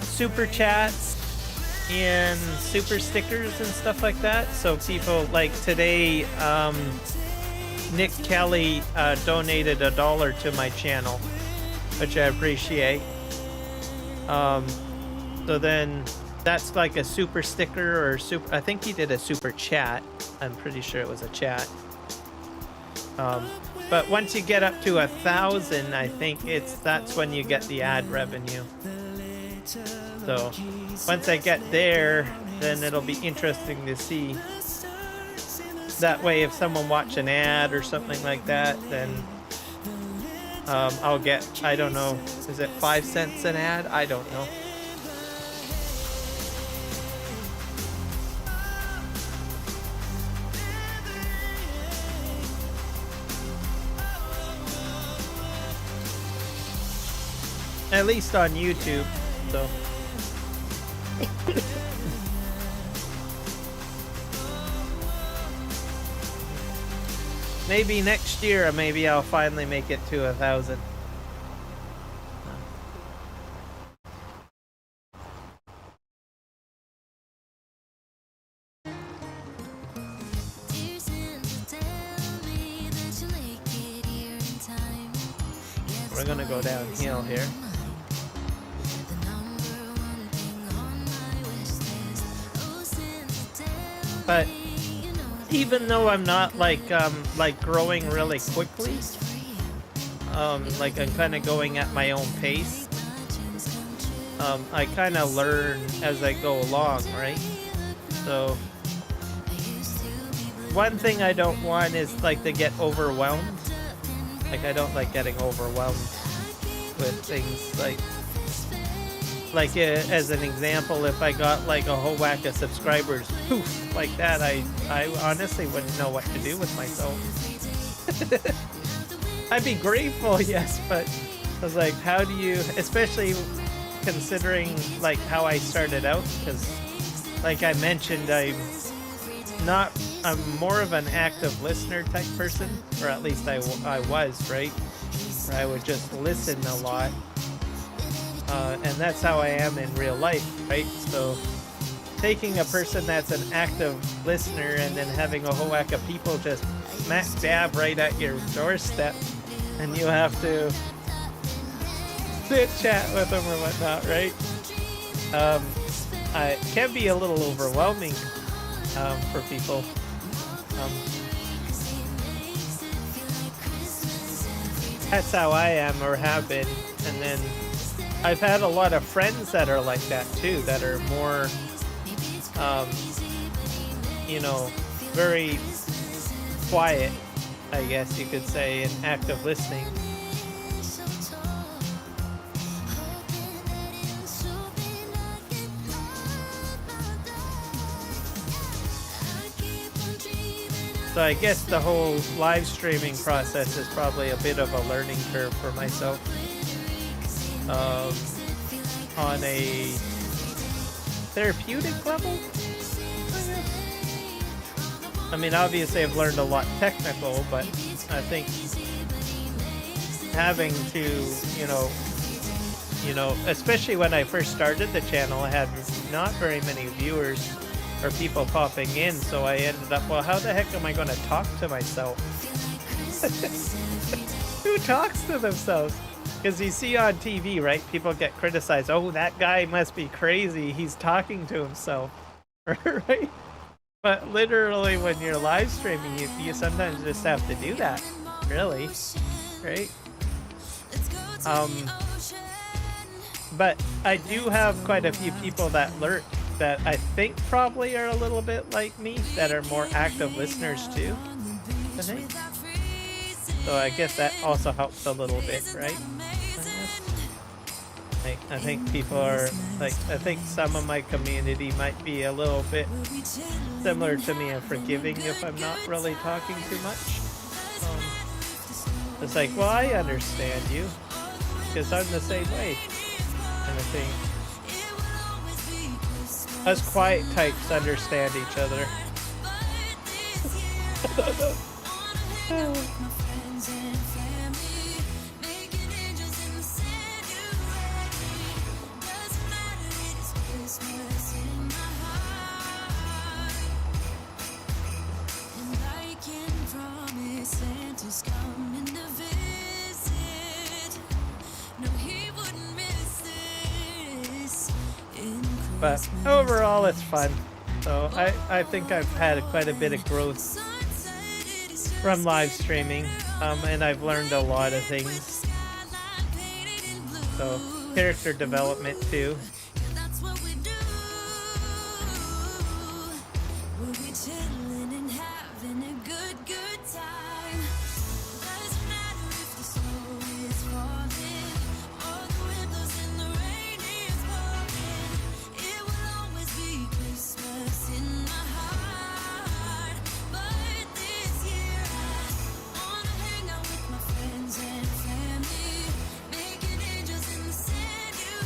super chats and super stickers and stuff like that. So people like today, Nick Kelly donated $1 to my channel, which I appreciate. So then that's like a super sticker or super. I think he did a super chat. I'm pretty sure it was a chat. But once you get up to 1,000, I think that's when you get the ad revenue. So once I get there, then it'll be interesting to see. That way, if someone watch an ad or something like that, then I'll get, I don't know, is it 5 cents an ad? I don't know. At least on YouTube. So maybe next year, maybe I'll finally make it to 1,000. We're gonna go downhill here. But even though I'm not like growing really quickly, like I'm kind of going at my own pace, I kind of learn as I go along, right? So one thing I don't want is like to get overwhelmed. Like I don't like getting overwhelmed with things like as an example, if I got like a whole whack of subscribers, poof, like that, I honestly wouldn't know what to do with myself. I'd be grateful, yes, but I was like, how do you, especially considering like how I started out, because like I mentioned, I'm more of an active listener type person, or at least I was, right? Where I would just listen a lot. And that's how I am in real life, right? So taking a person that's an active listener and then having a whole whack of people just smack dab right at your doorstep, and you have to sit chat with them or whatnot, right? It can be a little overwhelming for people. That's how I am or have been, and then I've had a lot of friends that are like that too, that are more, you know, very quiet, I guess you could say, and active listening. So I guess the whole live streaming process is probably a bit of a learning curve for myself. On a therapeutic level, I guess. I mean, obviously I've learned a lot technical, but I think having to, you know, especially when I first started the channel, I had not very many viewers or people popping in, so I ended up, well, how the heck am I going to talk to myself? Who talks to themselves? Because you see on TV, right? People get criticized. Oh, that guy must be crazy. He's talking to himself, right? But literally, when you're live streaming, you sometimes just have to do that, really, right? But I do have quite a few people that I think probably are a little bit like me, that are more active listeners too, I think. So I guess that also helps a little bit, right? I think people are, like, I think some of my community might be a little bit similar to me and forgiving if I'm not really talking too much. It's like, well, I understand you, because I'm the same way, kind of thing. Us quiet types understand each other. But overall, it's fun. So I think I've had quite a bit of growth from live streaming, and I've learned a lot of things. So character development too.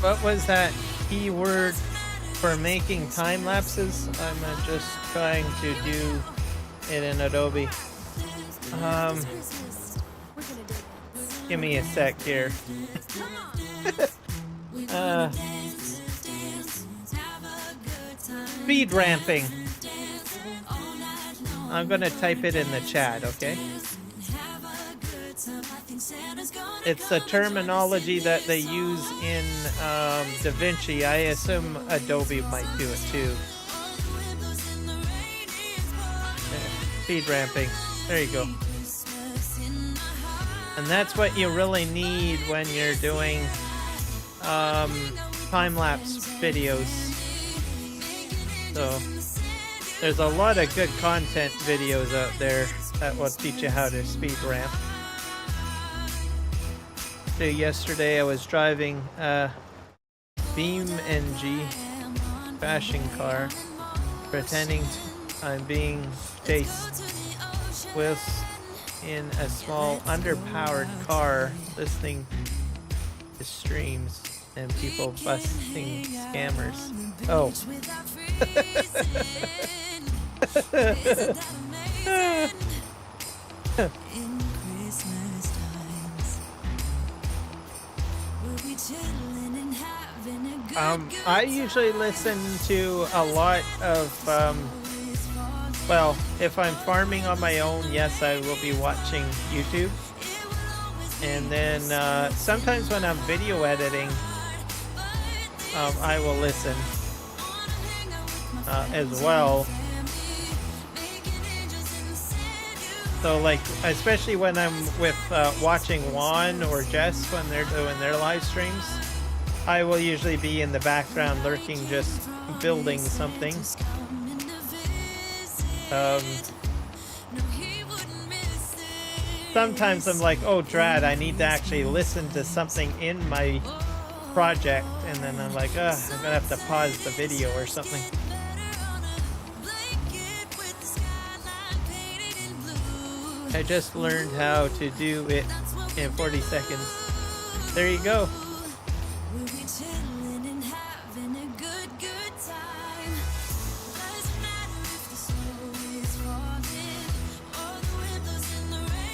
What was that keyword for making time lapses? I'm just trying to do it in Adobe. Give me a sec here. Speed ramping. I'm gonna type it in the chat, okay? It's a terminology that they use in DaVinci. I assume Adobe might do it too. Speed ramping. There you go. And that's what you really need when you're doing time-lapse videos. So there's a lot of good content videos out there that will teach you how to speed ramp. So yesterday I was driving a Beam NG fashion car, pretending I'm being chased with in a small underpowered car, listening to streams and people busting scammers. Oh. I usually listen to a lot of, well, if I'm farming on my own, yes, I will be watching YouTube. And then sometimes when I'm video editing, I will listen as well. So like, especially when I'm with watching Juan or Jess when they're doing their live streams, I will usually be in the background lurking, just building something. Sometimes I'm like, oh drat, I need to actually listen to something in my project, and then I'm like, I'm gonna have to pause the video or something. I just learned how to do it in 40 seconds. There you go.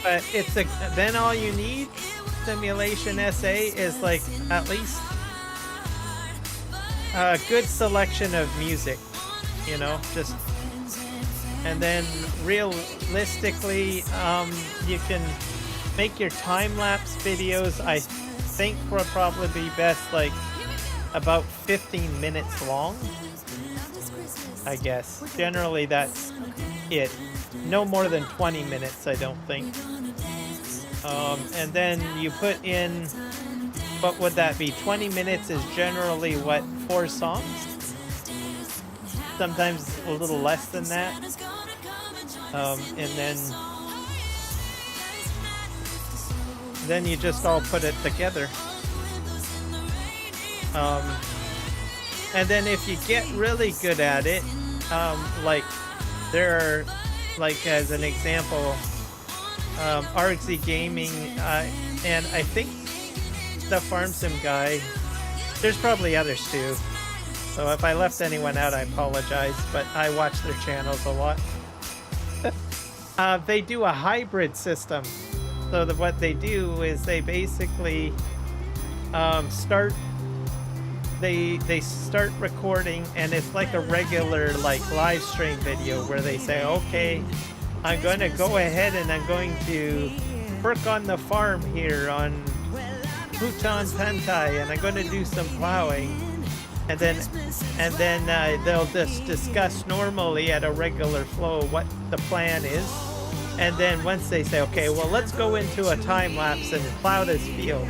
But it's then all you need, Simulation SA, is like at least a good selection of music, you know, just, and then realistically, you can make your time-lapse videos, I think, will probably be best like about 15 minutes long, I guess. Generally that's it. No more than 20 minutes, I don't think. And then you put in, what would that be? 20 minutes is generally what, 4 songs? Sometimes a little less than that. And then you just all put it together. And then if you get really good at it, like there are, like as an example, RXZ Gaming, and I think the Farm Sim guy, there's probably others too, so if I left anyone out I apologize, but I watch their channels a lot. They do a hybrid system, so what they do is they basically start recording, and it's like a regular like live stream video where they say, okay, I'm going to go ahead and I'm going to work on the farm here on Hutan Pantai, and I'm going to do some plowing, and then they'll just discuss normally at a regular flow what the plan is, and then once they say, okay, well, let's go into a time lapse and plow this field,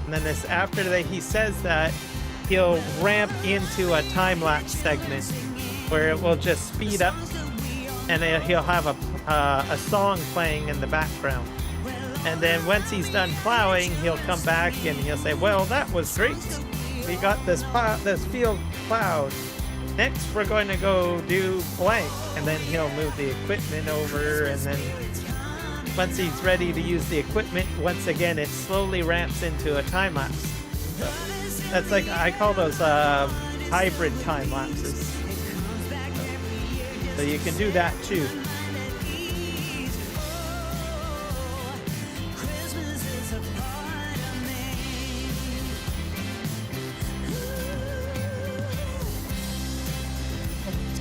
and then after he says that, he'll ramp into a time lapse segment where it will just speed up, and he'll have a song playing in the background. And then once he's done plowing, he'll come back and he'll say, well, that was great. We got this field plowed. Next, we're going to go do blank. And then he'll move the equipment over, and then once he's ready to use the equipment, once again, it slowly ramps into a time lapse. So That's like, I call those hybrid time lapses. So you can do that too.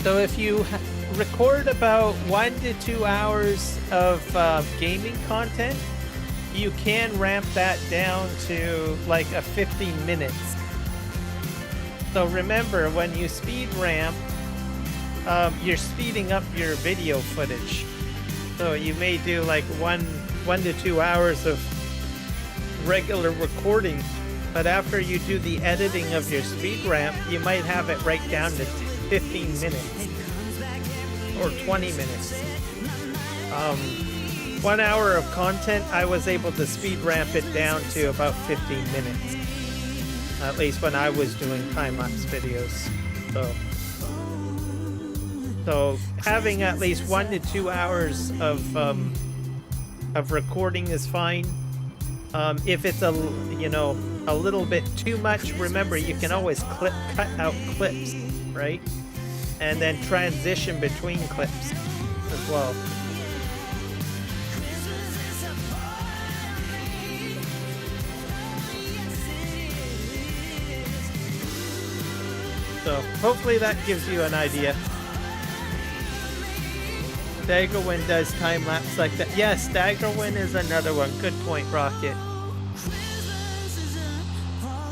So if you record about 1 to 2 hours of gaming content, you can ramp that down to like a 50 minutes. So remember, when you speed ramp, you're speeding up your video footage. So you may do like one to 2 hours of regular recording, but after you do the editing of your speed ramp, you might have it right down to 15 minutes or 20 minutes. 1 hour of content, I was able to speed ramp it down to about 15 minutes. At least when I was doing time-lapse videos. So having at least 1 to 2 hours of recording is fine. If it's a little bit too much, remember you can always cut out clips, right? And then transition between clips as well. So hopefully that gives you an idea. Daggerwin does time lapse like that. Yes, Daggerwin is another one. Good point, Rocket.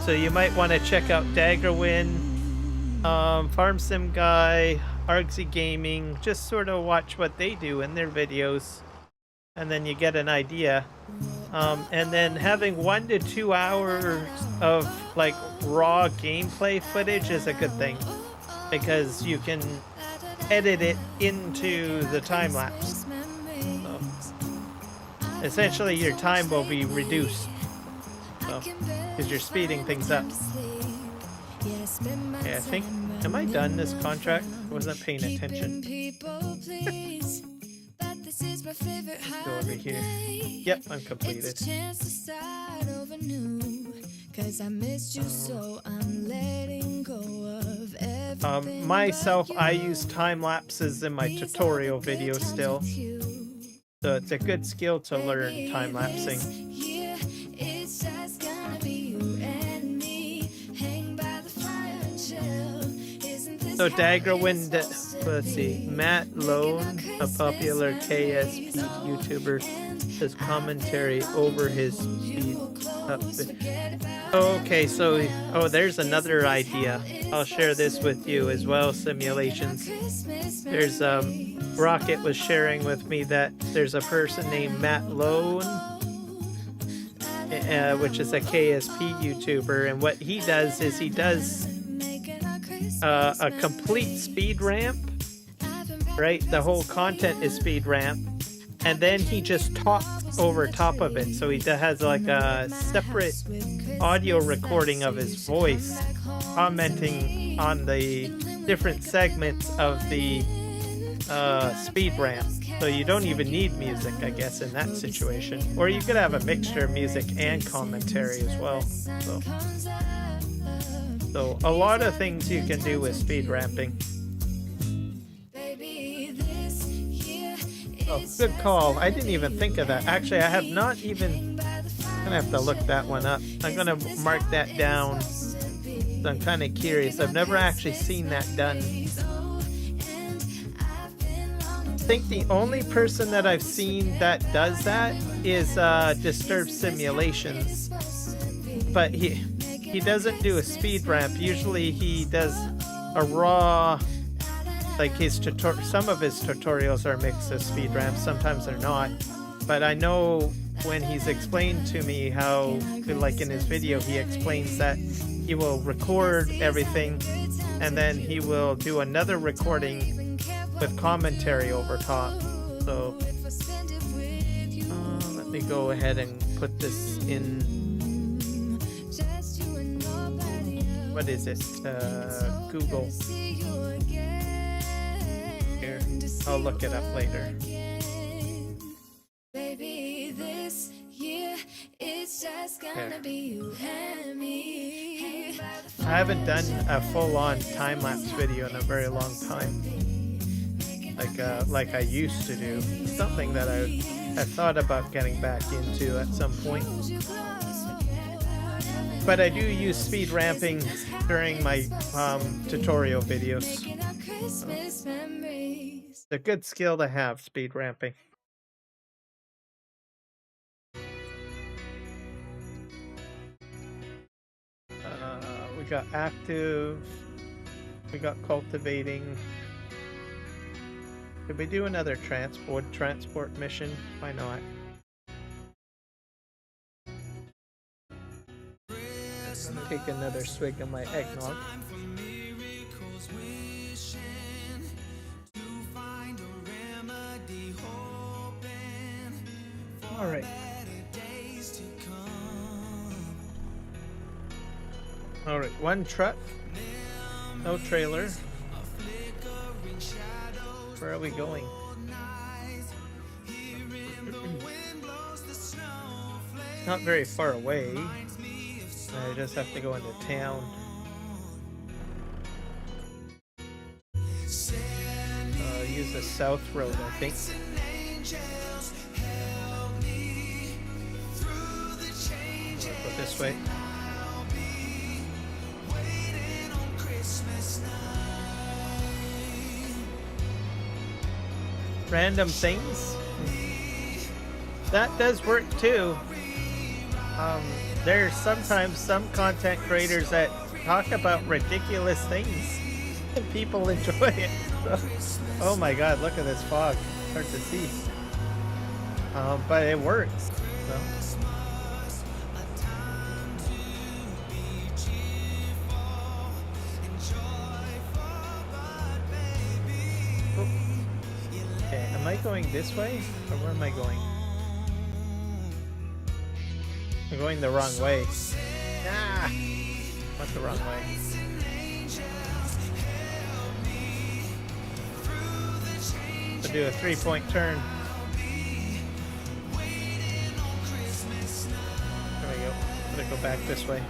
So you might want to check out Daggerwin, Farm Sim Guy, Argsy Gaming. Just sort of watch what they do in their videos, and then you get an idea. And then having 1 to 2 hours of like raw gameplay footage is a good thing, because you can edit it into the time lapse. So essentially your time will be reduced, because you're speeding things up. Okay, I think, am I done this contract? I wasn't paying attention. Let's go over here. Yep, I'm completed. Myself, I use time lapses in my tutorial videos still. So it's a good skill to learn time lapsing. So Daggerwind, let's see, Matt Lone, a popular KSP YouTuber, does commentary over his speed up. Okay, so, there's another idea. I'll share this with you as well, Simulations. There's, Rocket was sharing with me that there's a person named Matt Lone, which is a KSP YouTuber, and what he does is he does a complete speed ramp, right? The whole content is speed ramp, and then he just talks over top of it. So he has like a separate audio recording of his voice commenting on the different segments of the speed ramp. So you don't even need music, I guess, in that situation. Or you could have a mixture of music and commentary as well. So a lot of things you can do with speed ramping. Oh, good call. I didn't even think of that. Actually, I have not even... I'm gonna have to look that one up. I'm gonna mark that down. So I'm kind of curious. I've never actually seen that done. I think the only person that I've seen that does that is Disturbed Simulations. But he doesn't do a speed ramp. Usually he does a raw, like some of his tutorials are mixed as speed ramps, sometimes they're not. But I know when he's explained to me how, like in his video, he explains that he will record everything and then he will do another recording with commentary over top. So let me go ahead and put this in. What is it? Google. Here, I'll look it up later. Baby, this year it's just gonna be you and me. I haven't done a full-on time-lapse video in a very long time. Like I used to do. Something that I thought about getting back into at some point. But I do use speed ramping during my tutorial videos. It's a good skill to have, speed ramping. We got active. We got cultivating. Could we do another transport mission? Why not? I'm gonna take another swig of my eggnog. All right. All right, one truck, no trailer. Where are we going? Not very far away. I just have to go into town. Use the south road, I think. Go this way. Random things. That does work too. There's sometimes some content creators that talk about ridiculous things and people enjoy it. So, oh my god, look at this fog. It's hard to see. But it works. So. Okay, am I going this way? Or where am I going? I'm going the wrong way. Ah! Went the wrong way. I'll do a 3-point turn. There we go. I'm gonna go back this way.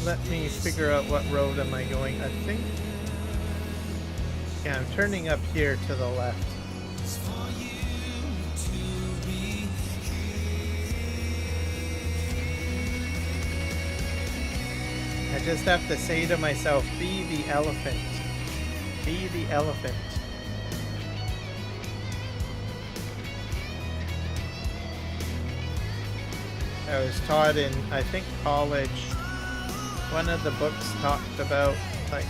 Let me figure out what road am I going. I think, yeah, I'm turning up here to the left. I just have to say to myself, be the elephant. Be the elephant. I was taught in, I think, college. One of the books talked about, like,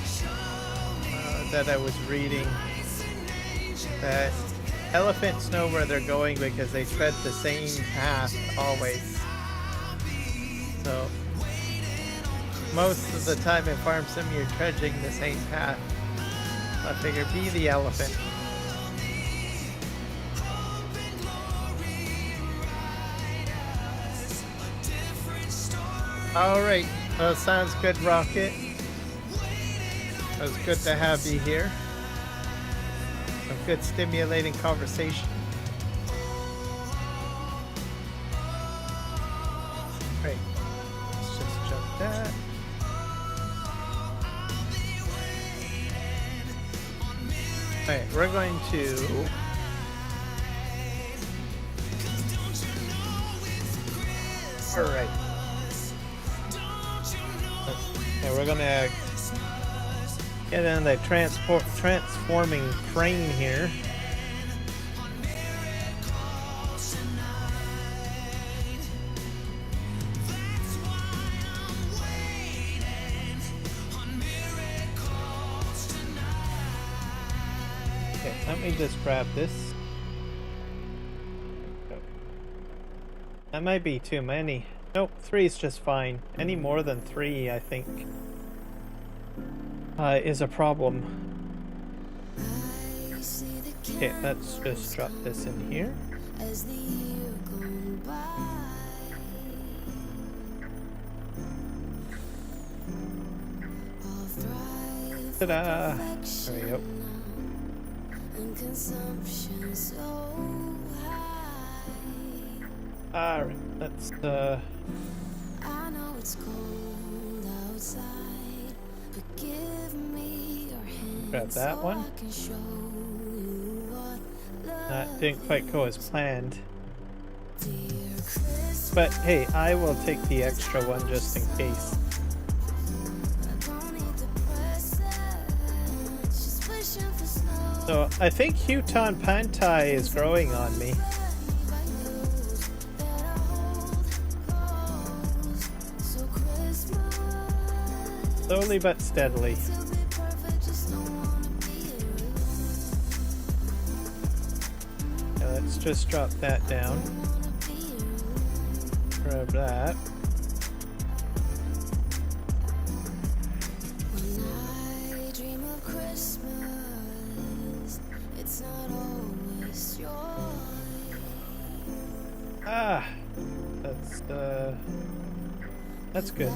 that I was reading, that elephants know where they're going because they tread the same path always. So, most of the time in Farm Sim you're trudging the same path. I figure, be the elephant. Alright. Well, sounds good, Rocket. It was good to have you here. Some good stimulating conversation. Right. Let's just jump that. Alright, we're going to... Alright. Yeah, we're gonna get in the transforming crane here. Okay, let me just grab this. That might be too many. Nope, 3 is just fine. Any more than 3, I think, is a problem. I see the Okay, let's just drop this in here. as the year gone by. I'll thrive for Ta-da! There we perfection go. now, and consumption so high. Alright, let's I know it's cold outside, but give me your hand grab that so one. I can show you what That love didn't quite go as planned. Dear Christmas, But hey, I will take the extra one just in case. I don't need the presents, just wishing for snow. So I think Hutan Pantai is growing on me. Like news that I hold close. So Christmas, Slowly but steadily. to be perfect, just don't wanna be alone. Yeah, let's just drop that down. Wanna be alone. Grab that. When I dream of Christmas, it's not always joy. Ah, that's good. That's good.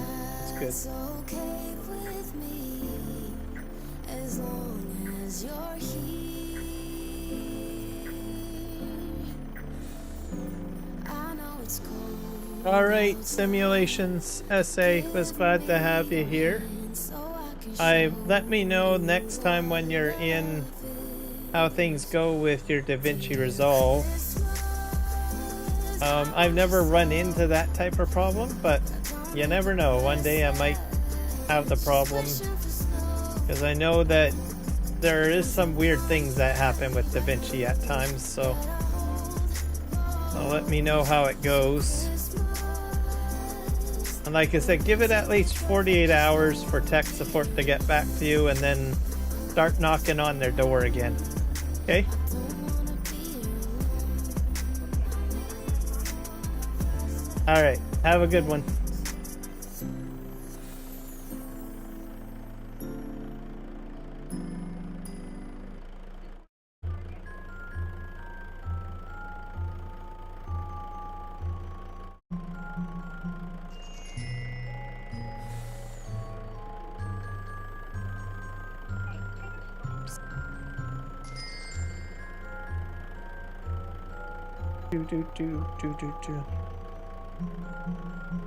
It's okay with me as long as you're here. I know it's cold. All right, Simulations SA was glad to have you here. So Let me know next time when you're in how things go with your DaVinci Resolve. I've never run into that type of problem, but you never know. One day I might have the problem, because I know that there is some weird things that happen with DaVinci at times, so let me know how it goes. And like I said, give it at least 48 hours for tech support to get back to you, and then start knocking on their door again. Okay? Alright, have a good one.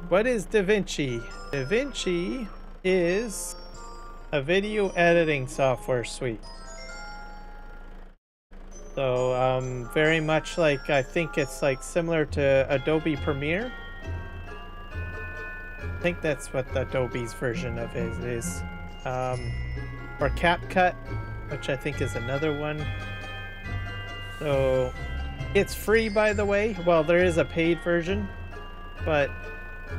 What is DaVinci? DaVinci is a video editing software suite. So very much like, I think it's like similar to Adobe Premiere. I think that's what the Adobe's version of it is. Or CapCut, which I think is another one. So it's free, by the way. Well, there is a paid version, but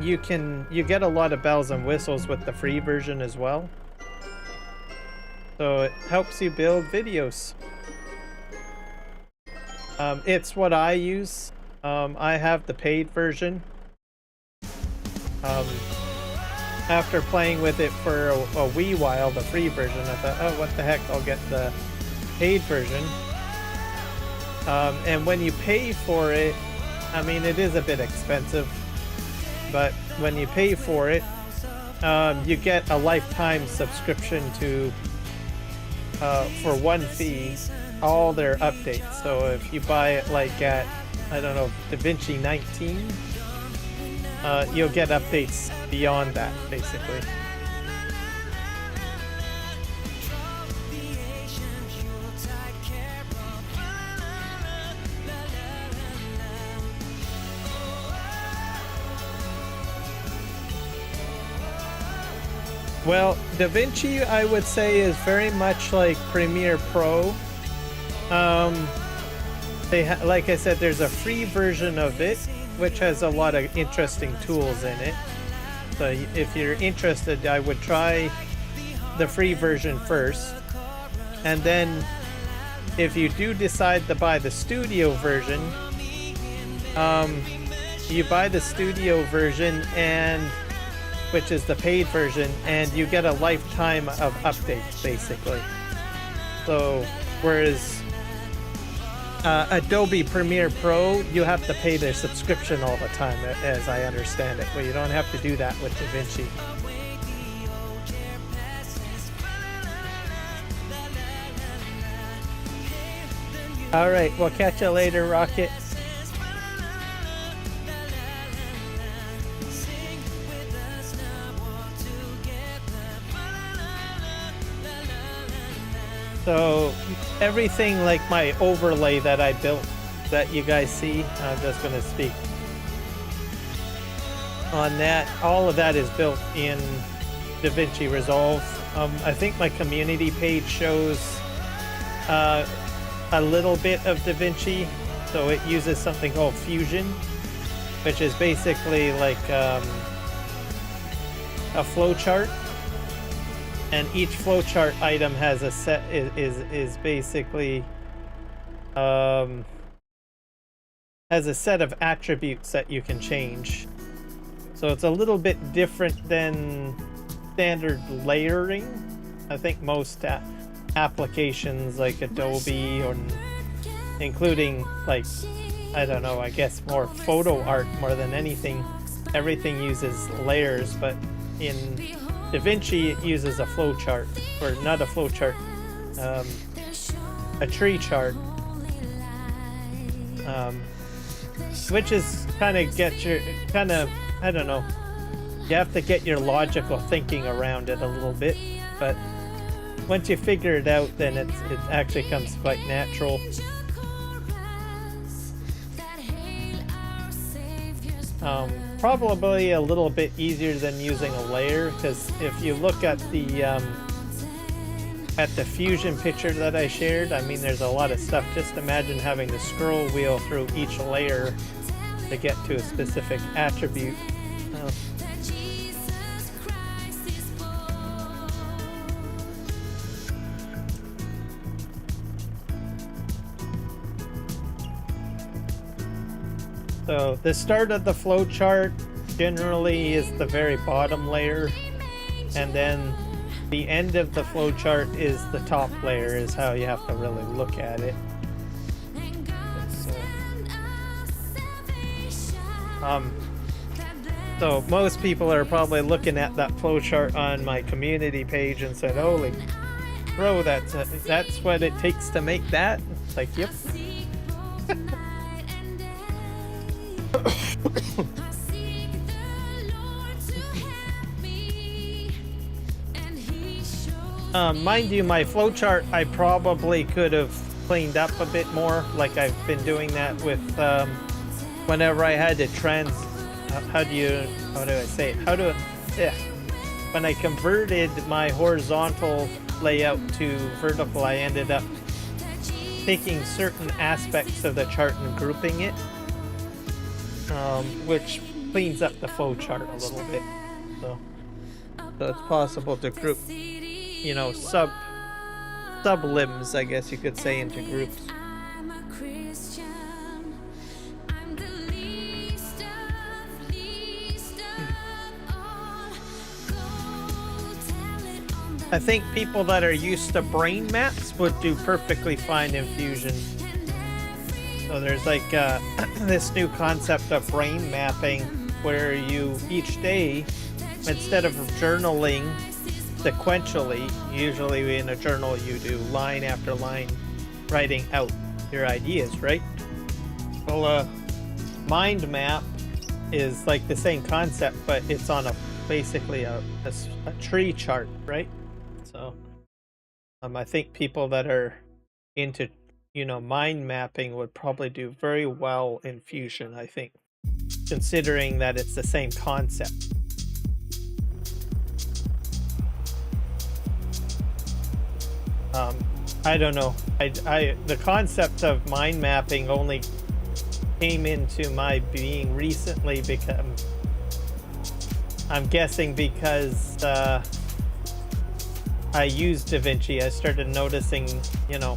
you get a lot of bells and whistles with the free version as well. So it helps you build videos. It's what I use. I have the paid version. After playing with it for a wee while, the free version, I thought, oh, what the heck, I'll get the paid version. And when you pay for it, I mean, it is a bit expensive, but when you pay for it, you get a lifetime subscription to, for one fee, all their updates. So if you buy it like at, I don't know, DaVinci 19, you'll get updates beyond that, basically. Well, DaVinci, I would say, is very much like Premiere Pro. Like I said, there's a free version of it, which has a lot of interesting tools in it. So if you're interested, I would try the free version first. And then if you do decide to buy the studio version, you buy the studio version, and which is the paid version, and you get a lifetime of updates, basically. So whereas Adobe Premiere Pro, you have to pay their subscription all the time, as I understand it. But you don't have to do that with DaVinci. All right, we'll catch you later, Rocket. So everything like my overlay that I built that you guys see, I'm just going to speak on that. All of that is built in DaVinci Resolve. I think my community page shows a little bit of DaVinci. So it uses something called Fusion, which is basically like a flowchart. And each flowchart item has a set is basically has a set of attributes that you can change. So it's a little bit different than standard layering. I think most applications like Adobe or including like, I don't know, I guess more photo art more than anything, everything uses layers, but in DaVinci it uses a flowchart, or not a flowchart, a tree chart, which is kind of I don't know, you have to get your logical thinking around it a little bit, but once you figure it out, then it actually comes quite natural. Probably a little bit easier than using a layer, because if you look at the fusion picture that I shared, I mean there's a lot of stuff. Just imagine having the scroll wheel through each layer to get to a specific attribute. So the start of the flowchart generally is the very bottom layer, and then the end of the flowchart is the top layer, is how you have to really look at it. So most people are probably looking at that flowchart on my community page and said, "Holy bro, that's what it takes to make that?" It's like, yep. Mind you, my flowchart I probably could have cleaned up a bit more, like I've been doing that with whenever I had to when I converted my horizontal layout to vertical, I ended up taking certain aspects of the chart and grouping it, which cleans up the flowchart a little bit. So it's possible to group, you know, sublimbs, I guess you could say, into groups. I think people that are used to brain maps would do perfectly fine in Fusion. So there's like this new concept of brain mapping, where you each day, instead of journaling sequentially, usually in a journal you do line after line writing out your ideas, right? Well, a mind map is like the same concept, but it's on basically a tree chart, right? So I think people that are into, you know, mind mapping would probably do very well in Fusion, I think, considering that it's the same concept. I don't know. The concept of mind mapping only came into my being recently, because I'm guessing because I used DaVinci. I started noticing, you know,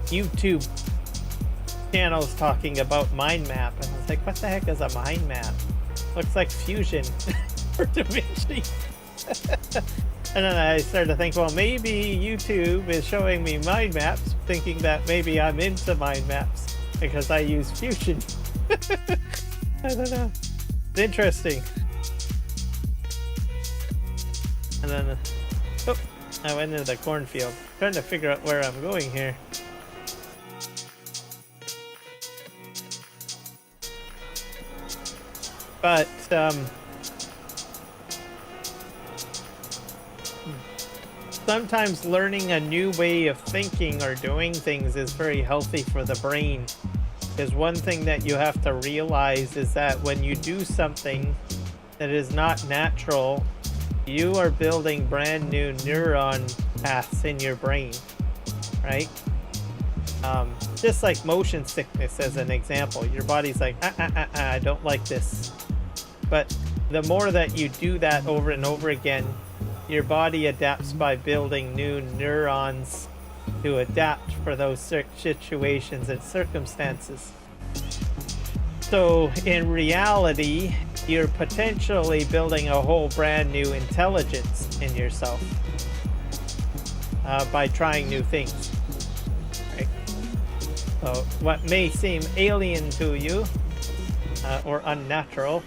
YouTube channels talking about mind map, and I was like, what the heck is a mind map? Looks like Fusion for DaVinci. And then I started to think, well, maybe YouTube is showing me mind maps, thinking that maybe I'm into mind maps because I use Fusion. I don't know. It's interesting. And then, oh, I went into the cornfield. Trying to figure out where I'm going here. But, sometimes learning a new way of thinking or doing things is very healthy for the brain. Because one thing that you have to realize is that when you do something that is not natural, you are building brand new neuron paths in your brain, right? Just like motion sickness as an example. Your body's like, I don't like this. But the more that you do that over and over again, your body adapts by building new neurons to adapt for those situations and circumstances. So in reality, you're potentially building a whole brand new intelligence in yourself by trying new things. Right? So what may seem alien to you or unnatural,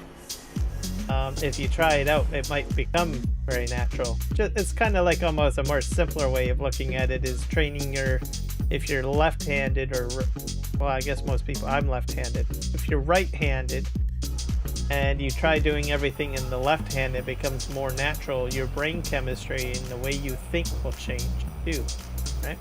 if you try it out, it might become very natural. It's kind of like almost a more simpler way of looking at it is training if you're left-handed or, well, I guess most people, I'm left-handed. If you're right-handed and you try doing everything in the left hand, it becomes more natural. Your brain chemistry and the way you think will change too, right?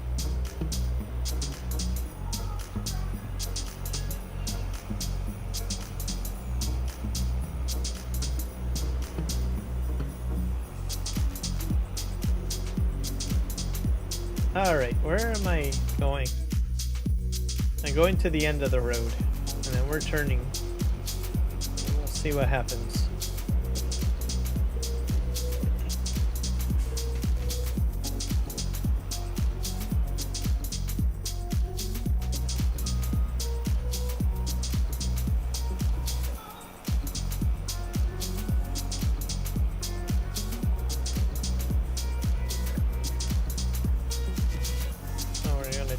Alright, where am I going? I'm going to the end of the road, and then we're turning. And we'll see what happens.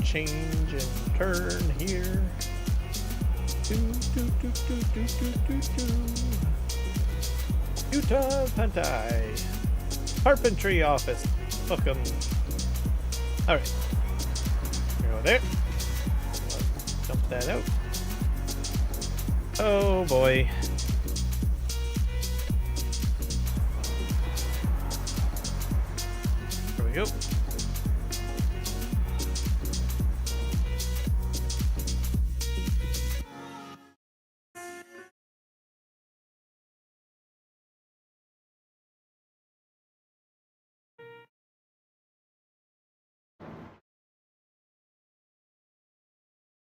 Change and turn here. Hutan Pantai. Carpentry office. Welcome. Alright. Go there. Dump that out. Oh boy. There we go.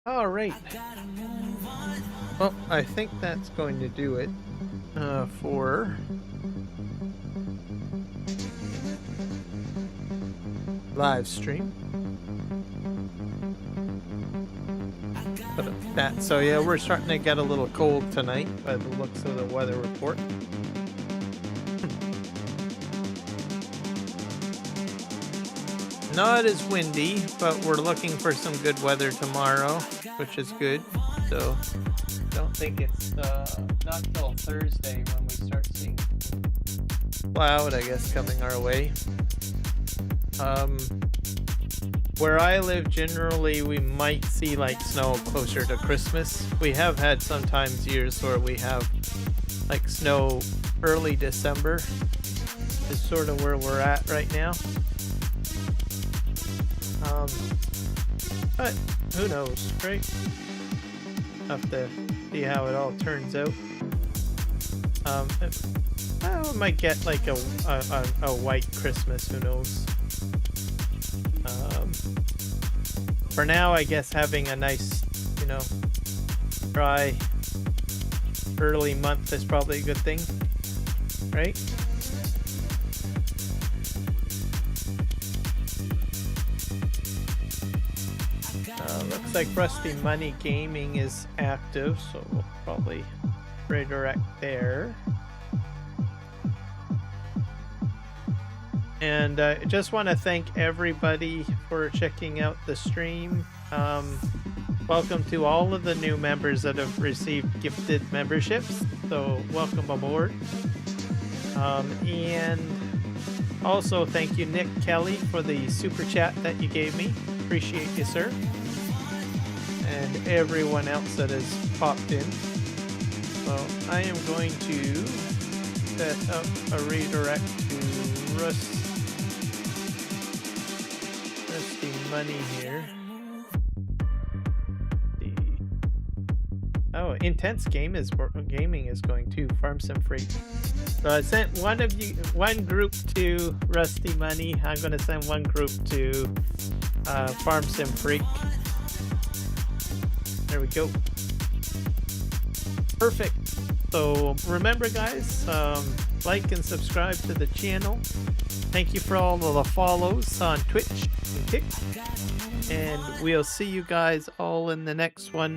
All right. Well, I think that's going to do it for live stream. But that, so yeah, we're starting to get a little cold tonight by the looks of the weather report. Not as windy, but we're looking for some good weather tomorrow, which is good. So, don't think it's not till Thursday when we start seeing cloud, I guess, coming our way. Where I live, generally we might see like snow closer to Christmas. We have had sometimes years where we have like snow early December. Is sort of where we're at right now. But who knows, right? Have to see how it all turns out. I might get like a white Christmas, who knows. For now, I guess having a nice, dry early month is probably a good thing, right? Looks like Rusty Money Gaming is active, so we'll probably redirect there. And I just want to thank everybody for checking out the stream. Welcome to all of the new members that have received gifted memberships. So welcome aboard. And also thank you, Nick Kelly, for the super chat that you gave me. Appreciate you, sir. And everyone else that has popped in. So I am going to set up a redirect to Rusty Money here. Oh, Intense Gaming is going to Farm Sim Freak. So I sent one group to Rusty Money. I'm going to send one group to Farm Sim Freak. There we go. Perfect. So remember, guys, like and subscribe to the channel. Thank you for all of the follows on Twitch and Kick. And we'll see you guys all in the next one.